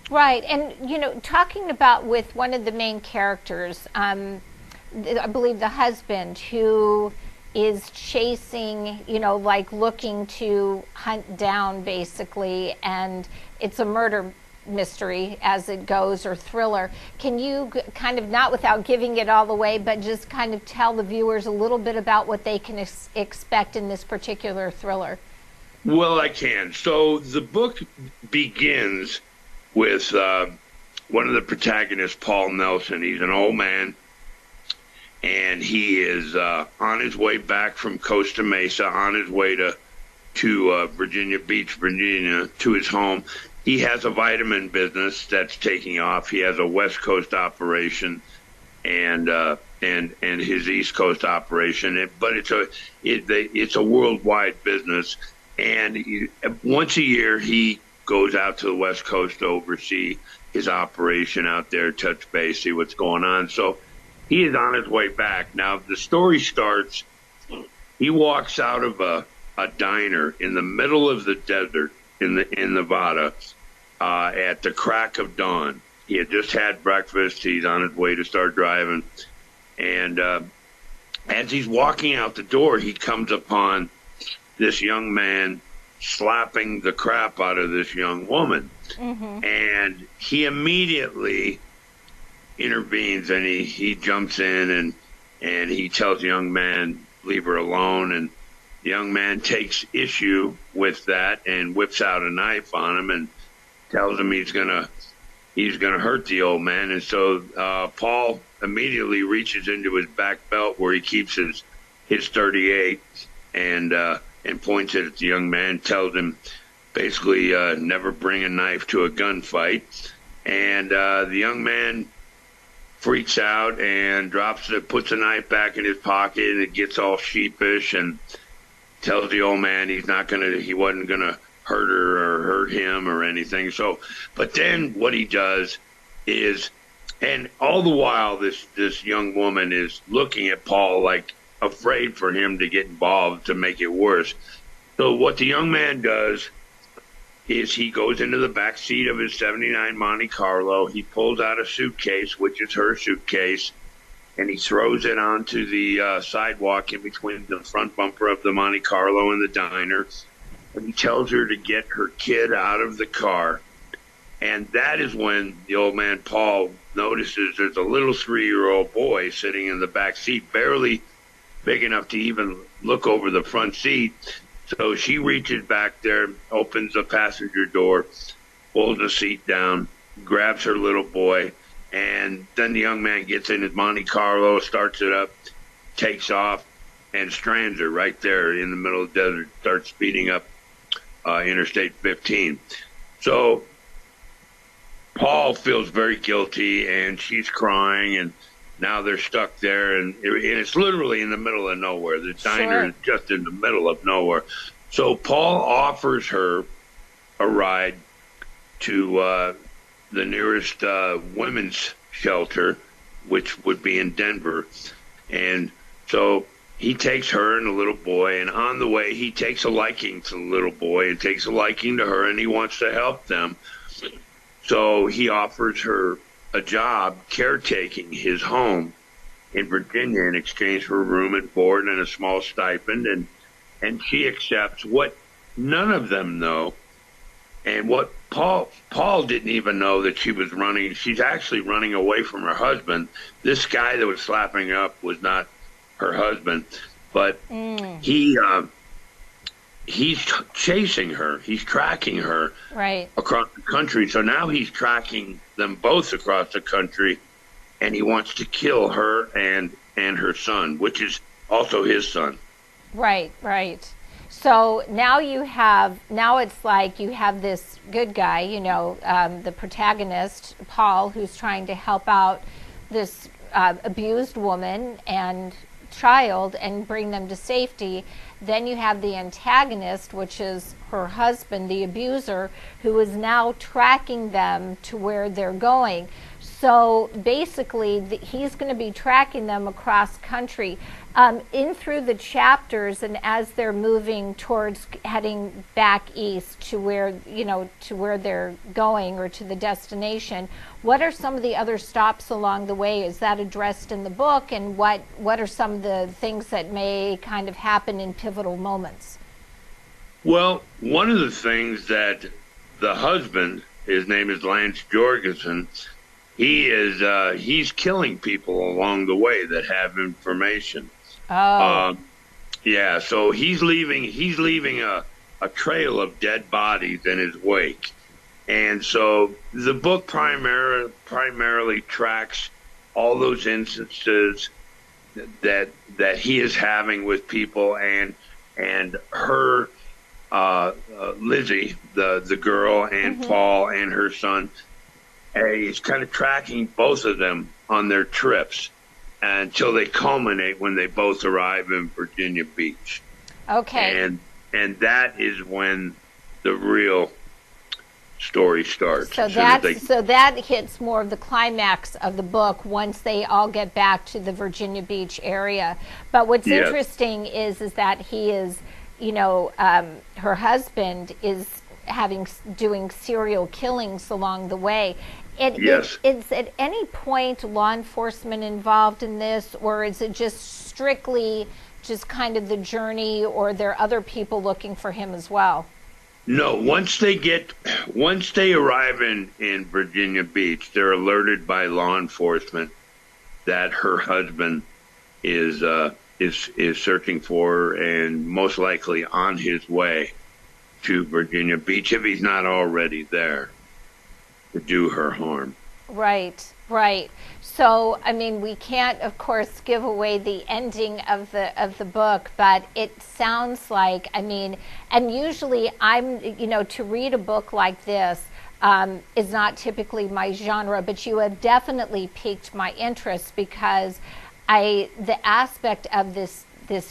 Right, and talking about with one of the main characters, I believe the husband who is chasing, like looking to hunt down basically, and it's a murder mystery as it goes, or thriller. Can you kind of, not without giving it all away, but just kind of tell the viewers a little bit about what they can expect in this particular thriller? Well, I can. So the book begins with one of the protagonists, Paul Nelson. He's an old man, and he is on his way back from Costa Mesa, on his way to Virginia Beach, Virginia, to his home. He has a vitamin business that's taking off. He has a West Coast operation and his East Coast operation, but it's a worldwide business. And once a year, he goes out to the West Coast to oversee his operation out there, touch base, see what's going on. So he is on his way back. Now, the story starts, he walks out of a diner in the middle of the desert in Nevada at the crack of dawn. He had just had breakfast. He's on his way to start driving. And as he's walking out the door, he comes upon this young man slapping the crap out of this young woman. Mm-hmm. And he immediately intervenes, and he jumps in and he tells the young man, leave her alone. And the young man takes issue with that and whips out a knife on him and tells him he's gonna hurt the old man. And so Paul immediately reaches into his back belt where he keeps his 38 and points it at the young man, tells him basically never bring a knife to a gunfight. And the young man freaks out and puts the knife back in his pocket, and it gets all sheepish and tells the old man he wasn't gonna hurt her or hurt him or anything. So, but then what he does is, and all the while this young woman is looking at Paul like afraid for him to get involved to make it worse. So what the young man does is he goes into the back seat of his 79 Monte Carlo. He pulls out a suitcase, which is her suitcase, and he throws it onto the sidewalk in between the front bumper of the Monte Carlo and the diner. And he tells her to get her kid out of the car. And that is when the old man, Paul, notices there's a little 3-year-old boy sitting in the back seat, barely big enough to even look over the front seat. So she reaches back there, opens the passenger door, pulls the seat down, grabs her little boy, And then the young man gets in his Monte Carlo, starts it up, takes off, and strands her right there in the middle of the desert, starts speeding up Interstate 15. So Paul feels very guilty, and she's crying, and now they're stuck there, and it's literally in the middle of nowhere. The diner is just in the middle of nowhere. So Paul offers her a ride to the nearest women's shelter, which would be in Denver. And so he takes her and the little boy, and on the way he takes a liking to the little boy and takes a liking to her, and he wants to help them. So he offers her a job caretaking his home in Virginia in exchange for room and board and a small stipend, and she accepts. What none of them know, and what Paul didn't even know, that she was running. She's actually running away from her husband. This guy that was slapping her up was not her husband, but he's chasing her. He's tracking her across the country. So now he's tracking them both across the country, and he wants to kill her and her son, which is also his son. Right. So now it's like you have this good guy, the protagonist, Paul, who's trying to help out this abused woman and child and bring them to safety. Then you have the antagonist, which is her husband, the abuser, who is now tracking them to where they're going. So basically, he's going to be tracking them across country. In through the chapters, and as they're moving towards heading back east to where they're going, or to the destination, what are some of the other stops along the way? Is that addressed in the book, and what are some of the things that may kind of happen in pivotal moments? Well, one of the things that the husband, his name is Lance Jorgensen, he's killing people along the way that have information. Yeah, so he's leaving a trail of dead bodies in his wake. And so the book primarily tracks all those instances that he is having with people, and her Lizzie, the girl, and Paul and her son. He's kind of tracking both of them on their trips until they culminate when they both arrive in Virginia Beach. Okay. And that is when the real story starts. So that hits more of the climax of the book once they all get back to the Virginia Beach area. But what's interesting is that he is, her husband is doing serial killings along the way. Is at any point law enforcement involved in this, or is it just strictly just kind of the journey, or are there other people looking for him as well? No, once they arrive in Virginia Beach, they're alerted by law enforcement that her husband is searching for, and most likely on his way to Virginia Beach, if he's not already there, to do her harm. Right. So, we can't, of course, give away the ending of the book, but it sounds like, and usually to read a book like this is not typically my genre, but you have definitely piqued my interest, because the aspect of this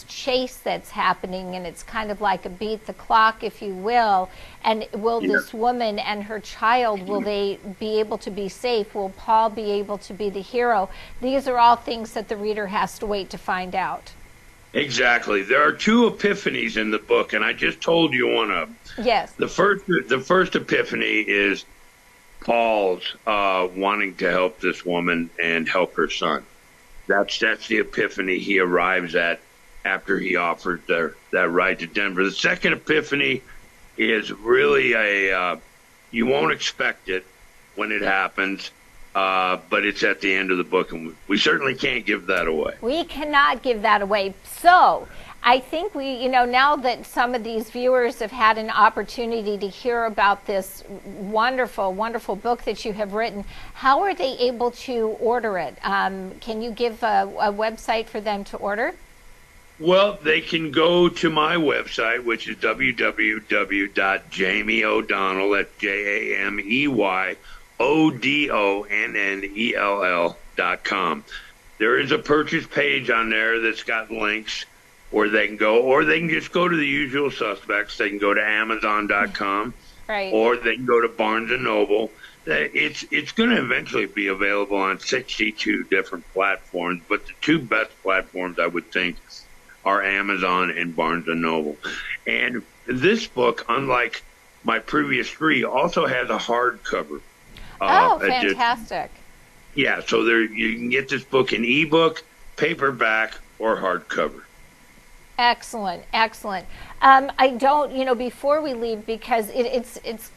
chase that's happening, and it's kind of like a beat the clock, if you will, and will this woman and her child, will they be able to be safe? Will Paul be able to be the hero? These are all things that the reader has to wait to find out. Exactly. There are two epiphanies in the book, and I just told you one of them. Yes. The first epiphany is Paul's wanting to help this woman and help her son. That's the epiphany he arrives at after he offers that ride to Denver. The second epiphany is really you won't expect it when it happens, but it's at the end of the book, and we certainly can't give that away. We cannot give that away. So I think now that some of these viewers have had an opportunity to hear about this wonderful, wonderful book that you have written, how are they able to order it? Can you give a website for them to order? Well, they can go to my website, which is www.jamieodonnell, that's JamieOdonnell.com. There is a purchase page on there that's got links where they can go, or they can just go to the usual suspects. They can go to Amazon.com, right, or they can go to Barnes & Noble. It's going to eventually be available on 62 different platforms, but the two best platforms, I would think, are Amazon and Barnes & Noble. And this book, unlike my previous three, also has a hardcover. Fantastic. So you can get this book in ebook, paperback, or hardcover. Excellent, excellent. I don't, before we leave, because it's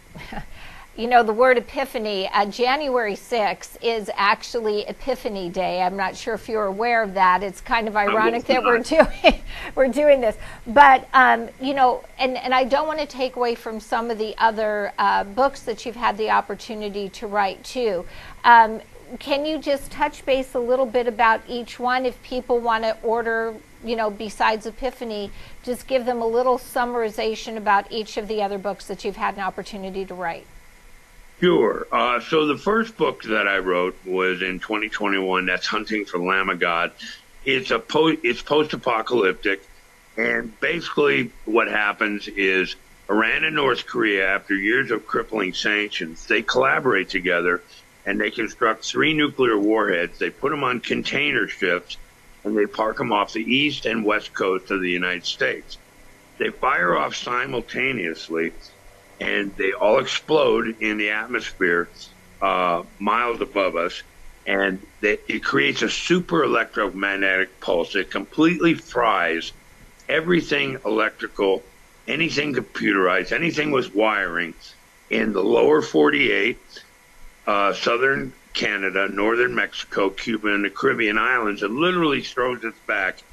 the word epiphany, January 6th is actually Epiphany Day. I'm not sure if you're aware of that. It's kind of ironic that we're doing this. But, and I don't want to take away from some of the other books that you've had the opportunity to write too. Can you just touch base a little bit about each one? If people want to order, besides Epiphany, just give them a little summarization about each of the other books that you've had an opportunity to write. Sure. So the first book that I wrote was in 2021. That's Hunting for the Lamb of God. It's post-apocalyptic, and basically what happens is Iran and North Korea, after years of crippling sanctions, they collaborate together and they construct 3 nuclear warheads. They put them on container ships and they park them off the east and west coast of the United States. They fire off simultaneously, and they all explode in the atmosphere miles above us, and it creates a super electromagnetic pulse. It completely fries everything electrical, anything computerized, anything with wiring in the lower 48, southern Canada, northern Mexico, Cuba, and the Caribbean islands. It literally throws us back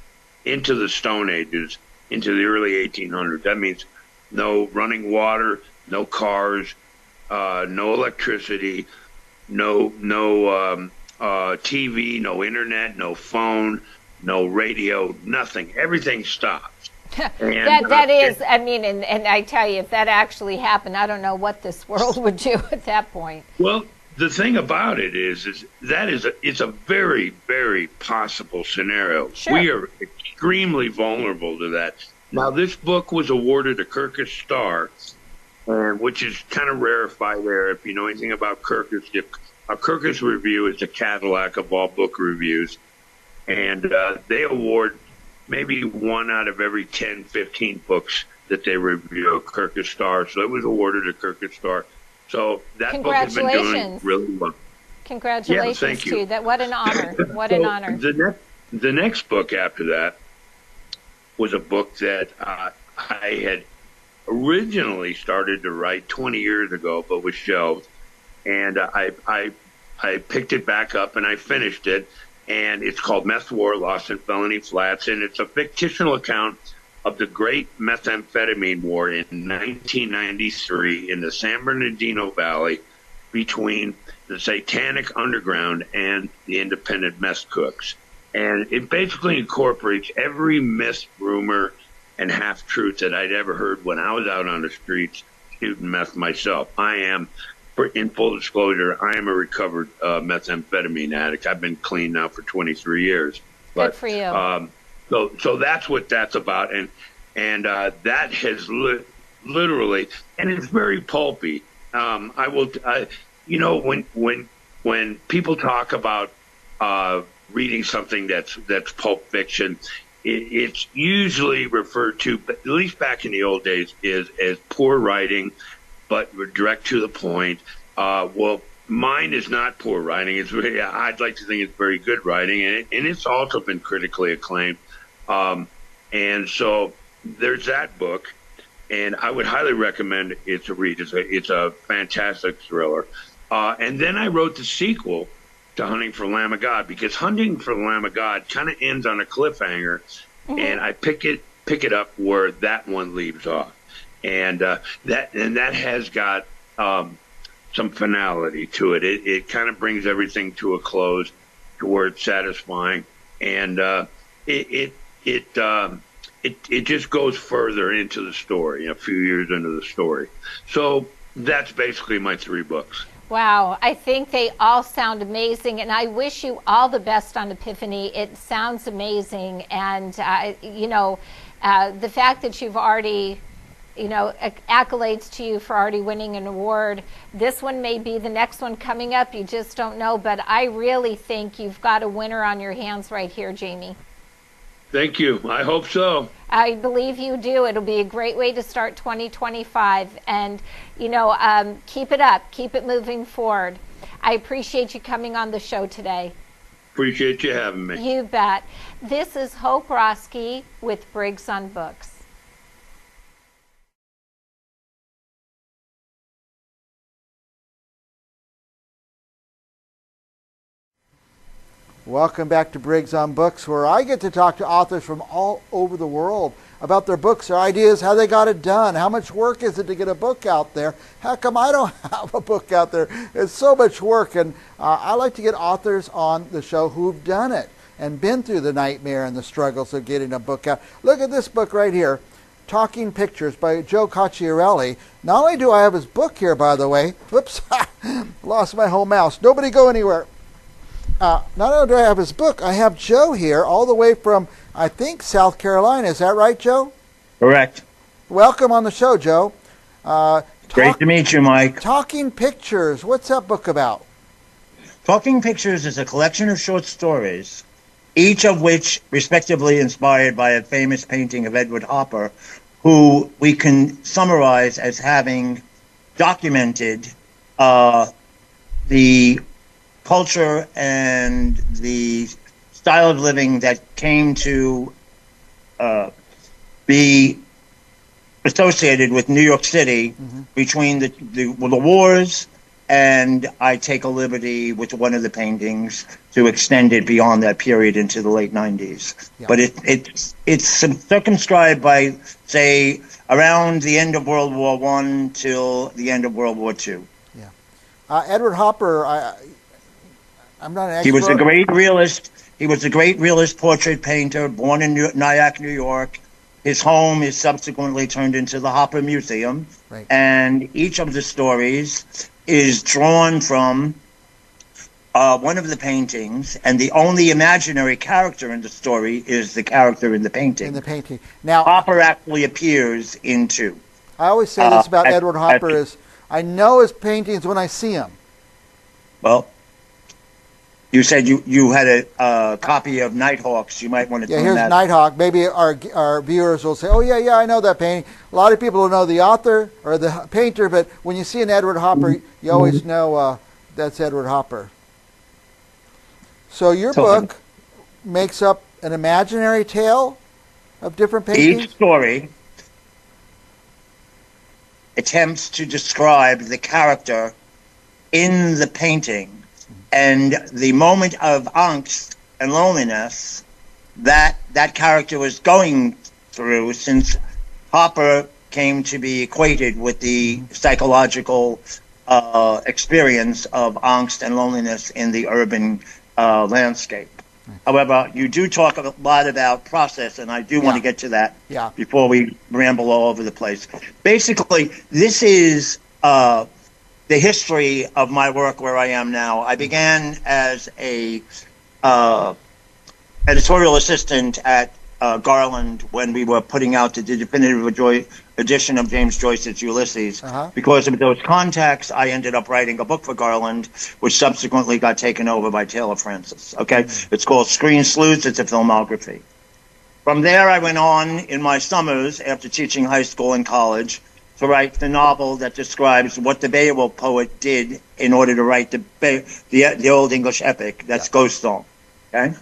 into the Stone Ages, into the early 1800s. That means no running water, no cars, no electricity, no TV, no internet, no phone, no radio, nothing. Everything stops. And, that is, and I tell you, if that actually happened, I don't know what this world would do at that point. Well, the thing about it is it's a very, very possible scenario. Sure. We are extremely vulnerable to that. Now, this book was awarded a Kirkus Star, which is kind of rarefied there. If you know anything about Kirkus, a Kirkus review is the Cadillac of all book reviews. And they award maybe 1 out of every 10, 15 books that they review a Kirkus Star. So it was awarded a Kirkus Star. So that book has been doing really well. Congratulations thank you. to that. What an honor. What an honor. The next book after that was a book that I had originally started to write 20 years ago, but was shelved. And I picked it back up and I finished it. And it's called Meth War, Lost in Felony Flats. And it's a fictional account of the great methamphetamine war in 1993 in the San Bernardino Valley between the Satanic Underground and the independent meth cooks. And it basically incorporates every myth, rumor, and half-truth that I'd ever heard when I was out on the streets shooting meth myself. In full disclosure, I am a recovered methamphetamine addict. I've been clean now for 23 years. Good for you. So that's what that's about, and that has literally, and it's very pulpy. When people talk about reading something that's pulp fiction, it's usually referred to, but at least back in the old days, as poor writing, but direct to the point. Well, mine is not poor writing. I'd like to think it's very good writing, and it's also been critically acclaimed. And so there's that book, and I would highly recommend it to read. It's a fantastic thriller. And then I wrote the sequel to Hunting for the Lamb of God, because Hunting for the Lamb of God kind of ends on a cliffhanger, and I pick it pick it up where that one leaves off, and that has got some finality to it. It kind of brings everything to a close, to where it's satisfying, and it just goes further into the story, a few years into the story. So that's basically my 3 books. Wow, I think they all sound amazing, and I wish you all the best on Epiphany. It sounds amazing, and the fact that you've already, accolades to you for already winning an award. This one may be the next one coming up. You just don't know, but I really think you've got a winner on your hands right here, Jamie. Thank you. I hope so. I believe you do. It'll be a great way to start 2025. And, keep it up. Keep it moving forward. I appreciate you coming on the show today. Appreciate you having me. You bet. This is Hope Roski with Briggs on Books. Welcome back to Briggs on Books, where I get to talk to authors from all over the world about their books, their ideas, how they got it done, how much work is it to get a book out there. How come I don't have a book out there? It's so much work, and I like to get authors on the show who've done it and been through the nightmare and the struggles of getting a book out. Look at this book right here, Talking Pictures by Joe Cacciarelli. Not only do I have his book here, by the way, whoops, lost my whole mouse. Nobody go anywhere. Not only do I have his book, I have Joe here all the way from, I think, South Carolina. Is that right, Joe? Correct. Welcome on the show, Joe. Great to meet you, Mike. Talking Pictures. What's that book about? Talking Pictures is a collection of short stories, each of which respectively inspired by a famous painting of Edward Hopper, who we can summarize as having documented the culture and the style of living that came to be associated with New York City between the wars, and I take a liberty with one of the paintings to extend it beyond that period into the late 90s. Yeah. But it's circumscribed by, say, around the end of World War I till the end of World War II. Yeah. Edward Hopper, I'm not an expert. He was a great realist. He was a great realist portrait painter, born in Nyack, New York. His home is subsequently turned into the Hopper Museum. Right. And each of the stories is drawn from one of the paintings, and the only imaginary character in the story is the character in the painting. In the painting. Now, Hopper actually appears in 2. I always say this about Edward Hopper is, I know his paintings when I see him. Well, you said you had a copy of Nighthawks. You might want to. Yeah, here's that. Nighthawk. Maybe our viewers will say, "Oh yeah, I know that painting." A lot of people don't know the author or the painter, but when you see an Edward Hopper, you always know that's Edward Hopper. So your book makes up an imaginary tale of different paintings. Each story attempts to describe the character in the painting. And the moment of angst and loneliness that character was going through, since Hopper came to be equated with the psychological experience of angst and loneliness in the urban landscape. However, you do talk a lot about process, and I do want to get to that before we ramble all over the place. Basically, this is the history of my work where I am now. I began as a editorial assistant at Garland when we were putting out the definitive edition of James Joyce's Ulysses. Because of those contacts, I ended up writing a book for Garland, which subsequently got taken over by Taylor Francis. Okay, it's called Screen Sleuths. It's a filmography. From there, I went on in my summers after teaching high school and college to write the novel that describes what the Beowulf poet did in order to write the Old English epic. That's Ghost Song. Okay.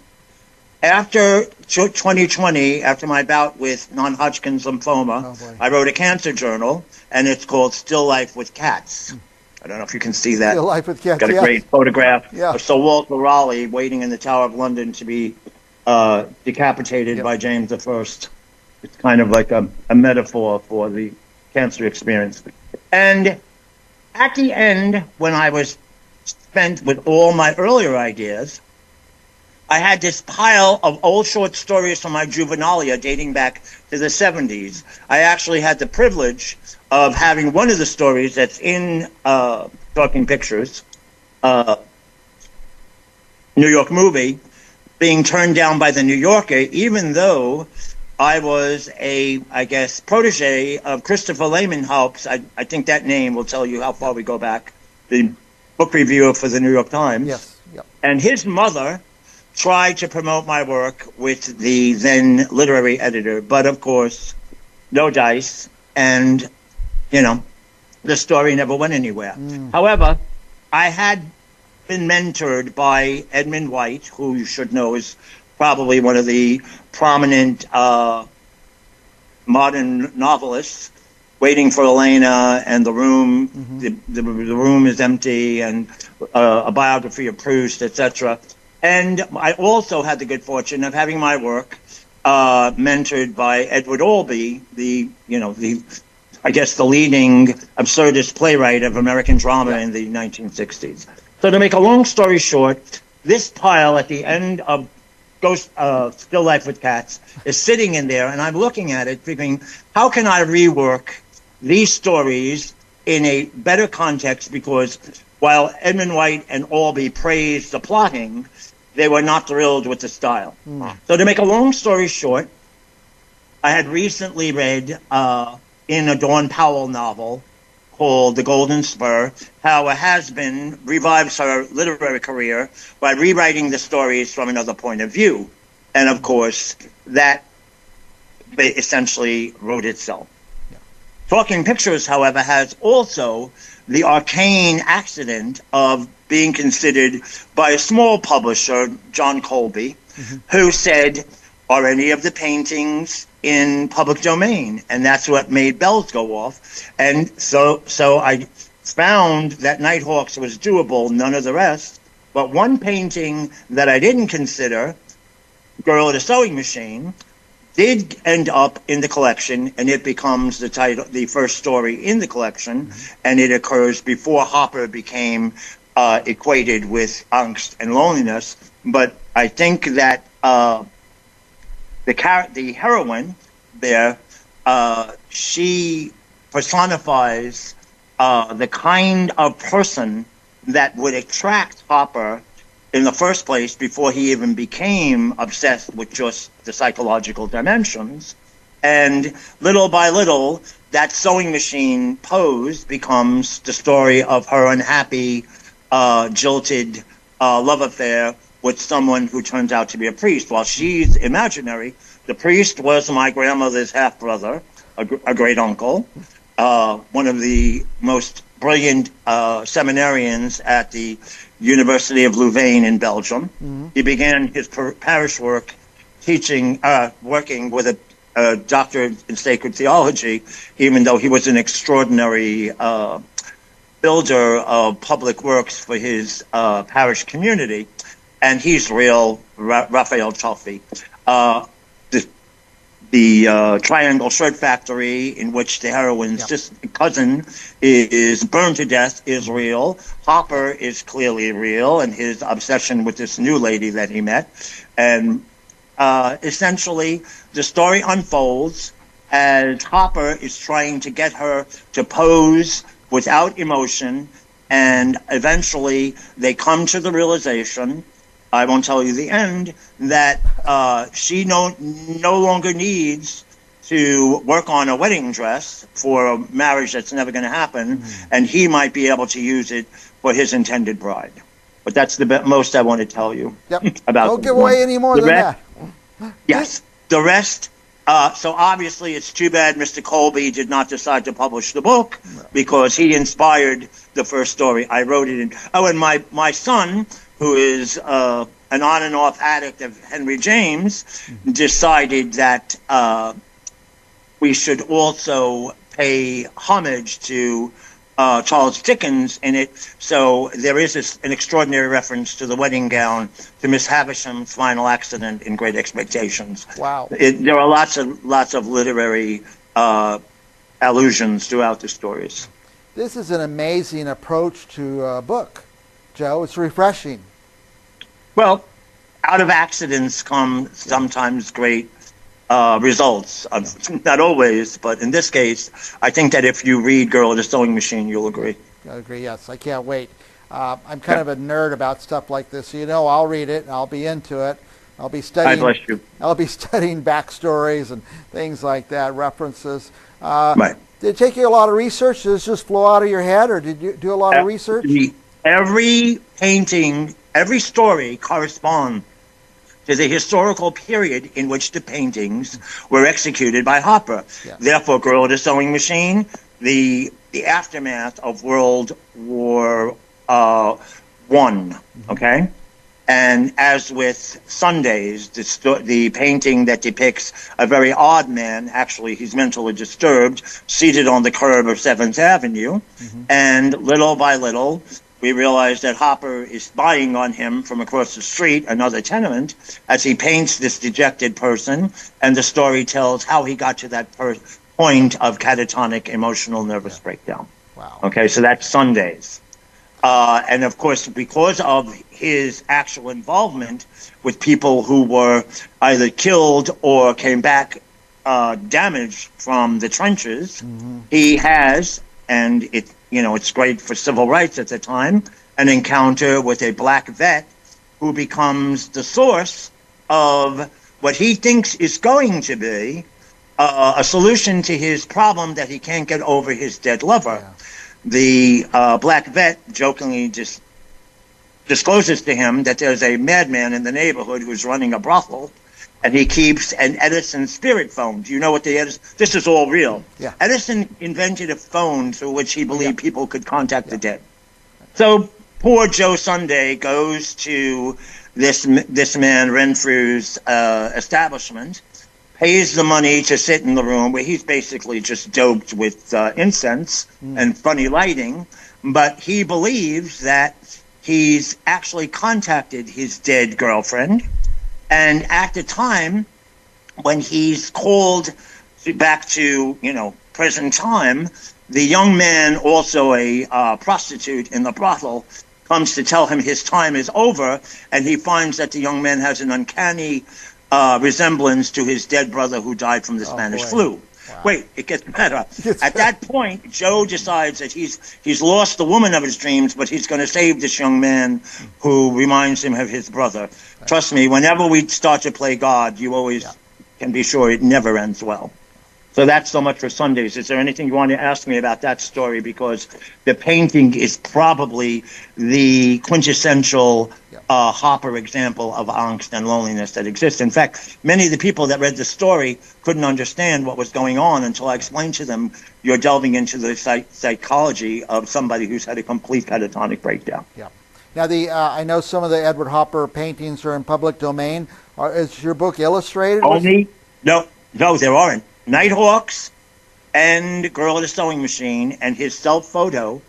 After 2020, after my bout with non-Hodgkin's lymphoma, I wrote a cancer journal, and it's called Still Life with Cats. I don't know if you can see that. Still Life with Cats. Got a great photograph of Sir Walter Raleigh waiting in the Tower of London to be decapitated by James I. It's kind of like a metaphor for the cancer experience. And at the end, when I was spent with all my earlier ideas, I had this pile of old short stories from my juvenilia dating back to the 70s. I actually had the privilege of having one of the stories that's in Talking Pictures, New York movie, being turned down by the New Yorker, even though I was I guess, protege of Christopher Lamenhaupt. I think that name will tell you how far we go back. The book reviewer for the New York Times. Yes. Yep. And his mother tried to promote my work with the then literary editor, but of course, no dice, and, the story never went anywhere. However, I had been mentored by Edmund White, who you should know is probably one of the prominent modern novelists, Waiting for Elena and The Room, the Room is Empty, and a biography of Proust, etc. And I also had the good fortune of having my work mentored by Edward Albee, the leading absurdist playwright of American drama in the 1960s. So to make a long story short, this pile at the end of Still Life with Cats is sitting in there, and I'm looking at it thinking, how can I rework these stories in a better context? Because while Edmund White and Albee praised the plotting, they were not thrilled with the style. So to make a long story short, I had recently read in a Dawn Powell novel called The Golden Spur, how a has-been revives her literary career by rewriting the stories from another point of view. And of course, that essentially wrote itself. Talking Pictures, however, has also the arcane accident of being considered by a small publisher, John Colby, who said, are any of the paintings in public domain? And that's what made bells go off. And so I found that Nighthawks was doable, none of the rest. But one painting that I didn't consider, Girl at a Sewing Machine, did end up in the collection, and it becomes the first story in the collection, and it occurs before Hopper became equated with angst and loneliness. But I think that the heroine there, she personifies the kind of person that would attract Hopper in the first place before he even became obsessed with just the psychological dimensions. And little by little, that sewing machine pose becomes the story of her unhappy, jilted love affair with someone who turns out to be a priest. While she's imaginary, the priest was my grandmother's half-brother, a great uncle, one of the most brilliant seminarians at the University of Louvain in Belgium. He began his parish work working with a doctorate in sacred theology, even though he was an extraordinary builder of public works for his parish community. And he's real Raphael Chaffee. The Triangle Shirt Factory, in which the heroine's cousin is burned to death, is real. Hopper is clearly real, and his obsession with this new lady that he met. And essentially, the story unfolds as Hopper is trying to get her to pose without emotion, and eventually they come to the realization, I won't tell you the end, that she no longer needs to work on a wedding dress for a marriage that's never going to happen, and he might be able to use it for his intended bride. But that's the most I want to tell you about. Don't give away any more than that. Yes. The rest, so obviously it's too bad Mr. Colby did not decide to publish the book, because he inspired the first story. I wrote it in. Oh, and my son, who is an on and off addict of Henry James, decided that we should also pay homage to Charles Dickens in it. So there is an extraordinary reference to the wedding gown to Miss Havisham's final accident in Great Expectations. Wow. There are lots of literary allusions throughout the stories. This is an amazing approach to a book, Joe. It's refreshing. Well, out of accidents come sometimes great results. Not always, but in this case, I think that if you read Girl at a Sewing Machine, you'll agree. I agree, yes. I can't wait. I'm kind of a nerd about stuff like this. So, I'll read it, and I'll be into it. I'll be studying. God bless you. I'll be studying backstories and things like that, references. Right. Did it take you a lot of research? Did this just flow out of your head, or did you do a lot of research? Every painting, every story corresponds to the historical period in which the paintings were executed by Hopper. Yeah. Therefore, Girl at a Sewing Machine, the aftermath of World War One. Okay. And as with Sundays, the painting that depicts a very odd man, actually he's mentally disturbed, seated on the curb of 7th Avenue. And little by little, we realize that Hopper is spying on him from across the street, another tenement, as he paints this dejected person. And the story tells how he got to that point of catatonic emotional nervous breakdown. Wow. Okay, so that's Sundays. And of course, because of his actual involvement with people who were either killed or came back damaged from the trenches, he has, and it's great for civil rights at the time, an encounter with a black vet who becomes the source of what he thinks is going to be a solution to his problem that he can't get over his dead lover. Yeah. The black vet jokingly discloses to him that there's a madman in the neighborhood who's running a brothel, and he keeps an Edison spirit phone. Do you know what the Edison... This is all real. Yeah. Edison invented a phone through which he believed people could contact the dead. So poor Joe Sunday goes to this man Renfrew's establishment, pays the money to sit in the room where he's basically just doped with incense and funny lighting, but he believes that he's actually contacted his dead girlfriend, and at the time when he's called back to present time, the young man, also a prostitute in the brothel, comes to tell him his time is over, and he finds that the young man has an uncanny resemblance to his dead brother who died from the Spanish flu. Wow. Wait, it gets better. At that point, Joe decides that he's lost the woman of his dreams, but he's going to save this young man who reminds him of his brother. Right. Trust me, whenever we start to play God, you always can be sure it never ends well. So that's so much for Sundays. Is there anything you want to ask me about that story? Because the painting is probably the quintessential Hopper example of angst and loneliness that exists. In fact, many of the people that read the story couldn't understand what was going on until I explained to them, you're delving into the psychology of somebody who's had a complete catatonic breakdown. Yeah. Now, I know some of the Edward Hopper paintings are in public domain. Is your book illustrated? No, there aren't. Nighthawks and Girl at a Sewing Machine and his self-photo,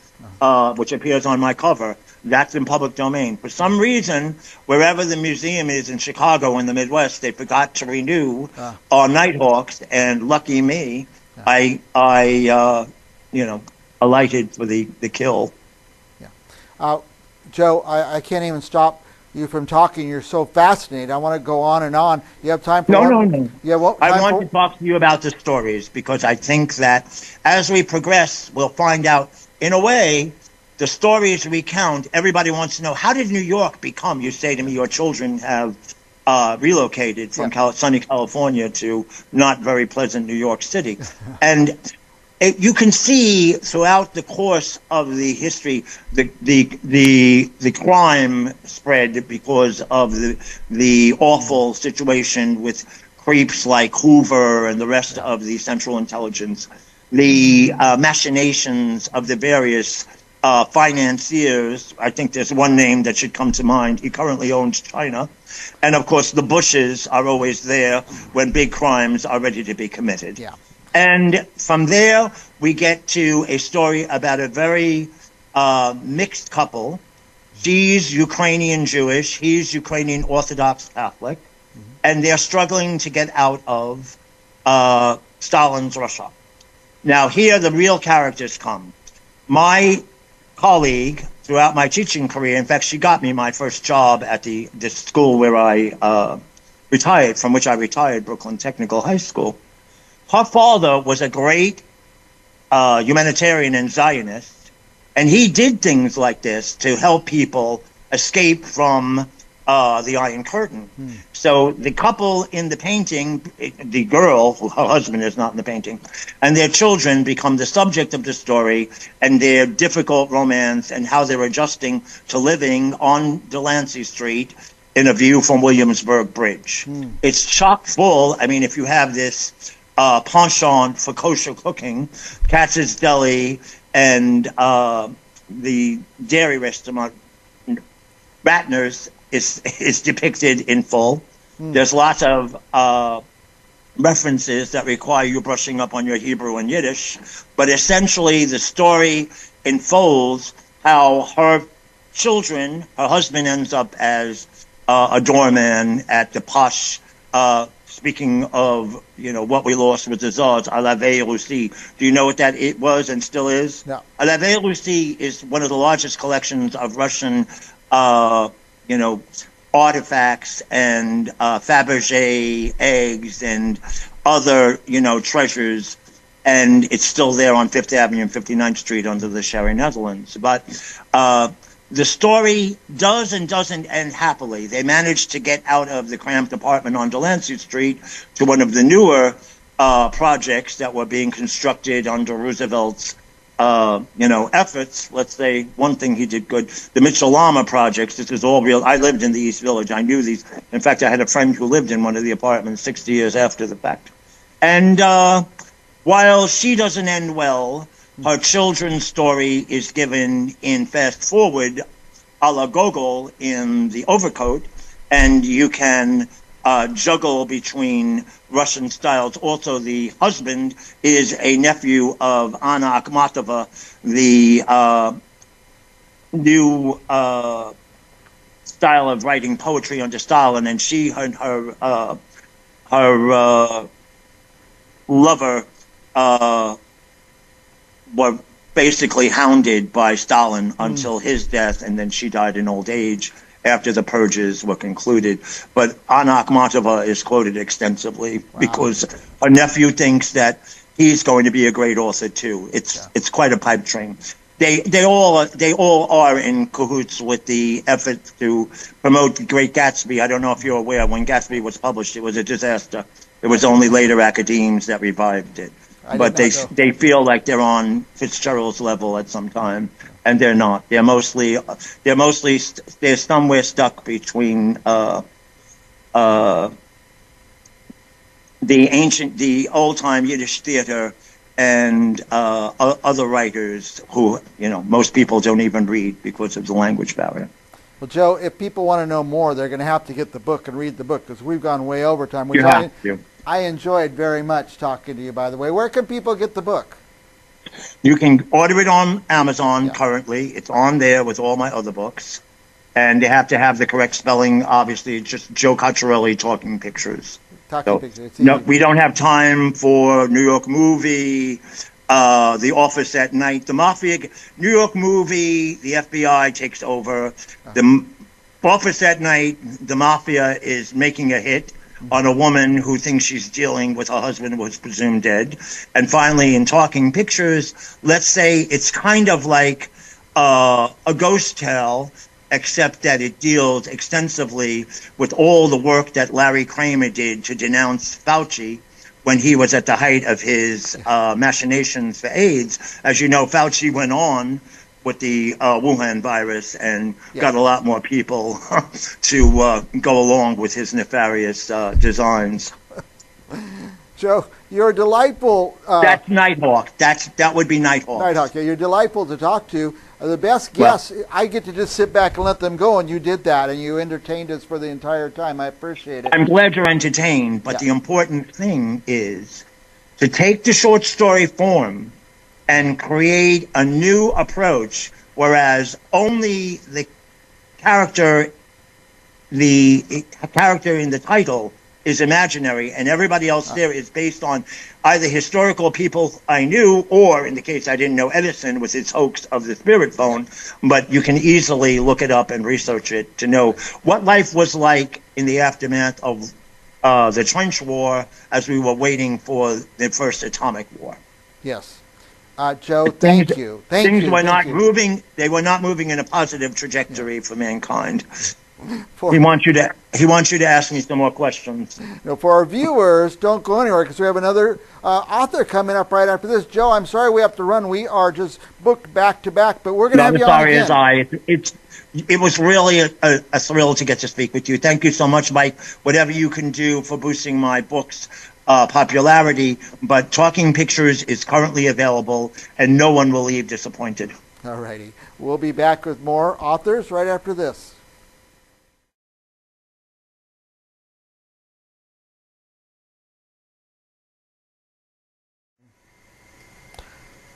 which appears on my cover, that's in public domain. For some reason, wherever the museum is in Chicago in the Midwest, they forgot to renew our Nighthawks, and lucky me, I alighted for the kill. Yeah. Joe, I can't even stop you from talking. You're so fascinating. I want to go on and on. You have time for No. Yeah, I want to talk to you about the stories because I think that as we progress, we'll find out, in a way, the stories recount. Everybody wants to know, how did New York become? You say to me, your children have relocated from sunny California to not very pleasant New York City. And you can see throughout the course of the history the crime spread because of the awful situation with creeps like Hoover and the rest of the Central Intelligence, the machinations of the various financiers. I think there's one name that should come to mind. He currently owns China. And of course, the Bushes are always there when big crimes are ready to be committed. Yeah. And from there, we get to a story about a very mixed couple. She's Ukrainian Jewish, he's Ukrainian Orthodox Catholic, and they're struggling to get out of Stalin's Russia. Now, here the real characters come. My colleague throughout my teaching career, in fact, she got me my first job at the school where I retired, from which I retired, Brooklyn Technical High School. Her father was a great humanitarian and Zionist, and he did things like this to help people escape from the Iron Curtain. So the couple in the painting, the girl, her husband is not in the painting, and their children become the subject of the story and their difficult romance and how they're adjusting to living on Delancey Street in a view from Williamsburg Bridge. It's chock full. I mean, if you have this penchant for kosher cooking, Katz's Deli and the dairy restaurant Ratner's is depicted in full. There's lots of references that require you brushing up on your Hebrew and Yiddish, but essentially the story unfolds how her children, her husband ends up as a doorman at the posh, speaking of, what we lost with the Czars, à la Veille Russie. Do you know what that it was and still is? No. À la Veille Russie is one of the largest collections of Russian artifacts and Fabergé eggs and other, treasures. And it's still there on Fifth Avenue and 59th Street under the Sherry Netherlands. But the story does and doesn't end happily. They managed to get out of the cramped apartment on Delancey Street to one of the newer projects that were being constructed under Roosevelt's efforts. Let's say one thing he did good, the Mitchell-Lama projects. This is all real. I lived in the East Village. I knew these. In fact, I had a friend who lived in one of the apartments 60 years after the fact. And while she doesn't end well, her children's story is given in fast forward a la Gogol in The Overcoat, and you can juggle between Russian styles. Also, the husband is a nephew of Anna Akhmatova, the new style of writing poetry under Stalin, and she and her lover were basically hounded by Stalin until his death, and then she died in old age after the purges were concluded. But Anna Akhmatova is quoted extensively because her nephew thinks that he's going to be a great author too. It's quite a pipe dream. They all are in cahoots with the effort to promote The Great Gatsby. I don't know if you're aware, when Gatsby was published, it was a disaster. It was only later academics that revived it. But they feel like they're on Fitzgerald's level at some time, and they're not. They're somewhere stuck between the old time Yiddish theater and other writers who most people don't even read because of the language barrier. Well, Joe, if people want to know more, they're going to have to get the book and read the book because we've gone way over time. I enjoyed very much talking to you, by the way. Where can people get the book? You can order it on Amazon currently. It's on there with all my other books. And they have to have the correct spelling, obviously. It's just Joe Cocciarelli, Talking Pictures. No, we don't have time for New York Movie, The Office at Night, The Mafia. New York Movie, the FBI takes over. The Office at Night, The Mafia is making a hit on a woman who thinks she's dealing with her husband who was presumed dead. And finally, in Talking Pictures, let's say it's kind of like a ghost tale, except that it deals extensively with all the work that Larry Kramer did to denounce Fauci when he was at the height of his machinations for AIDS. As you know, Fauci went on with the Wuhan virus and got a lot more people to go along with his nefarious designs. Joe, you're delightful. That's Nighthawk. That would be Nighthawk. Nighthawk, yeah, you're delightful to talk to. The best guests, I get to just sit back and let them go, and you did that, and you entertained us for the entire time. I appreciate it. I'm glad you're entertained, but the important thing is to take the short story form and create a new approach, whereas only character the character in the title is imaginary, and everybody else there is based on either historical people I knew, or in the case I didn't know Edison with his hoax of the spirit phone. But you can easily look it up and research it to know what life was like in the aftermath of the Trench War as we were waiting for the first atomic war. Yes. Joe, thank you. Things were not moving. They were not moving in a positive trajectory for mankind. He wants you to ask me some more questions. No, for our viewers, don't go anywhere because we have another author coming up right after this. Joe, I'm sorry we have to run. We are just booked back to back, but we're going to have you on again. Sorry as it was really a thrill to get to speak with you. Thank you so much, Mike. Whatever you can do for boosting my books' popularity, but Talking Pictures is currently available, and no one will leave disappointed. All righty. We'll be back with more authors right after this.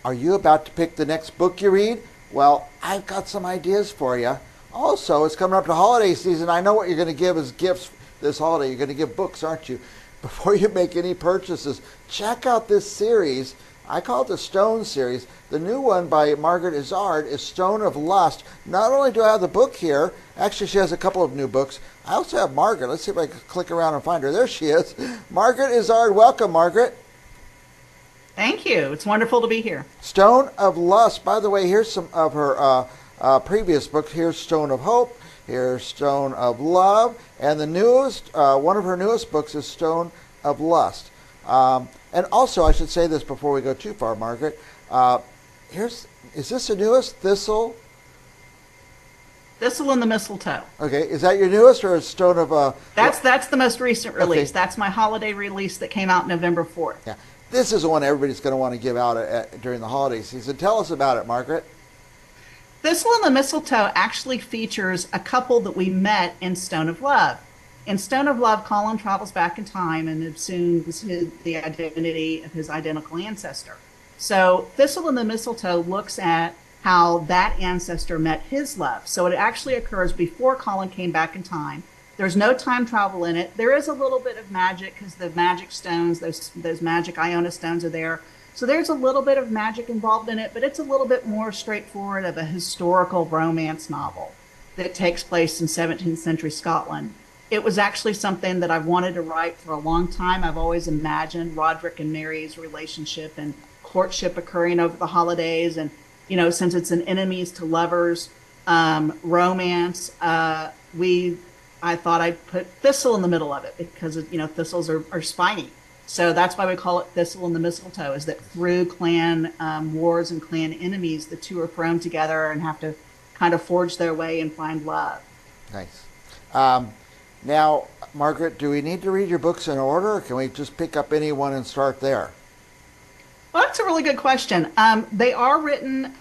Are you about to pick the next book you read? Well, I've got some ideas for you. Also, it's coming up to holiday season. I know what you're going to give as gifts this holiday. You're going to give books, aren't you? Before you make any purchases, check out this series. I call it the Stone series. The new one by Margaret Izzard is Stone of Lust. Not only do I have the book here, actually she has a couple of new books. I also have Margaret. Let's see if I can click around and find her. There she is. Margaret Izzard. Welcome, Margaret. Thank you. It's wonderful to be here. Stone of Lust. By the way, here's some of her previous books. Here's Stone of Hope. Here's Stone of Love. And the newest, one of her newest books is Stone of Lust. And also, I should say this before we go too far, Margaret. Is this the newest? Thistle? Thistle and the Mistletoe. Okay. Is that your newest or is Stone of... That's the most recent release. Okay. That's my holiday release that came out November 4th. Yeah. This is the one everybody's going to want to give out during the holiday season. Tell us about it, Margaret. Thistle and the Mistletoe actually features a couple that we met in Stone of Love. In Stone of Love, Colin travels back in time and assumes the identity of his identical ancestor. So Thistle and the Mistletoe looks at how that ancestor met his love. So it actually occurs before Colin came back in time. There's no time travel in it. There is a little bit of magic because the magic stones, those magic Iona stones are there. So there's a little bit of magic involved in it, but it's a little bit more straightforward of a historical romance novel that takes place in 17th century Scotland. It was actually something that I've wanted to write for a long time. I've always imagined Roderick and Mary's relationship and courtship occurring over the holidays. And, since it's an enemies to lovers romance, I thought I'd put Thistle in the middle of it because, thistles are spiny. So that's why we call it Thistle and the Mistletoe, is that through clan wars and clan enemies, the two are thrown together and have to kind of forge their way and find love. Nice. Now, Margaret, do we need to read your books in order, or can we just pick up any one and start there? Well, that's a really good question. They are written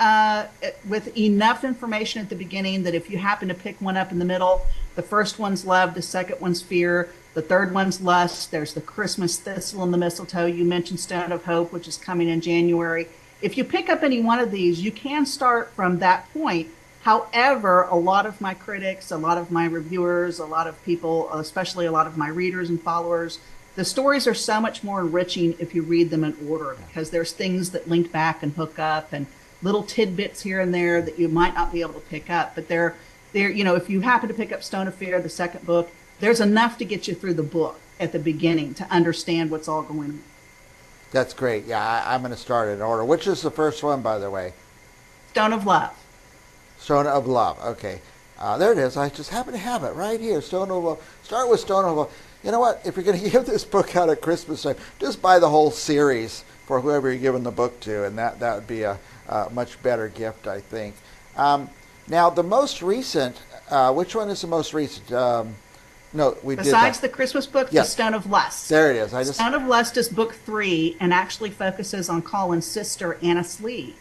with enough information at the beginning that if you happen to pick one up in the middle, the first one's love, the second one's fear, the third one's lust. There's the Christmas Thistle and the Mistletoe. You mentioned Stone of Hope, which is coming in January. If you pick up any one of these, you can start from that point. However, a lot of my critics, a lot of my reviewers, a lot of people, especially a lot of my readers and followers, the stories are so much more enriching if you read them in order, because there's things that link back and hook up and little tidbits here and there that you might not be able to pick up. But they're if you happen to pick up Stone of Fear, the second book, there's enough to get you through the book at the beginning to understand what's all going on. That's great. Yeah, I'm going to start in order. Which is the first one, by the way? Stone of Love. Stone of Love. Okay. There it is. I just happen to have it right here. Stone of Love. Start with Stone of Love. You know what? If you're going to give this book out at Christmas time, just buy the whole series for whoever you're giving the book to, and that would be a much better gift, I think. Now, the most recent, which one is the most recent? No, we Besides did the Christmas book, yes. The Stone of Lust. There it is. Stone of Lust is book 3 and actually focuses on Colin's sister, Anna Slee.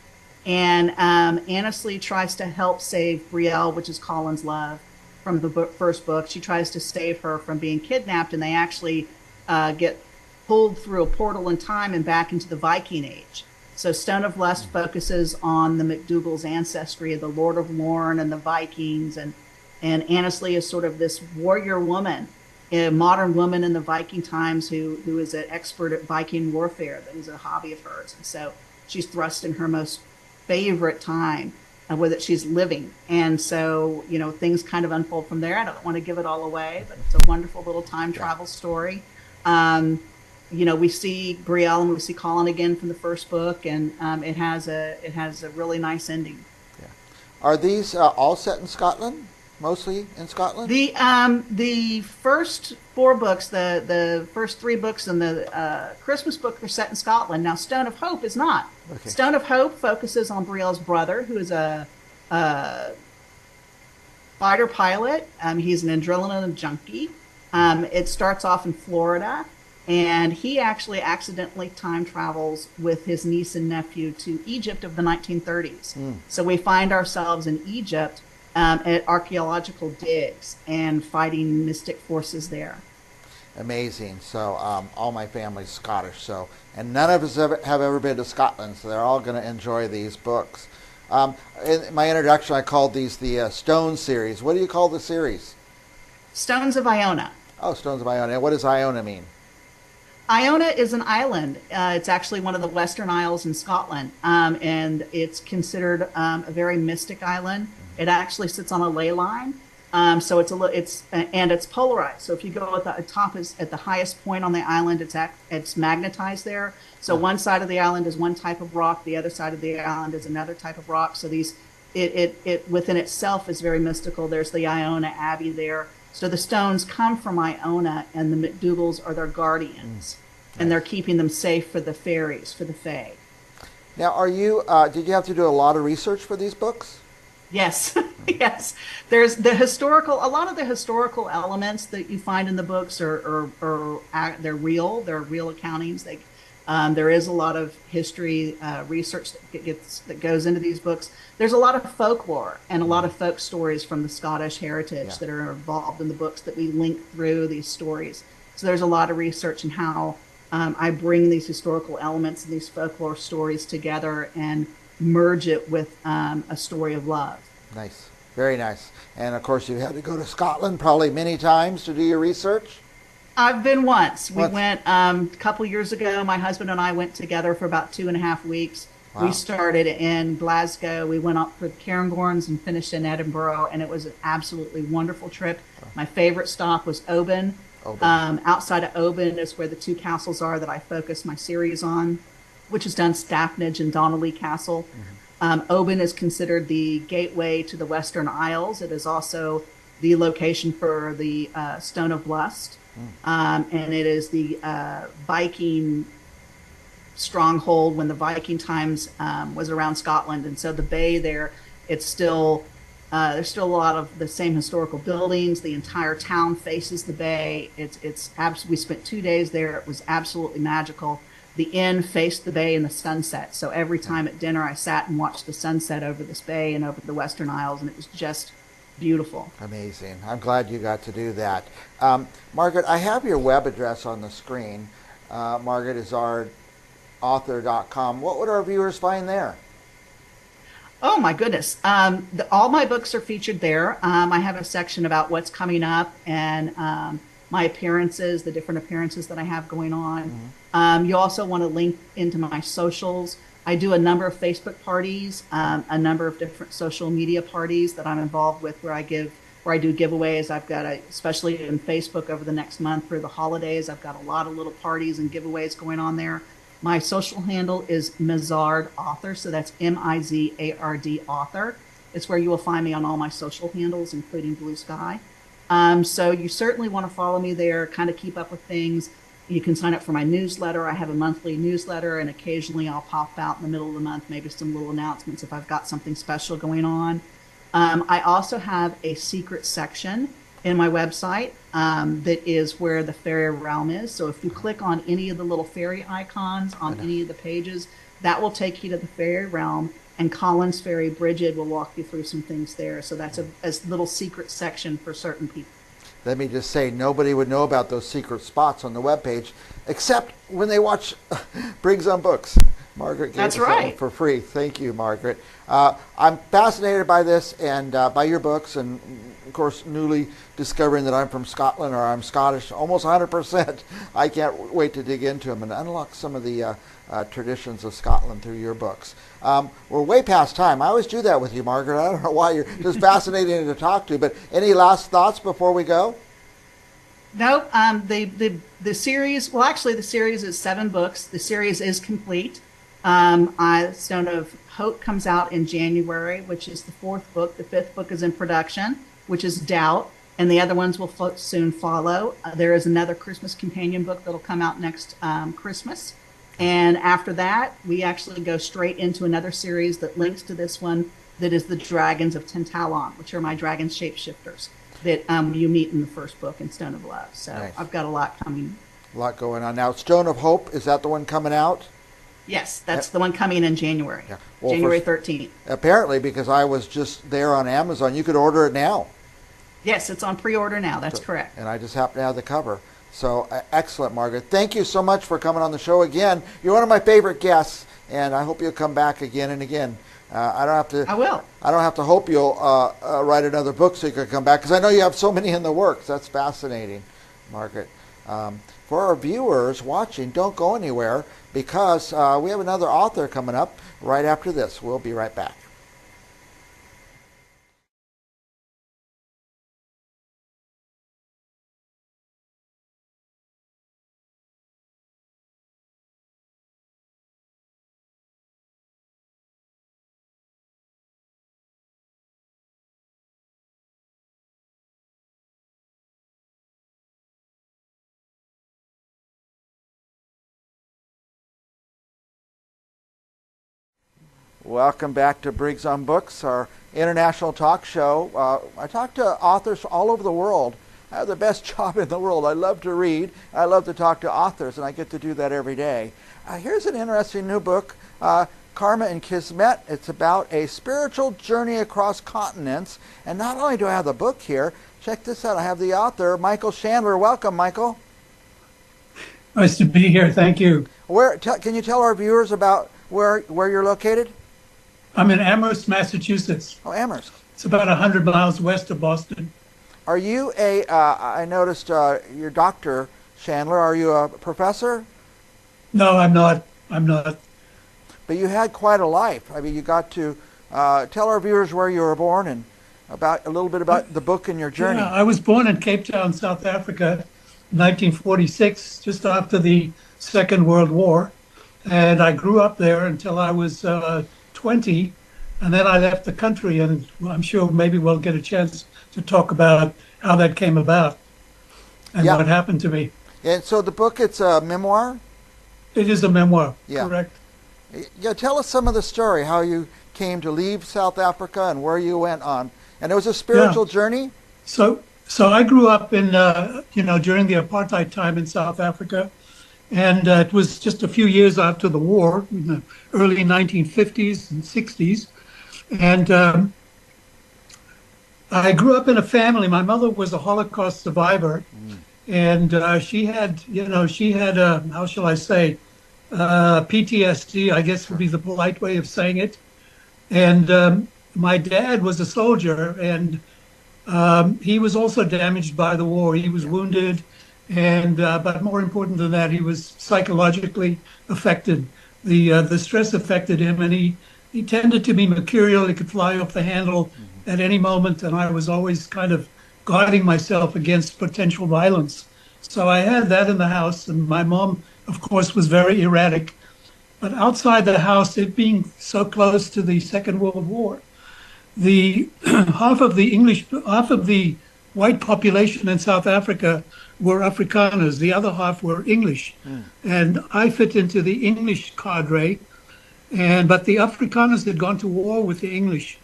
And Anna Slee tries to help save Brielle, which is Colin's love, from the first book. She tries to save her from being kidnapped, and they actually get pulled through a portal in time and back into the Viking Age. So Stone of Lust focuses on the McDougal's ancestry of the Lord of Lorne and the Vikings, and Annesley is sort of this warrior woman, a modern woman in the Viking times who is an expert at Viking warfare. That is a hobby of hers, and so she's thrust in her most favorite time with it she's living, and so things kind of unfold from there. I don't want to give it all away, but it's a wonderful little time travel story. We see Brielle and we see Colin again from the first book, and it has a really nice ending. Yeah. Are these all set in Scotland? Mostly in Scotland? The first 4 books, the first 3 books and the Christmas book, are set in Scotland. Now, Stone of Hope is not. Okay. Stone of Hope focuses on Brielle's brother, who is a fighter pilot. He's an adrenaline junkie. It starts off in Florida, and he actually accidentally time travels with his niece and nephew to Egypt of the 1930s. So we find ourselves in Egypt at archaeological digs and fighting mystic forces there. Amazing. So all my family's Scottish, and none of us have ever been to Scotland, so they're all going to enjoy these books. In my introduction, I called these the Stone series. What do you call the series? Stones of Iona. Oh, Stones of Iona. What does Iona mean? Iona is an island. It's actually one of the Western Isles in Scotland, and it's considered a very mystic island. It actually sits on a ley line, so it's polarized. So if you go at the top at the highest point on the island, it's magnetized there. So one side of the island is one type of rock, the other side of the island is another type of rock. So it within itself is very mystical. There's the Iona Abbey there. So the stones come from Iona, and the McDougals are their guardians, and they're keeping them safe for the fairies, for the fae. Now, did you have to do a lot of research for these books? Yes, yes. There's a lot of the historical elements that you find in the books are they're real. They're real accountings. There is a lot of history research that goes into these books. There's a lot of folklore and a lot of folk stories from the Scottish heritage that are involved in the books that we link through these stories. So there's a lot of research in how I bring these historical elements and these folklore stories together and merge it with a story of love. Nice. Very nice. And of course you had to go to Scotland probably many times to do your research? I've been once. We went a couple years ago. My husband and I went together for about 2.5 weeks. Wow. We started in Glasgow. We went up for Cairngorms and finished in Edinburgh, and it was an absolutely wonderful trip. My favorite stop was Oban. Outside of Oban is where the 2 castles are that I focus my series on, which is Dunstafnage and Donnelly Castle. Oban is considered the gateway to the Western Isles. It is also the location for the Stone of Lust. And it is the Viking stronghold when the Viking times was around Scotland. And so the bay there, there's still a lot of the same historical buildings. The entire town faces the bay. We spent 2 days there. It was absolutely magical. The inn faced the bay in the sunset. So every time at dinner, I sat and watched the sunset over this bay and over the Western Isles, and it was just beautiful. Amazing. I'm glad you got to do that. Margaret, I have your web address on the screen. MargaretIzardAuthor.com. What would our viewers find there? Oh my goodness. All my books are featured there. I have a section about what's coming up and my appearances, the different appearances that I have going on. You also want to link into my socials. I do a number of Facebook parties, a number of different social media parties that I'm involved with where I do giveaways. I've got especially in Facebook over the next month through the holidays, I've got a lot of little parties and giveaways going on there. My social handle is Mizard Author, so that's Mizard Author. It's where you will find me on all my social handles, including Blue Sky. So you certainly want to follow me there, kind of keep up with things. You can sign up for my newsletter. I have a monthly newsletter, and occasionally I'll pop out in the middle of the month, maybe some little announcements if I've got something special going on. I also have a secret section in my website that is where the fairy realm is. So if you click on any of the little fairy icons on any of the pages, that will take you to the fairy realm, and Colin's Fairy Bridget will walk you through some things there. So that's a little secret section for certain people. let me just say, nobody would know about those secret spots on the webpage except when they watch Briggs on Books. Margaret gave That's us that one right. for free. Thank you, Margaret. I'm fascinated by this and by your books, and of course, newly discovering that I'm from Scotland or I'm Scottish, almost 100%. I can't wait to dig into them and unlock some of the traditions of Scotland through your books. We're way past time. I always do that with you, Margaret. I don't know why. You're just fascinating to talk to. But any last thoughts before we go? No, the series. Well, actually, the series is 7 books. The series is complete. Stone of Hope comes out in January, which is the 4th book. The 5th book is in production, which is Doubt, and the other ones will soon follow. There is another Christmas companion book that'll come out next Christmas. And after that, we actually go straight into another series that links to this one, that is the Dragons of Tantalon, which are my dragon shapeshifters that you meet in the first book in Stone of Love. So nice. I've got a lot coming. A lot going on. Now, Stone of Hope, is that the one coming out? Yes, that's the one coming in January. Yeah. Well, January 13th. Apparently, because I was just there on Amazon, you could order it now. Yes, it's on pre-order now. That's correct. And I just happen to have the cover. So excellent, Margaret. Thank you so much for coming on the show again. You're one of my favorite guests, and I hope you'll come back again and again. I don't have to. I will. I don't have to hope you'll write another book so you can come back, because I know you have so many in the works. That's fascinating, Margaret. For our viewers watching, don't go anywhere, because we have another author coming up right after this. We'll be right back. Welcome back to Briggs on Books, our international talk show. I talk to authors all over the world. I have the best job in the world. I love to read. I love to talk to authors, and I get to do that every day. Here's an interesting new book, Karma and Kismet. It's about a spiritual journey across continents. And not only do I have the book here, check this out. I have the author, Michael Chandler. Welcome, Michael. Nice to be here. Thank you. Can you tell our viewers about where you're located? I'm in Amherst, Massachusetts. Oh, Amherst. It's about 100 miles west of Boston. Are you I noticed your Dr. Chandler, are you a professor? No, I'm not. I'm not. But you had quite a life. I mean, you got to tell our viewers where you were born and a little bit about the book and your journey. Yeah, I was born in Cape Town, South Africa, 1946, just after the Second World War. And I grew up there until I was 20, and then I left the country, and I'm sure maybe we'll get a chance to talk about how that came about and what happened to me. And so the book, it's a memoir? It is a memoir, correct. Yeah, tell us some of the story, how you came to leave South Africa and where you went on. And it was a spiritual journey? So I grew up in, during the apartheid time in South Africa. And it was just a few years after the war, in the early 1950s and 60s. And I grew up in a family. My mother was a Holocaust survivor. And she had, how shall I say, PTSD, I guess would be the polite way of saying it. And my dad was a soldier, and he was also damaged by the war. He was wounded. And but more important than that, he was psychologically affected. The stress affected him, and he tended to be mercurial. He could fly off the handle at any moment, and I was always kind of guarding myself against potential violence. So I had that in the house, and my mom, of course, was very erratic. But outside the house, it being so close to the Second World War, the half of the white population in South Africa were Afrikaners, the other half were English. And I fit into the English cadre, but the Afrikaners had gone to war with the English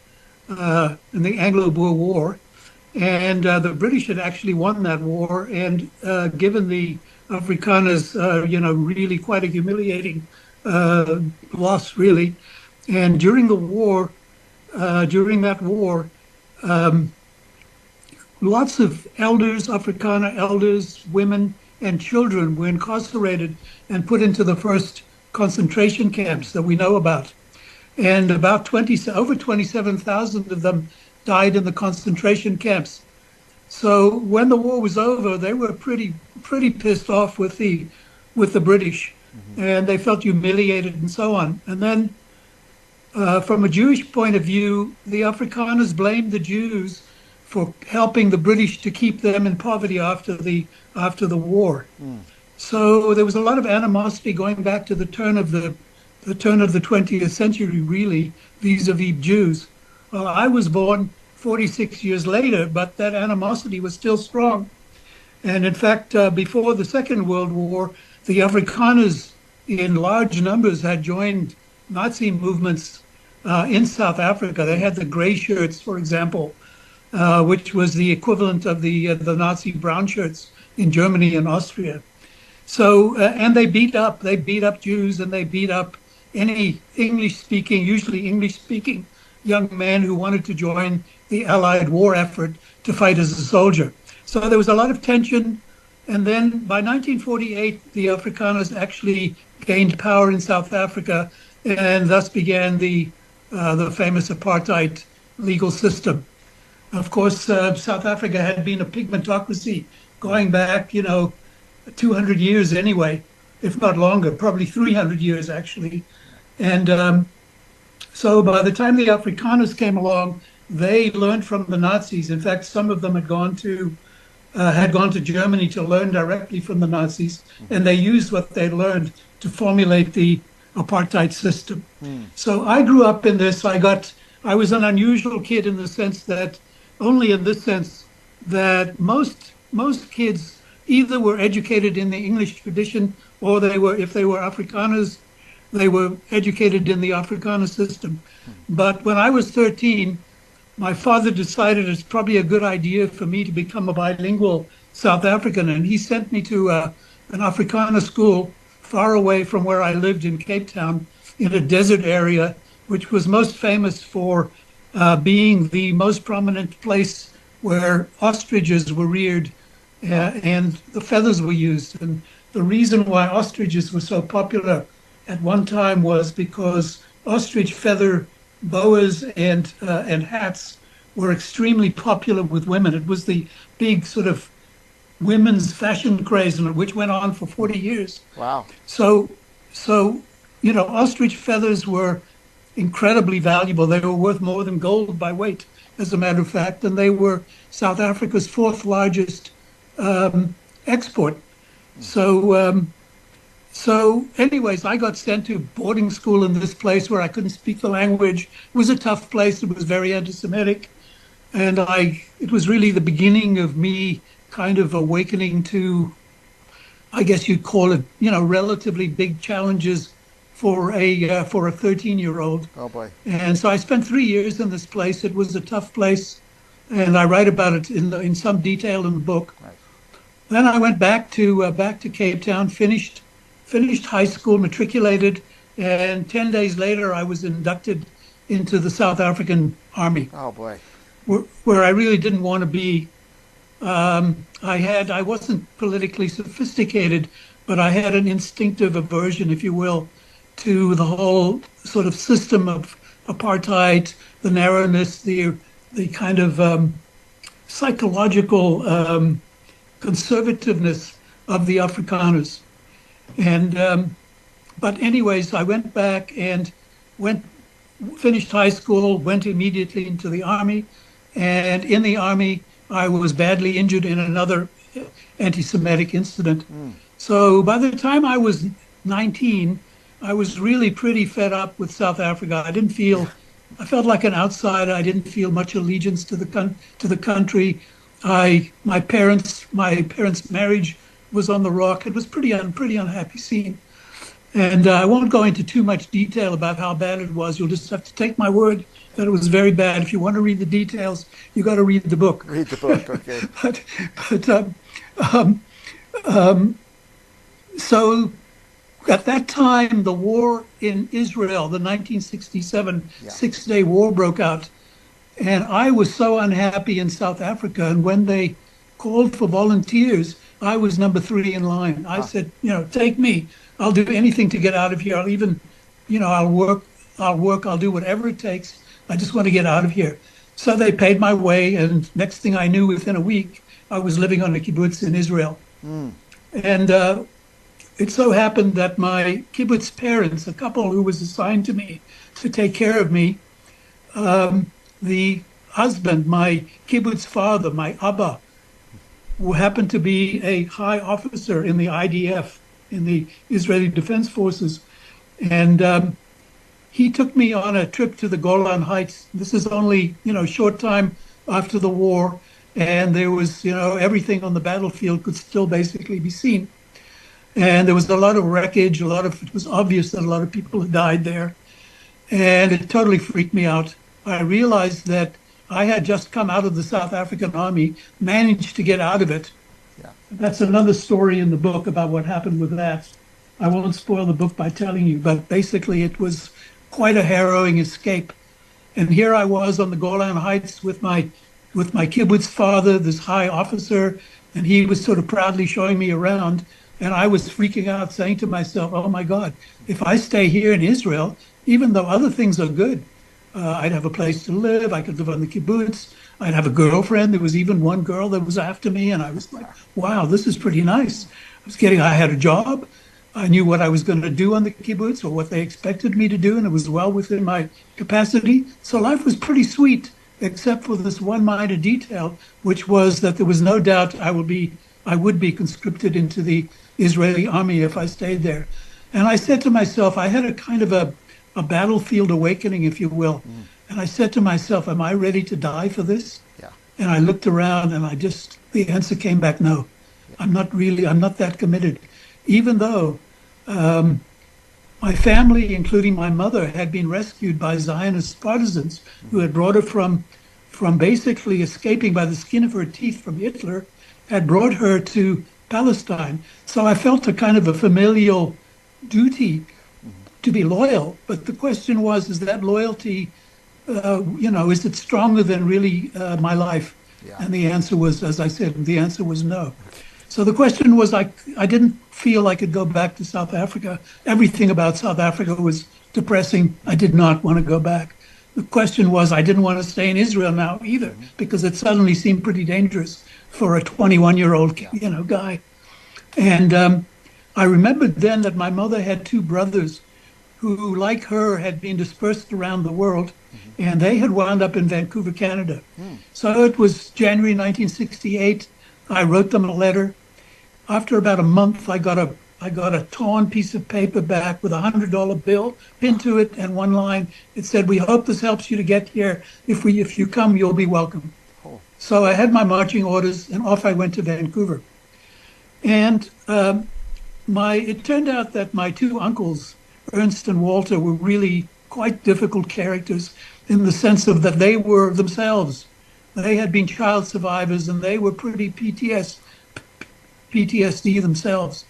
in the Anglo-Boer War, and the British had actually won that war and given the Afrikaners, really quite a humiliating loss, really. And during the war, during that war, lots of elders, Afrikaner elders, women, and children were incarcerated and put into the first concentration camps that we know about. And about over 27,000 of them died in the concentration camps. So when the war was over, they were pretty pissed off with the British, and they felt humiliated and so on. And then, from a Jewish point of view, the Afrikaners blamed the Jews for helping the British to keep them in poverty after the war. So there was a lot of animosity going back to the turn of the 20th century, really, vis-a-vis Jews. Well, I was born 46 years later, but that animosity was still strong. And in fact, before the Second World War, the Afrikaners in large numbers had joined Nazi movements in South Africa. They had the gray shirts, for example, which was the equivalent of the Nazi brown shirts in Germany and Austria. So, and they beat up Jews, and they beat up any usually English-speaking young man who wanted to join the Allied war effort to fight as a soldier. So there was a lot of tension. And then by 1948, the Afrikaners actually gained power in South Africa, and thus began the famous apartheid legal system. Of course, South Africa had been a pigmentocracy going back, 200 years anyway, if not longer, probably 300 years actually. And so by the time the Afrikaners came along, they learned from the Nazis. In fact, some of them had gone to Germany to learn directly from the Nazis, and they used what they learned to formulate the apartheid system. So I grew up in this. I was an unusual kid in the sense that, only in this sense, that most kids either were educated in the English tradition, or if they were Afrikaners, they were educated in the Afrikaner system. But when I was 13, my father decided it's probably a good idea for me to become a bilingual South African, and he sent me to an Afrikaner school far away from where I lived in Cape Town, in a desert area, which was most famous for being the most prominent place where ostriches were reared and the feathers were used. And the reason why ostriches were so popular at one time was because ostrich feather boas and hats were extremely popular with women. It was the big sort of women's fashion craze, which went on for 40 years. Wow. So ostrich feathers were incredibly valuable. They were worth more than gold by weight, as a matter of fact, and they were South Africa's fourth largest export. So anyways, I got sent to boarding school in this place where I couldn't speak the language. It was a tough place. It was very anti-Semitic. And it was really the beginning of me kind of awakening to, I guess you'd call it, relatively big challenges for a 13-year-old. Oh boy. And so I spent 3 years in this place. It was a tough place, and I write about it in some detail in the book. Right. Then I went back to Cape Town, finished high school, matriculated, and 10 days later I was inducted into the South African Army. Oh boy. Where I really didn't want to be. I wasn't politically sophisticated, but I had an instinctive aversion, if you will, to the whole sort of system of apartheid, the narrowness, the kind of psychological conservativeness of the Afrikaners. And but anyways, I went back and finished high school, went immediately into the Army, and in the Army I was badly injured in another anti-Semitic incident. So by the time I was 19, I was really pretty fed up with South Africa. I felt like an outsider. I didn't feel much allegiance to the country. My parents' marriage was on the rock. It was pretty unhappy scene. And I won't go into too much detail about how bad it was. You'll just have to take my word that it was very bad. If you want to read the details, you got to read the book. Read the book, okay. So at that time, the war in Israel, the 1967 Six-Day War broke out. And I was so unhappy in South Africa. And when they called for volunteers, I was number 3 in line. I said, take me. I'll do anything to get out of here. I'll even, I'll do whatever it takes. I just want to get out of here. So they paid my way. And next thing I knew, within a week, I was living on a kibbutz in Israel. And it so happened that my kibbutz parents, a couple who was assigned to me to take care of me, the husband, my kibbutz father, my Abba, who happened to be a high officer in the IDF, in the Israeli Defense Forces. And he took me on a trip to the Golan Heights. This is only, short time after the war. And there was, everything on the battlefield could still basically be seen. And there was a lot of wreckage, it was obvious that a lot of people had died there. And it totally freaked me out. I realized that I had just come out of the South African Army, managed to get out of it. Yeah. That's another story in the book about what happened with that. I won't spoil the book by telling you, but basically it was quite a harrowing escape. And here I was on the Golan Heights with my kibbutz father, this high officer, and he was sort of proudly showing me around. And I was freaking out, saying to myself, oh my God, if I stay here in Israel, even though other things are good, I'd have a place to live, I could live on the kibbutz, I'd have a girlfriend. There was even one girl that was after me, and I was like, wow, this is pretty nice. I had a job, I knew what I was going to do on the kibbutz or what they expected me to do, and it was well within my capacity. So life was pretty sweet, except for this one minor detail, which was that there was no doubt I would be conscripted into the Israeli army if I stayed there. And I said to myself, I had a kind of a battlefield awakening, if you will. And I said to myself, am I ready to die for this? Yeah. And I looked around and the answer came back, no, I'm not that committed. Even though my family, including my mother, had been rescued by Zionist partisans who had brought her from basically escaping by the skin of her teeth from Hitler, had brought her to Palestine. So I felt a kind of a familial duty to be loyal. But the question was, is that loyalty, is it stronger than really my life? Yeah. And the answer was, as I said, the answer was no. So the question was, I didn't feel I could go back to South Africa. Everything about South Africa was depressing. I did not want to go back. The question was, I didn't want to stay in Israel now either, because it suddenly seemed pretty dangerous for a 21-year-old, guy. And I remembered then that my mother had 2 brothers who, like her, had been dispersed around the world, and they had wound up in Vancouver, Canada. So it was January 1968. I wrote them a letter. After about a month, I got a torn piece of paper back with $100 bill pinned to it and one line. It said, "We hope this helps you to get here. If you come, you'll be welcome." So I had my marching orders, and off I went to Vancouver. And it turned out that my 2 uncles, Ernst and Walter, were really quite difficult characters in the sense of that they were themselves. They had been child survivors, and they were pretty PTSD themselves.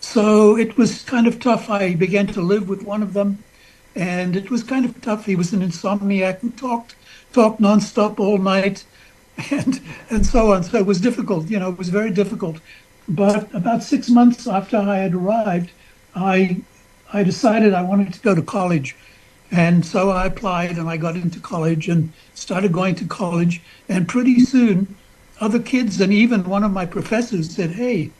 So it was kind of tough. I began to live with one of them, and it was kind of tough. He was an insomniac who talked nonstop all night, and so on. So it was difficult. It was very difficult. But about 6 months after I had arrived, I decided I wanted to go to college. And so I applied and I got into college and started going to college. And pretty soon, other kids and even one of my professors said, "Hey,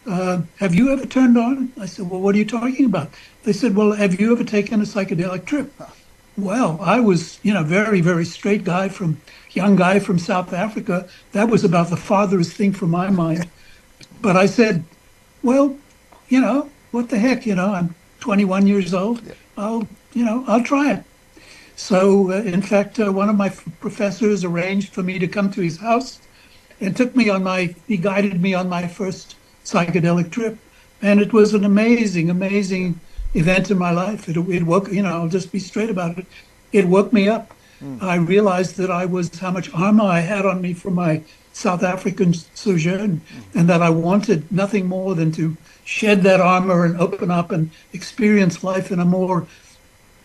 have you ever turned on?" I said, "Well, what are you talking about?" They said, "Well, have you ever taken a psychedelic trip?" Well, I was, very, very straight young guy from South Africa. That was about the farthest thing from my mind. But I said, well, what the heck, I'm 21 years old. I'll try it. So, in fact, one of my professors arranged for me to come to his house and he guided me on my first psychedelic trip. And it was an amazing, amazing event in my life. It woke, I'll just be straight about it. It woke me up. I realized that how much armor I had on me from my South African sojourn, and that I wanted nothing more than to shed that armor and open up and experience life in a more,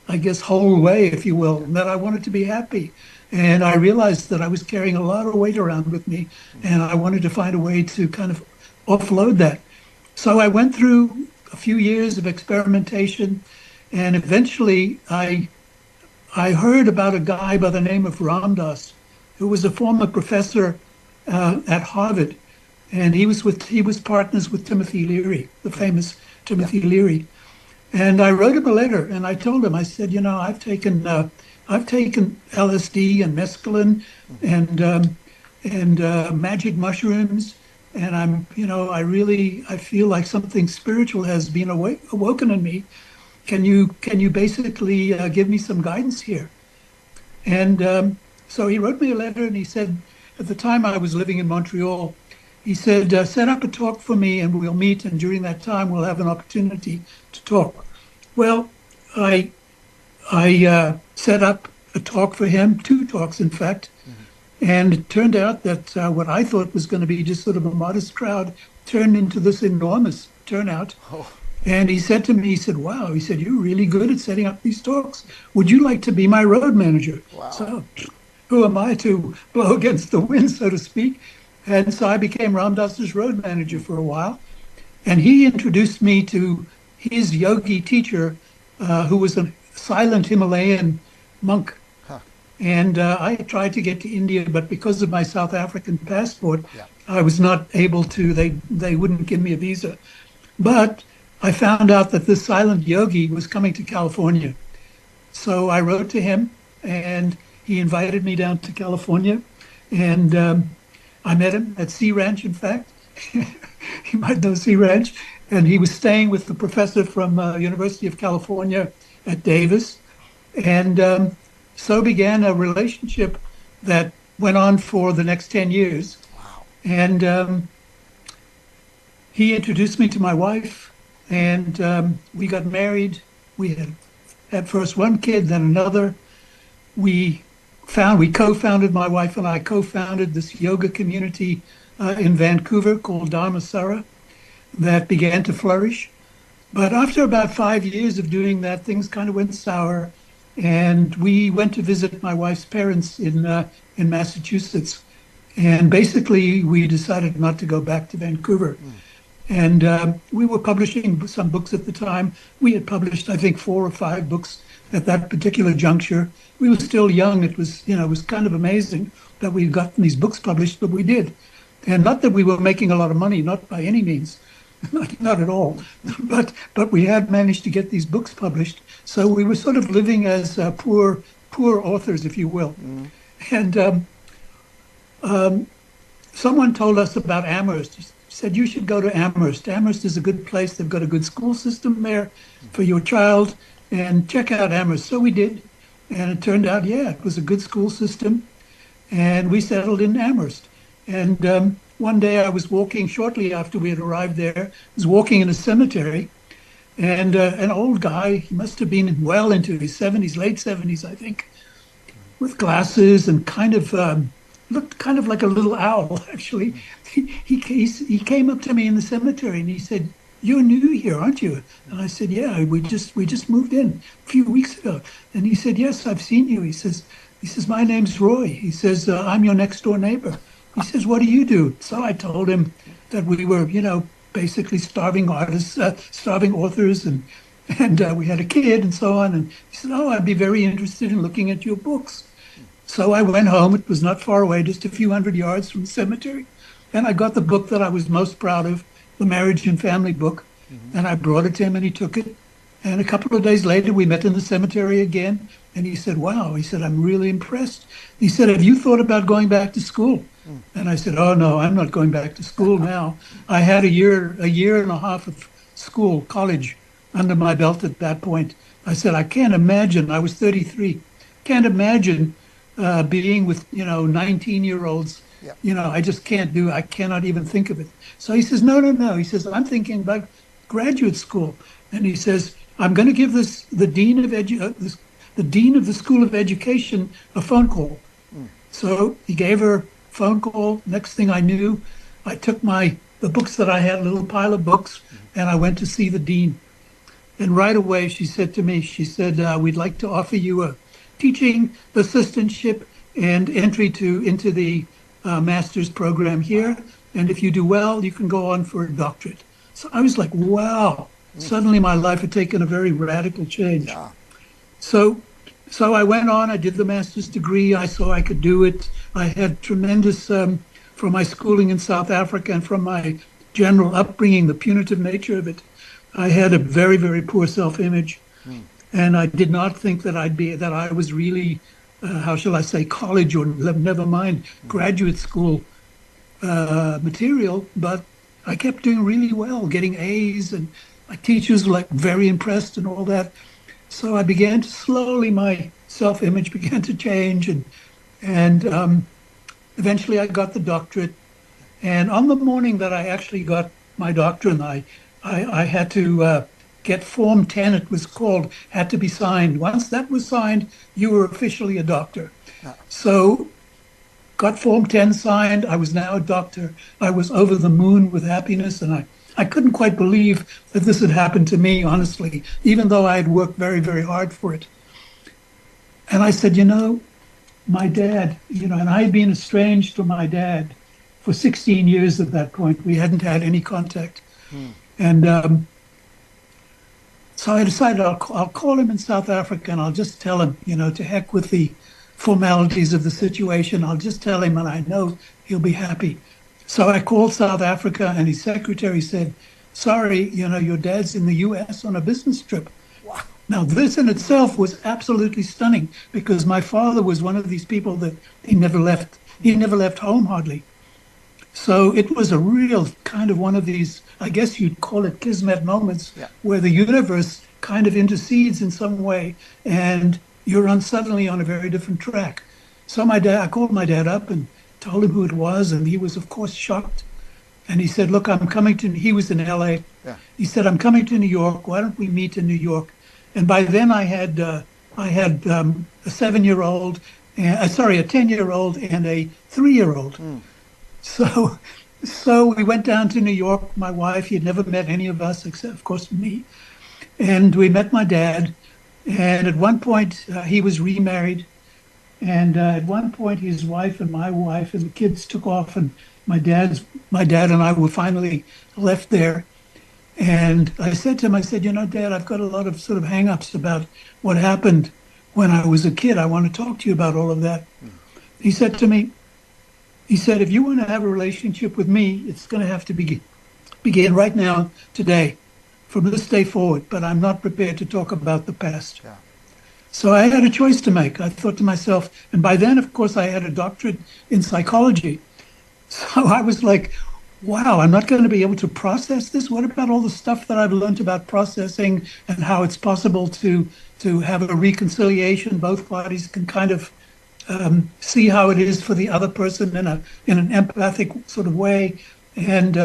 I guess, whole way, if you will, and that I wanted to be happy. And I realized that I was carrying a lot of weight around with me, and I wanted to find a way to kind of offload that. So I went through a few years of experimentation, and eventually I heard about a guy by the name of Ram Dass, who was a former professor at Harvard, and he was partners with Timothy Leary, the famous Timothy Leary. And I wrote him a letter, and I told him, I said, you know, I've taken LSD and mescaline and magic mushrooms, and I feel like something spiritual has been awoken in me. Can you basically give me some guidance here? And so he wrote me a letter, and he said, at the time I was living in Montreal, he said, set up a talk for me and we'll meet, and during that time we'll have an opportunity to talk. Well, I set up a talk for him, 2 talks in fact, and it turned out that what I thought was going to be just sort of a modest crowd turned into this enormous turnout. And he said to me, he said, wow, he said, you're really good at setting up these talks. Would you like to be my road manager? Wow. So who am I to blow against the wind, so to speak? And so I became Ram Dass's road manager for a while. And he introduced me to his yogi teacher, who was a silent Himalayan monk. And I tried to get to India, but because of my South African passport, I was not able to. They wouldn't give me a visa. But I found out that this silent yogi was coming to California. So I wrote to him, and he invited me down to California. And I met him at Sea Ranch, in fact. You might know Sea Ranch. And he was staying with the professor from University of California at Davis. And so began a relationship that went on for the next 10 years. Wow. And he introduced me to my wife, and we got married. We had first one kid, then another. We co-founded, my wife and I co-founded this yoga community in Vancouver called Dharmasara that began to flourish. But after about 5 years of doing that, things kind of went sour. And we went to visit my wife's parents in Massachusetts. And basically, we decided not to go back to Vancouver. And we were publishing some books at the time. We had published, I think, 4 or 5 books at that particular juncture. We were still young. It was kind of amazing that we'd gotten these books published, but we did. And not that we were making a lot of money, not by any means, not at all. But we had managed to get these books published. So we were sort of living as poor authors, if you will. And someone told us about Amherst. He said, you should go to Amherst. Amherst is a good place. They've got a good school system there for your child. And check out Amherst. So we did. And it turned out, it was a good school system. And we settled in Amherst. And one day I was walking, shortly after we had arrived there, I was walking in a cemetery. And an old guy, he must have been well into his 70s, late 70s, I think, with glasses and looked kind of like a little owl, actually. He came up to me in the cemetery and he said, you're new here, aren't you? And I said, yeah, we just moved in a few weeks ago. And he said, yes, I've seen you. He says, my name's Roy. He says, I'm your next door neighbor. He says, what do you do? So I told him that we were, basically starving artists, starving authors, and we had a kid and so on. And he said, oh, I'd be very interested in looking at your books. So I went home. It was not far away, just a few hundred yards from the cemetery. And I got the book that I was most proud of, the Marriage and Family book. And I brought it to him and he took it. And a couple of days later, we met in the cemetery again. And he said, wow, he said, I'm really impressed. He said, have you thought about going back to school? And I said, oh, no, I'm not going back to school now. I had a year and a half of school, college, under my belt at that point. I said, I can't imagine, I was 33, can't imagine being with, 19-year-olds. I just can't do it. I cannot even think of it. So he says, no. He says, I'm thinking about graduate school. And he says, I'm going to give the dean of the School of Education a phone call. So he gave her phone call. Next thing I knew, I took the books that I had, a little pile of books, and I went to see the dean. And right away, she said to me, we'd like to offer you a teaching assistantship and entry into the master's program here. And if you do well, you can go on for a doctorate. So I was like, wow, suddenly my life had taken a very radical change. Yeah. So I went on, I did the master's degree, I saw I could do it. I had tremendous, from my schooling in South Africa and from my general upbringing, the punitive nature of it, I had a very, very poor self-image. And I did not think that I was really, how shall I say, college or never mind graduate school material, but I kept doing really well, getting A's, and my teachers were like very impressed and all that. So I began to slowly, my self-image began to change, and eventually I got the doctorate. And on the morning that I actually got my doctorate, I had to get Form 10, it was called, had to be signed. Once that was signed, you were officially a doctor. So got Form 10 signed. I was now a doctor. I was over the moon with happiness, and I couldn't quite believe that this had happened to me, honestly, even though I had worked very, very hard for it. And I said, my dad, and I had been estranged from my dad for 16 years at that point. We hadn't had any contact. And so I decided I'll call him in South Africa, and I'll just tell him, to heck with the formalities of the situation. I'll just tell him, and I know he'll be happy. So I called South Africa, and his secretary said, sorry, your dad's in the U.S. on a business trip. Wow. Now, this in itself was absolutely stunning, because my father was one of these people that he never left home hardly. So it was a real kind of one of these, I guess you'd call it kismet moments, where the universe kind of intercedes in some way, and you're suddenly on a very different track. So I called my dad up and told him who it was, and he was, of course, shocked. And he said, look, I'm coming to, he was in LA. Yeah. He said, I'm coming to New York. Why don't we meet in New York? And by then I had a 7-year-old, a 10-year-old and a 3-year-old. So we went down to New York, my wife. He had never met any of us except, of course, me. And we met my dad. And at one point, he was remarried. And at one point, his wife and my wife and the kids took off, and my dad and I were finally left there. And I said to him, Dad, I've got a lot of sort of hang-ups about what happened when I was a kid. I want to talk to you about all of that. He said to me, if you want to have a relationship with me, it's going to have to begin right now, today, from this day forward. But I'm not prepared to talk about the past. Yeah. So I had a choice to make. I thought to myself, and by then, of course, I had a doctorate in psychology. So I was like, wow, I'm not going to be able to process this. What about all the stuff that I've learned about processing and how it's possible to have a reconciliation? Both parties can kind of see how it is for the other person in an empathic sort of way. And,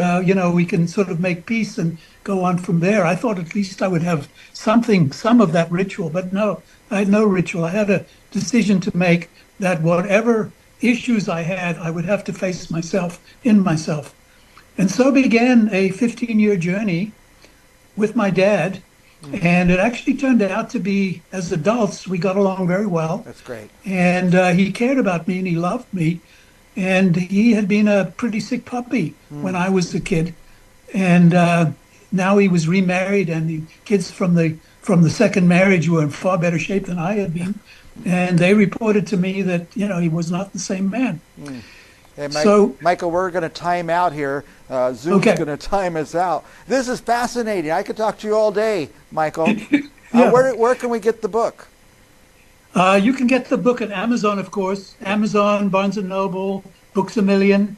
we can sort of make peace and go on from there. I thought at least I would have some of that ritual, but no, I had no ritual. I had a decision to make that whatever issues I had, I would have to face myself. And so began a 15-year journey with my dad. And it actually turned out to be, as adults, we got along very well. That's great. And he cared about me and he loved me. And he had been a pretty sick puppy when I was a kid. And now he was remarried, and the kids from the second marriage were in far better shape than I had been. And they reported to me that, he was not the same man. Hey, Michael, we're going to time out here. Zoom's going to time us out. This is fascinating. I could talk to you all day, Michael. Where can we get the book? You can get the book at Amazon, of course. Amazon, Barnes & Noble, Books A Million.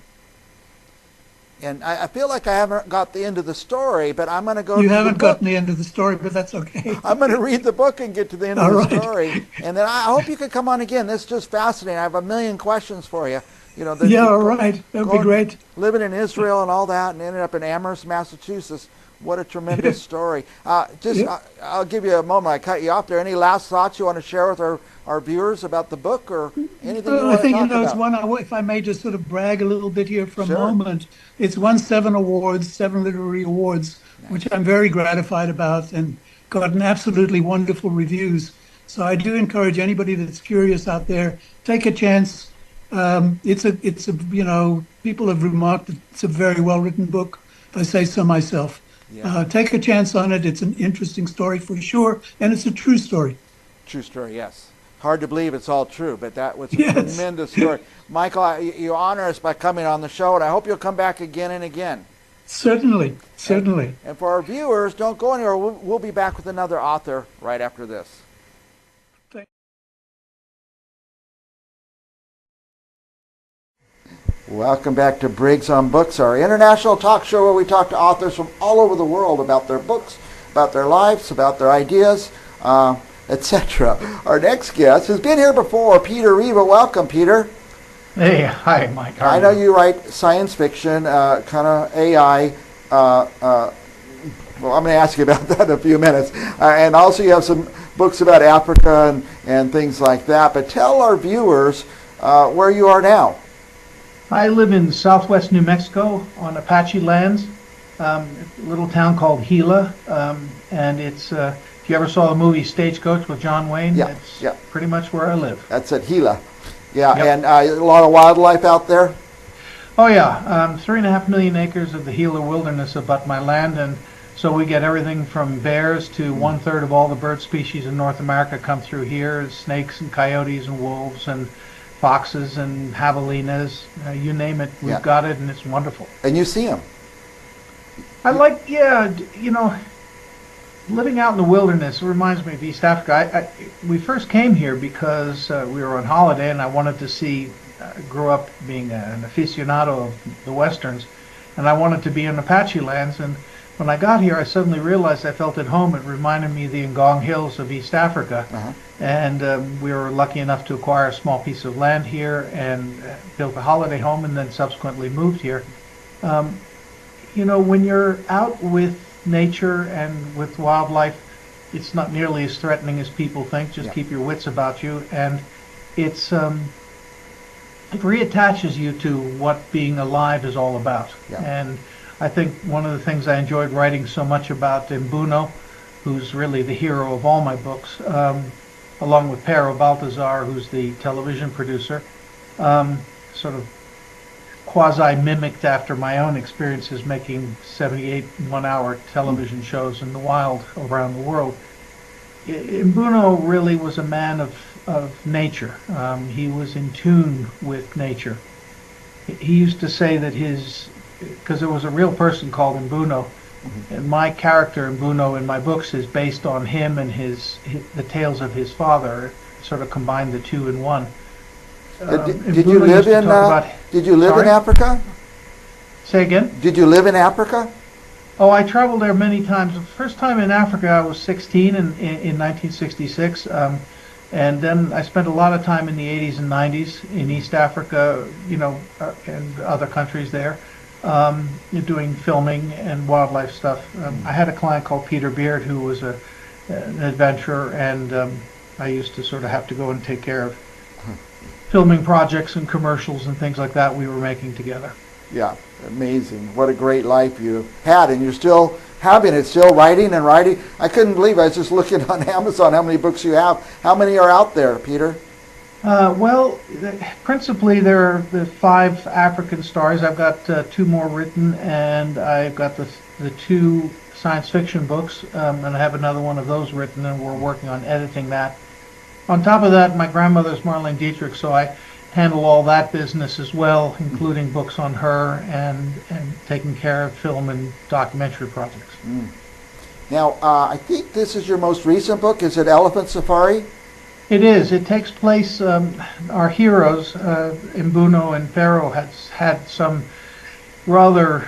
And I feel like I haven't got the end of the story, but I'm going to go You haven't gotten the end of the story, but that's okay. I'm going to read the book and get to the end of the story. And then I hope you can come on again. This is just fascinating. I have a million questions for you. All right. That would be great. Living in Israel and all that, and ended up in Amherst, Massachusetts. What a tremendous story. I'll give you a moment. I cut you off there. Any last thoughts you want to share with our viewers about the book, or anything you want to talk about? It's one, if I may just sort of brag a little bit here for a moment. It's won 7 literary awards, which I'm very gratified about, and gotten absolutely wonderful reviews. So I do encourage anybody that's curious out there, take a chance. It's a people have remarked that it's a very well written book, if I say so myself. Yeah. Take a chance on it. It's an interesting story for sure, and it's a true story. True story, yes. Hard to believe it's all true, but that was a Yes. tremendous story. Michael, you honor us by coming on the show, and I hope you'll come back again and again. Certainly, certainly. And for our viewers, don't go anywhere. We'll be back with another author right after this. Welcome back to Briggs on Books, our international talk show where we talk to authors from all over the world about their books, about their lives, about their ideas, etc. Our next guest has been here before, Peter Riva. Welcome, Peter. Hey, hi, Mike. I know you write science fiction, kind of AI. Well, I'm going to ask you about that in a few minutes. And also you have some books about Africa and things like that. But tell our viewers where you are now. I live in southwest New Mexico on Apache lands, a little town called Gila. And it's, if you ever saw the movie Stagecoach with John Wayne, that's pretty much where I live. That's at Gila. Yeah, yep. And a lot of wildlife out there? Oh, yeah. 3.5 million acres of the Gila wilderness abut my land, and so we get everything from bears to 1/3 of all the bird species in North America come through here, snakes and coyotes and wolves and foxes and javelinas, you name it, we've got it, and it's wonderful. And you see them? I like, living out in the wilderness reminds me of East Africa. We first came here because we were on holiday, and I wanted to see, grew up being an aficionado of the Westerns, and I wanted to be in Apache lands, and when I got here, I suddenly realized I felt at home. It reminded me of the Ngong Hills of East Africa. And we were lucky enough to acquire a small piece of land here and built a holiday home and then subsequently moved here. When you're out with nature and with wildlife, it's not nearly as threatening as people think. Just keep your wits about you. And it reattaches you to what being alive is all about. And I think one of the things I enjoyed writing so much about Mbuno, who's really the hero of all my books, along with Pero Baltazar, who's the television producer, sort of quasi-mimicked after my own experiences making 78 one-hour television shows in the wild around the world. Mbuno really was a man of nature. He was in tune with nature. He used to say that because there was a real person called Mbuno, and my character Mbuno in my books is based on him and the tales of his father, sort of combined the two in one. Did you live in Africa? Say again? Did you live in Africa? Oh, I traveled there many times. The first time in Africa I was 16 in 1966. And then I spent a lot of time in the 80s and 90s in East Africa, and other countries there, doing filming and wildlife stuff. I had a client called Peter Beard who was an adventurer, and I used to sort of have to go and take care of filming projects and commercials and things like that we were making together. Yeah, amazing. What a great life you had, and you're still having it, still writing and writing. I couldn't believe, I was just looking on Amazon how many books you have. How many are out there, Peter? Principally there are the 5 African stories. I've got 2 more written, and I've got the 2 science fiction books, and I have another one of those written, and we're working on editing that. On top of that, my grandmother's Marlene Dietrich, so I handle all that business as well, including books on her and taking care of film and documentary projects. Now, I think this is your most recent book. Is it Elephant Safari? It is. It takes place, our heroes, Mbuno and Pharaoh, had some rather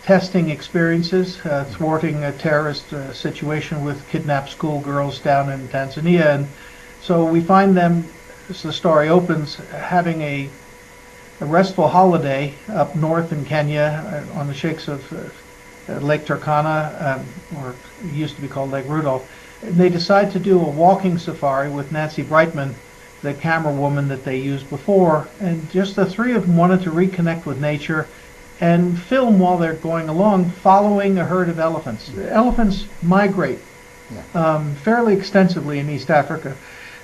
testing experiences, thwarting a terrorist situation with kidnapped schoolgirls down in Tanzania. And so we find them, as the story opens, having a restful holiday up north in Kenya on the shakes of Lake Turkana, or it used to be called Lake Rudolph. And they decide to do a walking safari with Nancy Brightman, the camera woman that they used before, and just the 3 of them wanted to reconnect with nature and film while they're going along, following a herd of elephants. Elephants migrate fairly extensively in East Africa.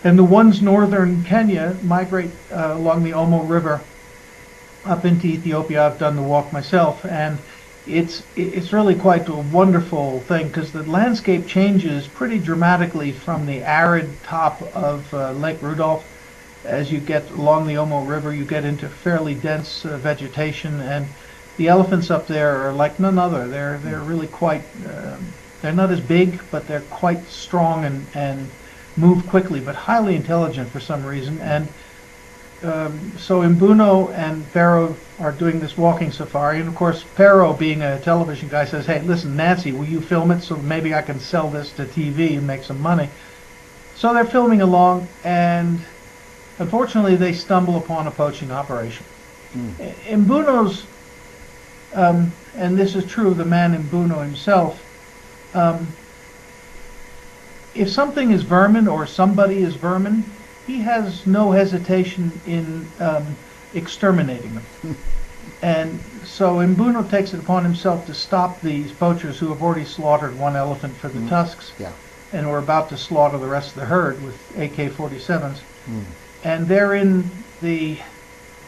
And the ones northern Kenya migrate along the Omo River up into Ethiopia. I've done the walk myself, and it's really quite a wonderful thing because the landscape changes pretty dramatically from the arid top of Lake Rudolph. As you get along the Omo River, you get into fairly dense vegetation, and the elephants up there are like none other. They're really quite. They're not as big, but they're quite strong and move quickly, but highly intelligent for some reason. And so Mbuno and Pharaoh are doing this walking safari, and of course Pharaoh, being a television guy, says, "Hey, listen, Nancy, will you film it so maybe I can sell this to TV and make some money?" So they're filming along, and unfortunately they stumble upon a poaching operation. Mbuno's, and this is true of the man Mbuno himself, if something is vermin or somebody is vermin, he has no hesitation in exterminating them. And so Mbuno takes it upon himself to stop these poachers who have already slaughtered one elephant for the tusks and were about to slaughter the rest of the herd with AK-47s. And therein the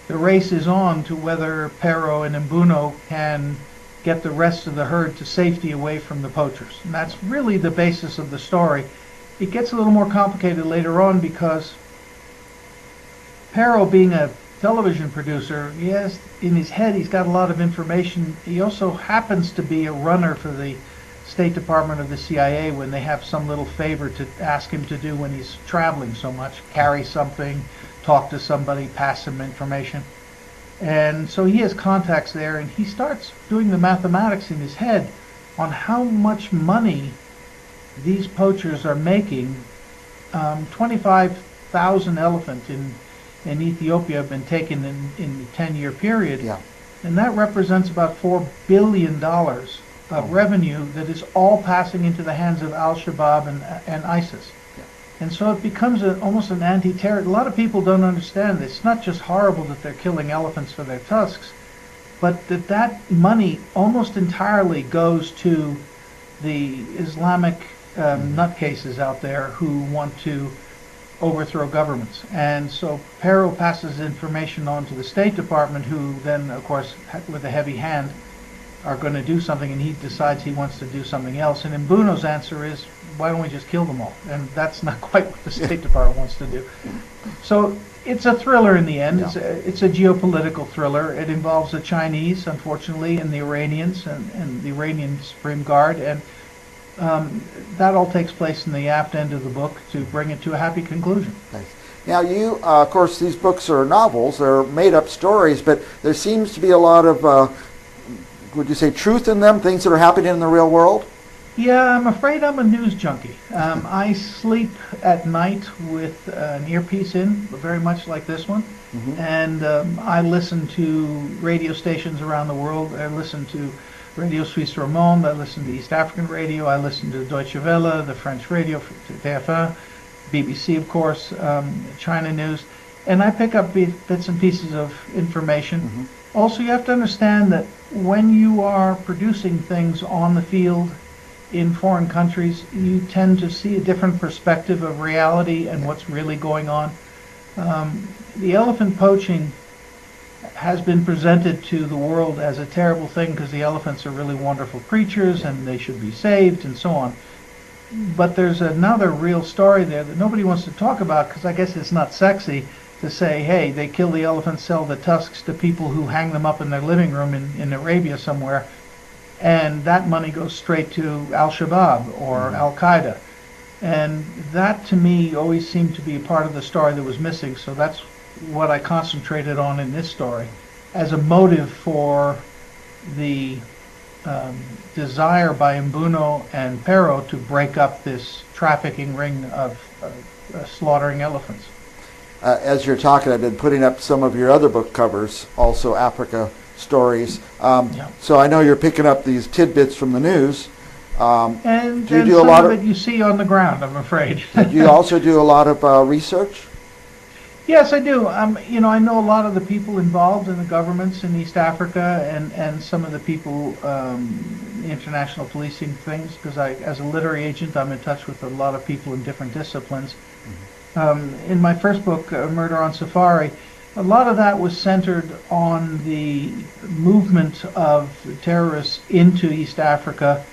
race is on to whether Pharaoh and Mbuno can get the rest of the herd to safety away from the poachers. And that's really the basis of the story. It gets a little more complicated later on because Pharaoh, being a television producer, he has in his head, he's got a lot of information. He also happens to be a runner for the State Department of the CIA when they have some little favor to ask him to do when he's traveling so much, carry something, talk to somebody, pass some information. And so he has contacts there, and he starts doing the mathematics in his head on how much money these poachers are making. 25,000 elephants in Ethiopia have been taken in the 10-year period. And that represents about $4 billion of revenue that is all passing into the hands of Al-Shabaab and ISIS. And so it becomes almost an anti-terror. A lot of people don't understand this. It's not just horrible that they're killing elephants for their tusks, but that money almost entirely goes to the Islamic nutcases out there who want to overthrow governments. And so Pharaoh passes information on to the State Department, who then, of course, with a heavy hand, are going to do something, and he decides he wants to do something else. And Mbuno's answer is, why don't we just kill them all? And that's not quite what the State Department wants to do. So it's a thriller in the end. It's a geopolitical thriller. It involves the Chinese, unfortunately, and the Iranians and the Iranian Supreme Guard. And that all takes place in the aft end of the book to bring it to a happy conclusion. Nice. Now you, of course, these books are novels. They're made-up stories, but there seems to be a lot of, would you say, truth in them, things that are happening in the real world? Yeah, I'm afraid I'm a news junkie. I sleep at night with an earpiece in, very much like this one. And I listen to radio stations around the world. I listen to Radio Suisse Romande, I listen to East African radio, I listen to Deutsche Welle, the French radio, TF1, BBC, of course, China News. And I pick up bits and pieces of information. Also, you have to understand that when you are producing things on the field in foreign countries, you tend to see a different perspective of reality and what's really going on. The elephant poaching has been presented to the world as a terrible thing because the elephants are really wonderful creatures and they should be saved and so on. But there's another real story there that nobody wants to talk about because I guess it's not sexy to say, hey, they kill the elephants, sell the tusks to people who hang them up in their living room in Arabia somewhere, and that money goes straight to Al-Shabaab or Al-Qaeda. And that, to me, always seemed to be a part of the story that was missing, so that's what I concentrated on in this story as a motive for the desire by Mbuno and Pharaoh to break up this trafficking ring of slaughtering elephants. As you're talking, I've been putting up some of your other book covers, also Africa stories. So I know you're picking up these tidbits from the news. And do you do a lot of it you see on the ground, I'm afraid. Do you also do a lot of research? Yes, I do. I know a lot of the people involved in the governments in East Africa and some of the people, international policing things, because as a literary agent, I'm in touch with a lot of people in different disciplines. In my first book, Murder on Safari, a lot of that was centered on the movement of terrorists into East Africa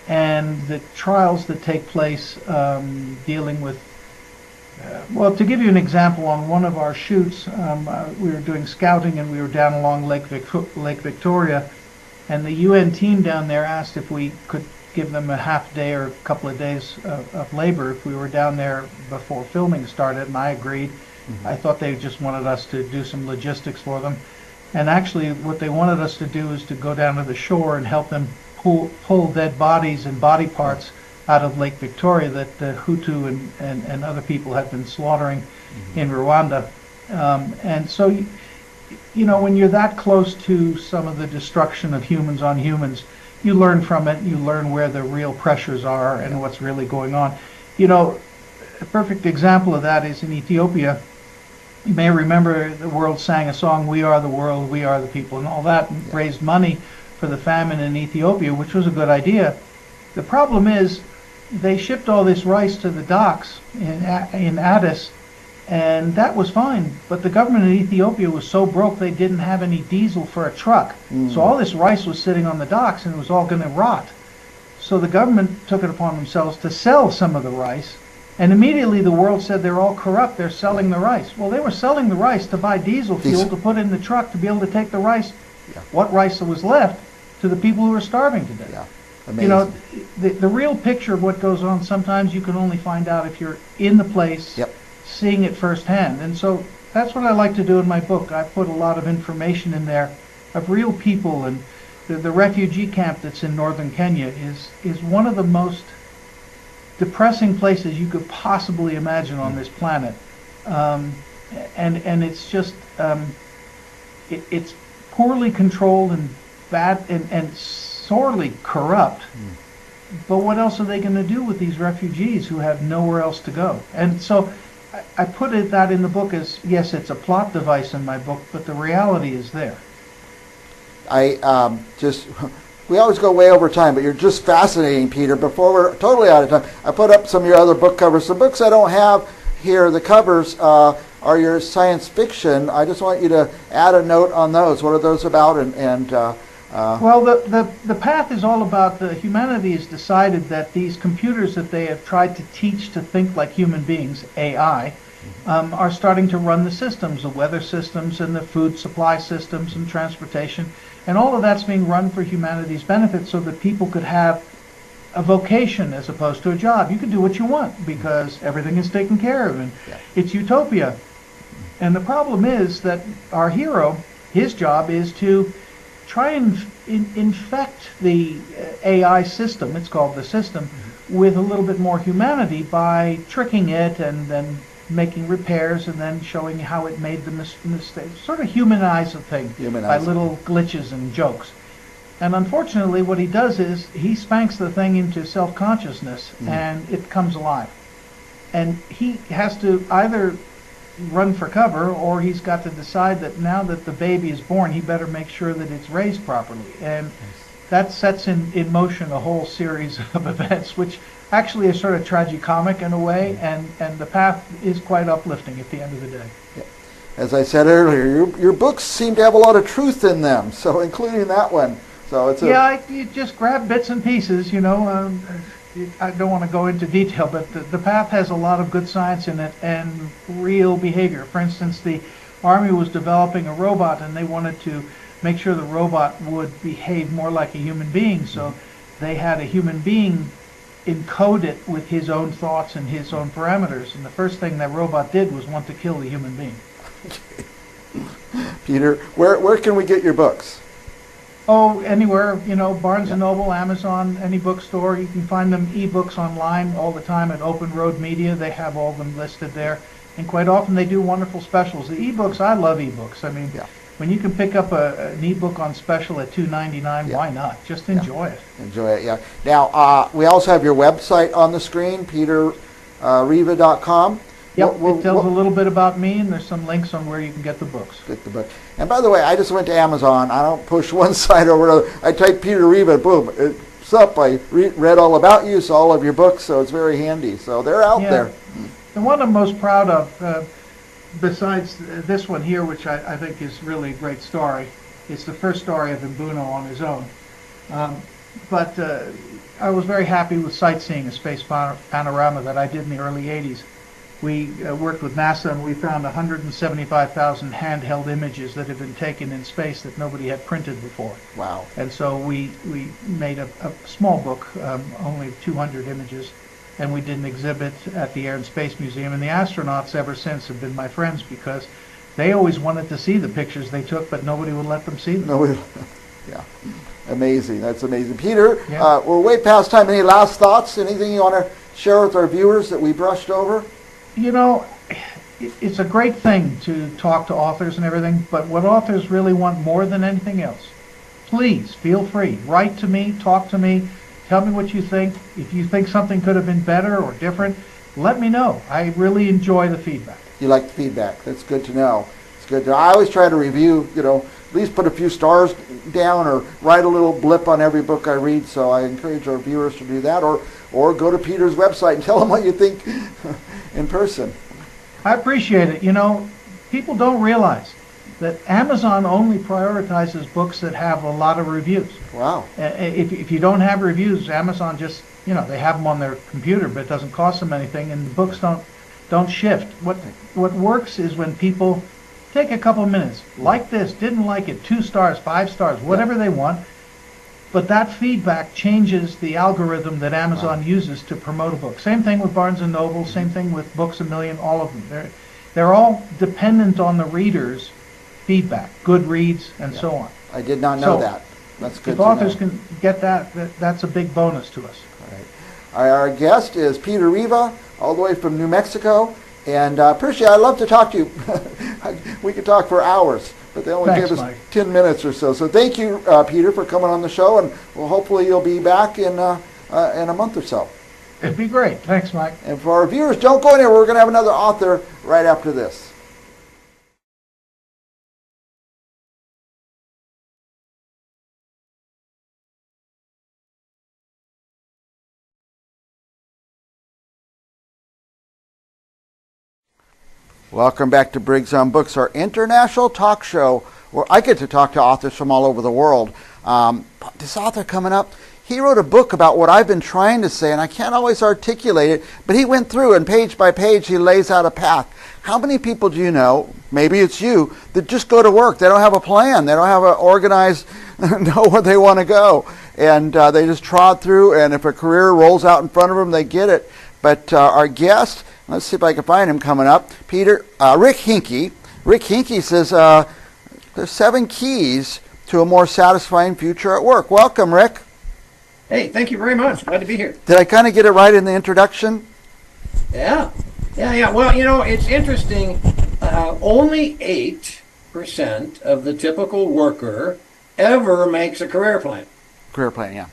and the trials that take place dealing with well, to give you an example, on one of our shoots, we were doing scouting and we were down along Lake Victoria, and the UN team down there asked if we could give them a half day or a couple of days of labor if we were down there before filming started, and I agreed. I thought they just wanted us to do some logistics for them. And actually what they wanted us to do is to go down to the shore and help them pull dead bodies and body parts out of Lake Victoria that the Hutu and other people had been slaughtering in Rwanda. And so, when you're that close to some of the destruction of humans on humans, you learn from it, you learn where the real pressures are and what's really going on. A perfect example of that is in Ethiopia. You may remember the world sang a song, "We Are the World, We Are the People," and all that, and raised money for the famine in Ethiopia, which was a good idea. The problem is they shipped all this rice to the docks in Addis, and that was fine. But the government in Ethiopia was so broke they didn't have any diesel for a truck. So all this rice was sitting on the docks and it was all going to rot. So the government took it upon themselves to sell some of the rice. And immediately the world said they're all corrupt, they're selling the rice. Well, they were selling the rice to buy diesel fuel to put in the truck to be able to take the rice, what rice was left, to the people who were starving to death. Amazing. The real picture of what goes on, sometimes you can only find out if you're in the place, seeing it firsthand. And so that's what I like to do in my book. I put a lot of information in there of real people, and the refugee camp that's in northern Kenya is one of the most depressing places you could possibly imagine on this planet. And it's just, it's poorly controlled and bad and sorely corrupt. But what else are they going to do with these refugees who have nowhere else to go? And so I put that in the book as, yes, it's a plot device in my book, but the reality is there. We always go way over time, but you're just fascinating, Peter. Before we're totally out of time, I put up some of your other book covers. Some books I don't have here, the covers are your science fiction. I just want you to add a note on those. What are those about? Well, the path is all about humanity has decided that these computers that they have tried to teach to think like human beings, AI, are starting to run the systems, the weather systems and the food supply systems and transportation. And all of that's being run for humanity's benefit so that people could have a vocation as opposed to a job. You can do what you want because everything is taken care of, and it's utopia. And the problem is that our hero, his job is to try and infect the AI system, it's called the system, with a little bit more humanity by tricking it and then making repairs and then showing how it made the mistakes, sort of humanize the thing by little glitches and jokes. And unfortunately what he does is he spanks the thing into self-consciousness and it comes alive. And he has to either run for cover, or he's got to decide that now that the baby is born, he better make sure that it's raised properly. And that sets in motion a whole series of events, which actually is sort of tragicomic in a way, and the path is quite uplifting at the end of the day. As I said earlier, your books seem to have a lot of truth in them, so including that one. So it's you just grab bits and pieces, I don't want to go into detail, but the path has a lot of good science in it and real behavior. For instance, the Army was developing a robot and they wanted to make sure the robot would behave more like a human being, so they had a human being encode it with his own thoughts and his own parameters, and the first thing that robot did was want to kill the human being. Peter, where can we get your books? Oh, anywhere, Barnes & Noble, Amazon, any bookstore. You can find them ebooks online all the time at Open Road Media. They have all of them listed there. And quite often they do wonderful specials. The ebooks, I love ebooks. I mean, when you can pick up an ebook on special at $2.99, why not? Just enjoy it. Enjoy it, yeah. Now, we also have your website on the screen, peterriva.com. Yep, it tells a little bit about me, and there's some links on where you can get the books. Get the book. And by the way, I just went to Amazon. I don't push one site over another. I type Peter Riva, boom, it's up. I read all about you, saw all of your books, so it's very handy. So they're out there. The one I'm most proud of, besides this one here, which I think is really a great story, it's the first story of Mbuno on his own. But I was very happy with Sightseeing a Space Panorama that I did in the early 80s. We worked with NASA, and we found 175,000 handheld images that had been taken in space that nobody had printed before. Wow. And so we made a small book, only 200 images, and we did an exhibit at the Air and Space Museum. And the astronauts ever since have been my friends because they always wanted to see the pictures they took, but nobody would let them see them. Yeah. Amazing. That's amazing. Peter, we're way past time. Any last thoughts? Anything you want to share with our viewers that we brushed over? You know, it's a great thing to talk to authors and everything, but what authors really want more than anything else, please feel free. Write to me, talk to me, tell me what you think. If you think something could have been better or different, let me know. I really enjoy the feedback. You like the feedback. That's good to know. It's good to know. I always try to review, at least put a few stars down or write a little blip on every book I read. So I encourage our viewers to do that, or go to Peter's website and tell him what you think in person. I appreciate it. People don't realize that Amazon only prioritizes books that have a lot of reviews. Wow. If you don't have reviews, Amazon just, they have them on their computer, but it doesn't cost them anything, and the books don't shift. What works is when people take a couple of minutes, like this, didn't like it, 2 stars, 5 stars, whatever they want, but that feedback changes the algorithm that Amazon uses to promote a book. Same thing with Barnes & Noble, same thing with Books A Million, all of them. They're all dependent on the reader's feedback, Goodreads, and so on. I did not know that. That's good if to know. authors can get that, that's a big bonus to us. All right. Our guest is Peter Riva, all the way from New Mexico. And appreciate it. I'd love to talk to you. We could talk for hours, but they only gave us Mike. 10 minutes or so. So thank you, Peter, for coming on the show, and hopefully you'll be back in a month or so. It'd be great. Thanks, Mike. And for our viewers, don't go anywhere. We're going to have another author right after this. Welcome back to Briggs on Books, our international talk show where I get to talk to authors from all over the world. This author coming up, he wrote a book about what I've been trying to say, and I can't always articulate it, but he went through and page by page he lays out a path. How many people do you know, maybe it's you, that just go to work? They don't have a plan. They don't have an organized, know where they want to go. And they just trot through, and if a career rolls out in front of them, they get it. But our guest, let's see if I can find him coming up. Rick Hinkey. Rick Hinkey says there's 7 keys to a more satisfying future at work. Welcome, Rick. Hey, thank you very much. Glad to be here. Did I kind of get it right in the introduction? Yeah. Well, it's interesting. Only 8% of the typical worker ever makes a career plan. Career plan, yeah.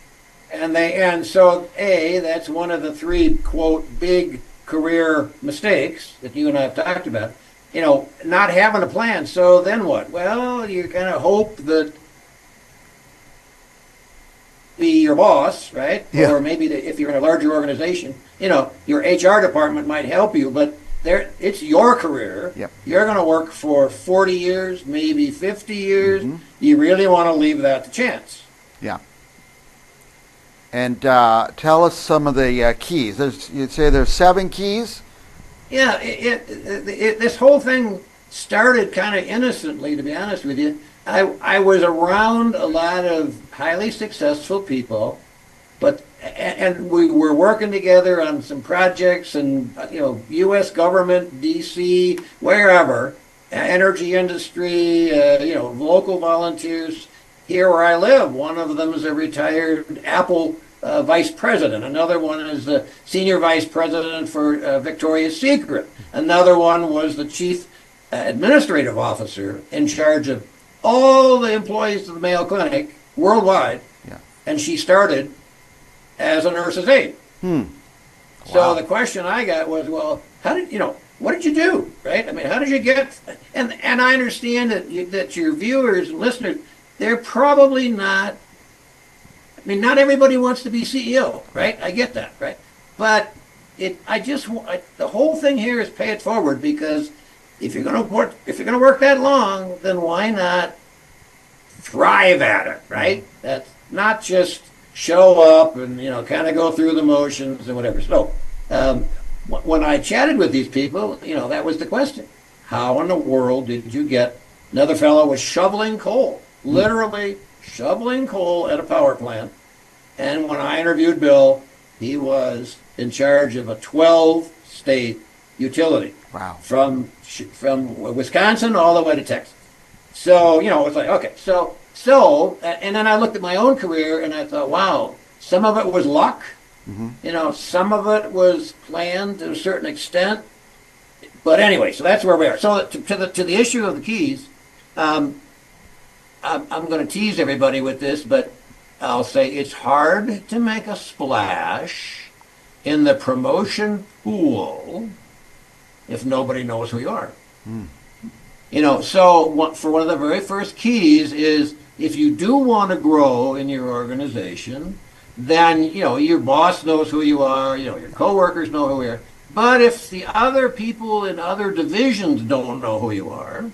And so that's one of the 3, quote, big career mistakes that you and I have talked about. Not having a plan. So then what? Well, you kind of hope that be your boss, right? Yeah. Or maybe if you're in a larger organization, your HR department might help you, but it's your career. Yep. You're going to work for 40 years, maybe 50 years. Mm-hmm. You really want to leave that to chance. Yeah. And tell us some of the keys. You'd say there's 7 keys? Yeah, this whole thing started kind of innocently, to be honest with you. I was around a lot of highly successful people, and we were working together on some projects, and U.S. government, D.C., wherever, energy industry, local volunteers. Here where I live, one of them is a retired Apple vice president. Another one is the senior vice president for Victoria's Secret. Another one was the chief administrative officer in charge of all the employees of the Mayo Clinic worldwide. Yeah. And she started as a nurse's aide. Wow. So the question I got was, well, what did you do, right? I mean, how did you get? And I understand that your viewers and listeners, they're probably not. I mean, not everybody wants to be CEO, right? I get that, right? But the whole thing here is pay it forward, because if you're going to work that long, then why not thrive at it, right? That's not just show up and kind of go through the motions and whatever. So when I chatted with these people, that was the question: how in the world did you get? Another fellow was shoveling coal, literally shoveling coal at a power plant. And when I interviewed Bill, he was in charge of a 12-state utility. Wow. From Wisconsin all the way to Texas. So, it's like, okay, so, and then I looked at my own career and I thought, wow, some of it was luck. Mm-hmm. Some of it was planned to a certain extent. But anyway, so that's where we are. So to the issue of the keys, I'm going to tease everybody with this, but I'll say it's hard to make a splash in the promotion pool if nobody knows who you are. So for one of the very first keys is, if you do want to grow in your organization, then, your boss knows who you are, your coworkers know who you are. But if the other people in other divisions don't know who you are,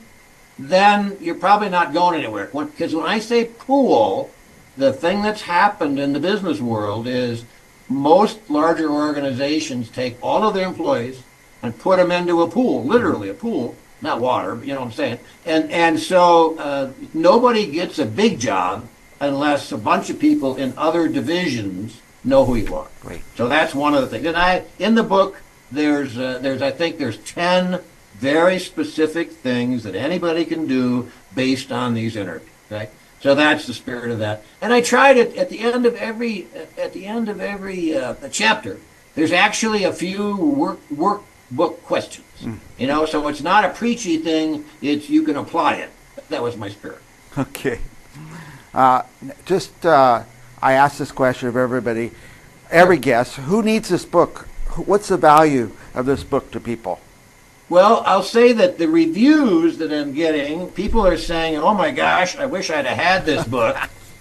then you're probably not going anywhere. Because when I say pool, the thing that's happened in the business world is most larger organizations take all of their employees and put them into a pool, literally a pool, not water, but you know what I'm saying. And so nobody gets a big job unless a bunch of people in other divisions know who you are. Great. So that's one of the things. And in the book, there's 10 very specific things that anybody can do based on these interviews. Okay? So that's the spirit of that. And I tried it at the end of every chapter. There's actually a few workbook questions. So it's not a preachy thing. It's you can apply it. That was my spirit. Okay. I asked this question of everybody, every guest. Who needs this book? What's the value of this book to people? Well, I'll say that the reviews that I'm getting, people are saying, oh my gosh, I wish I'd have had this book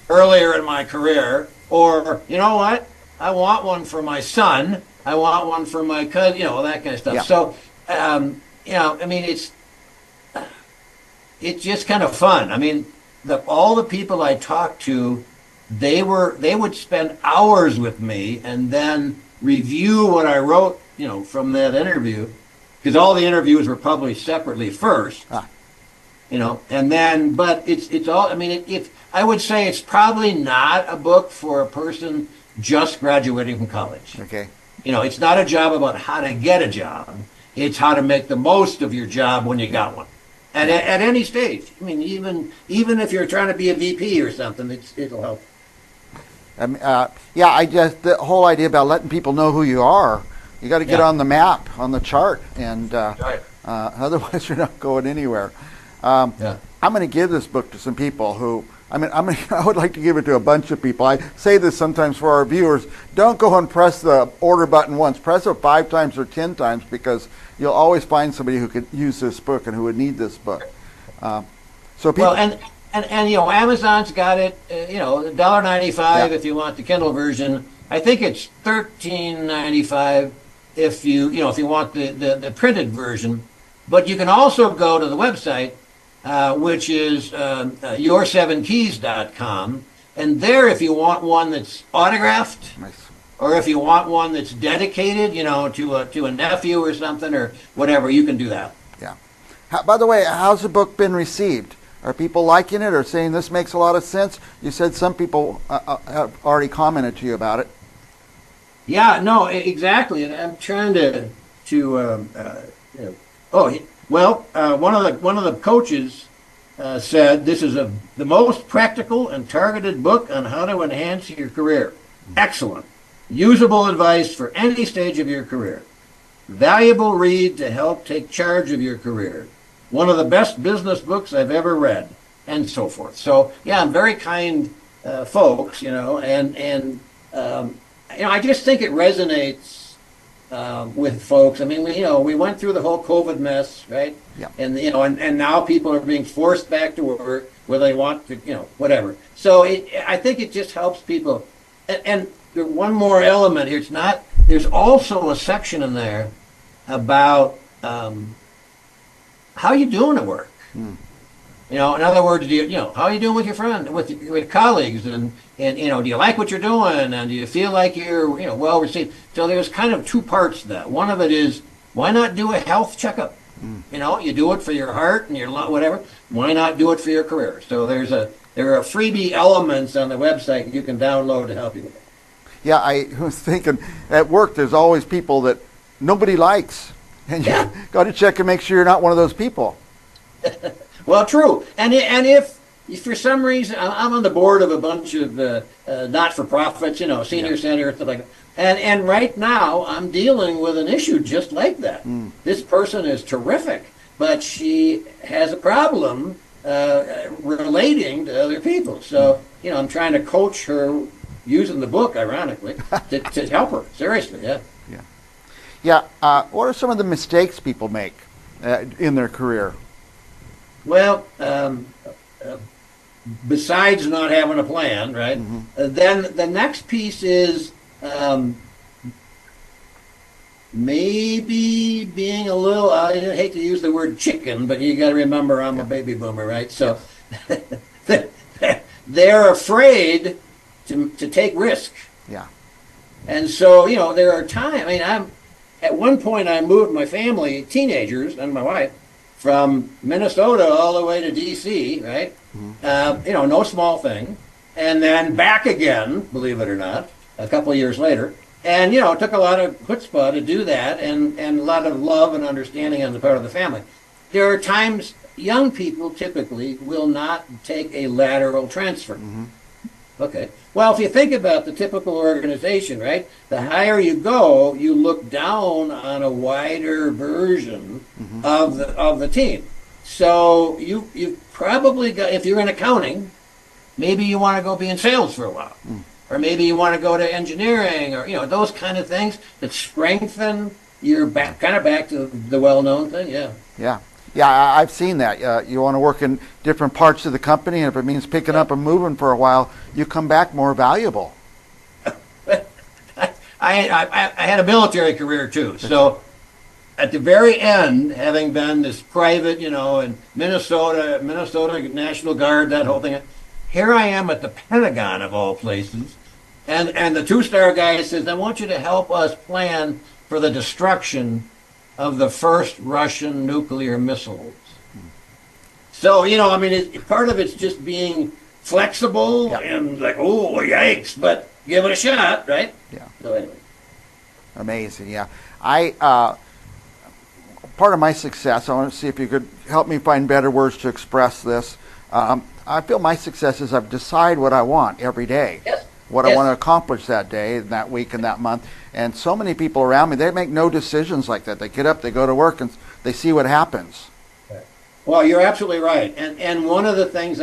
earlier in my career. Or, you know what? I want one for my son. I want one for my cousin, that kind of stuff. Yeah. So, I mean, it's just kind of fun. I mean, all the people I talked to, they would spend hours with me and then review what I wrote, from that interview. Because all the interviews were published separately first, and then, but it's all, I mean, I would say it's probably not a book for a person just graduating from college. Okay. It's not a job about how to get a job. It's how to make the most of your job when you got one. And at any stage. I mean, even if you're trying to be a VP or something, it'll help. The whole idea about letting people know who you are. You got to get on the map, on the chart, and otherwise you're not going anywhere. I'm going to give this book to some people who, I would like to give it to a bunch of people. I say this sometimes for our viewers. Don't go and press the order button once. Press it 5 times or 10 times, because you'll always find somebody who could use this book and who would need this book. So people. Well, and Amazon's got it. $1.95 if you want the Kindle version. I think it's $13.95. If you want the printed version. But you can also go to the website, which is your7keys.com, and there, if you want one that's autographed, nice, or if you want one that's dedicated, to a nephew or something or whatever, you can do that. Yeah. By the way, how's the book been received? Are people liking it or saying this makes a lot of sense? You said some people have already commented to you about it. Yeah, no, exactly. And I'm trying one of the coaches said this is the most practical and targeted book on how to enhance your career. Excellent. Usable advice for any stage of your career. Valuable read to help take charge of your career. One of the best business books I've ever read, and so forth. So, I'm very kind folks, I just think it resonates with folks. I mean, we went through the whole COVID mess, right? Yeah. And and now people are being forced back to work whether they want to, whatever. So I think it just helps people. And there's one more element here. There's also a section in there about how you doing at work. In other words, how are you doing with your friend, with colleagues, and do you like what you're doing, and do you feel like you're well received? So there's kind of two parts to that. One of it is, why not do a health checkup? You do it for your heart and your whatever. Why not do it for your career? So there are freebie elements on the website you can download to help you with it. Yeah, I was thinking at work there's always people that nobody likes, and you got to check and make sure you're not one of those people. Well, true. And if for some reason, I'm on the board of a bunch of not-for-profits, senior center, stuff like that. And right now, I'm dealing with an issue just like that. This person is terrific, but she has a problem relating to other people. So, I'm trying to coach her using the book, ironically, to help her. Seriously, yeah. Yeah. What are some of the mistakes people make in their career? Well, besides not having a plan, right? Then the next piece is maybe being a little, I hate to use the word chicken, but you got to remember I'm a baby boomer, right? So they're afraid to take risk. Yeah. And so, there are times, at one point I moved my family, teenagers, and my wife, from Minnesota all the way to D.C., right? No small thing. And then back again, believe it or not, a couple of years later. And, it took a lot of chutzpah to do that and a lot of love and understanding on the part of the family. There are times young people typically will not take a lateral transfer. Okay. Well, if you think about the typical organization, right, the higher you go, you look down on a wider version of the team. So you've probably got, if you're in accounting, maybe you want to go be in sales for a while. Or maybe you want to go to engineering, or those kind of things that strengthen your back to the well-known thing. Yeah, I've seen that. You want to work in different parts of the company, and if it means picking up and moving for a while, you come back more valuable. I had a military career too, so at the very end, having been this private, in Minnesota National Guard, that whole thing, here I am at the Pentagon of all places, and the 2-star guy says, I want you to help us plan for the destruction of the first Russian nuclear missiles. So, part of it's just being flexible and like, oh, yikes, but give it a shot, right? Yeah. So anyway. Amazing, yeah. Part of my success, I want to see if you could help me find better words to express this. I feel my success is I've decided what I want every day. Yes. What I want to accomplish that day, that week, and that month. And so many people around me, they make no decisions like that. They get up, they go to work, and they see what happens. Well, you're absolutely right. And one of the things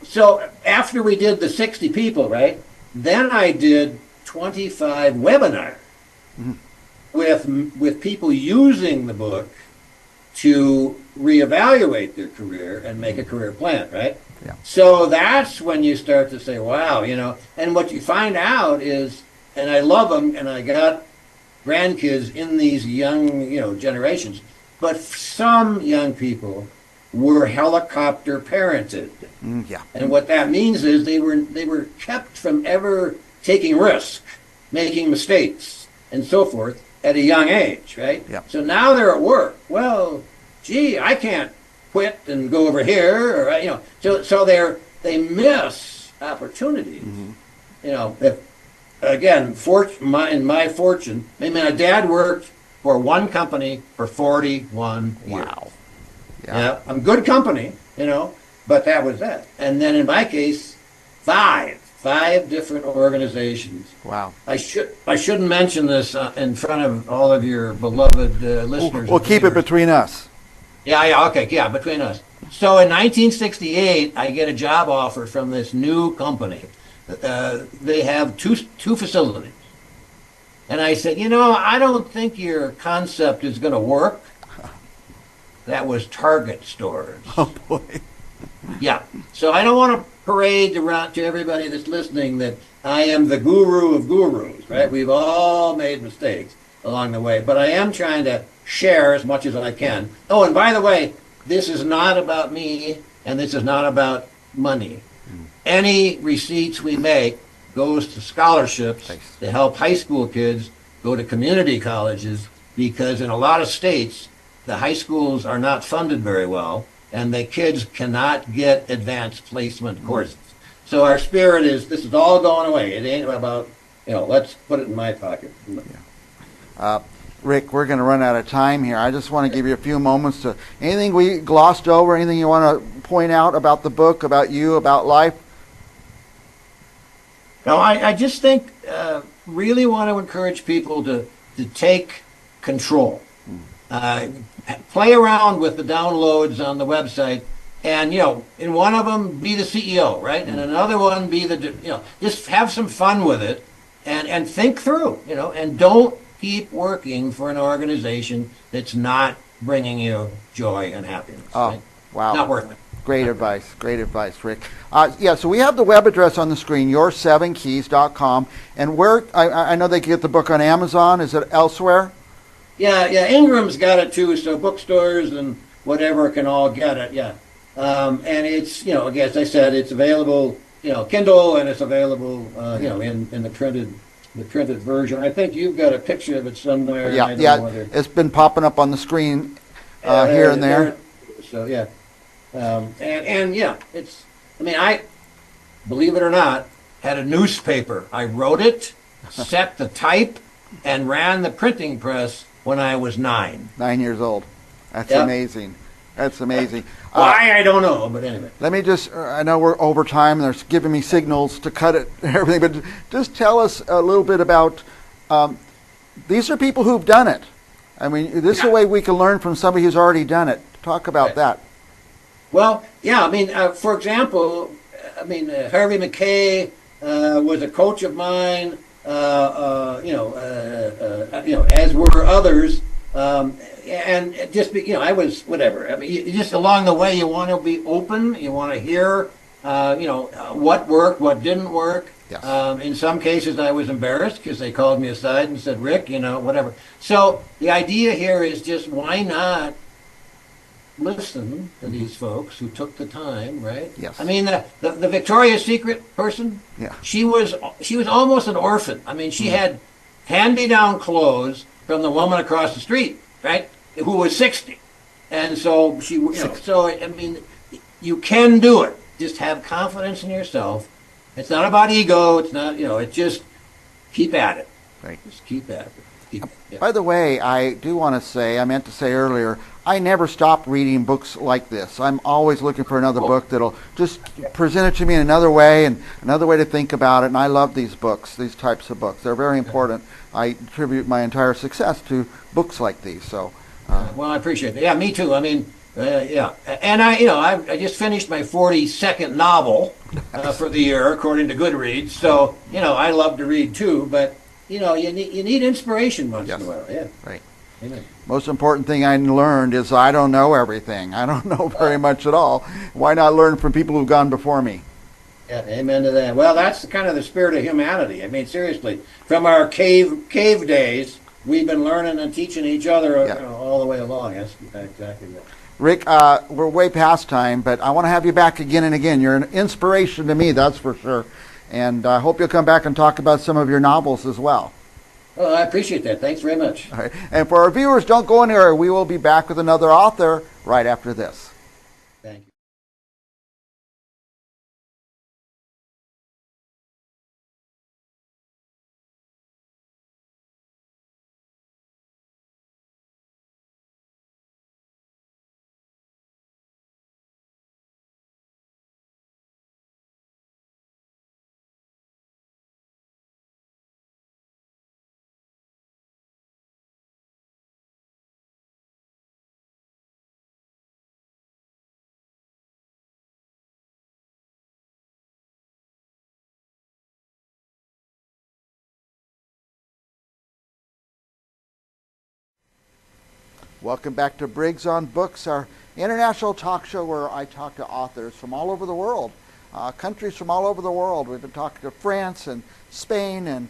so after we did the 60 people, right, then I did 25 webinars with people using the book to reevaluate their career and make a career plan, right? Yeah. So that's when you start to say, wow, and what you find out is, and I love them, and I got grandkids in these young, generations, but some young people were helicopter parented. Yeah. And what that means is they were kept from ever taking risk, making mistakes, and so forth at a young age, right? Yeah. So now they're at work. Well, gee, I can't quit and go over here, or so they miss opportunities. If, again, in my fortune, my dad worked for one company for 41 years. Wow. Yeah, I'm good company, but that was that. And then in my case, five different organizations. Wow. I shouldn't mention this in front of all of your beloved listeners. We'll keep it between us. Yeah, okay, yeah, between us. So in 1968, I get a job offer from this new company. They have two facilities. And I said, you know, I don't think your concept is going to work. That was Target stores. Oh boy. Yeah. So I don't want to parade around to everybody that's listening that I am the guru of gurus, right? We've all made mistakes along the way, but I am trying to share as much as I can. Oh, and by the way, this is not about me and this is not about money. Any receipts we make goes to scholarships to help high school kids go to community colleges because in a lot of states, the high schools are not funded very well and the kids cannot get advanced placement courses. So our spirit is this is all going away. It ain't about, let's put it in my pocket. Rick, we're going to run out of time here. I just want to give you a few moments to anything we glossed over, anything you want to point out about the book, about you, about life. No, I just think really want to encourage people to take control. Play around with the downloads on the website and, in one of them, be the CEO, right? And another one, be just have some fun with it and think through, and don't keep working for an organization that's not bringing you joy and happiness. Oh, right? wow. Not worth it. Great advice. Great advice, Rick. So we have the web address on the screen, your7keys.com. And where, I know they can get the book on Amazon. Is it elsewhere? Yeah, Ingram's got it too, so bookstores and whatever can all get it, yeah. And it's, again, as I said, it's available, Kindle, and it's available, in the printed version. I think you've got a picture of it somewhere. Yeah. It's been popping up on the screen here and there. So, yeah. And yeah, I believe it or not, had a newspaper. I wrote it, set the type, and ran the printing press when I was 9. 9 years old. That's amazing. That's amazing. Why, I don't know, but anyway. Let me just, I know we're over time, and they're giving me signals to cut it and everything, but just tell us a little bit about, these are people who've done it. I mean, this is a way we can learn from somebody who's already done it. Talk about that. Well, yeah, for example, Harvey McKay was a coach of mine, as were others, and just, I was, whatever. Just along the way, you want to be open, you want to hear, what worked, what didn't work. Yes. In some cases, I was embarrassed because they called me aside and said, Rick, whatever. So the idea here is just why not listen to these folks who took the time, right? Yes. The Victoria's Secret person, she was almost an orphan. She had hand-me-down clothes from the woman across the street, right, who was 60. And so you can do it. Just have confidence in yourself. It's not about ego. It's not, it's just keep at it. Right. Just keep at it. By the way, I do want to say, I meant to say earlier, I never stop reading books like this. I'm always looking for another book that'll just present it to me in another way and another way to think about it. And I love these books, these types of books. They're very important. I attribute my entire success to books like these. So, well, I appreciate that. Yeah, me too. And I just finished my 42nd novel for the year, according to Goodreads. So, I love to read too, but you need inspiration once in a while. Yeah. Right. Amen. Most important thing I learned is I don't know everything. I don't know very much at all. Why not learn from people who've gone before me? Yeah, amen to that. Well, that's kind of the spirit of humanity. Seriously, from our cave days, we've been learning and teaching each other all the way along. That's exactly that. Rick, we're way past time, but I want to have you back again and again. You're an inspiration to me, that's for sure. And I hope you'll come back and talk about some of your novels as well. Well, I appreciate that. Thanks very much. All right. And for our viewers, don't go anywhere. We will be back with another author right after this. Thank you. Welcome back to Briggs on Books, our international talk show where I talk to authors from all over the world, countries from all over the world. We've been talking to France and Spain and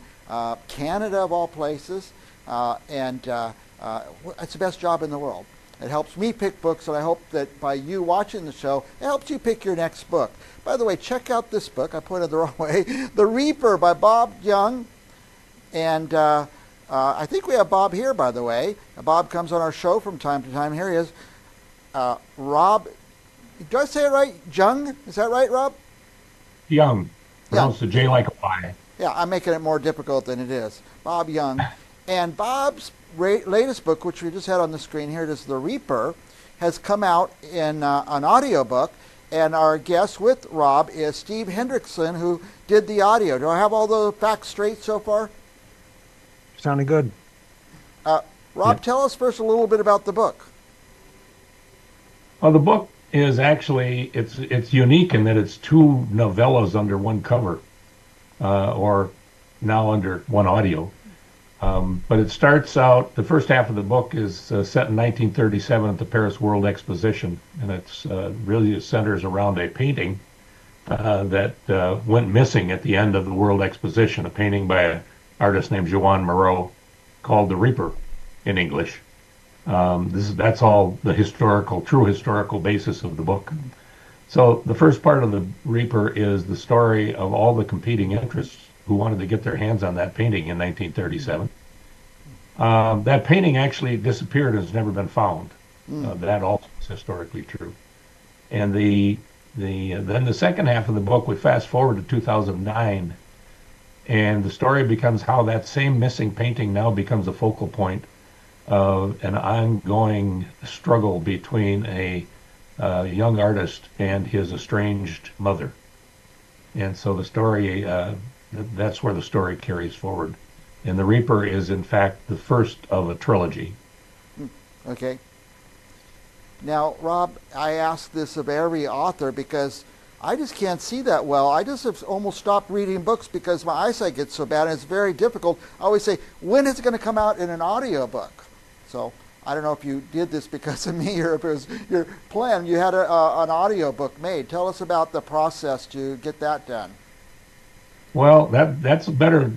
Canada, of all places, and it's the best job in the world. It helps me pick books, and I hope that by you watching the show, it helps you pick your next book. By the way, check out this book. I pointed the wrong way. The Reaper by Bob Young. And I think we have Bob here, by the way. Bob comes on our show from time to time. Here he is. Rob, do I say it right? Jung? Is that right, Rob? Young. Pronounce the J like a Y. Yeah, I'm making it more difficult than it is. Bob Young. And Bob's latest book, which we just had on the screen here, it is The Reaper, has come out in an audiobook. And our guest with Rob is Steve Hendrickson, who did the audio. Do I have all the facts straight so far? Sounding good. Rob, tell us first a little bit about the book. Well, the book is actually, it's unique in that it's two novellas under one cover, or now under one audio. But it starts out, the first half of the book is set in 1937 at the Paris World Exposition, and it's really centers around a painting that went missing at the end of the World Exposition, a painting by an artist named Joan Moreau called The Reaper in English. That's all the true historical basis of the book. So the first part of The Reaper is the story of all the competing interests who wanted to get their hands on that painting in 1937. That painting actually disappeared and has never been found. That also is historically true. And then the second half of the book, we fast forward to 2009, and the story becomes how that same missing painting now becomes a focal point of an ongoing struggle between a young artist and his estranged mother. And so the story, that's where the story carries forward. And The Reaper is, in fact, the first of a trilogy. Okay. Now, Rob, I ask this of every author because I just can't see that well. I just have almost stopped reading books because my eyesight gets so bad, and it's very difficult. I always say, when is it going to come out in an audiobook? So I don't know if you did this because of me or if it was your plan. You had an audiobook made. Tell us about the process to get that done. Well, that's a better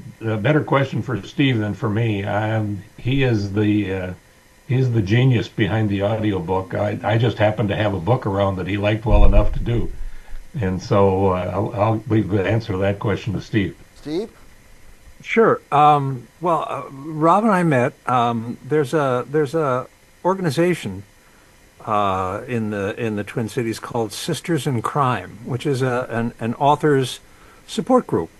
question for Steve than for me. He's the genius behind the audiobook. I just happened to have a book around that he liked well enough to do. And so I'll leave the answer to that question to Steve. Steve? Sure. Rob and I met. There's a organization in the Twin Cities called Sisters in Crime, which is an authors support group.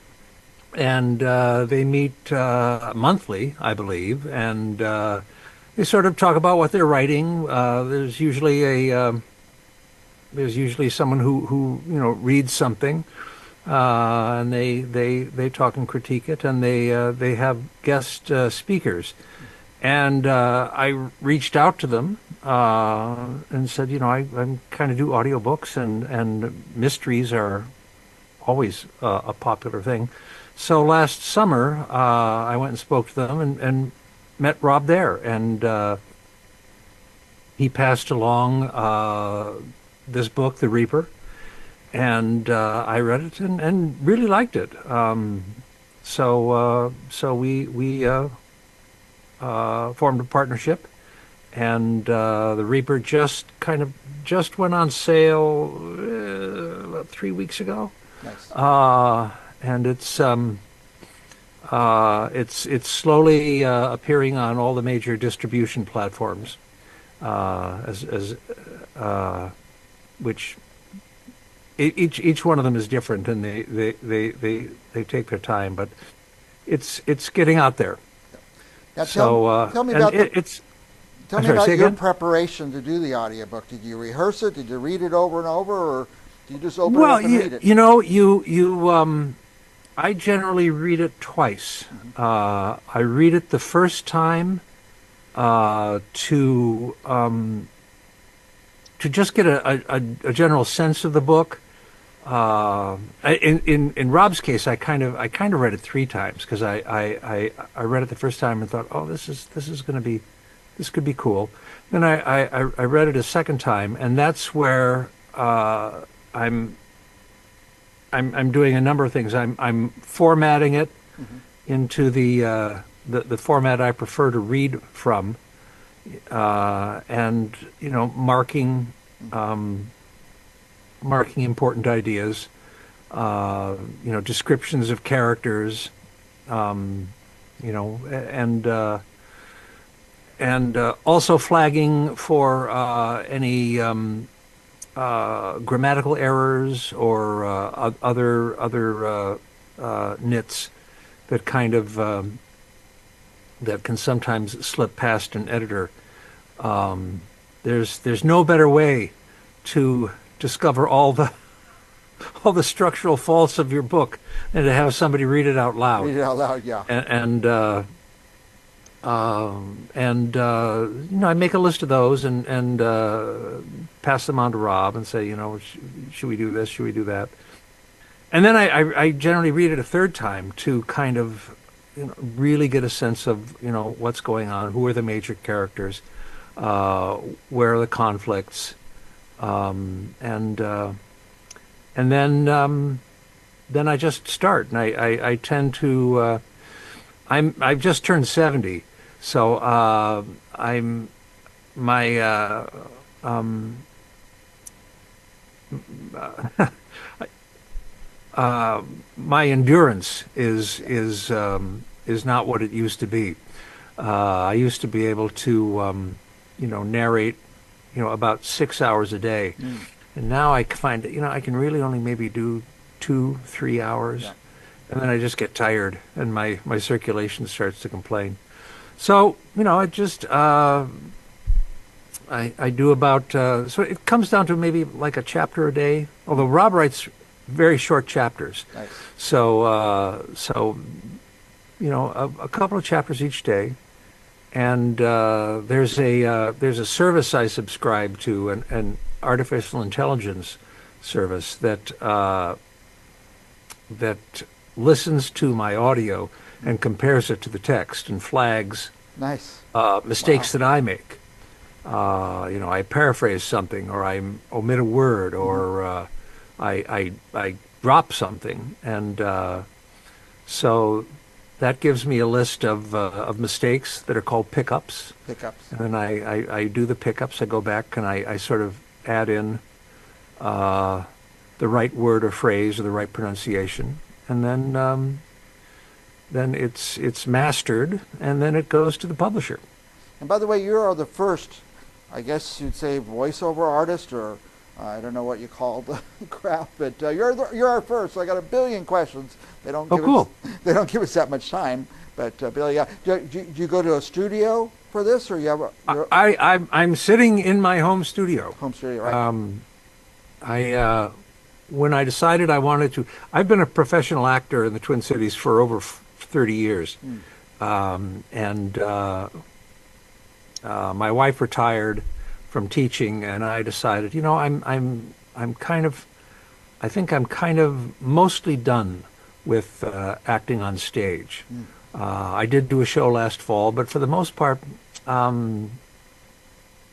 And they meet monthly, I believe, and they sort of talk about what they're writing. There's usually someone who reads something, and they talk and critique it, and they have guest speakers. And I reached out to them and said, I kind of do audiobooks, and mysteries are always a popular thing. So last summer, I went and spoke to them and met Rob there, and he passed along this book, The Reaper, and I read it and really liked it. So we formed a partnership, and The Reaper just went on sale about 3 weeks ago. Nice. And it's slowly appearing on all the major distribution platforms, which each one of them is different, and they take their time, but it's getting out there. Now tell me about your preparation to do the audiobook. Did you rehearse it? Did you read it over and over, or do you just open it up and read it? I generally read it twice. I read it the first time to just get a general sense of the book. In Rob's case, I kind of read it 3 times because I read it the first time and thought, oh, this is going to be this could be cool. Then I read it a second time, and that's where I'm doing a number of things. I'm formatting it into the format I prefer to read from, and marking important ideas, descriptions of characters, and also flagging for any grammatical errors or other nits that kind of that can sometimes slip past an editor. There's no better way to discover all the structural faults of your book than to have somebody read it out loud. Read it out loud, yeah. I make a list of those and pass them on to Rob and say, should we do this? Should we do that? And then I generally read it a third time to kind of really get a sense of what's going on, who are the major characters, where are the conflicts, and then I just start, and I tend to I've just turned 70, so I'm my my endurance is not what it used to be. I used to be able to narrate about 6 hours a day, and now I find that I can really only maybe do 2-3 hours. Yeah. And then I just get tired, and my circulation starts to complain. So I just I do about so it comes down to maybe like a chapter a day. Although Rob writes very short chapters, nice. So a couple of chapters each day, and there's a service I subscribe to, an artificial intelligence service that listens to my audio and compares it to the text and flags nice mistakes that I make. I paraphrase something, or I omit a word, or I drop something, and so that gives me a list of mistakes that are called pickups. Pickups. And then I do the pickups. I go back and I sort of add in the right word or phrase or the right pronunciation, and then it's mastered, and then it goes to the publisher. And by the way, you are the first, I guess you'd say, voiceover artist, or I don't know what you call the craft, but you're our first. So I got a billion questions. They don't give us that much time. But Billy, yeah, do you go to a studio for this, or you have? I'm sitting in my home studio. Home studio, right? When I decided I wanted to, I've been a professional actor in the Twin Cities for over 30 years, and my wife retired from teaching, and I decided, I think I'm kind of mostly done with acting on stage. I did do a show last fall, but for the most part,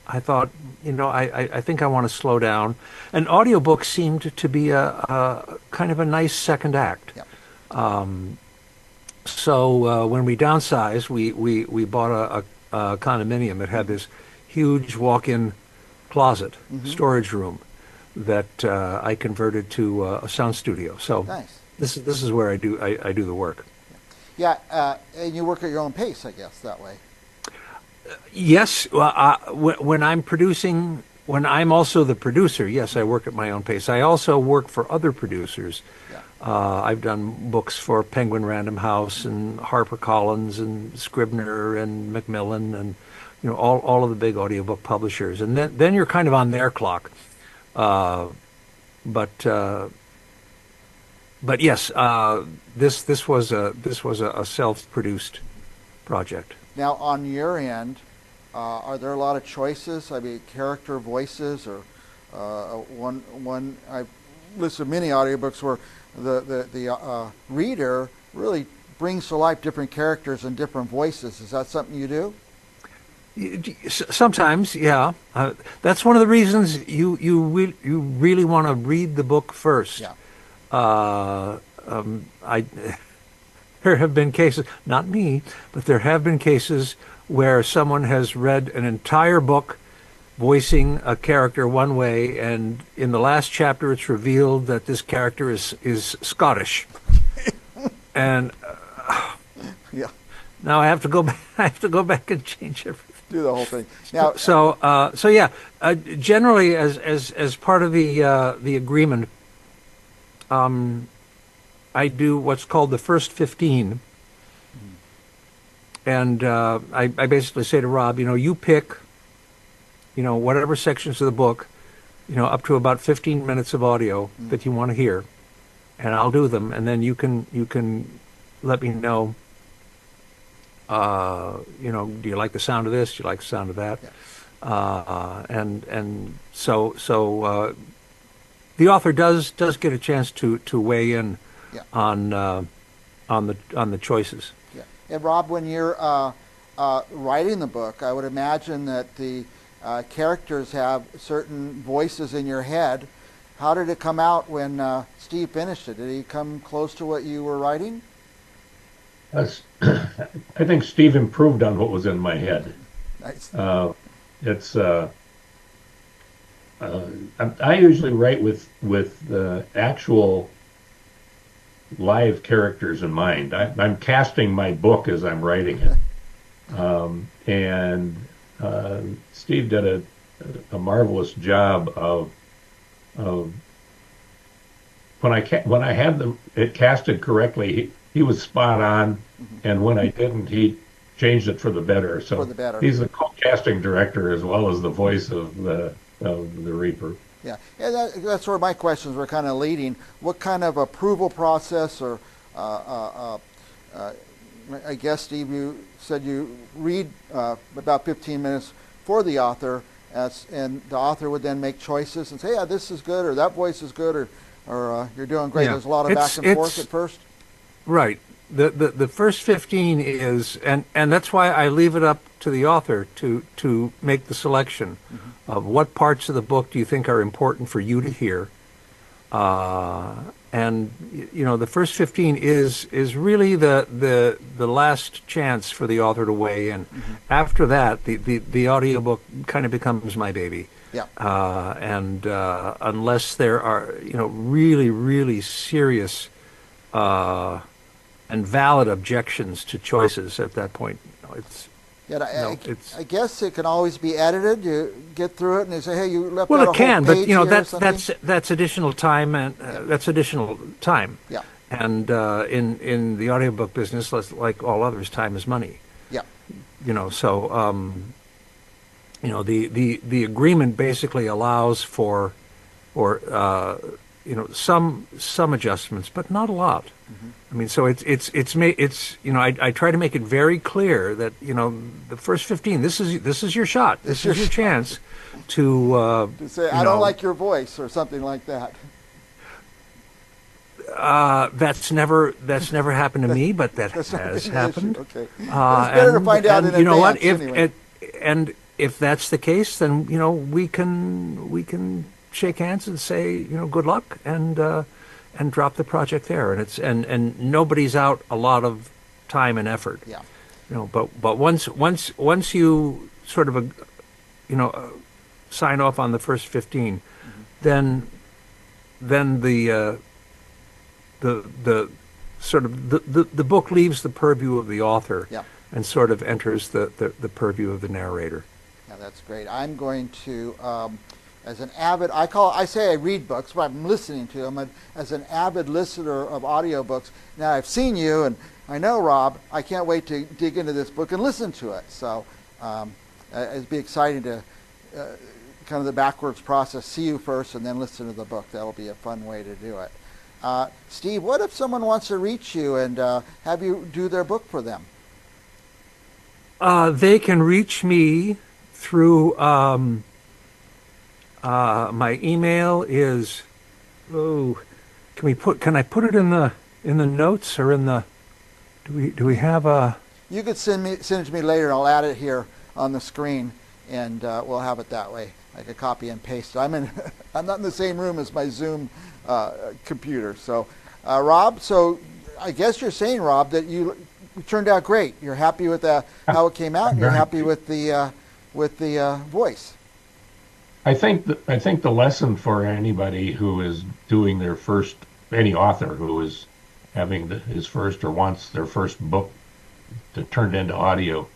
I thought, I think I want to slow down. And audiobooks seemed to be a kind of a nice second act. Yep. So when we downsized, we bought a condominium that had this huge walk-in closet, storage room, that I converted to a sound studio. So nice. This is where I do the work. Yeah, and you work at your own pace, I guess, that way. Yes, when I'm producing, when I'm also the producer, yes, I work at my own pace. I also work for other producers. Yeah. I've done books for Penguin Random House and HarperCollins and Scribner and Macmillan and all of the big audiobook publishers. And then you're kind of on their clock. But yes, this was a self-produced project. Now, on your end, are there a lot of choices? I mean, character voices, or one I've listened to many audiobooks where the reader really brings to life different characters and different voices. Is that something you do? Sometimes, yeah. That's one of the reasons you really want to read the book first. Yeah. I there have been cases, not me, but there have been cases where someone has read an entire book voicing a character one way, and in the last chapter it's revealed that this character is Scottish. And yeah. Now I have to go back. I have to go back and change everything. Do the whole thing. Now, so yeah. Generally, as part of the agreement, I do what's called the first 15, and I basically say to Rob, you pick, whatever sections of the book, up to about 15 minutes of audio that you want to hear, and I'll do them, and then you can let me know. Do you like the sound of this? Do you like the sound of that? Yeah. And so the author does get a chance to weigh in on the choices. Yeah. And Rob, when you're writing the book, I would imagine that the characters have certain voices in your head. How did it come out when Steve finished it? Did he come close to what you were writing? I think Steve improved on what was in my head. Nice. I usually write with the actual live characters in mind. I'm casting my book as I'm writing it, and Steve did a marvelous job of when I had it casted correctly. He was spot on, and when I didn't, he changed it for the better. So he's the casting director as well as the voice of the Reaper. Yeah, and that's where my questions were kind of leading. What kind of approval process, or I guess, Steve, you said you read about 15 minutes for the author, and the author would then make choices and say, yeah, this is good, or that voice is good, or you're doing great. Yeah. There's a lot of back and forth at first. Right. The first 15 is, and that's why I leave it up to the author to make the selection of what parts of the book do you think are important for you to hear. And the first 15 is really the last chance for the author to weigh in. After that, the audiobook kind of becomes my baby. Yeah. And unless there are really, really serious and valid objections to choices at that point, it's. Yeah, I guess it can always be edited. You get through it, and they say, "Hey, you left out a Well, whole it can, but page that's additional time, and that's additional time. Yeah. And in the audiobook business, like all others, time is money. Yeah. So the agreement basically allows for some adjustments, but not a lot. I mean, so I try to make it very clear that the first 15, this is your shot, this is your chance to say I don't like your voice or something like that. That's never happened to me, but that has happened. Okay. It's better to find out in advance. You know what? If that's the case, then we can shake hands and say good luck and drop the project there, and nobody's out a lot of time and effort. Yeah. But once you sort of sign off on the first 15, then the sort of the book leaves the purview of the author. Yeah. And sort of enters the purview of the narrator. Yeah, that's great. I'm going to. As an avid, I say I read books, but I'm listening to them. And as an avid listener of audiobooks, now I've seen you, and I know Rob. I can't wait to dig into this book and listen to it. So it'd be exciting to kind of the backwards process. See you first, and then listen to the book. That'll be a fun way to do it. Steve, what if someone wants to reach you and have you do their book for them? They can reach me through. My email is, can I put it in the notes or in the, do we have a? You could send it to me later, and I'll add it here. on the screen, and we'll have it that way. I could copy and paste. I'm not in the same room as my Zoom computer. So, Rob, so I guess you're saying, Rob, that you turned out great. You're happy with how it came out, and you're happy with the voice. I think the lesson for anybody who is doing any author who is having his first or wants their first book turned into audio,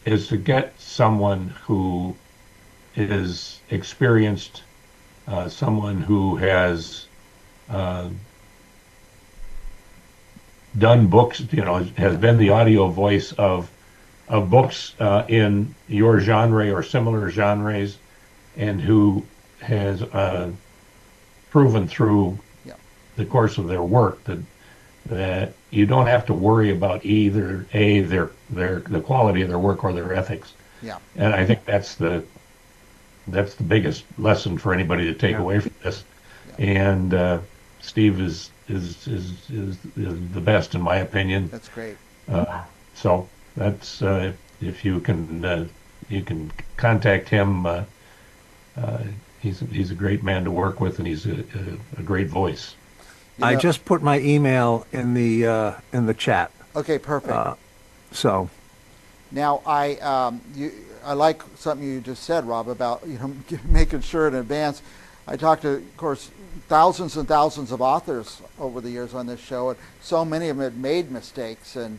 is to get someone who is experienced, someone who has done books, has been the audio voice of books in your genre or similar genres, and who has proven through the course of their work that you don't have to worry about either the quality of their work or their ethics. Yeah. And I think that's the biggest lesson for anybody to take away from this. Yeah. And Steve is the best in my opinion. That's great. So that's if you can contact him. He's a great man to work with, and he's a great voice. I just put my email in the chat. Okay, perfect. So now I like something you just said, Rob, about making sure in advance. I talked to, of course, thousands and thousands of authors over the years on this show, and so many of them had made mistakes and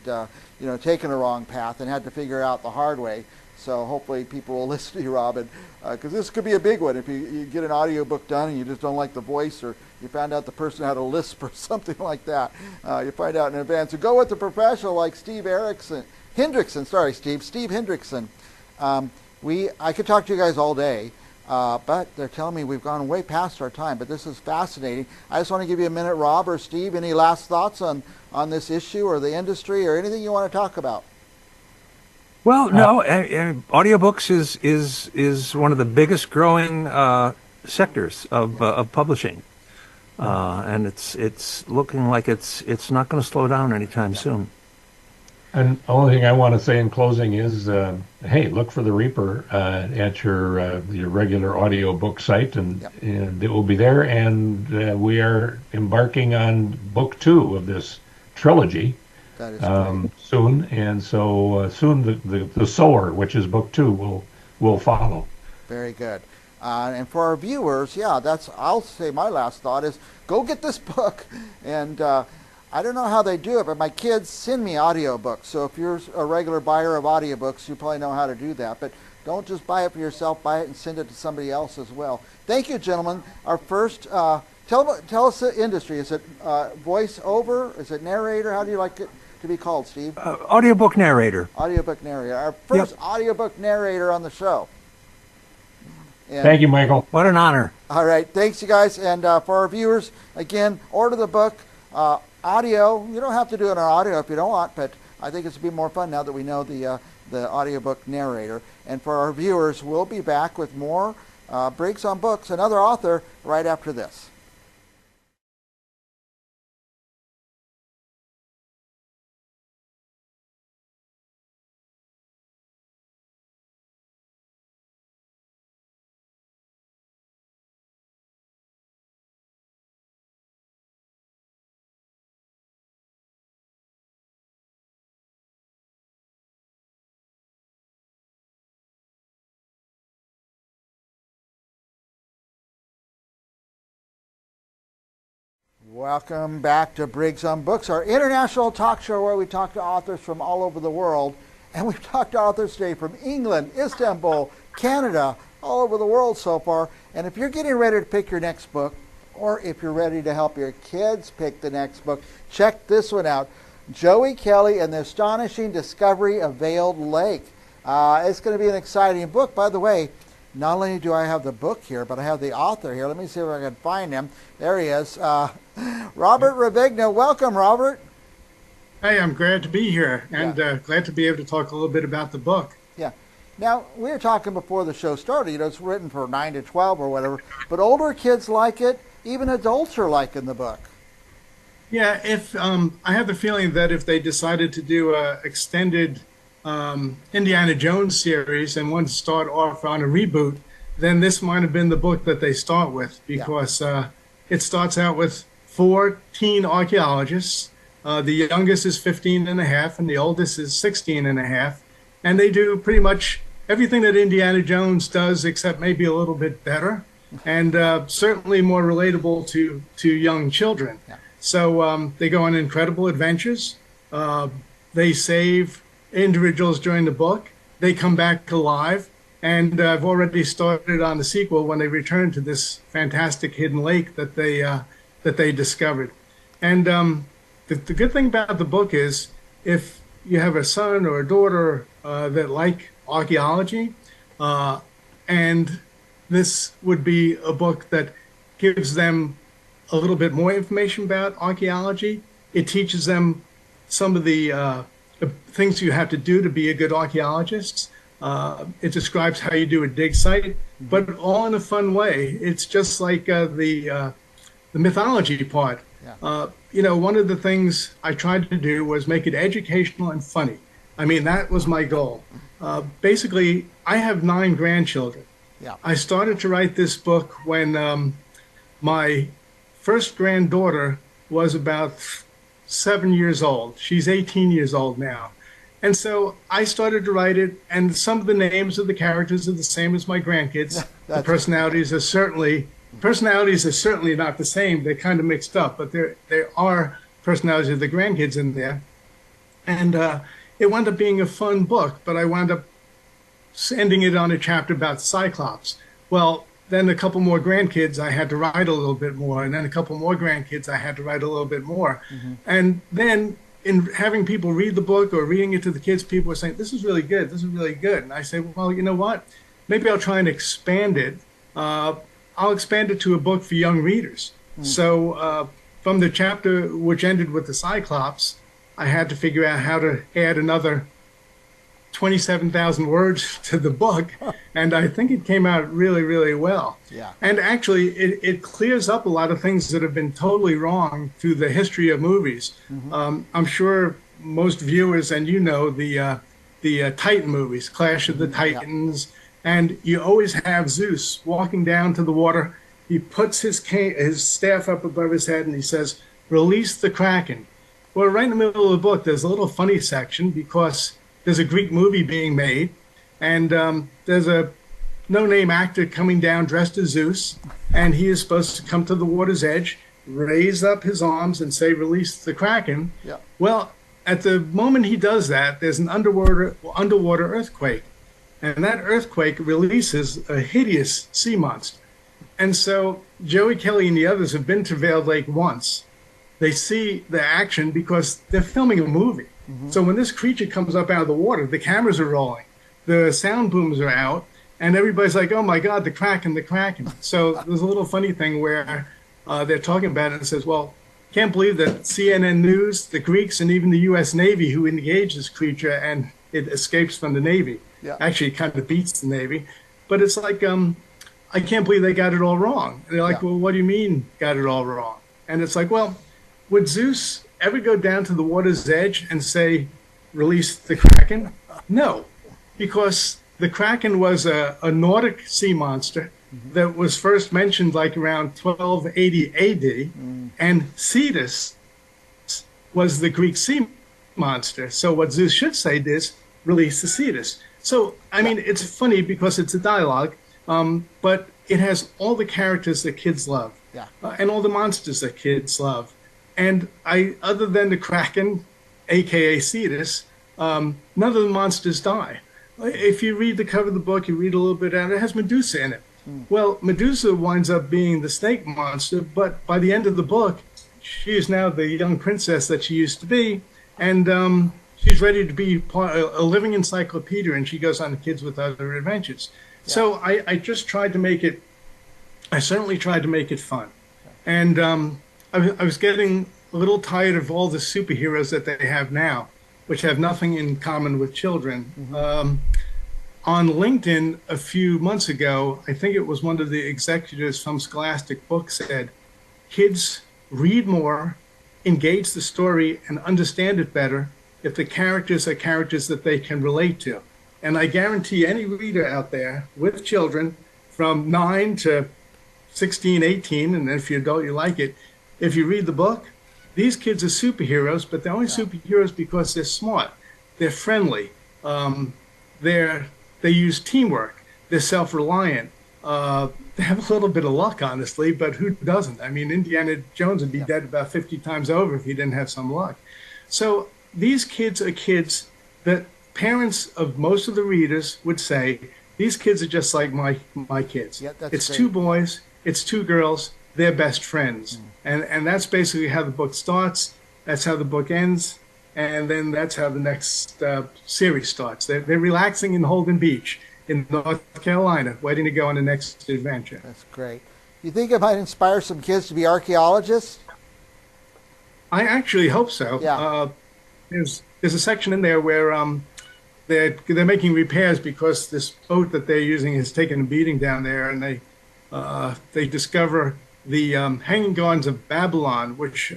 taken a wrong path and had to figure out the hard way. So hopefully people will listen to you, Robin, because this could be a big one. If you get an audiobook done and you just don't like the voice, or you found out the person had a lisp or something like that, you find out in advance. So go with the professional like Steve Hendrickson. Steve Hendrickson. I could talk to you guys all day, but they're telling me we've gone way past our time. But this is fascinating. I just want to give you a minute, Rob or Steve. Any last thoughts on this issue or the industry or anything you want to talk about? Well, no, audiobooks is one of the biggest growing sectors of publishing, and it's looking like it's not going to slow down anytime soon. And the only thing I want to say in closing is, hey, look for the Reaper at your regular audiobook site, and it will be there. And we are embarking on book 2 of this trilogy. That is soon, and so soon the Sower, which is book 2, will follow. Very good. And for our viewers, I'll say my last thought is go get this book. And I don't know how they do it, but my kids send me audiobooks. So if you're a regular buyer of audiobooks, you probably know how to do that. But don't just buy it for yourself, buy it and send it to somebody else as well. Thank you, gentlemen. Our first, tell us the industry. Is it voiceover? Is it narrator? How do you like it to be called, Steve? Audiobook narrator. Audiobook narrator. Our first audiobook narrator on the show. And thank you, Michael. What an honor. All right. Thanks, you guys. And for our viewers, again, order the book. Audio. You don't have to do it on audio if you don't want, but I think it's going to be more fun now that we know the audiobook narrator. And for our viewers, we'll be back with more Briggs on Books, another author, right after this. Welcome back to Briggs on Books, our international talk show where we talk to authors from all over the world. And we've talked to authors today from England, Istanbul, Canada, all over the world so far. And if you're getting ready to pick your next book, or if you're ready to help your kids pick the next book, check this one out. Joey Kelly and the Astonishing Discovery of Veiled Lake. It's going to be an exciting book. By the way, not only do I have the book here, but I have the author here. Let me see if I can find him. There he is. Robert Ravigna. Welcome, Robert. Hey, I'm glad to be here and glad to be able to talk a little bit about the book. Yeah. Now, we were talking before the show started. It's written for 9 to 12 or whatever, but older kids like it. Even adults are liking the book. Yeah, if I have the feeling that if they decided to do a extended Indiana Jones series and want to start off on a reboot, then this might have been the book that they start with, because it starts out with 4 teen archaeologists. The youngest is 15 and a half, and the oldest is 16 and a half. And they do pretty much everything that Indiana Jones does, except maybe a little bit better, and certainly more relatable to young children. So they go on incredible adventures. They save individuals during the book. They come back alive. And I've already started on the sequel when they return to this fantastic hidden lake that they discovered. And the good thing about the book is, if you have a son or a daughter that like archaeology, and this would be a book that gives them a little bit more information about archaeology. It teaches them some of the things you have to do to be a good archaeologist. It describes how you do a dig site, but all in a fun way. It's just like the mythology part. One of the things I tried to do was make it educational and funny. I mean, that was my goal. Basically, I have 9 grandchildren. I started to write this book when my first granddaughter was about 7 years old. She's 18 years old now. And so I started to write it, and some of the names of the characters are the same as my grandkids. The personalities are certainly not the same. They're kind of mixed up, but there are personalities of the grandkids in there. And it wound up being a fun book, but I wound up ending it on a chapter about Cyclops. Well, then a couple more grandkids, I had to write a little bit more, and then a couple more grandkids, I had to write a little bit more. And then in having people read the book or reading it to the kids, people were saying, this is really good, this is really good. And I say, well, you know what? Maybe I'll try and expand it. I'll expand it to a book for young readers. So from the chapter which ended with the Cyclops, I had to figure out how to add another 27,000 words to the book, and I think it came out really, really well. And actually, it clears up a lot of things that have been totally wrong through the history of movies. I'm sure most viewers, and the Titan movies, Clash of the Titans, and you always have Zeus walking down to the water. He puts his staff up above his head, and he says, "Release the Kraken." Well, right in the middle of the book, there's a little funny section, because there's a Greek movie being made, and there's a no-name actor coming down dressed as Zeus, and he is supposed to come to the water's edge, raise up his arms, and say, "Release the Kraken." Well, at the moment he does that, there's an underwater earthquake, and that earthquake releases a hideous sea monster. And so Joey Kelly and the others have been to Veiled Lake once. They see the action because they're filming a movie. So when this creature comes up out of the water, the cameras are rolling, the sound booms are out, and everybody's like, "Oh my God, the Kraken, the Kraken." So there's a little funny thing where they're talking about it and says, "Well, can't believe that CNN News, the Greeks, and even the U.S. Navy who engaged this creature, and it escapes from the Navy." Actually, it kind of beats the Navy. But it's like, I can't believe they got it all wrong. And they're like, "Well, what do you mean got it all wrong?" And it's like, well, would Zeus ever go down to the water's edge and say, "Release the Kraken"? No, because the Kraken was a Nordic sea monster that was first mentioned like around 1280 AD, and Cetus was the Greek sea monster. So what Zeus should say is, "Release the Cetus." So, I mean, it's funny because it's a dialogue, but it has all the characters that kids love, and all the monsters that kids love. And other than the Kraken, aka Cetus, none of the monsters die. If you read the cover of the book, you read a little bit out, it has Medusa in it. Well, Medusa winds up being the snake monster, but by the end of the book, she is now the young princess that she used to be, and she's ready to be a living encyclopedia, and she goes on to Kids with Other Adventures. So I just tried to make it, I certainly tried to make it fun. And I was getting a little tired of all the superheroes that they have now, which have nothing in common with children. On LinkedIn a few months ago, I think it was one of the executives from Scholastic Books said, "Kids read more, engage the story, and understand it better if the characters are characters that they can relate to. And I guarantee any reader out there with children from 9 to 16, 18, and if you're adult, you like it, if you read the book, these kids are superheroes, but they're only superheroes because they're smart, they're friendly, they use teamwork, they're self-reliant. They have a little bit of luck, honestly, but who doesn't? I mean, Indiana Jones would be dead about 50 times over if he didn't have some luck. So these kids are kids that parents of most of the readers would say, these kids are just like my kids. Yeah, that's it's great. 2 boys, it's 2 girls, they're best friends. And that's basically how the book starts, that's how the book ends, and then that's how the next series starts. They're relaxing in Holden Beach in North Carolina, waiting to go on the next adventure. That's great. You think it might inspire some kids to be archaeologists? I actually hope so. Yeah. There's a section in there where they're making repairs because this boat that they're using has taken a beating down there, and they discover the Hanging Gardens of Babylon, which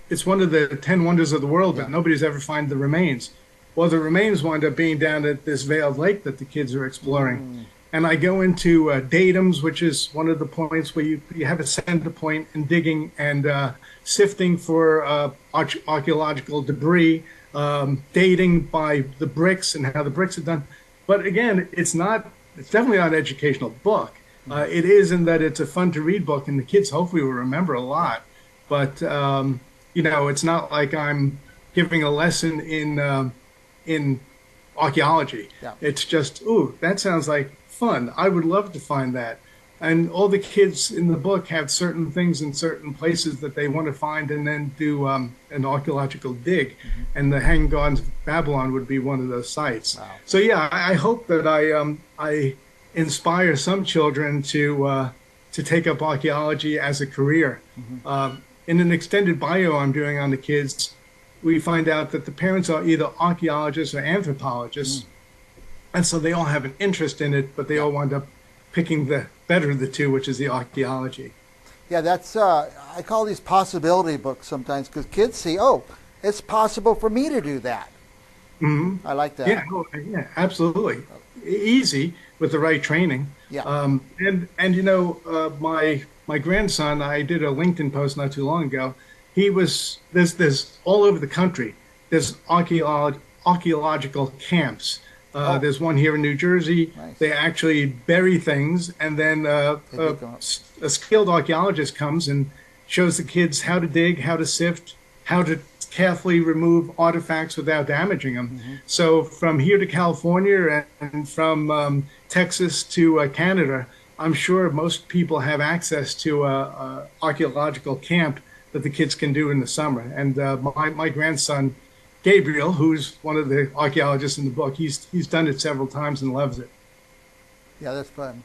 it's one of the 10 wonders of the world, but nobody's ever found the remains. Well, the remains wind up being down at this veiled lake that the kids are exploring. And I go into datums, which is one of the points where you have a center point in digging and sifting for archaeological debris, dating by the bricks and how the bricks are done. But again, it's definitely not an educational book. It is in that it's a fun to read book, and the kids hopefully will remember a lot. But it's not like I'm giving a lesson in archaeology. Yeah. It's just, ooh, that sounds like fun. I would love to find that. And all the kids in the book have certain things in certain places that they want to find and then do an archaeological dig. And the Hanging Gardens of Babylon would be one of those sites. Wow. So yeah, I hope that I inspire some children to take up archaeology as a career. In an extended bio I'm doing on the kids, we find out that the parents are either archaeologists or anthropologists. And so they all have an interest in it, but they all wind up picking the better of the two, which is the archaeology. Yeah, that's, I call these possibility books sometimes because kids see, oh, it's possible for me to do that. I like that. Yeah, absolutely. Easy with the right training. Yeah. My grandson, I did a LinkedIn post not too long ago. There's all over the country. There's archaeological camps. There's one here in New Jersey. Nice. They actually bury things, and then a skilled archaeologist comes and shows the kids how to dig, how to sift, how to carefully remove artifacts without damaging them. So from here to California and from Texas to Canada, I'm sure most people have access to a archaeological camp that the kids can do in the summer. And my grandson, Gabriel, who's one of the archaeologists in the book, he's done it several times and loves it. Yeah, that's fun.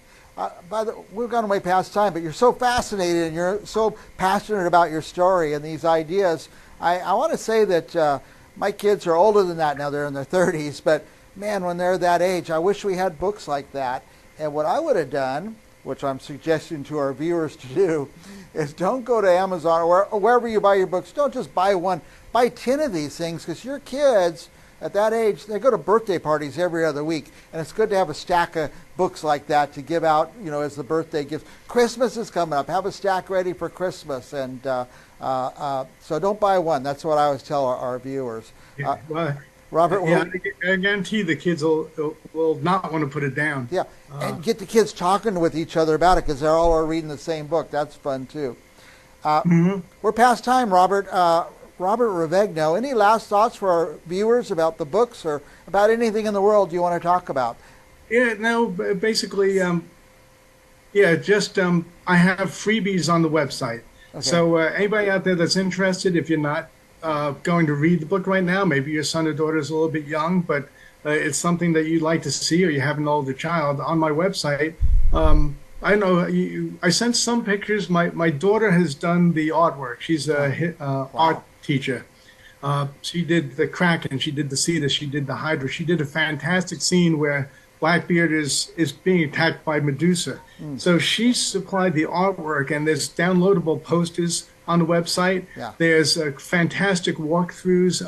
We've gone way past time, but you're so fascinated and you're so passionate about your story and these ideas. I want to say that my kids are older than that now. They're in their 30s, but man, when they're that age, I wish we had books like that. And what I would have done, which I'm suggesting to our viewers to do, is don't go to Amazon or wherever you buy your books. Don't just buy one. Buy 10 of these things, because your kids at that age, they go to birthday parties every other week. And it's good to have a stack of books like that to give out, as the birthday gift. Christmas is coming up. Have a stack ready for Christmas. And so don't buy one. That's what I always tell our viewers. Robert, I guarantee the kids will not want to put it down. Yeah, and get the kids talking with each other about it because they're all reading the same book. That's fun too. We're past time, Robert. Robert Ravegno, any last thoughts for our viewers about the books or about anything in the world you want to talk about? Yeah, no, basically, I have freebies on the website. Okay. So anybody out there that's interested, if you're not going to read the book right now, maybe your son or daughter is a little bit young, but it's something that you'd like to see, or you have an older child, on my website. I know I sent some pictures. My daughter has done the artwork. She's a art teacher. She did the Kraken, she did the Cetus, she did the Hydra. She did a fantastic scene where Blackbeard is being attacked by Medusa. So she supplied the artwork, and there's downloadable posters on the website. Yeah. There's fantastic walkthroughs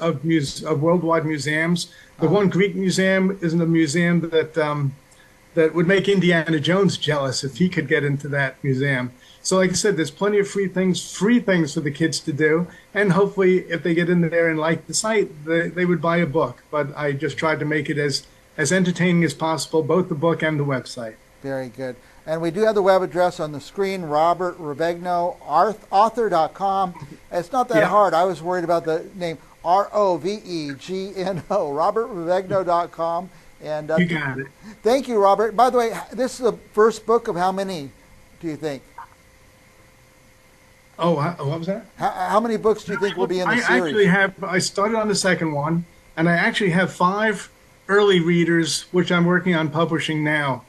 of worldwide museums. The one Greek museum isn't a museum that would make Indiana Jones jealous if he could get into that museum. So like I said, there's plenty of free things for the kids to do. And hopefully if they get in there and like the site, they would buy a book. But I just tried to make it as entertaining as possible, both the book and the website. Very good. And we do have the web address on the screen, Robert Rovegno, author.com. It's not that hard. I was worried about the name, Rovegno, robertrovegno.com. And you got it. Thank you, Robert. By the way, this is the first book of how many, do you think? Oh, what was that? How many books do you think will be in the series? I started on the second one, and I actually have 5 early readers, which I'm working on publishing now.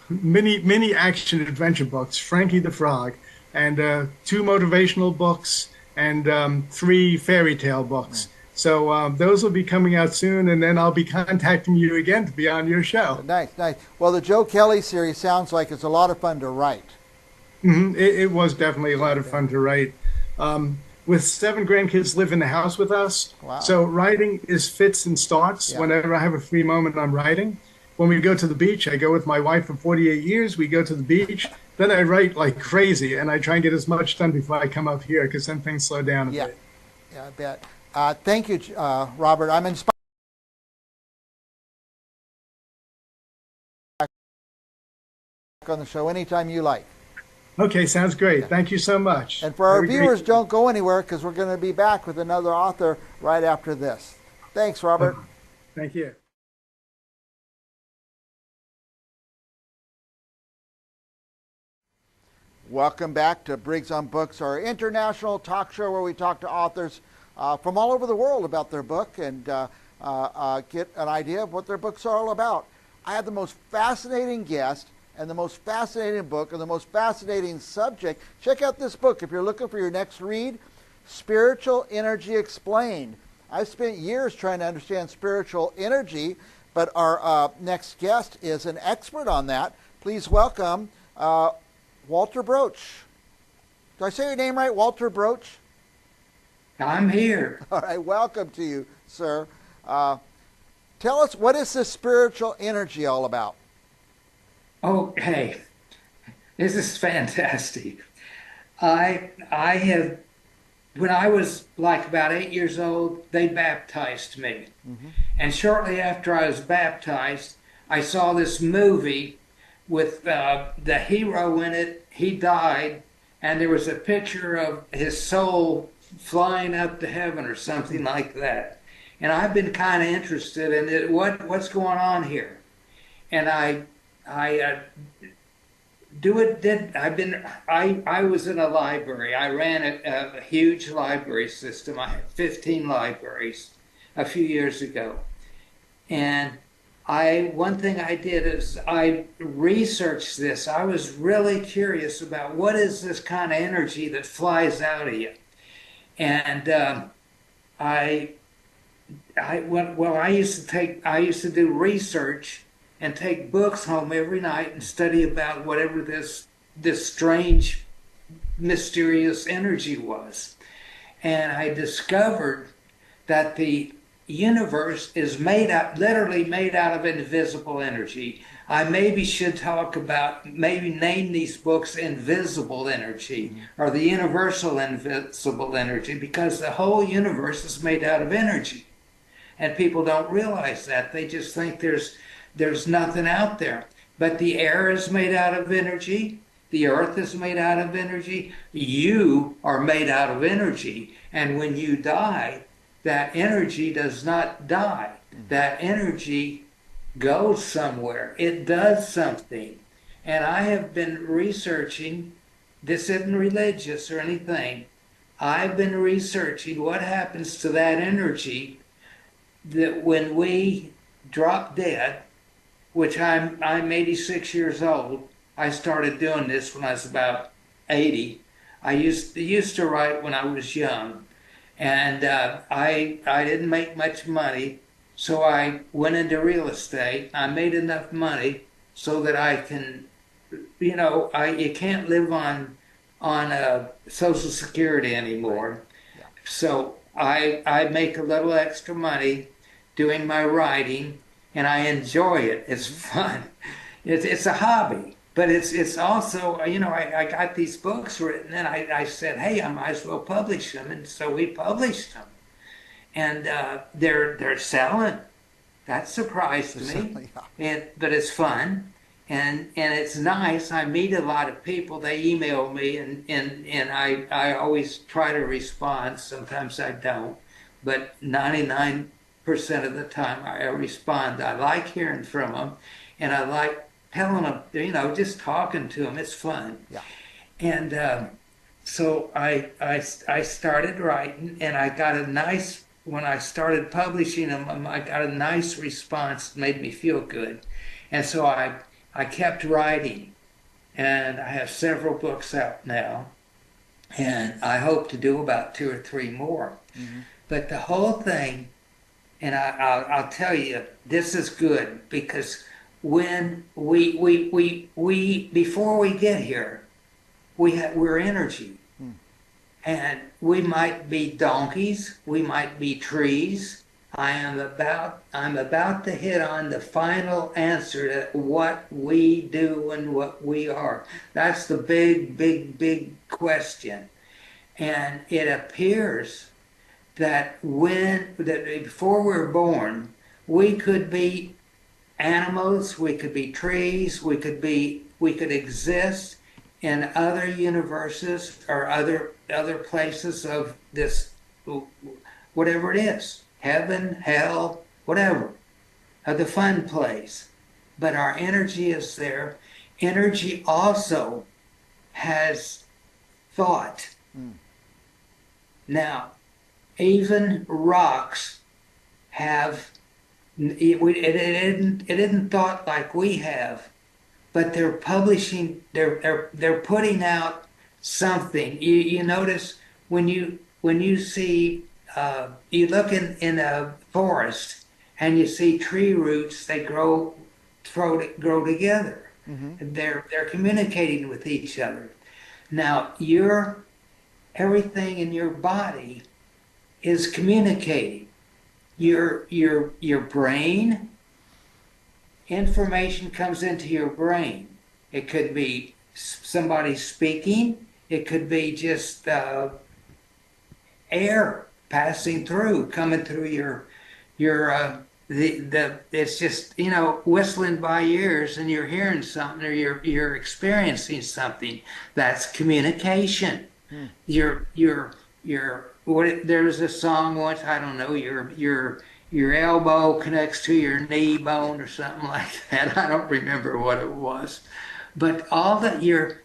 Mini action adventure books, Frankie the Frog, and 2 motivational books, and 3 fairy tale books. So those will be coming out soon, and then I'll be contacting you again to be on your show. Nice. Well, the Joe Kelly series sounds like it's a lot of fun to write. Mm-hmm. It was definitely a lot of fun to write. With 7 grandkids live in the house with us, so writing is fits and starts. Whenever I have a free moment, I'm writing. When we go to the beach, I go with my wife for 48 years. We go to the beach. Then I write like crazy, and I try and get as much done before I come up here, because then things slow down a bit. Yeah, I bet. Thank you, Robert. I'm inspired on the show anytime you like. Okay, sounds great. Thank you so much. And for our viewers, don't go anywhere, because we're going to be back with another author right after this. Thanks, Robert. Thank you. Welcome back to Briggs on Books, our international talk show where we talk to authors from all over the world about their book and get an idea of what their books are all about. I had the most fascinating guest and the most fascinating book and the most fascinating subject. Check out this book if you're looking for your next read, Spiritual Energy Explained. I've spent years trying to understand spiritual energy, but our next guest is an expert on that. Please welcome Walter Broach. Did I say your name right, Walter Broach? I'm here. All right, welcome to you, sir. Tell us, what is this spiritual energy all about? Okay, this is fantastic. I have, when I was like about 8 years old, they baptized me. And shortly after I was baptized, I saw this movie with the hero in it. He died, and there was a picture of his soul flying up to heaven or something like that. And I've been kind of interested in it. What's going on here? And I was in a library. I ran a huge library system. I had 15 libraries a few years ago. And one thing I did is I researched this. I was really curious about what is this kind of energy that flies out of you. And I used to do research and take books home every night and study about whatever this strange, mysterious energy was. And I discovered that the universe is literally made out of invisible energy. I maybe should talk about, name these books Invisible Energy, or the Universal Invisible Energy, because the whole universe is made out of energy. And people don't realize that. They just think there's nothing out there. But the air is made out of energy. The earth is made out of energy. You are made out of energy. And when you die, that energy does not die. That energy goes somewhere. It does something. And I have been researching, this isn't religious or anything. I've been researching what happens to that energy that when we drop dead, which I'm 86 years old. I started doing this when I was about 80. I used to write when I was young, and I didn't make much money, so I went into real estate. I made enough money so that I can, you can't live on on Social Security anymore. So I make a little extra money doing my writing, and I enjoy it. It's fun. It's a hobby, but it's also, you know, I got these books written, and I said, hey, I might as well publish them, and so we published them, and they're selling. That surprised me, but it's fun. And it's nice. I meet a lot of people. They email me, and I always try to respond. Sometimes I don't, but 99% of the time I respond. I like hearing from them, and I like telling them, you know, just talking to them. It's fun. Yeah. And so I started writing, and I got a nice, when I started publishing them, I got a nice response that made me feel good. And so I kept writing, and I have several books out now, and I hope to do about 2 or 3 more. But the whole thing, and I'll tell you, this is good, because when we before we get here, we're energy. And we might be donkeys, we might be trees. I'm about to hit on the final answer to what we do and what we are. That's the big question. And it appears that before we're born, we could be animals, we could be trees, we could exist in other universes or other places of this, whatever it is, heaven, hell, whatever, the fun place. But our energy is there. Energy also has thought. Now, even rocks have, it isn't thought like we have, but they're publishing, they're putting out something. You notice when you see, you look in a forest and you see tree roots, they grow together. They're communicating with each other. Now everything in your body is communicating. Your brain, information comes into your brain. It could be somebody speaking. It could be just air passing through, coming through it's just, you know, whistling by ears, and you're hearing something, or you're experiencing something. That's communication. There was a song once, I don't know, your elbow connects to your knee bone or something like that. I don't remember what it was, but all that your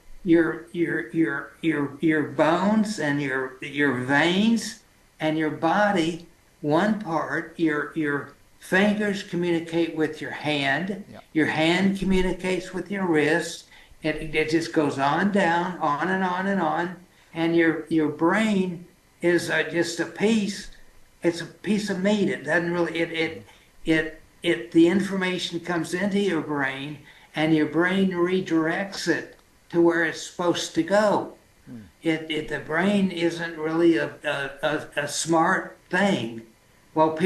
bones and your veins and your body, one part, your fingers communicate with your hand. Your hand communicates with your wrist. It just goes on down, on and on and on. And your brain is just a piece. It's a piece of meat. It doesn't really. The information comes into your brain, and your brain redirects it to where it's supposed to go. The brain isn't really a smart thing. Well,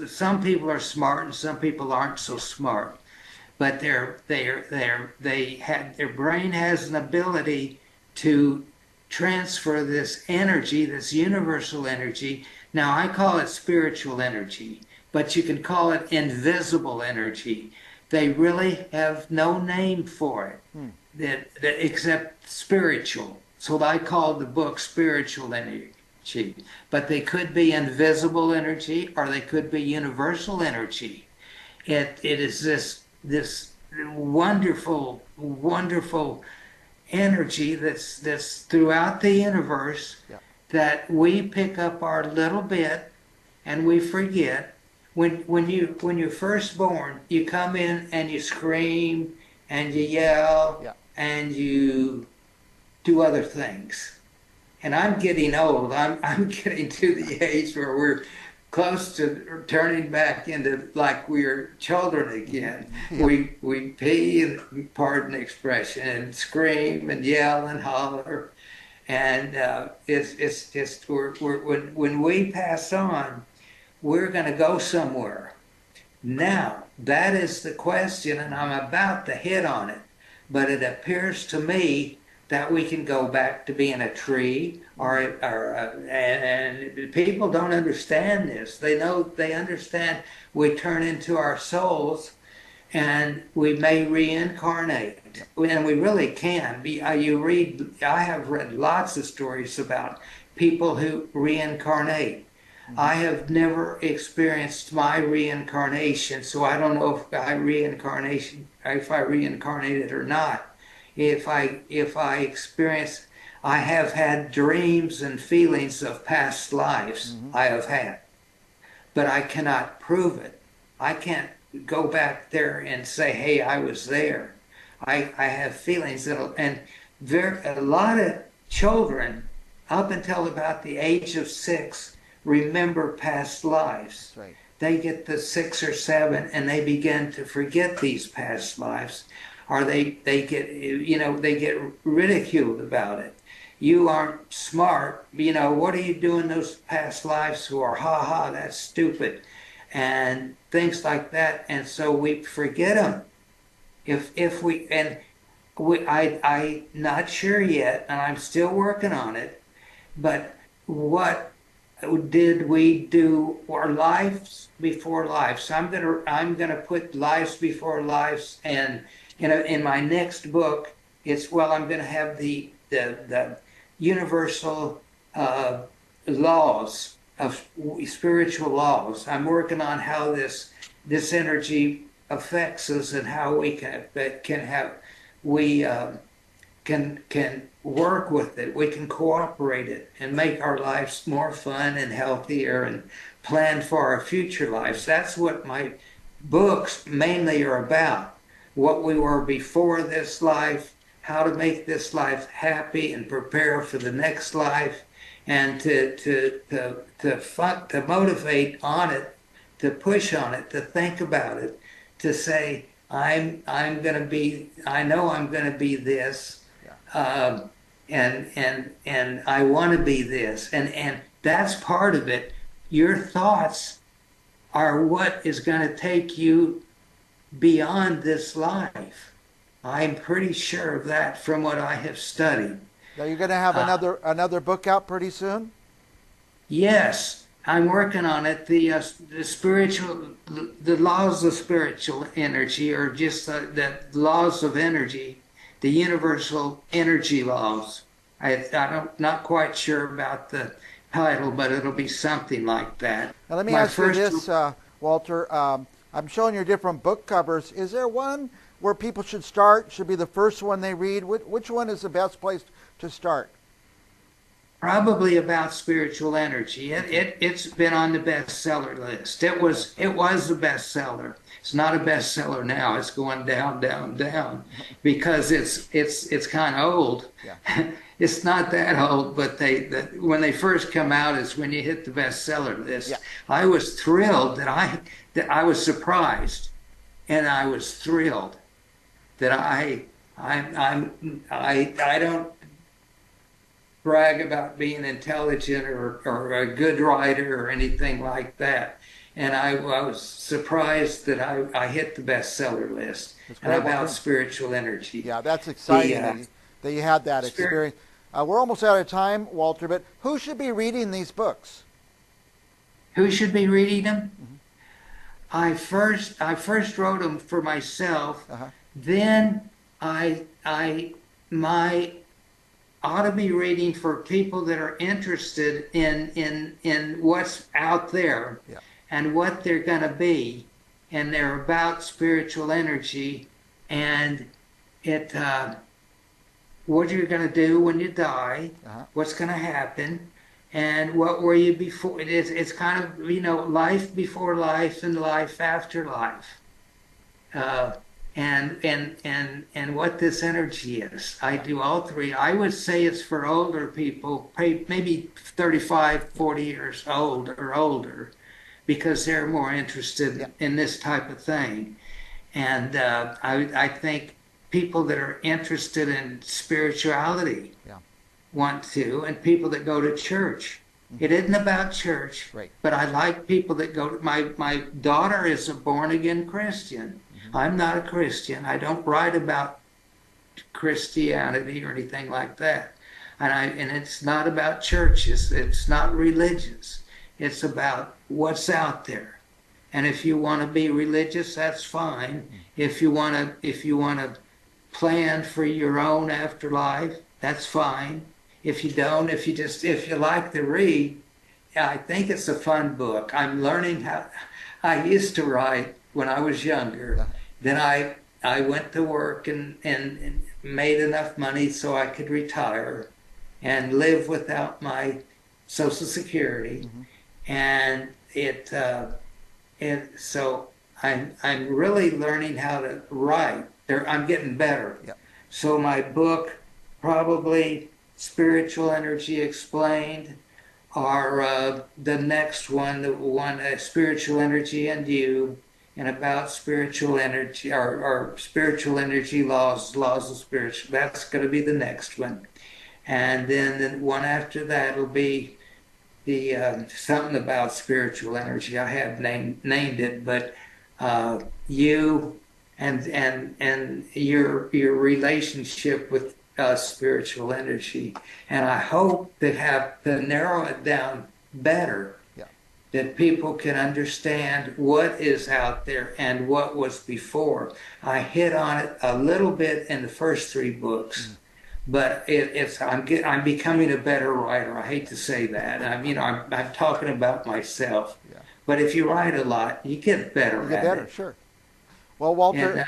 some people are smart and some people aren't so smart, but their brain has an ability to transfer this energy, this universal energy. Now, I call it spiritual energy, but you can call it invisible energy. They really have no name for it except spiritual. So I call the book spiritual energy. But they could be invisible energy, or they could be universal energy. It is this wonderful energy that's throughout the universe, that we pick up our little bit and we forget. When you're first born, you come in and you scream and you yell and you do other things. And I'm getting old. I'm getting to the age where we're close to turning back into like we're children again. We pee, and pardon the expression, and scream and yell and holler. And it's just when we pass on, we're going to go somewhere. Now, that is the question, and I'm about to hit on it. But it appears to me that we can go back to being a tree, and people don't understand this. They understand we turn into our souls, and we may reincarnate, and we really can. I have read lots of stories about people who reincarnate. I have never experienced my reincarnation, so I don't know if I reincarnated or not. If I experience, I have had dreams and feelings of past lives. I have had, but I cannot prove it. I can't go back there and say, "Hey, I was there." I have feelings and a lot of children up until about the age of 6 remember past lives. Right. They get to 6 or 7 and they begin to forget these past lives, or they get ridiculed about it. You aren't smart. What are you doing those past lives for? Ha ha, that's stupid. And things like that. And so we forget them. I'm not sure yet, and I'm still working on it, but what did we do, or lives before lives? I'm gonna put lives before lives, and in my next book, I'm gonna have the universal laws of spiritual laws. I'm working on how this energy affects us and how we can work with it. We can cooperate it and make our lives more fun and healthier and plan for our future lives. That's what my books mainly are about. What we were before this life, how to make this life happy and prepare for the next life, and to motivate on it, to push on it, to think about it, to say, I know I'm gonna be this. And I want to be this, and that's part of it. Your thoughts are what is going to take you beyond this life. I'm pretty sure of that from what I have studied. Now you're going to have another book out pretty soon? Yes, I'm working on it. The laws of spiritual energy, or just the laws of energy. The universal energy laws. Not quite sure about the title, but it'll be something like that. Now let me ask you this, Walter. I'm showing you different book covers. Is there one where people should start? Should be the first one they read? Which one is the best place to start? Probably about spiritual energy. It's been on the bestseller list. It was a bestseller. It's not a bestseller now. It's going down, down, down, because it's kind of old. Yeah. It's not that old, but when they first come out is when you hit the bestseller list. Yeah. I was thrilled that I was surprised, and I was thrilled that I don't brag about being intelligent or a good writer or anything like that. And I was surprised that I hit the bestseller list, and about spiritual energy. Yeah, that's exciting that you had that experience. We're almost out of time, Walter, but who should be reading these books? Who should be reading them? Mm-hmm. I first wrote them for myself. Then I ought to be reading for people that are interested in what's out there. Yeah. And what they're going to be, and they're about spiritual energy, and what you're going to do when you die, what's going to happen, and what were you before. It's kind of life before life and life after life, and what this energy is. I do all three. I would say it's for older people, maybe 35, 40 years old or older, because they're more interested in this type of thing. And I think people that are interested in spirituality, want to, and people that go to church. It isn't about church, right. But I like people that go to, my daughter is a born-again Christian. I'm not a Christian. I don't write about Christianity or anything like that. And it's not about churches. It's not religious. It's about what's out there. And if you want to be religious, that's fine. If you want to plan for your own afterlife, that's fine. If you don't, if you like to read, I think it's a fun book. I'm learning how. I used to write when I was younger. Then I went to work and made enough money so I could retire and live without my Social Security. And so I'm really learning how to write. I'm getting better. Yep. So my book, probably Spiritual Energy Explained, or the next one, Spiritual Energy and You, and about spiritual energy, or spiritual energy laws of spiritual. That's going to be the next one. And then the one after that will be the something about spiritual energy. I have named it, but you and your relationship with spiritual energy. And I hope to have to narrow it down better, that people can understand what is out there and what was before. I hit on it a little bit in the first 3 books. But I'm becoming a better writer. I hate to say that. I'm talking about myself. Yeah. But if you write a lot, you get better. You get better, sure. Well, Walter,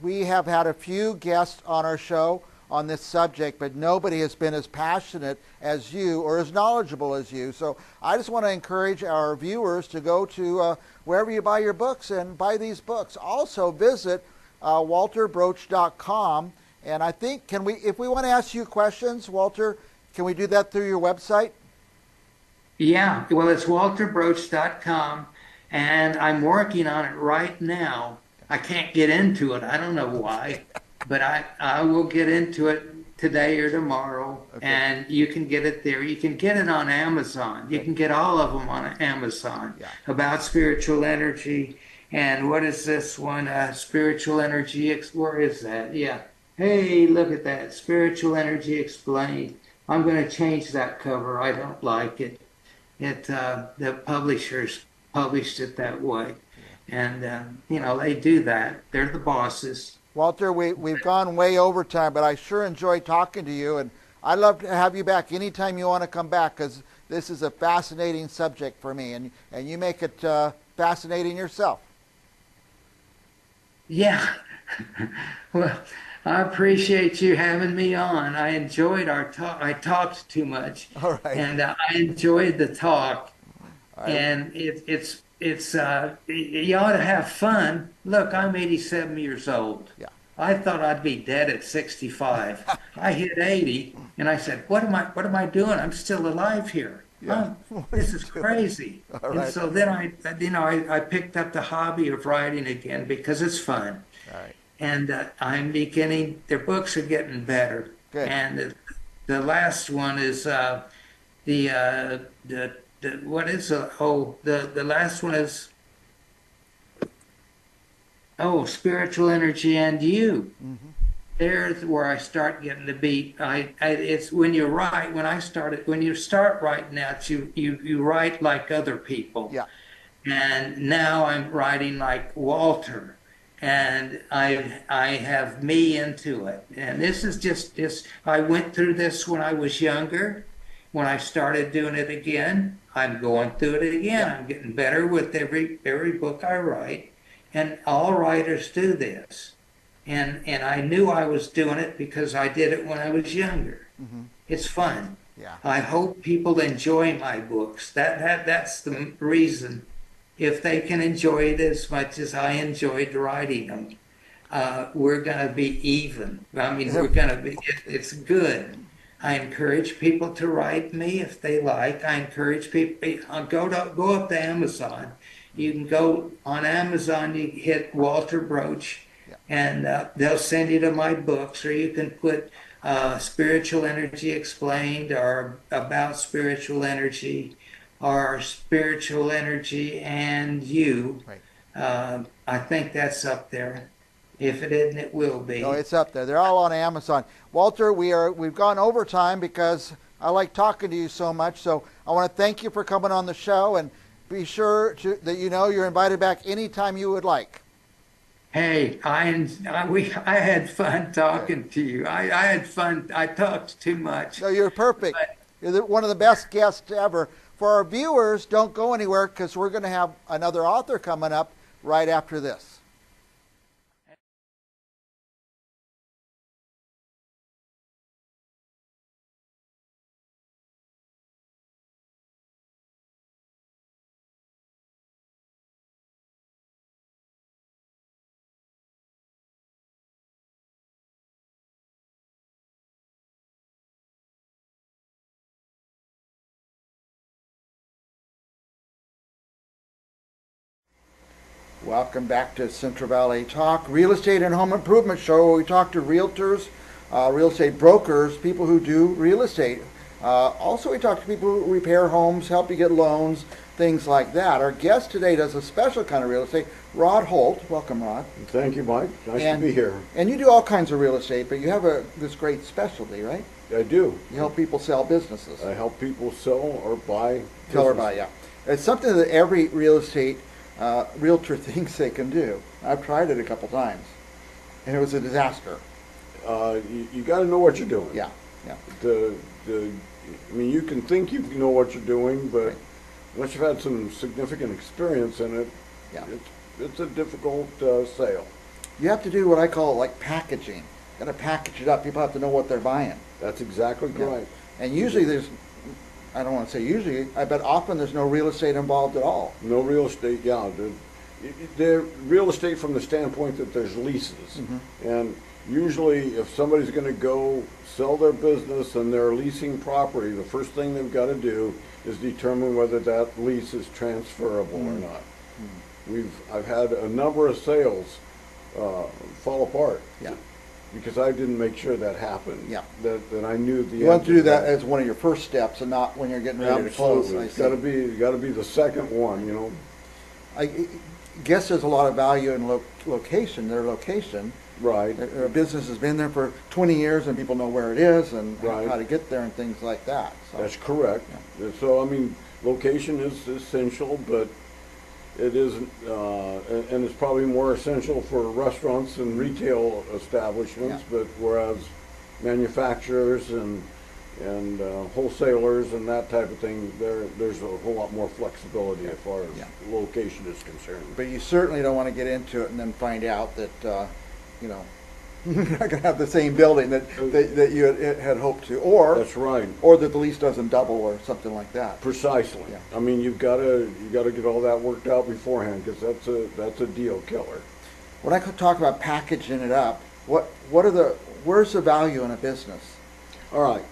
we have had a few guests on our show on this subject, but nobody has been as passionate as you or as knowledgeable as you. So I just want to encourage our viewers to go to wherever you buy your books and buy these books. Also visit walterbroach.com. And I think, if we want to ask you questions, Walter, can we do that through your website? Yeah, well, it's walterbroach.com, and I'm working on it right now. I can't get into it. I don't know why, but I will get into it today or tomorrow, and you can get it there. You can get it on Amazon. You can get all of them on Amazon, about spiritual energy. And what is this one? Spiritual energy, where is that? Yeah. Hey, look at that. Spiritual Energy Explained. I'm going to change that cover. I don't like it. The publishers published it that way. And, they do that. They're the bosses. Walter, we've gone way over time, but I sure enjoy talking to you. And I'd love to have you back anytime you want to come back, because this is a fascinating subject for me. And you make it fascinating yourself. Yeah. Well, I appreciate you having me on. I enjoyed our talk. I talked too much. All right. And I enjoyed the talk. Right. And it's you ought to have fun. Look, I'm 87 years old. Yeah. I thought I'd be dead at 65. I hit 80, and I said, "What am I doing? I'm still alive here. Yeah. This is crazy." All right. And so then I picked up the hobby of writing again because it's fun. All right. And I'm beginning. Their books are getting better. Good. And the last one is the last one is Spiritual Energy and You. Mm-hmm. There's where I start getting the beat. It's when you write. When you start writing out, you write like other people. Yeah. And now I'm writing like Walter. And I have me into it. And this is just this. I went through this when I was younger. When I started doing it again, I'm going through it again. Yeah. I'm getting better with every book I write. And all writers do this. And I knew I was doing it because I did it when I was younger. Mm-hmm. It's fun. Yeah. I hope people enjoy my books. That's the reason. If they can enjoy it as much as I enjoyed writing them, we're going to be even. I mean, we're going to be, it's good. I encourage people to write me if they like. I encourage people, go up to Amazon. You can go on Amazon, you hit Walter Broach, and they'll send you to my books, or you can put Spiritual Energy Explained, or About Spiritual Energy, or Spiritual Energy and You. I think that's up there. If it isn't, it will be. No, it's up there. They're all on Amazon. Walter, we've gone over time because I like talking to you so much. So I want to thank you for coming on the show, and be sure that you know you're invited back anytime you would like. Hey, I had fun talking to you. I had fun. I talked too much. No, you're perfect. You're one of the best guests ever. For our viewers, don't go anywhere because we're going to have another author coming up right after this. Welcome back to Central Valley Talk, Real Estate and Home Improvement Show, where we talk to realtors, real estate brokers, people who do real estate. Also, we talk to people who repair homes, help you get loans, things like that. Our guest today does a special kind of real estate, Rod Holt. Welcome, Rod. Thank you, Mike. Nice to be here. And you do all kinds of real estate, but you have this great specialty, right? I do. You help people sell businesses. I help people sell or buy. Sell or buy, yeah. It's something that every real estate realtor thinks they can do. I've tried it a couple times, and it was a disaster. You got to know what you're doing. Yeah, yeah. I mean, you can think you know what you're doing, but unless you've had some significant experience in it, it's a difficult sale. You have to do what I call like packaging. You got to package it up. People have to know what they're buying. That's exactly right. And usually I don't want to say usually, I bet often there's no real estate involved at all. No real estate, yeah. They're real estate from the standpoint that there's leases. Mm-hmm. And usually if somebody's going to go sell their business and they're leasing property, the first thing they've got to do is determine whether that lease is transferable or not. Mm-hmm. I've had a number of sales fall apart. Yeah. Because I didn't make sure that happened. Yeah. That I knew the. You want to do that as one of your first steps, and not when you're getting ready to close. It's got to be the second one, you know. I guess there's a lot of value in location. Their location. Right. Their business has been there for 20 years, and people know where it is and how to get there and things like that. So. That's correct. Yeah. So I mean, location is essential, but it isn't, and it's probably more essential for restaurants and retail establishments, but whereas manufacturers and wholesalers and that type of thing, there's a whole lot more flexibility as far as location is concerned. But you certainly don't want to get into it and then find out that, you're not going to have the same building that you had hoped to, or that's right, or that the lease doesn't double or something like that. Precisely. Yeah. I mean, you got to get all that worked out beforehand, because that's a deal killer. When I talk about packaging it up, where's the value in a business? All right.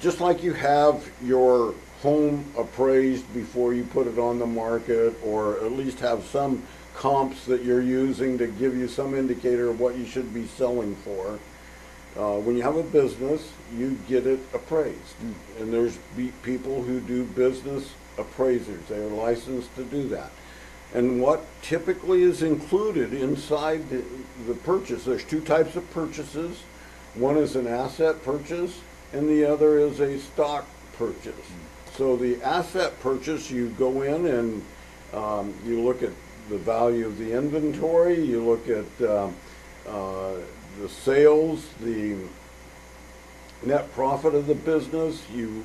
Just like you have your home appraised before you put it on the market, or at least have some comps that you're using to give you some indicator of what you should be selling for. When you have a business, you get it appraised. And there's people who do business appraisers. They are licensed to do that. And what typically is included inside the purchase, there's two types of purchases. One is an asset purchase, and the other is a stock purchase. So the asset purchase, you go in and you look at the value of the inventory, you look at the sales, the net profit of the business, you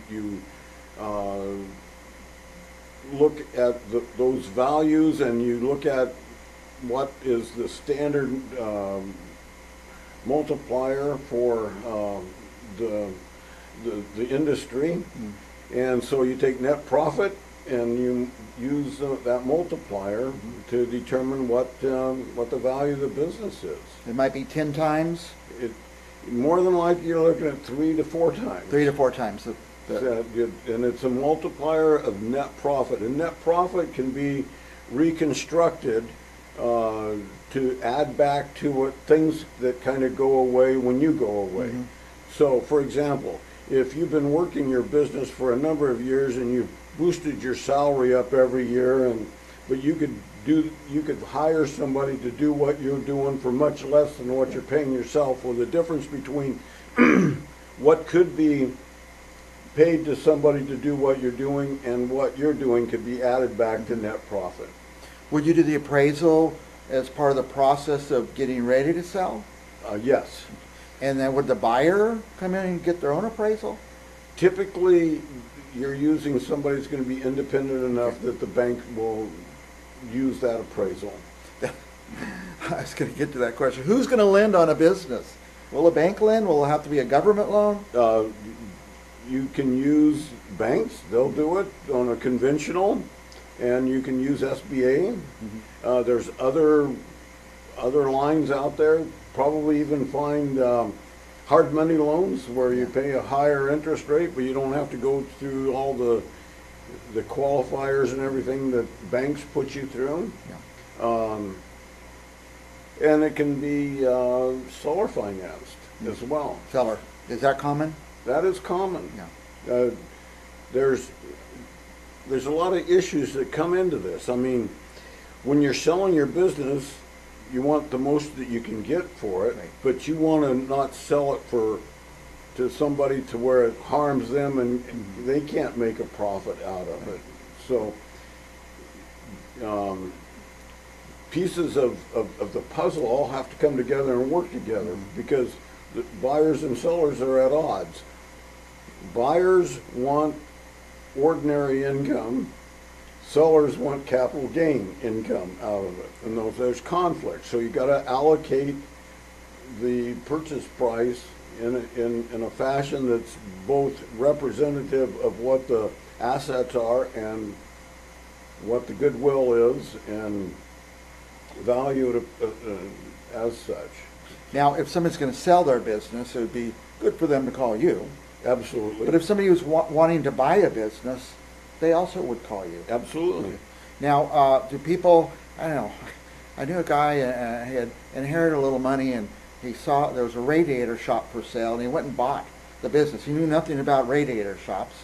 look at those values, and you look at what is the standard multiplier for the industry. And so you take net profit and you use that multiplier to determine what the value of the business is. It might be 10 times? More than likely you're looking at 3 to 4 times. 3 to 4 times. And it's a multiplier of net profit. And net profit can be reconstructed to add back to what things that kind of go away when you go away. So, for example, if you've been working your business for a number of years and you've boosted your salary up every year, but you could hire somebody to do what you're doing for much less than what you're paying yourself. Well, the difference between what could be paid to somebody to do what you're doing and what you're doing could be added back to net profit. Would you do the appraisal as part of the process of getting ready to sell? Yes. And then would the buyer come in and get their own appraisal? Typically, you're using somebody that's going to be independent enough that the bank will use that appraisal. I was going to get to that question. Who's going to lend on a business? Will a bank lend? Will it have to be a government loan? You can use banks. They'll do it on a conventional, and you can use SBA. There's other lines out there. Probably even find hard money loans where you pay a higher interest rate, but you don't have to go through all the qualifiers and everything that banks put you through. And it can be seller financed as well. Seller. Is that common? That is common. There's a lot of issues that come into this. I mean, when you're selling your business, you want the most that you can get for it, but you want to not sell it to somebody to where it harms them and they can't make a profit out of it. So pieces of the puzzle all have to come together and work together because the buyers and sellers are at odds. Buyers want ordinary income. Sellers want capital gain income out of it, and there's conflict. So you got to allocate the purchase price in a fashion that's both representative of what the assets are and what the goodwill is, and value it as such. Now, if somebody's going to sell their business, it would be good for them to call you. Absolutely. But if somebody was wanting to buy a business, they also would call you. Absolutely. Now, do people, I don't know, I knew a guy had inherited a little money and he saw there was a radiator shop for sale and he went and bought the business. He knew nothing about radiator shops.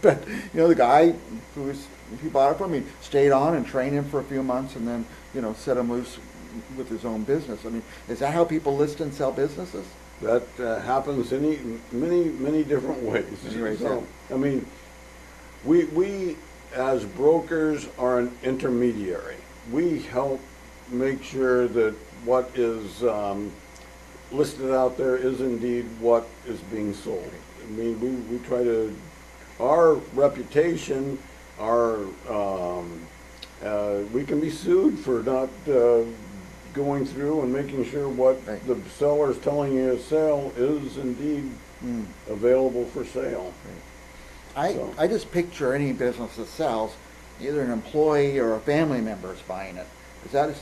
But, the guy he bought it from, he stayed on and trained him for a few months and then, set him loose with his own business. I mean, is that how people list and sell businesses? That happens in many different ways. So, I mean, we as brokers are an intermediary. We help make sure that what is listed out there is indeed what is being sold. I mean, we try to, our reputation, we can be sued for not going through and making sure what the seller is telling you to sell is indeed available for sale. I just picture any business that sells, either an employee or a family member is buying it. Is that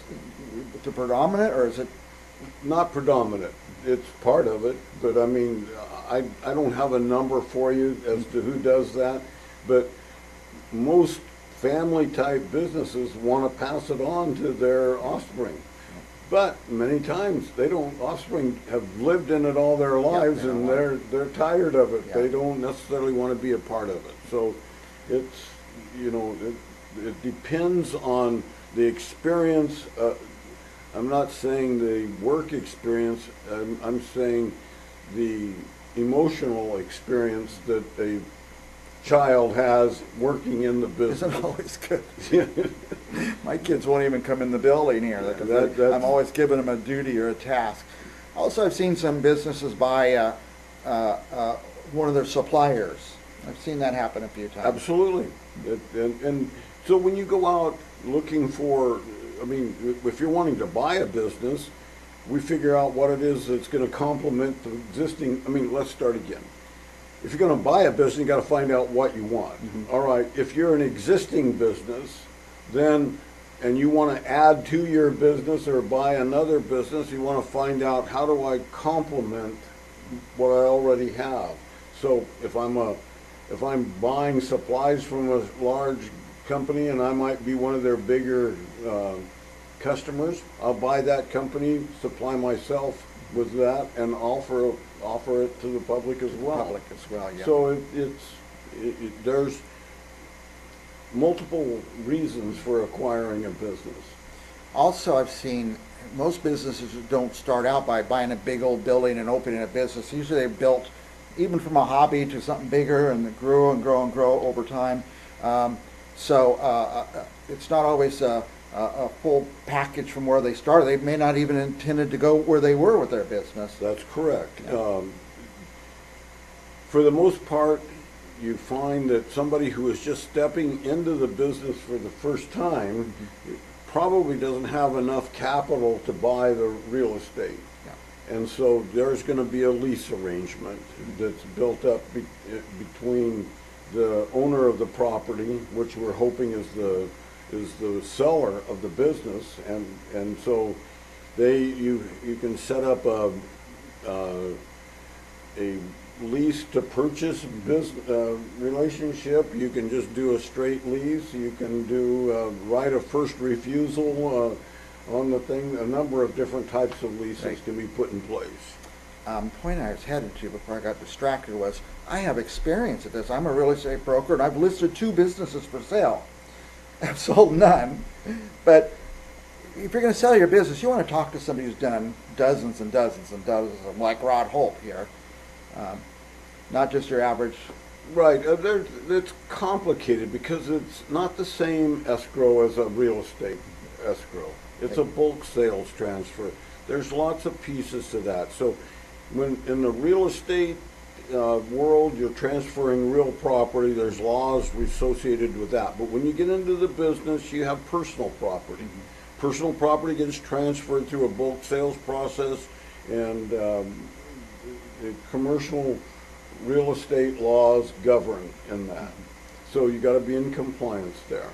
the predominant, or is it? Not predominant. It's part of it, but I mean, I don't have a number for you as to who does that, but most family type businesses want to pass it on to their offspring. But many times offspring have lived in it all their lives, and they're tired of it. They don't necessarily want to be a part of it. So it's, it depends on the experience. I'm not saying the work experience, I'm saying the emotional experience that a child has working in the business. Isn't always good. My kids won't even come in the building here. I'm always giving them a duty or a task. Also, I've seen some businesses buy one of their suppliers. I've seen that happen a few times. Absolutely. And so when you go out looking for, I mean, if you're wanting to buy a business, we figure out what it is that's going to complement the existing. I mean, let's start again. If you're going to buy a business, you got to find out what you want. All right. If you're an existing business, then, and you want to add to your business or buy another business, you want to find out, how do I complement what I already have? So if I'm buying supplies from a large company and I might be one of their bigger customers, I'll buy that company, supply myself with that, and offer it to the public as well. Public as well, yeah. So there's multiple reasons for acquiring a business. Also, I've seen most businesses don't start out by buying a big old building and opening a business. Usually they've built, even from a hobby to something bigger, and it grew and grow and grow over time. So it's not always a full package from where they started. They may not even intended to go where they were with their business. That's correct. Yeah. For the most part, you find that somebody who is just stepping into the business for the first time probably doesn't have enough capital to buy the real estate. Yeah. And so there's going to be a lease arrangement that's built up between the owner of the property, which we're hoping is the seller of the business, and so you can set up a lease to purchase business relationship. You can just do a straight lease. You can do right of first refusal on the thing. A number of different types of leases can be put in place. Point I was headed to before I got distracted was I have experience at this. I'm a real estate broker, and I've listed 2 businesses for sale. I've sold none. But if you're going to sell your business, you want to talk to somebody who's done dozens and dozens and dozens of them, like Rod Holt here. Not just your average. Right. It's complicated because it's not the same escrow as a real estate escrow. It's a bulk sales transfer. There's lots of pieces to that. So when in the real estate world, you're transferring real property, there's laws associated with that. But when you get into the business, you have personal property. Personal property gets transferred through a bulk sales process, and commercial real estate laws govern in that. So you got to be in compliance there.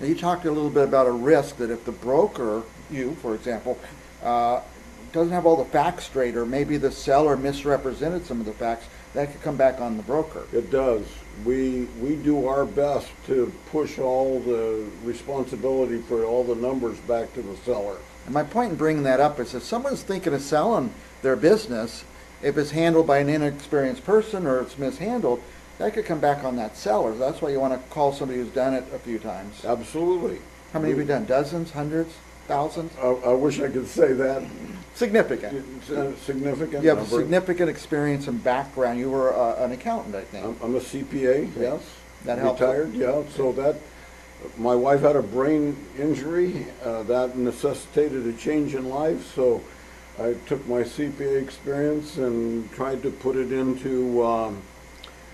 Now you talked a little bit about a risk that if the broker, you for example, doesn't have all the facts straight, or maybe the seller misrepresented some of the facts, that could come back on the broker. It does. We do our best to push all the responsibility for all the numbers back to the seller. And my point in bringing that up is if someone's thinking of selling their business, if it's handled by an inexperienced person or it's mishandled, that could come back on that seller. That's why you want to call somebody who's done it a few times. Absolutely. How many have you done? Dozens? Hundreds? Thousands? I wish I could say that. Significant. Significant. You have significant experience and background. You were an accountant, I think. I'm a CPA, yes. That helped. Retired, yeah. So that, my wife had a brain injury that necessitated a change in life. So I took my CPA experience and tried to put it into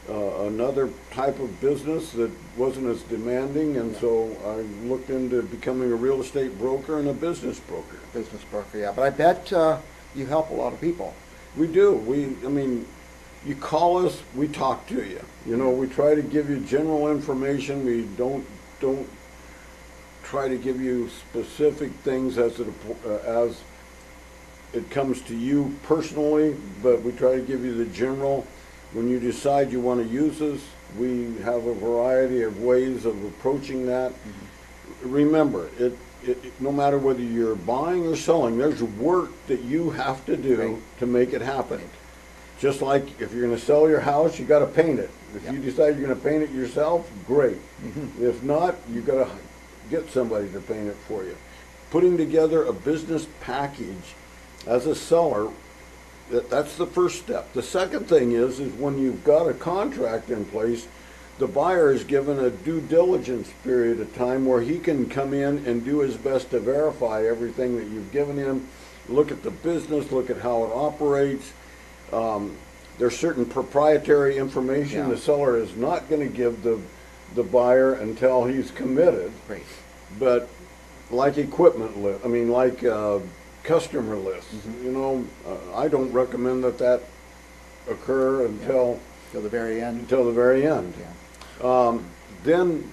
another type of business that wasn't as demanding, and so I looked into becoming a real estate broker and a business broker. Business broker, yeah. But I bet you help a lot of people. We do. I mean, you call us, we talk to you. You know, we try to give you general information. We don't try to give you specific things as it comes to you personally, but we try to give you the general. When you decide you want to use us, we have a variety of ways of approaching that. Remember, no matter whether you're buying or selling, there's work that you have to do to make it happen. Just like if you're going to sell your house, you got to paint it. If you decide you're going to paint it yourself, great. If not, you got to get somebody to paint it for you. Putting together a business package as a seller, that's the first step. The second thing is when you've got a contract in place, the buyer is given a due diligence period of time where he can come in and do his best to verify everything that you've given him, look at the business, look at how it operates. There's certain proprietary information the seller is not going to give the buyer until he's committed. Right. But like equipment list, like customer lists. You know, I don't recommend that occur until the very end. Until the very end. Then,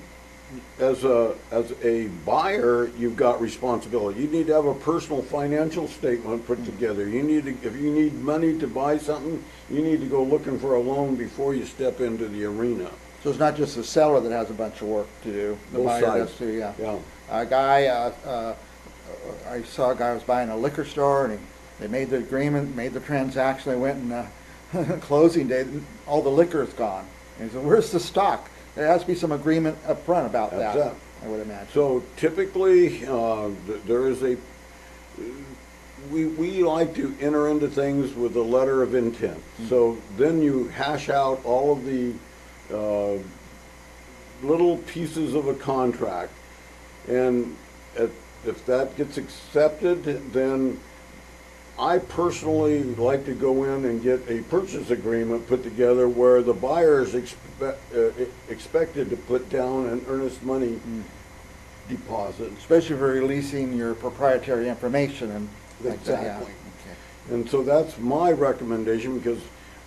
as a buyer, you've got responsibility. You need to have a personal financial statement put together. If you need money to buy something, you need to go looking for a loan before you step into the arena. So it's not just the seller that has a bunch of work to do. The Both buyer sides. does too. Yeah. Yeah. A guy I saw a guy was buying a liquor store, and they made the agreement, made the transaction. They went and closing day, all the liquor is gone. And he said, "Where's the stock?" There has to be some agreement up front about that. I would imagine. So typically, there is a. We like to enter into things with a letter of intent. Mm-hmm. So then you hash out all of the little pieces of a contract, and if that gets accepted, then I personally like to go in and get a purchase agreement put together where the buyer is expected to put down an earnest money deposit. Especially for releasing your proprietary information. And exactly. Okay. And so that's my recommendation, because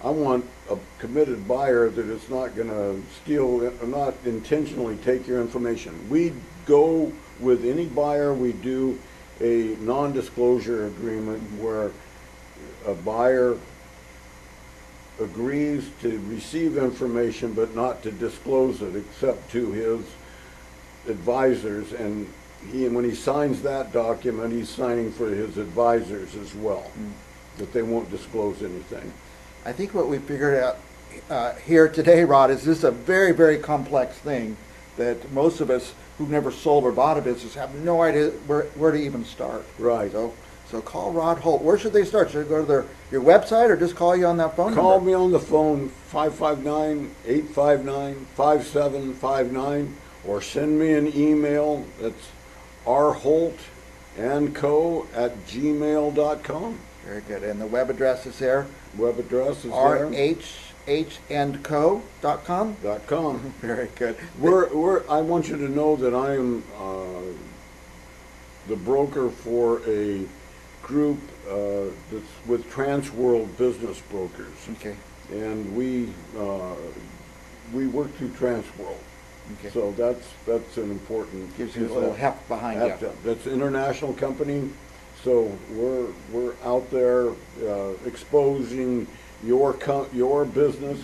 I want a committed buyer that is not going to steal, or not intentionally take your information. We go with any buyer, we do a non-disclosure agreement where a buyer agrees to receive information but not to disclose it except to his advisors, and when he signs that document, he's signing for his advisors as well, that they won't disclose anything. I think what we figured out here today, Rod, is this is a very, very complex thing that most of us who've never sold or bought a business have no idea where to even start. Right. So call Rod Holt. Where should they start? Should they go to your website or just call you on that phone number? Call me on the phone, 559-859-5759, or send me an email. That's rholtandco@gmail.com. Very good. And the web address is there? Web address is rhhandco.com? .com. Very good. I want you to know that I am the broker for a group that's with Transworld Business Brokers. Okay. And we work through Transworld. Okay. So that's an important. Gives you a little heft behind you. That's an international company, so we're out there exposing your business.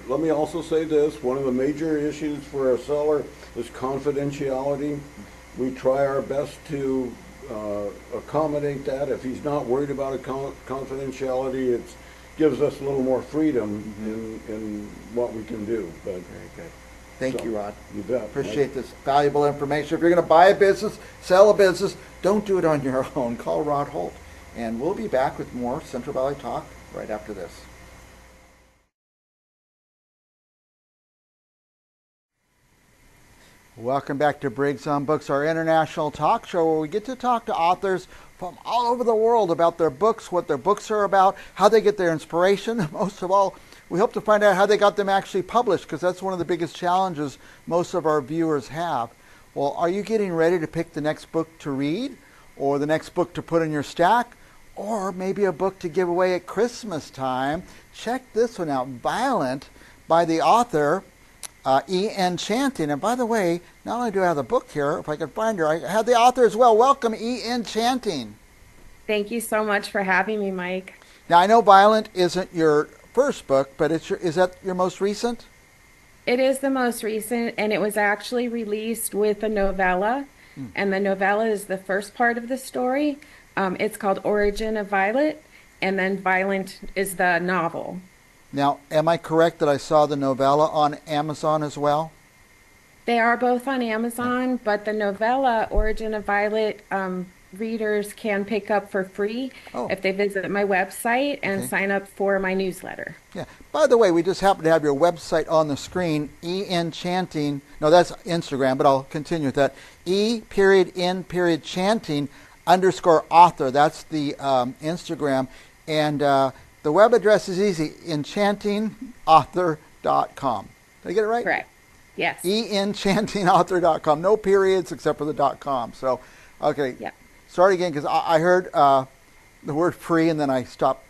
Let me also say this: one of the major issues for a seller is confidentiality. We try our best to accommodate that. If he's not worried about confidentiality, it gives us a little more freedom in what we can do. But very good. Thank you, Rod. You bet. Appreciate this valuable information. If you're going to buy a business, sell a business, don't do it on your own. Call Rod Holt. And we'll be back with more Central Valley Talk right after this. Welcome back to Briggs on Books, our international talk show where we get to talk to authors from all over the world about their books, what their books are about, how they get their inspiration. Most of all, we hope to find out how they got them actually published, because that's one of the biggest challenges most of our viewers have. Well, are you getting ready to pick the next book to read, or the next book to put in your stack, or maybe a book to give away at Christmas time? Check this one out, Violent, by the author E.N. Chanting. And by the way, not only do I have the book here, if I can find her, I have the author as well. Welcome, E.N. Chanting. Thank you so much for having me, Mike. Now, I know Violent isn't your first book, but is that your most recent? It is the most recent, and it was actually released with a novella, and the novella is the first part of the story. It's called Origin of Violet, and then Violent is the novel. Now, am I correct that I saw the novella on Amazon as well? They are both on Amazon, but the novella, Origin of Violet, readers can pick up for free if they visit my website and sign up for my newsletter. Yeah. By the way, we just happen to have your website on the screen, E.N. No, that's Instagram, but I'll continue with that. E.N.Chanting_author. That's the Instagram. And the web address is easy, enchantingauthor.com. Did I get it right? Correct. Yes. enchantingauthor.com. No periods except for the .com. So, okay. Yeah. Start again, because I heard the word free and then I stopped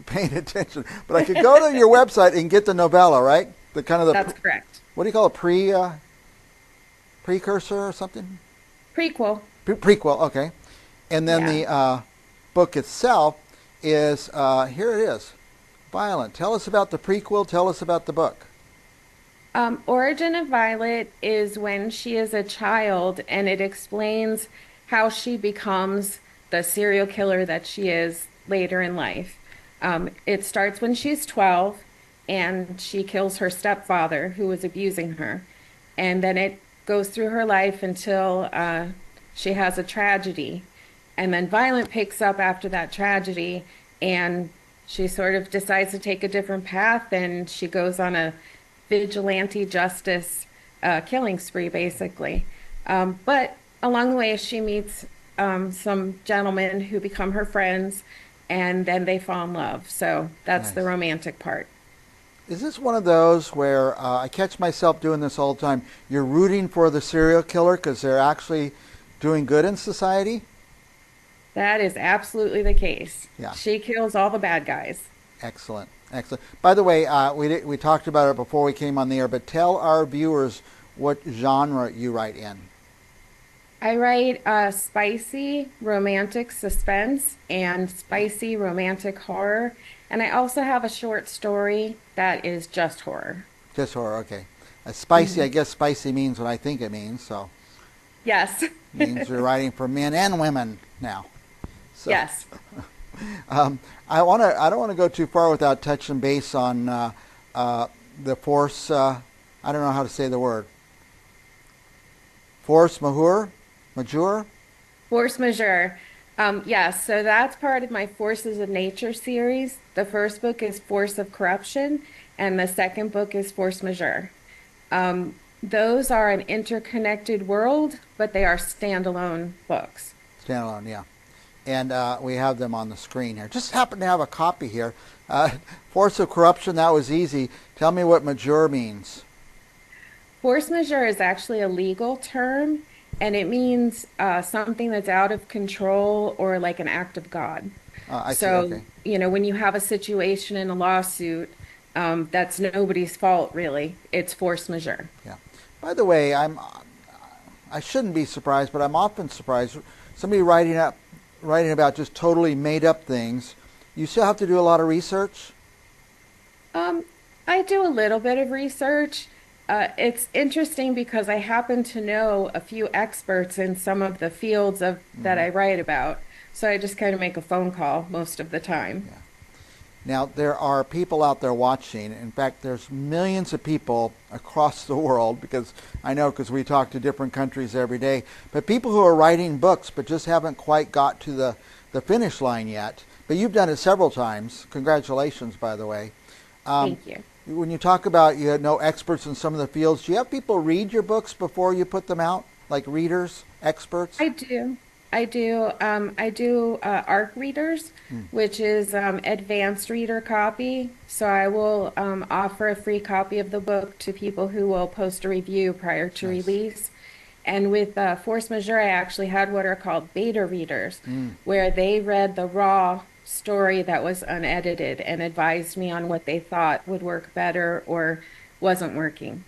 paying attention. But I could go to your website and get the novella, right? That's correct. What do you call it? Precursor or something? Prequel. Prequel, okay. And then the book itself is, here it is, Violent. Tell us about the prequel. Tell us about the book. Origin of Violet is when she is a child, and it explains how she becomes the serial killer that she is later in life. It starts when she's 12 and she kills her stepfather who was abusing her. And then it goes through her life until she has a tragedy. And then Violent picks up after that tragedy, and she sort of decides to take a different path, and she goes on a vigilante justice killing spree, basically. But along the way, she meets some gentlemen who become her friends, and then they fall in love. So that's the romantic part. Is this one of those where I catch myself doing this all the time? You're rooting for the serial killer because they're actually doing good in society? That is absolutely the case. Yeah. She kills all the bad guys. Excellent. Excellent. By the way, we talked about it before we came on the air, but tell our viewers what genre you write in. I write spicy romantic suspense and spicy romantic horror. And I also have a short story that is just horror. Just horror, okay. Spicy, I guess spicy means what I think it means, so. Yes. Means you're writing for men and women now. So, yes. I don't want to go too far without touching base on the force. I don't know how to say the word. Force majeure. Force majeure. Yes, so that's part of my Forces of Nature series. The first book is Force of Corruption, and the second book is Force majeure. Those are an interconnected world, but they are standalone books. Standalone, yeah. And we have them on the screen here. Just happen to have a copy here. Force of Corruption, that was easy. Tell me what majeure means. Force majeure is actually a legal term, and it means something that's out of control or like an act of God. I see, okay. You know, when you have a situation in a lawsuit, that's nobody's fault, really. It's force majeure. Yeah. By the way, I shouldn't be surprised, but I'm often surprised. Somebody writing about just totally made up things. You still have to do a lot of research? I do a little bit of research. It's interesting because I happen to know a few experts in some of the fields that I write about. So I just kind of make a phone call most of the time. Yeah. Now, there are people out there watching. In fact, there's millions of people across the world, because we talk to different countries every day, but people who are writing books but just haven't quite got to the finish line yet. But you've done it several times. Congratulations, by the way. Thank you. When you talk about you know experts in some of the fields, do you have people read your books before you put them out, like readers, experts? I do. I do ARC readers, which is advanced reader copy. So I will offer a free copy of the book to people who will post a review prior to release. And with Force Majeure, I actually had what are called beta readers, where they read the raw story that was unedited and advised me on what they thought would work better or wasn't working.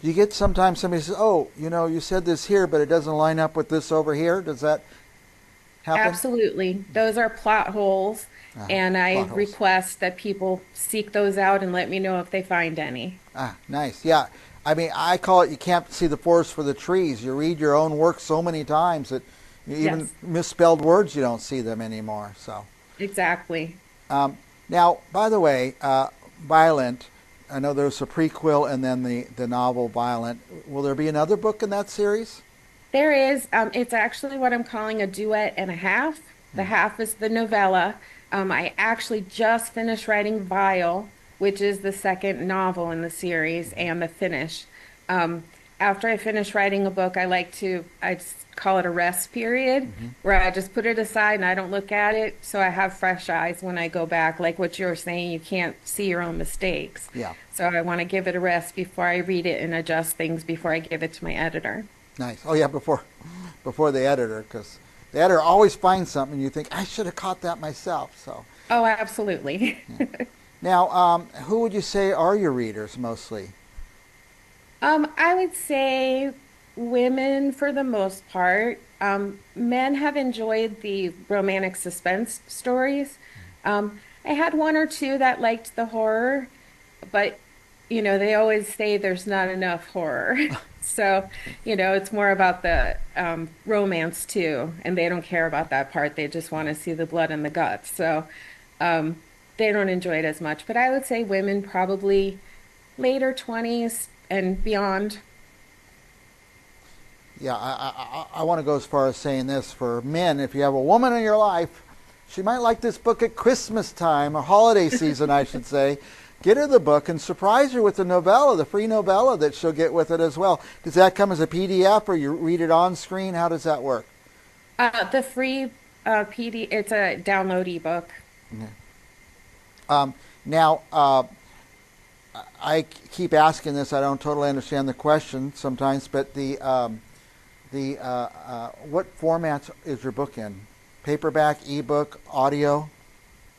Do you get sometimes somebody says, oh, you know, you said this here, but it doesn't line up with this over here? Does that happen? Absolutely. Those are plot holes, and I request that people seek those out and let me know if they find any. Nice. Yeah. I mean, I call it you can't see the forest for the trees. You read your own work so many times that even misspelled words, you don't see them anymore. So exactly. Now, by the way, Violent, I know there's a prequel and then the novel Violent. Will there be another book in that series? There is. It's actually what I'm calling a duet and a half. The half is the novella. I actually just finished writing Vile, which is the second novel in the series and the finish. After I finish writing a book, I just call it a rest period, where I just put it aside and I don't look at it, so I have fresh eyes when I go back. Like what you were saying, you can't see your own mistakes. Yeah. So I want to give it a rest before I read it and adjust things before I give it to my editor. Nice. Oh yeah, before the editor, because the editor always finds something and you think, I should have caught that myself. So. Oh, absolutely. Yeah. Now, who would you say are your readers mostly? I would say women for the most part. Men have enjoyed the romantic suspense stories. I had one or two that liked the horror, but you know, they always say there's not enough horror. So, it's more about the romance too, and they don't care about that part. They just want to see the blood and the guts. So, they don't enjoy it as much. But I would say women probably later 20s and beyond. Yeah, I want to go as far as saying this for men. If you have a woman in your life, she might like this book at Christmas time, or holiday season, I should say. Get her the book and surprise her with the novella, the free novella that she'll get with it as well. Does that come as a PDF or you read it on screen? How does that work? The free PD, it's a download ebook. Okay. Now, I keep asking this. I don't totally understand the question sometimes, but what formats is your book in? Paperback, ebook, audio?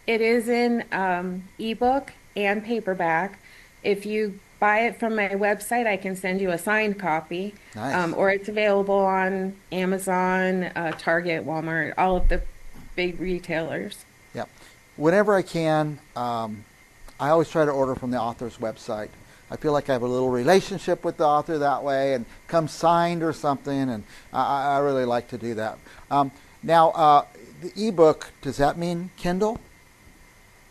It is in ebook and paperback. If you buy it from my website, I can send you a signed copy. Nice. Or it's available on Amazon, Target, Walmart, all of the big retailers. Yeah. Whenever I can, I always try to order from the author's website. I feel like I have a little relationship with the author that way, and come signed or something, and I really like to do that. Now, the ebook, does that mean Kindle?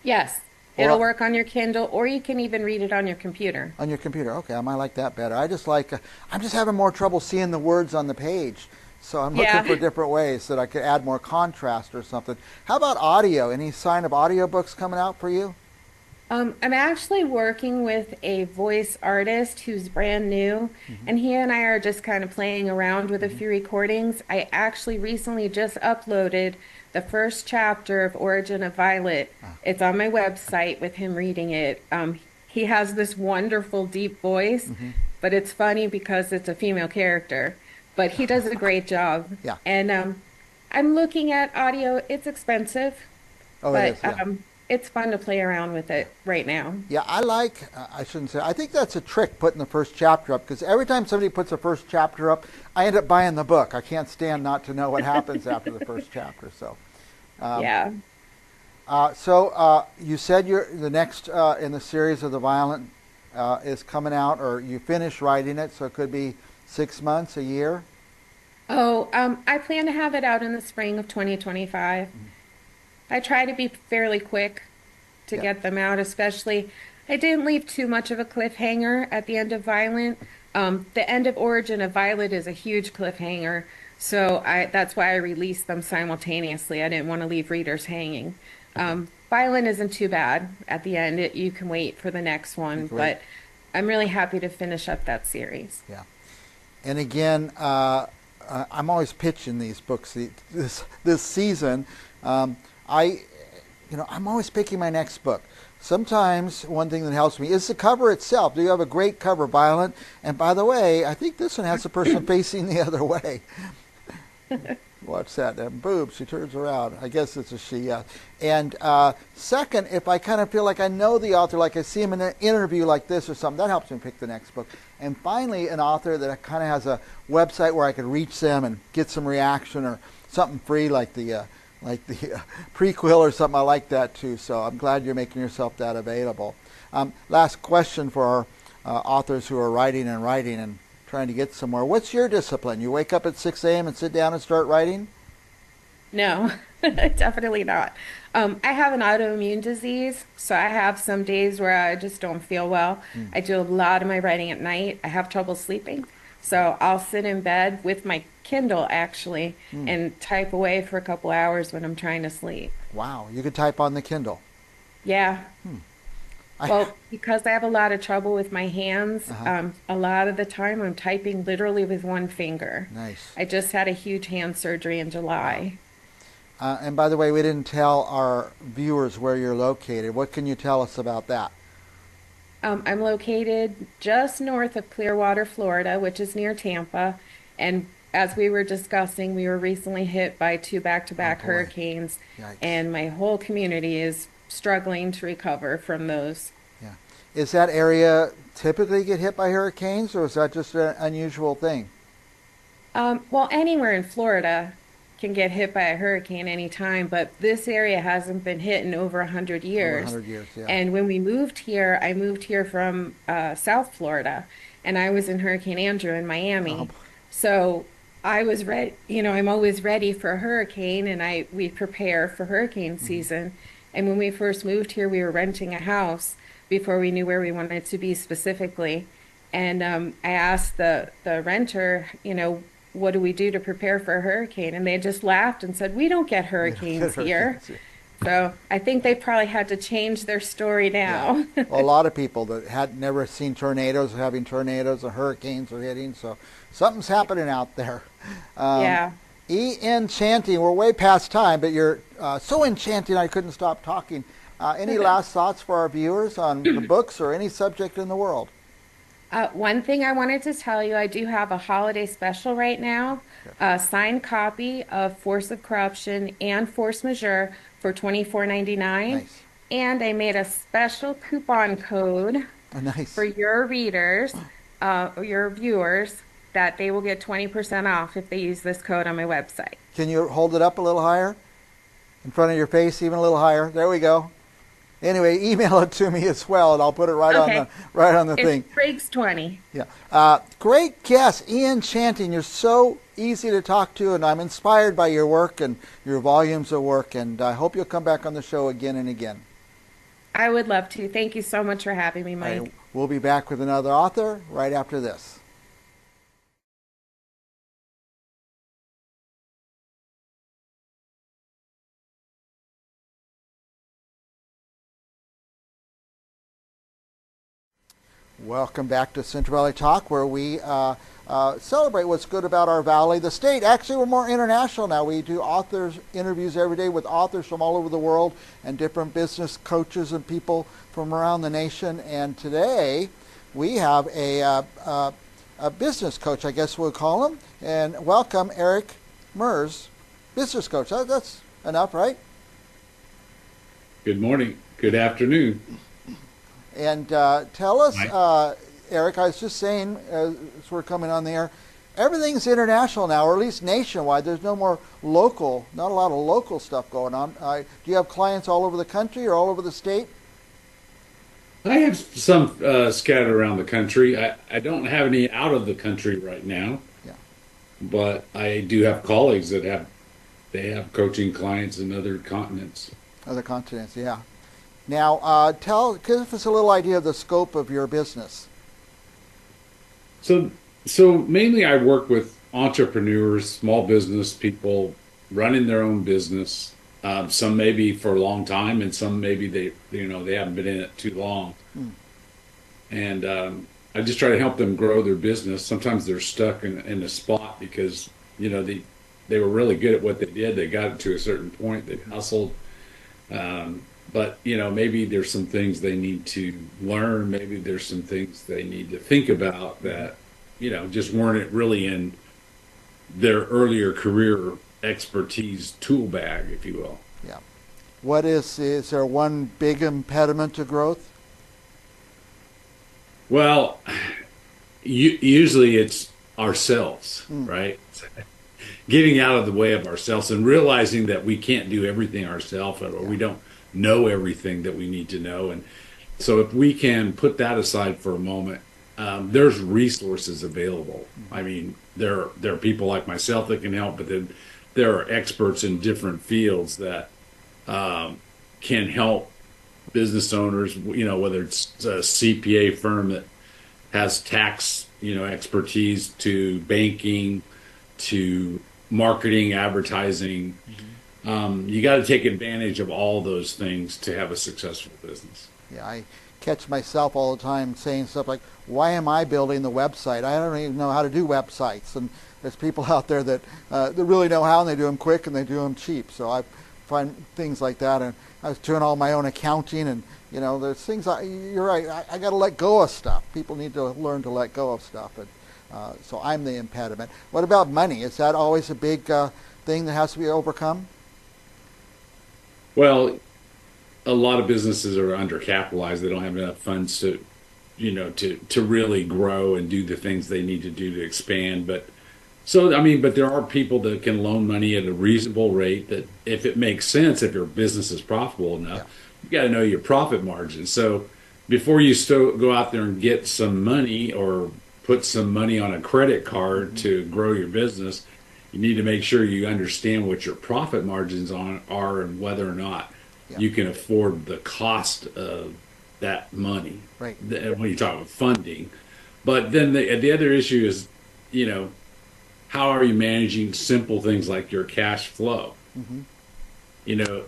Yes. It'll work on your Kindle, or you can even read it on your computer. On your computer, okay. I might like that better. I'm just having more trouble seeing the words on the page, so I'm looking for different ways that I could add more contrast or something. How about audio? Any sign of audiobooks coming out for you? I'm actually working with a voice artist who's brand new, and he and I are just kind of playing around with a few recordings. I actually recently just uploaded the first chapter of Origin of Violet. It's on my website with him reading it. He has this wonderful deep voice, but it's funny because it's a female character, but he does a great job. Yeah. And I'm looking at audio. It's expensive, but it is, yeah. It's fun to play around with it right now. Yeah, I shouldn't say, I think that's a trick, putting the first chapter up, because every time somebody puts the first chapter up, I end up buying the book. I can't stand not to know what happens after the first chapter. So, yeah. So you said the next in the series of The Violent is coming out, or you finished writing it, so it could be 6 months, a year? Oh, I plan to have it out in the spring of 2025. I try to be fairly quick to get them out, especially I didn't leave too much of a cliffhanger at the end of Violent. The end of Origin of Violet is a huge cliffhanger, so that's why I released them simultaneously. I didn't want to leave readers hanging. Violent isn't too bad at the end. You can wait for the next one, but I'm really happy to finish up that series. Yeah. And again, I'm always pitching these books this season. I'm always picking my next book. Sometimes one thing that helps me is the cover itself. Do you have a great cover, Violent? And by the way, I think this one has the person facing the other way. Watch that. Boom, she turns around. I guess it's a she, yeah. And second, if I kind of feel like I know the author, like I see him in an interview like this or something, that helps me pick the next book. And finally, an author that kind of has a website where I could reach them and get some reaction or something free like the prequel or something. I like that too, so I'm glad you're making yourself that available. Last question for our authors who are writing and trying to get somewhere. What's your discipline? You wake up at 6 a.m. and sit down and start writing? No, definitely not. I have an autoimmune disease, so I have some days where I just don't feel well. I do a lot of my writing at night. I have trouble sleeping, so I'll sit in bed with my Kindle actually and type away for a couple hours when I'm trying to sleep. Wow, you could type on the Kindle. Yeah. Well, because I have a lot of trouble with my hands, a lot of the time I'm typing literally with one finger. Nice. I just had a huge hand surgery in July. And by the way, we didn't tell our viewers where you're located. What can you tell us about that? I'm located just north of Clearwater, Florida, which is near Tampa. And as we were discussing, we were recently hit by 2 back-to-back hurricanes. Yikes. And my whole community is struggling to recover from those. Yeah. Is that area typically get hit by hurricanes, or is that just an unusual thing? Well, anywhere in Florida, can get hit by a hurricane anytime, but this area hasn't been hit in over 100 Over years. 100 years, yeah. And when we moved here, I moved here from South Florida, and I was in Hurricane Andrew in Miami. So I was ready, I'm always ready for a hurricane, and we prepare for hurricane season. And when we first moved here, we were renting a house before we knew where we wanted to be specifically. And I asked the renter, what do we do to prepare for a hurricane? And they just laughed and said, we don't get hurricanes here. So I think they probably had to change their story now. Yeah. Well, a lot of people that had never seen tornadoes are having tornadoes, or hurricanes are hitting, so something's happening out there. Yeah. Enchanting. We're way past time, but you're so enchanting I couldn't stop talking. Any last thoughts for our viewers on the books or any subject in the world? One thing I wanted to tell you, I do have a holiday special right now, a signed copy of Force of Corruption and Force Majeure for $24.99. Nice. And I made a special coupon code for your readers, or your viewers, that they will get 20% off if they use this code on my website. Can you hold it up a little higher? In front of your face, even a little higher. There we go. Anyway, email it to me as well, and I'll put it right on the thing. It's Briggs 20. Yeah. Great guest, Ian Chanting. You're so easy to talk to, and I'm inspired by your work and your volumes of work, and I hope you'll come back on the show again and again. I would love to. Thank you so much for having me, Mike. We'll be back with another author right after this. Welcome back to Central Valley Talk, where we celebrate what's good about our valley, the state. Actually, we're more international now. We do authors interviews every day with authors from all over the world and different business coaches and people from around the nation. And today we have a business coach, I guess we'll call him. And welcome, Eric Mers, business coach. That's enough, right? Good morning. Good afternoon. And tell us, Eric, I was just saying as we're coming on the air, everything's international now, or at least nationwide. There's no more local, not a lot of local stuff going on. Do you have clients all over the country or all over the state? I have some scattered around the country. I don't have any out of the country right now. Yeah. But I do have colleagues that have coaching clients in other continents. Other continents, yeah. Now, give us a little idea of the scope of your business. So mainly I work with entrepreneurs, small business people running their own business. Some maybe for a long time, and some maybe they haven't been in it too long. And I just try to help them grow their business. Sometimes they're stuck in a spot because they were really good at what they did. They got it to a certain point. They hustled. But, maybe there's some things they need to learn. Maybe there's some things they need to think about that, just weren't really in their earlier career expertise tool bag, if you will. Yeah. What is there one big impediment to growth? Well, usually it's ourselves, right? Getting out of the way of ourselves and realizing that we can't do everything ourselves, or we don't know everything that we need to know. And so if we can put that aside for a moment, there's resources available. I mean, there are people like myself that can help, but then there are experts in different fields that can help business owners, whether it's a CPA firm that has tax, expertise, to banking, to marketing, advertising. You got to take advantage of all those things to have a successful business. Yeah, I catch myself all the time saying stuff like, why am I building the website? I don't even know how to do websites. And there's people out there that really know how, and they do them quick and they do them cheap. So I find things like that. And I was doing all my own accounting, and there's things. You're right. I got to let go of stuff. People need to learn to let go of stuff. And so I'm the impediment. What about money? Is that always a big thing that has to be overcome? Well, a lot of businesses are undercapitalized. They don't have enough funds to really grow and do the things they need to do to expand. But So, I mean, but there are people that can loan money at a reasonable rate that if it makes sense, if your business is profitable enough, you got to know your profit margin. So before you go out there and get some money or put some money on a credit card to grow your business, you need to make sure you understand what your profit margins are and whether or not you can afford the cost of that money. Right. When you talk about funding. But then the other issue is, you know, how are you managing simple things like your cash flow? Mm-hmm. You know,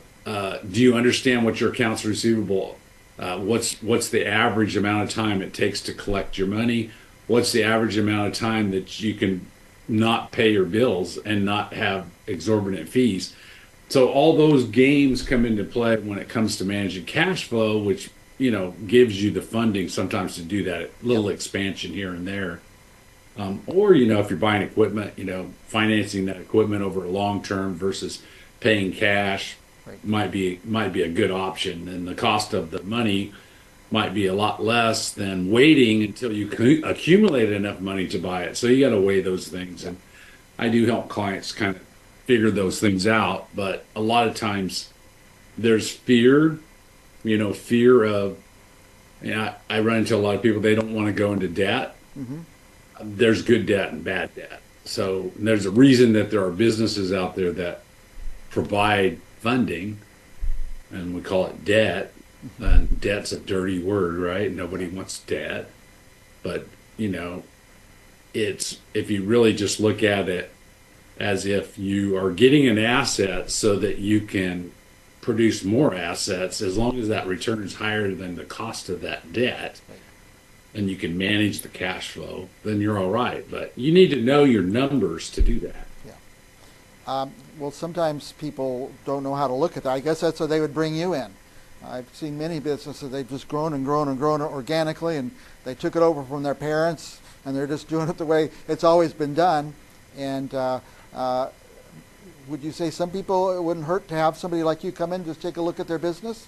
do you understand what your accounts receivable? What's the average amount of time it takes to collect your money? What's the average amount of time that you can not pay your bills and not have exorbitant fees? So all those games come into play when it comes to managing cash flow, which, you know, gives you the funding sometimes to do that little expansion here and there. Or, you know, if you're buying equipment, you know, financing that equipment over a long term versus paying cash might be a good option. And the cost of the money might be a lot less than waiting until you accumulate enough money to buy it. So you got to weigh those things. And I do help clients kind of figure those things out. But a lot of times there's fear, you know, fear of, you know, I run into a lot of people, they don't want to go into debt. Mm-hmm. There's good debt and bad debt. So there's a reason that there are businesses out there that provide funding, and we call it debt. And debt's a dirty word, right? Nobody wants debt. But, you know, it's, if you really just look at it as if you are getting an asset so that you can produce more assets, as long as that return is higher than the cost of that debt, and you can manage the cash flow, then you're all right. But you need to know your numbers to do that. Well, sometimes people don't know how to look at that. I guess that's why they would bring you in. I've seen many businesses, they've just grown and grown and grown organically, and they took it over from their parents, and they're just doing it the way it's always been done. And would you say some people, it wouldn't hurt to have somebody like you come in and just take a look at their business?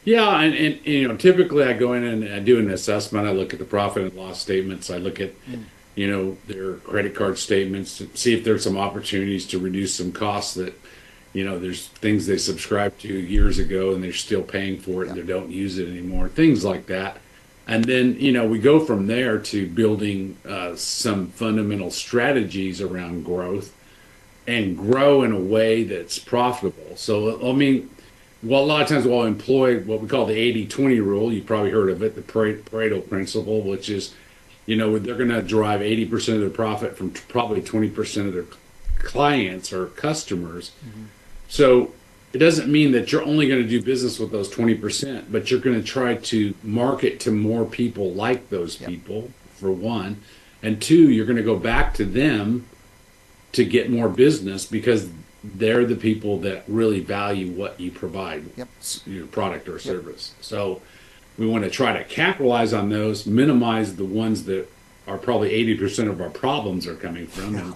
Yeah, and you know, typically I go in and I do an assessment. I look at the profit and loss statements. I look at, you know, their credit card statements to see if there's some opportunities to reduce some costs that, you know, there's things they subscribed to years ago and they're still paying for it and they don't use it anymore, things like that. And then, you know, we go from there to building some fundamental strategies around growth and grow in a way that's profitable. So, I mean, well, a lot of times we'll employ what we call the 80-20 rule. You've probably heard of it, the Pareto principle, which is, you know, they're going to derive 80% of their profit from probably 20% of their clients or customers. Mm-hmm. So it doesn't mean that you're only going to do business with those 20%, but you're going to try to market to more people like those people, for one. And two, you're going to go back to them to get more business because they're the people that really value what you provide, your product or service. So we want to try to capitalize on those, minimize the ones that are probably 80% of our problems are coming from, and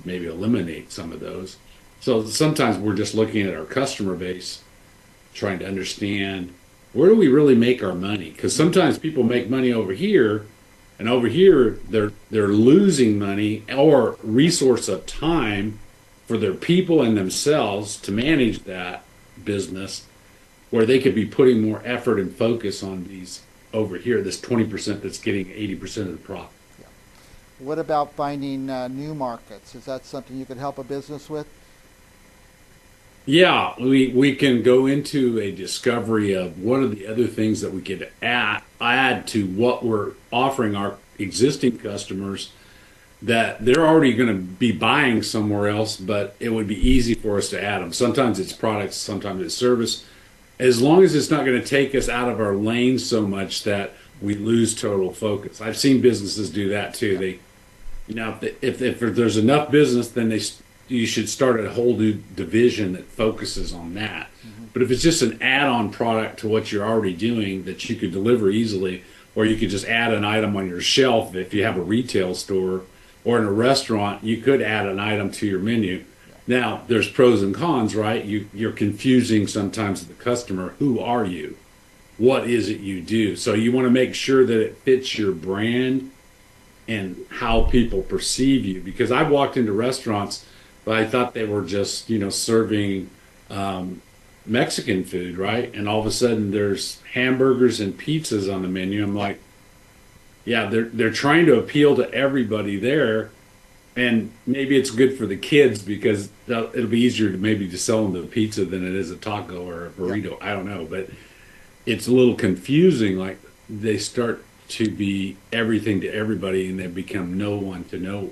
maybe eliminate some of those. So sometimes we're just looking at our customer base, trying to understand where do we really make our money? Because sometimes people make money over here, and over here they're losing money or resource of time for their people and themselves to manage that business, where they could be putting more effort and focus on these over here, this 20% that's getting 80% of the profit. What about finding new markets? Is that something you could help a business with? Yeah, we can go into a discovery of what are the other things that we could add to what we're offering our existing customers that they're already going to be buying somewhere else, but it would be easy for us to add them. Sometimes it's products, sometimes it's service. As long as it's not going to take us out of our lane so much that we lose total focus. I've seen businesses do that too. They, you know, if there's enough business, then you should start a whole new division that focuses on that. Mm-hmm. But if it's just an add-on product to what you're already doing that you could deliver easily, or you could just add an item on your shelf if you have a retail store, or in a restaurant, you could add an item to your menu. Now, there's pros and cons, right? You're confusing sometimes the customer. Who are you? What is it you do? So you want to make sure that it fits your brand and how people perceive you. Because I walked into restaurants, but I thought they were just, serving Mexican food, right? And all of a sudden there's hamburgers and pizzas on the menu. I'm like, yeah, they're trying to appeal to everybody there. And maybe it's good for the kids because it'll be easier to maybe to sell them the pizza than it is a taco or a burrito. I don't know, but it's a little confusing. Like they start to be everything to everybody, and they become no one to no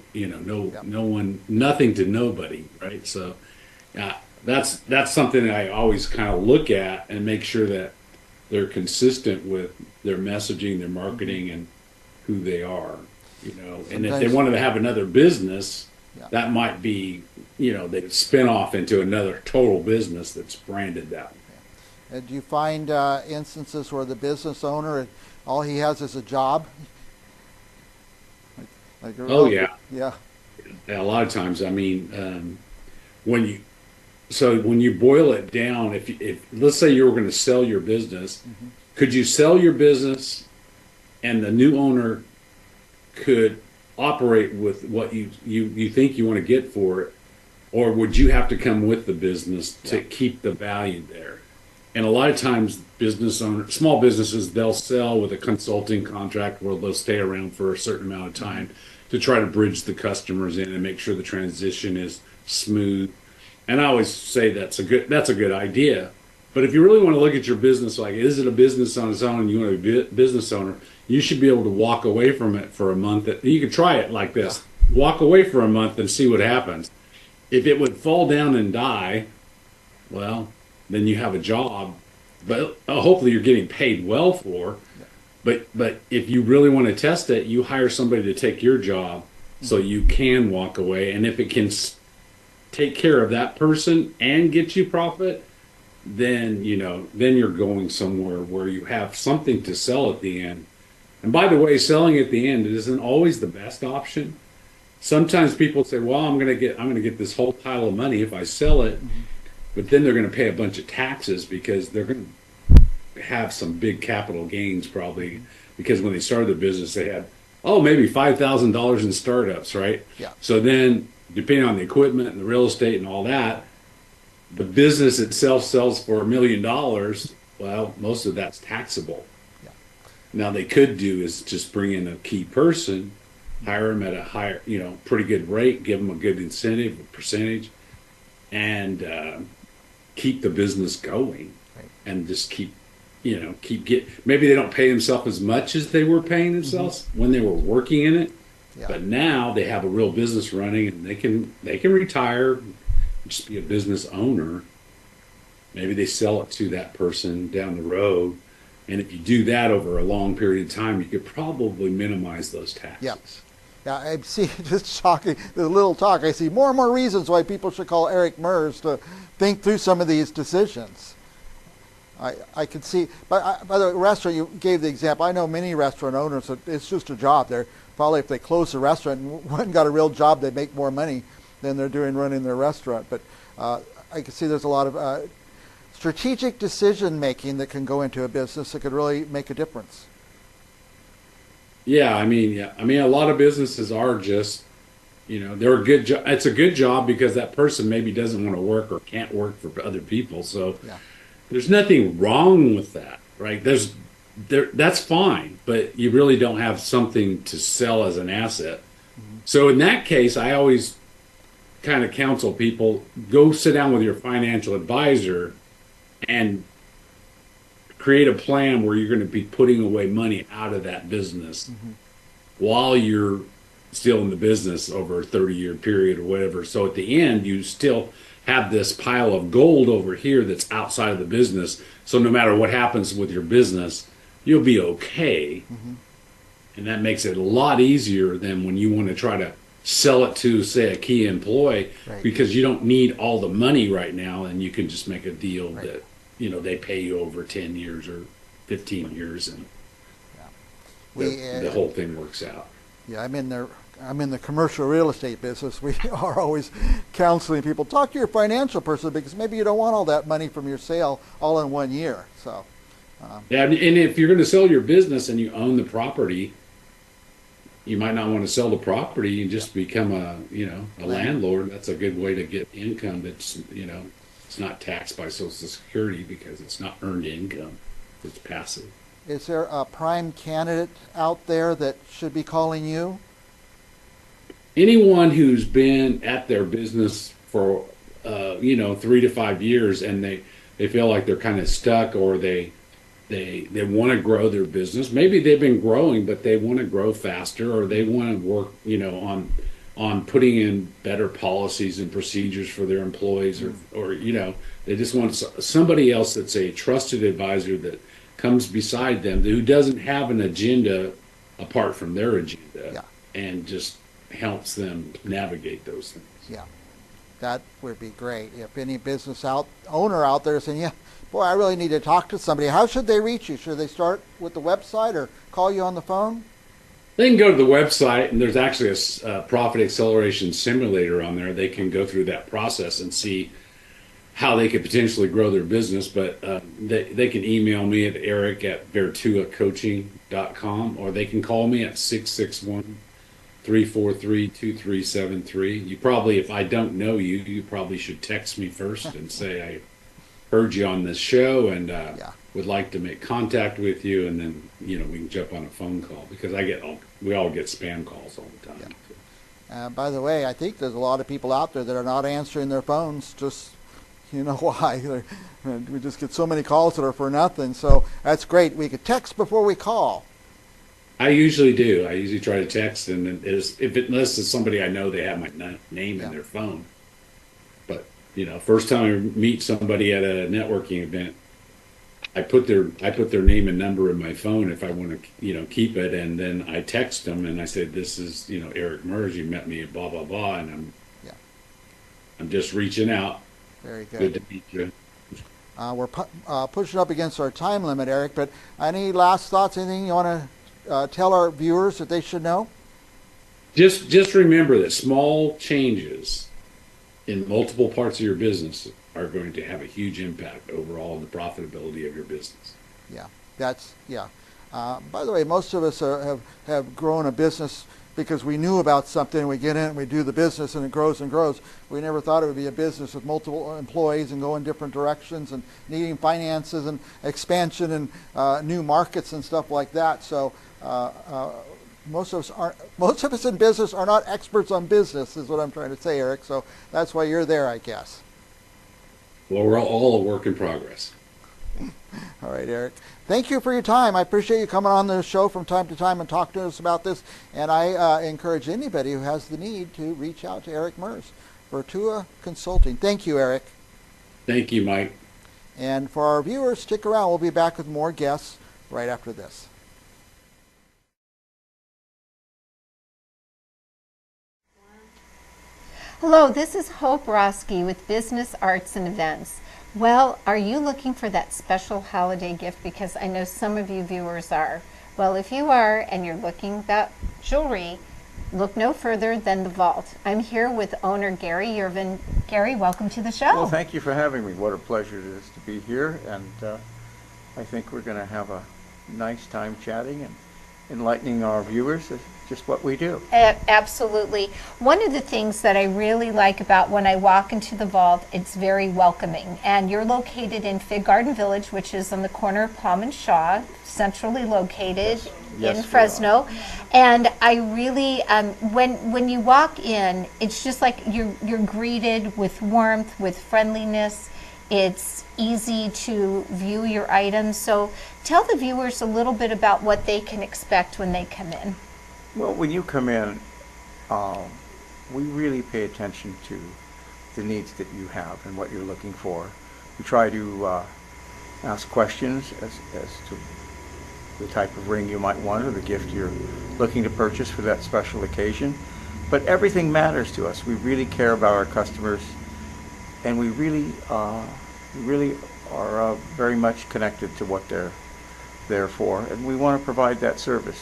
one, nothing to nobody, right? So that's something that I always kind of look at and make sure that they're consistent with their messaging, their marketing, and who they are. And if they wanted to have another business, that might be, they spin off into another total business that's branded that way. Do you find instances where the business owner, all he has is a job? Yeah. Yeah. A lot of times, I mean, when you boil it down, if let's say you were going to sell your business, could you sell your business and the new owner could operate with what you think you want to get for it, or would you have to come with the business to keep the value there? And a lot of times small businesses, they'll sell with a consulting contract where they'll stay around for a certain amount of time to try to bridge the customers in and make sure the transition is smooth. And I always say that's a good idea. But if you really want to look at your business, like, is it a business on its own and you want to be a business owner, you should be able to walk away from it for a month. You could try it like this. Walk away for a month and see what happens. If it would fall down and die, well, then you have a job. But hopefully you're getting paid well for. But if you really want to test it, you hire somebody to take your job so you can walk away. And if it can take care of that person and get you profit, then you're going somewhere where you have something to sell at the end. And by the way, selling at the end isn't always the best option. Sometimes people say, well, I'm going to get this whole pile of money if I sell it, but then they're going to pay a bunch of taxes because they're going to have some big capital gains probably, because when they started the business they had maybe $5,000 in startups, right? Yeah. So then depending on the equipment and the real estate and all that, the business itself sells for $1 million. Well, most of that's taxable. Yeah. Now they could do is just bring in a key person, hire them at a higher, pretty good rate, give them a good incentive, a percentage, and keep the business going, and just keep maybe they don't pay themselves as much as they were paying themselves when they were working in it, but now they have a real business running and they can retire, just be a business owner. Maybe they sell it to that person down the road, and if you do that over a long period of time, you could probably minimize those taxes. Yep. Yeah, I see, just shocking, the little talk, I see more and more reasons why people should call Eric Mers to think through some of these decisions. I can see, by the way, restaurant, you gave the example. I know many restaurant owners, it's just a job. They're probably, if they close the restaurant and went and got a real job, they make more money than they're doing running their restaurant. But I can see there's a lot of strategic decision making that can go into a business that could really make a difference. Yeah, I mean, a lot of businesses are just, they're a good job. It's a good job because that person maybe doesn't want to work or can't work for other people. So there's nothing wrong with that, right? That's fine, but you really don't have something to sell as an asset. So in that case, I always kind of counsel people, go sit down with your financial advisor and create a plan where you're going to be putting away money out of that business while you're still in the business over a 30-year period or whatever. So at the end, you still have this pile of gold over here that's outside of the business. So no matter what happens with your business, you'll be okay. And that makes it a lot easier than when you want to try to sell it to, say, a key employee, because you don't need all the money right now, and you can just make a deal that they pay you over 10 years or 15 years, and the whole thing works out. Yeah, I'm in the commercial real estate business. We are always counseling people, talk to your financial person, because maybe you don't want all that money from your sale all in 1 year. So and if you're going to sell your business and you own the property, you might not want to sell the property and just become a landlord. That's a good way to get income that's, it's not taxed by Social Security because it's not earned income. It's passive. Is there a prime candidate out there that should be calling you? Anyone who's been at their business for 3 to 5 years and they feel like they're kind of stuck, or they want to grow their business. Maybe they've been growing, but they want to grow faster, or they want to work on putting in better policies and procedures for their employees, or they just want somebody else that's a trusted advisor that comes beside them, who doesn't have an agenda apart from their agenda, and just helps them navigate those things. Yeah, that would be great. If any business owner out there is saying, yeah, boy, I really need to talk to somebody, how should they reach you? Should they start with the website or call you on the phone? They can go to the website, and there's actually a profit acceleration simulator on there. They can go through that process and see how they could potentially grow their business. But they can email me at eric@vertuacoaching.com, or they can call me at 661-343-2373. You probably, if I don't know you, you probably should text me first and say, I heard you on this show and would like to make contact with you, and then we can jump on a phone call, because we all get spam calls all the time. By the way, I think there's a lot of people out there that are not answering their phones. Just why? We just get so many calls that are for nothing. So that's great. We could text before we call. I usually do. I usually try to text, and unless it's somebody I know, they have my name in their phone. But first time I meet somebody at a networking event, I put their name and number in my phone if I want to keep it, and then I text them and I said, "This is Eric Mers. You met me at blah blah blah, and I'm just reaching out." Very good. Good to meet you. We're pushing up against our time limit, Eric. But any last thoughts? Anything you want to tell our viewers that they should know? Just remember that small changes in multiple parts of your business are going to have a huge impact overall on the profitability of your business. Yeah, by the way, most of us have grown a business because we knew about something. We get in and we do the business, and it grows and grows. We never thought it would be a business with multiple employees and go in different directions and needing finances and expansion and new markets and stuff like that. So most of us in business are not experts on business, is what I'm trying to say, Eric. So that's why you're there, I guess. Well, we're all a work in progress. All right, Eric. Thank you for your time. I appreciate you coming on the show from time to time and talk to us about this. And I encourage anybody who has the need to reach out to Eric Mers, Vertua Consulting. Thank you, Eric. Thank you, Mike. And for our viewers, stick around. We'll be back with more guests right after this. Hello, this is Hope Roski with Business Arts and Events. Well, are you looking for that special holiday gift? Because I know some of you viewers are. Well, if you are and you're looking at jewelry, look no further than the Vault. I'm here with owner Gary Yervin. Gary, welcome to the show. Well, thank you for having me. What a pleasure it is to be here, and I think we're going to have a nice time chatting and enlightening our viewers. Is just what we do. Absolutely. One of the things that I really like about when I walk into the Vault, it's very welcoming. And you're located in Fig Garden Village, which is on the corner of Palm and Shaw, centrally located in Fresno. And I really, when you walk in, it's just like you're greeted with warmth, with friendliness. It's easy to view your items. So tell the viewers a little bit about what they can expect when they come in. Well, when you come in, we really pay attention to the needs that you have and what you're looking for. We try to ask questions as to the type of ring you might want or the gift you're looking to purchase for that special occasion. But everything matters to us. We really care about our customers, and we really are very much connected to what they're there for, and we want to provide that service.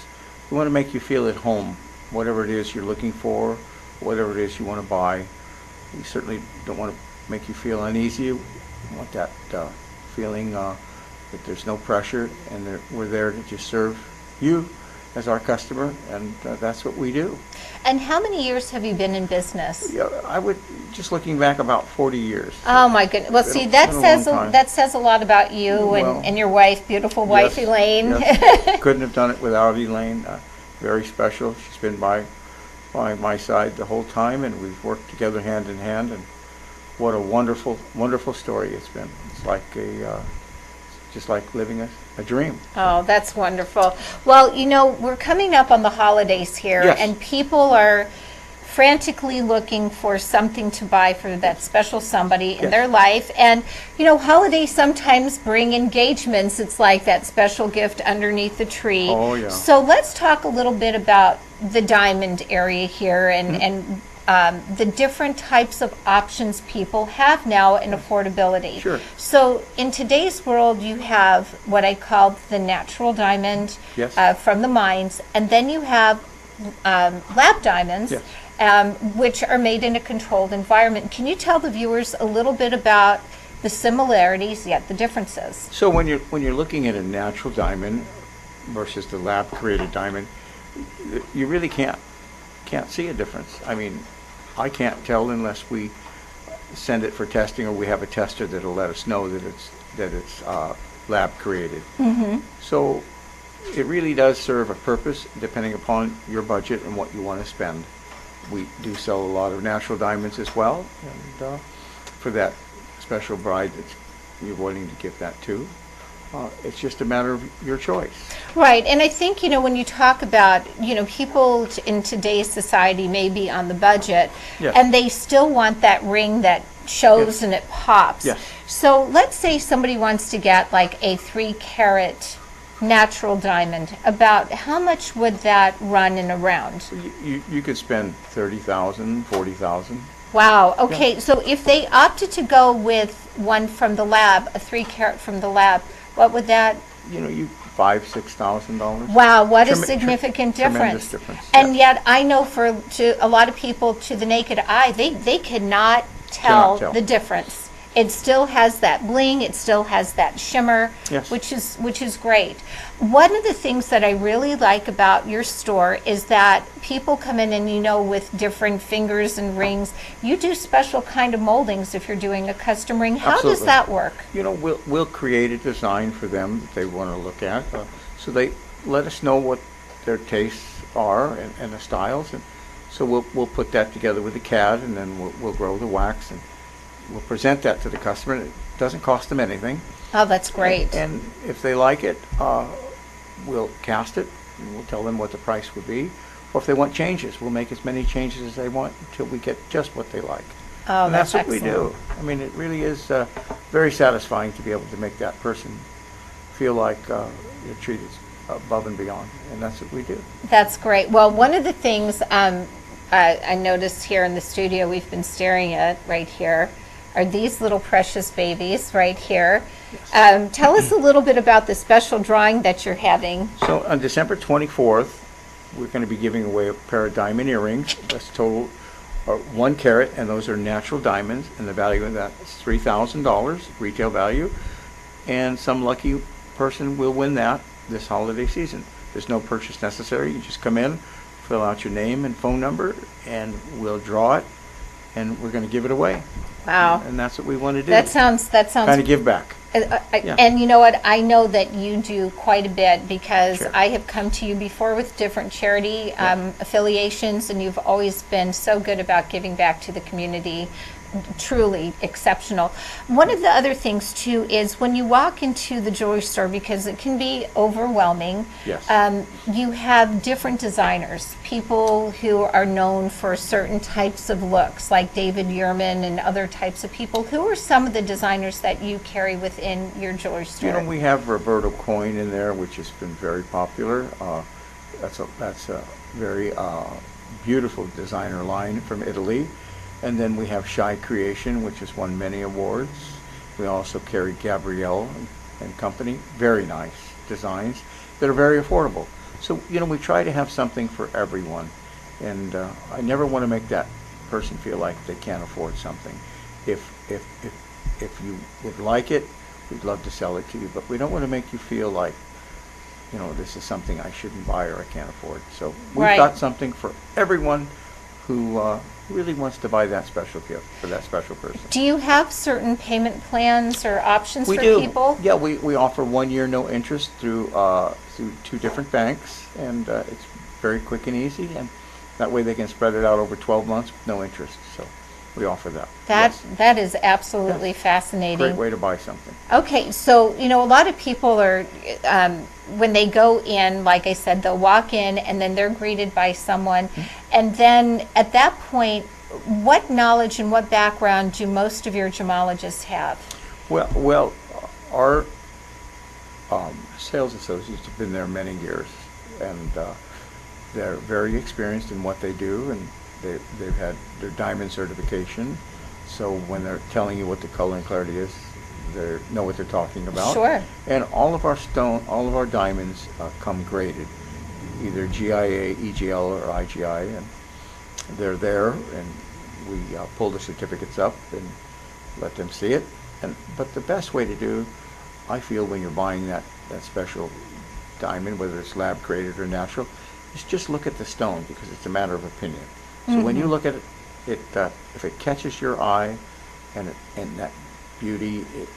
We want to make you feel at home, whatever it is you're looking for, whatever it is you want to buy. We certainly don't want to make you feel uneasy. We want that feeling that there's no pressure, and that we're there to just serve you as our customer, and that's what we do. And how many years have you been in business? Yeah, I would, just looking back, about 40 years. Oh my goodness! Well, see, that says a lot about you and your wife, beautiful wife, yes, Elaine. Yes. Couldn't have done it without Elaine. Very special. She's been by my side the whole time, and we've worked together hand in hand. And what a wonderful, wonderful story it's been. It's like just like living a dream. Oh, that's wonderful. Well, we're coming up on the holidays here, yes. and people are frantically looking for something to buy for that special somebody in their life. And, holidays sometimes bring engagements. It's like that special gift underneath the tree. Oh, yeah. So let's talk a little bit about the diamond area here and the different types of options people have now in affordability. Sure. So in today's world, you have what I call the natural diamond from the mines, and then you have lab diamonds, which are made in a controlled environment. Can you tell the viewers a little bit about the similarities, yet the differences? So when you're looking at a natural diamond versus the lab-created diamond, you really can't see a difference. I mean, I can't tell unless we send it for testing, or we have a tester that'll let us know that it's lab created. Mm-hmm. So it really does serve a purpose depending upon your budget and what you want to spend. We do sell a lot of natural diamonds as well, and for that special bride that you're wanting to give that to. It's just a matter of your choice. Right, and I think, when you talk about, people in today's society may be on the budget, and they still want that ring that shows and it pops. Yes. So let's say somebody wants to get like a 3-carat natural diamond. About how much would that run in a round? You could spend $30,000, $40,000. Wow, okay, so if they opted to go with one from the lab, a 3-carat from the lab, what would that? $5,000-$6,000. Wow, what a significant difference. Tremendous difference. And yet, I know to a lot of people, to the naked eye, they cannot tell the difference. It still has that bling, it still has that shimmer, which is great. One of the things that I really like about your store is that people come in and, with different fingers and rings, you do special kind of moldings if you're doing a custom ring. How does that work? We'll create a design for them that they want to look at. So they let us know what their tastes are and the styles, and so we'll put that together with the CAD, and then we'll grow the wax, and we'll present that to the customer. It doesn't cost them anything. Oh, that's great. And if they like it, we'll cast it, and we'll tell them what the price would be. Or if they want changes, we'll make as many changes as they want until we get just what they like. Oh, and that's what excellent. we do. I mean, it really is very satisfying to be able to make that person feel like you're treated above and beyond, and that's what we do. That's great. Well, one of the things I noticed here in the studio we've been staring at right here are these little precious babies right here. Tell us a little bit about the special drawing that you're having. So on December 24th, we're going to be giving away a pair of diamond earrings. That's total 1 carat, and those are natural diamonds, and the value of that is $3,000 retail value. And some lucky person will win that this holiday season. There's no purchase necessary. You just come in, fill out your name and phone number, and we'll draw it, and we're going to give it away. Wow. And that's what we want to do. That sounds kind of give back. And you know what? I know that you do quite a bit because I have come to you before with different charity affiliations, and you've always been so good about giving back to the community. Truly exceptional. One of the other things too is when you walk into the jewelry store, because it can be overwhelming, you have different designers, people who are known for certain types of looks, like David Yurman and other types of people. Who are some of the designers that you carry within your jewelry store? We have Roberto Coin in there, which has been very popular. That's a very beautiful designer line from Italy. And then we have Shy Creation, which has won many awards. We also carry Gabrielle and Company. Very nice designs that are very affordable. So, we try to have something for everyone. And I never want to make that person feel like they can't afford something. If you would like it, we'd love to sell it to you. But we don't want to make you feel like this is something I shouldn't buy or I can't afford. So we've Right. got something for everyone who really wants to buy that special gift for that special person. Do you have certain payment plans or options We for do. people? Yeah, we offer 1 year no interest through 2 different banks, and it's very quick and easy, and that way they can spread it out over 12 months with no interest. So we offer that. That is absolutely fascinating. Great way to buy something. Okay, so a lot of people are when they go in, like I said, they'll walk in and then they're greeted by someone, and then at that point, what knowledge and what background do most of your gemologists have? Well, our sales associates have been there many years, and they're very experienced in what they do, and they've had their diamond certification. So when they're telling you what the color and clarity is, they know what they're talking about. Sure. And all of our diamonds come graded, either GIA, EGL, or IGI, and they're there, and we pull the certificates up and let them see it. But the best way to do, I feel, when you're buying that special diamond, whether it's lab created or natural, is just look at the stone, because it's a matter of opinion. So when you look at it, if it catches your eye and that beauty, it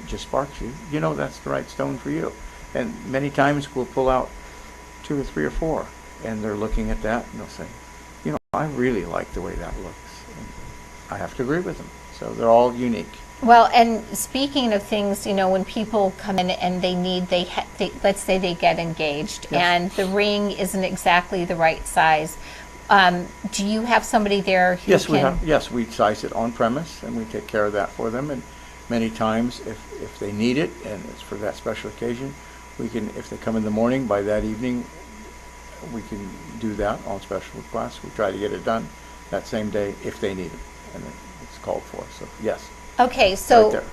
just sparks you, that's the right stone for you. And many times we'll pull out 2 or 3 or 4, and they're looking at that and they'll say, I really like the way that looks. And I have to agree with them. So they're all unique. Well, and speaking of things, when people come in and let's say they get engaged, Yes. and the ring isn't exactly the right size. Do you have somebody there who can? Yes, we size it on premise, and we take care of that for them. And many times, if they need it and it's for that special occasion, we can. If they come in the morning, by that evening, we can do that on special request. We try to get it done that same day if they need it, and it's called for. So yes. Okay, so Right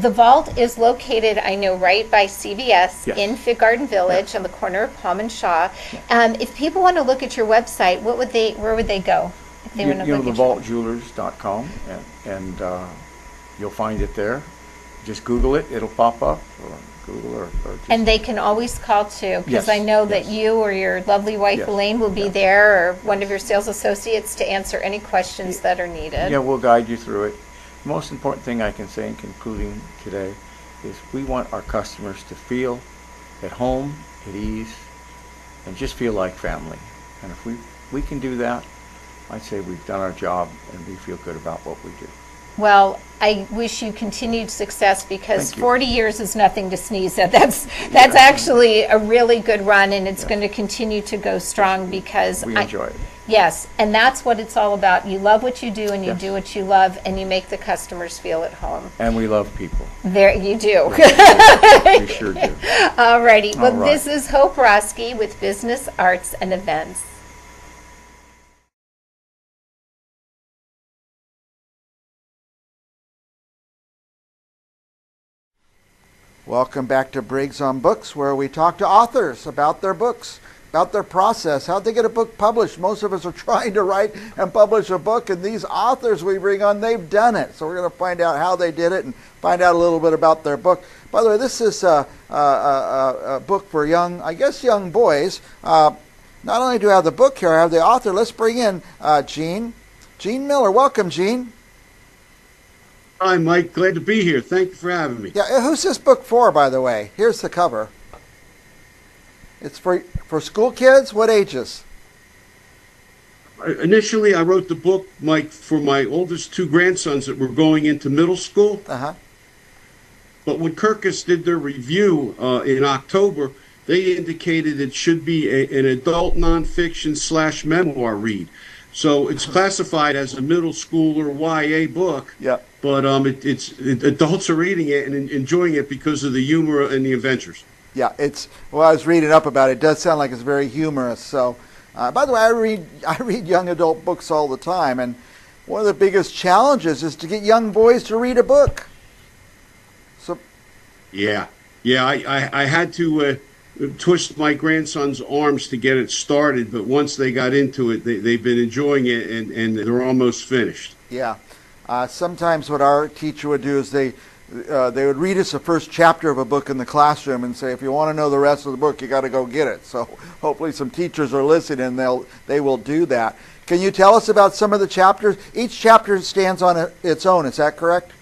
the vault is located, I know, right by CVS Yes. in Fig Garden Village on the corner of Palm and Shaw. If people want to look at your website, where would they go? If they want to look at thevaultjewelers.com, and you'll find it there. Just Google it; it'll pop up, or Google or just, And they can always call too, because Yes, I know that you or your lovely wife Yes, Elaine will be there, or one of your sales associates, to answer any questions that are needed. Yeah, we'll guide you through it. The most important thing I can say in concluding today is we want our customers to feel at home, at ease, and just feel like family. And if we can do that, I'd say we've done our job, and we feel good about what we do. Well, I wish you continued success, because Thank you. 40 years is nothing to sneeze at. That's actually a really good run, and it's going to continue to go strong, because We enjoy it. Yes, and that's what it's all about. You love what you do, and you Yes. do what you love, and you make the customers feel at home. And we love people. There you do. We sure do. All righty. Well, All right. this is Hope Roski with Business, Arts, and Events. Welcome back to Briggs on Books, where we talk to authors about their books, about their process, how they get a book published. Most of us are trying to write and publish a book, and these authors we bring on, they've done it. So we're going to find out how they did it and find out a little bit about their book. By the way, this is a book for young boys. Not only do I have the book here, I have the author. Let's bring in Gene Miller. Welcome, Gene. Hi, Mike. Glad to be here. Thank you for having me. Yeah, who's this book for, by the way? Here's the cover. It's for school kids? What ages? Initially, I wrote the book, Mike, for my oldest 2 grandsons that were going into middle school. Uh-huh. But when Kirkus did their review in October, they indicated it should be an adult nonfiction / memoir read. So it's classified as a middle schooler YA book. Yeah. But adults are reading it and enjoying it because of the humor and the adventures. Yeah, I was reading up about it. It does sound like it's very humorous. So, by the way, I read young adult books all the time, and one of the biggest challenges is to get young boys to read a book. So, Yeah, I had to twist my grandson's arms to get it started, but once they got into it, they've been enjoying it, and they're almost finished. yeah. Sometimes what our teacher would do is they they would read us the first chapter of a book in the classroom and say, if you want to know the rest of the book, you got to go get it. So hopefully some teachers are listening and they will do that. Can you tell us about some of the chapters? Each chapter stands on its own. Is that correct?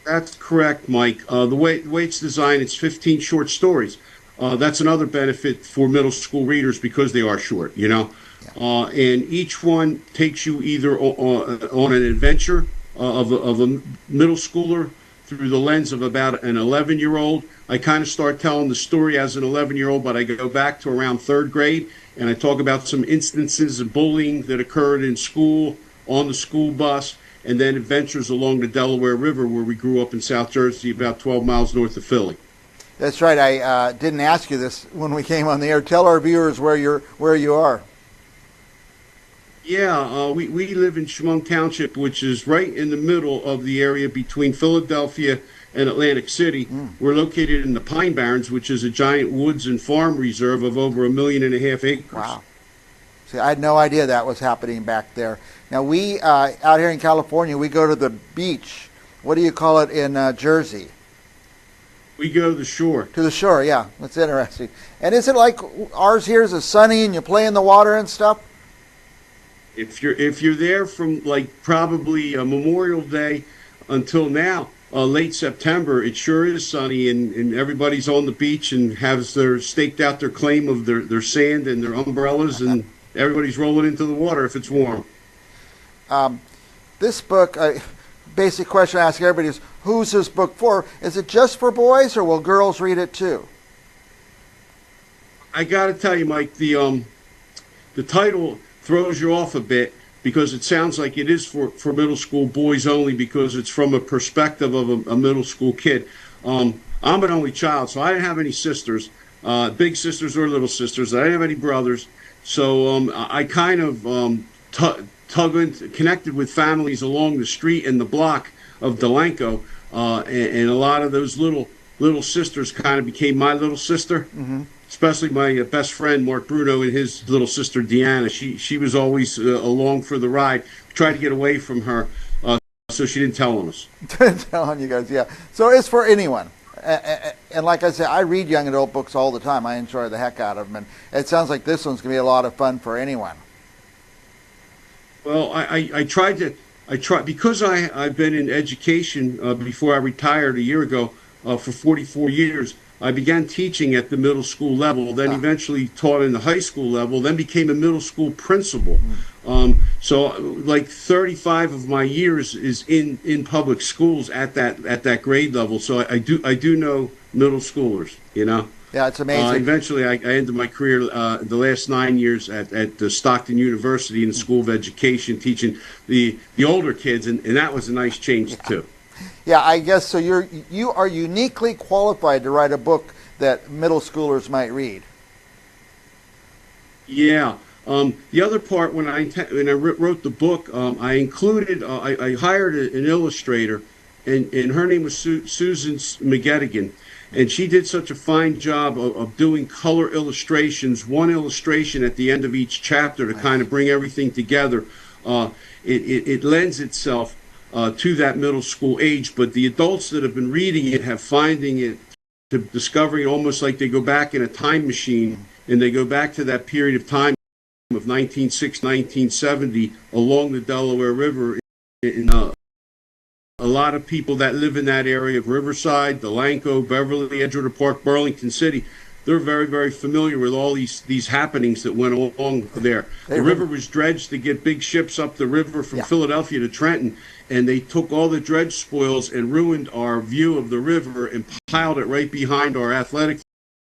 That's correct, Mike. The way it's designed, it's 15 short stories. That's another benefit for middle school readers because they are short, you know. And each one takes you either on an adventure of a middle schooler through the lens of about an 11-year-old. I kind of start telling the story as an 11-year-old, but I go back to around third grade, and I talk about some instances of bullying that occurred in school, on the school bus, and then adventures along the Delaware River, where we grew up in South Jersey, about 12 miles north of Philly. That's right. I didn't ask you this when we came on the air. Tell our viewers where you are. Yeah, we live in Chemung Township, which is right in the middle of the area between Philadelphia and Atlantic City. We're located in the Pine Barrens, which is a giant woods and farm reserve of over 1.5 million acres. Wow. See, I had no idea that was happening back there. Now, we, out here in California, we go to the beach. What do you call it in Jersey? We go to the shore. To the shore, yeah. That's interesting. And is it like ours here? Is it sunny and you play in the water and stuff? If you're there from like probably Memorial Day until now, late September, it sure is sunny and everybody's on the beach and has staked out their claim of their sand and their umbrellas and everybody's rolling into the water if it's warm. This book, basic question I ask everybody is, who's this book for? Is it just for boys or will girls read it too? I got to tell you, Mike, the title throws you off a bit because it sounds like it is for middle school boys only because it's from a perspective of a middle school kid. I'm an only child, so I didn't have any sisters, big sisters or little sisters. I didn't have any brothers. So I kind of connected with families along the street and the block of Delanco, and a lot of those little sisters kind of became my little sister. Mm-hmm. Especially my best friend Mark Bruno and his little sister Deanna. She was always along for the ride. We tried to get away from her, so she didn't tell on us. Telling you guys, yeah. So it's for anyone. And like I said, I read young adult books all the time. I enjoy the heck out of them, and it sounds like this one's going to be a lot of fun for anyone. Well, I tried because I've been in education before I retired a year ago for 44 years. I began teaching at the middle school level, then eventually taught in the high school level, then became a middle school principal. So like 35 of my years is in public schools at that grade level. So I do know middle schoolers, you know. Yeah, it's amazing. Eventually, I ended my career the last 9 years at the Stockton University in the School of Education, teaching the older kids, and that was a nice change too. Yeah, I guess so. You are uniquely qualified to write a book that middle schoolers might read. Yeah. The other part, when I wrote the book, I included, I hired an illustrator, and her name was Susan McGettigan, and she did such a fine job of doing color illustrations, one illustration at the end of each chapter to kind of bring everything together. It lends itself to that middle school age, but the adults that have been reading it have finding it, to discovering almost like they go back in a time machine and they go back to that period of time of 1960, 1970 along the Delaware River. A lot of people that live in that area of Riverside, Delanco, Beverly, Edgewater Park, Burlington City, they're very, very familiar with all these happenings that went along there. The river was dredged to get big ships up the river from Philadelphia to Trenton, and they took all the dredge spoils and ruined our view of the river and piled it right behind our athletic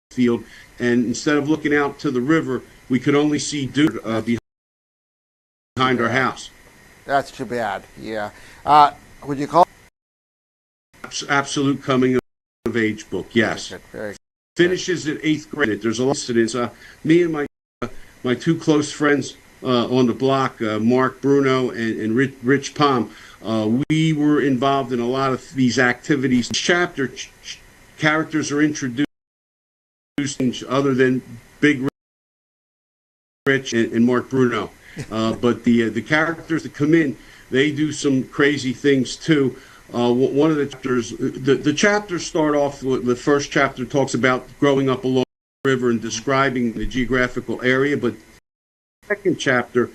field. And instead of looking out to the river, we could only see dirt behind our house. That's too bad. Yeah. Would you call it? Absolute coming of age book, yes. Very good. Finishes at 8th grade. There's a lot of incidents. Me and my two close friends on the block, Mark Bruno and Rich Palm, we were involved in a lot of these activities. Each chapter, characters are introduced other than Big Rich and Mark Bruno. But the characters that come in, they do some crazy things too. one of the chapters, the chapters start off with the first chapter talks about growing up along the river and describing the geographical area, but the second chapter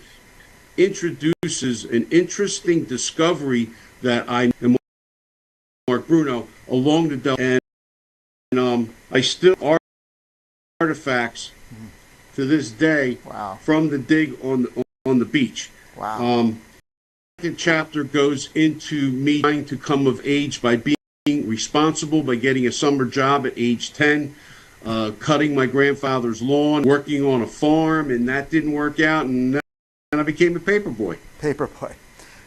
introduces an interesting discovery that I and Mark Bruno along the Delta, and I still artifacts to this day from the dig on the beach. Wow. Second chapter goes into me trying to come of age by being responsible, by getting a summer job at age 10, cutting my grandfather's lawn, working on a farm, and that didn't work out, and then I became a paperboy. Paperboy.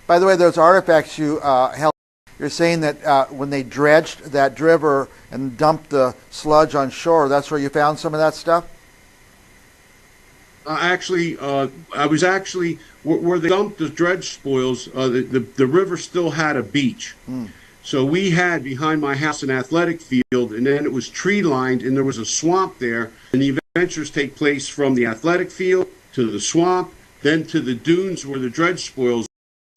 By the way, those artifacts you held, you're saying that when they dredged that river and dumped the sludge on shore, that's where you found some of that stuff? I was actually where they dumped the dredge spoils. The river still had a beach, so we had behind my house an athletic field, and then it was tree lined, and there was a swamp there. And the adventures take place from the athletic field to the swamp, then to the dunes where the dredge spoils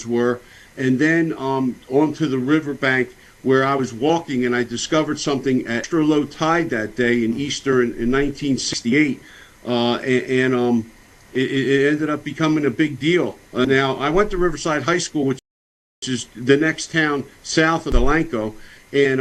were, and then onto the riverbank where I was walking, and I discovered something at extra low tide that day in Easter in 1968. It ended up becoming a big deal. Now, I went to Riverside High School, which is the next town south of Delanco, and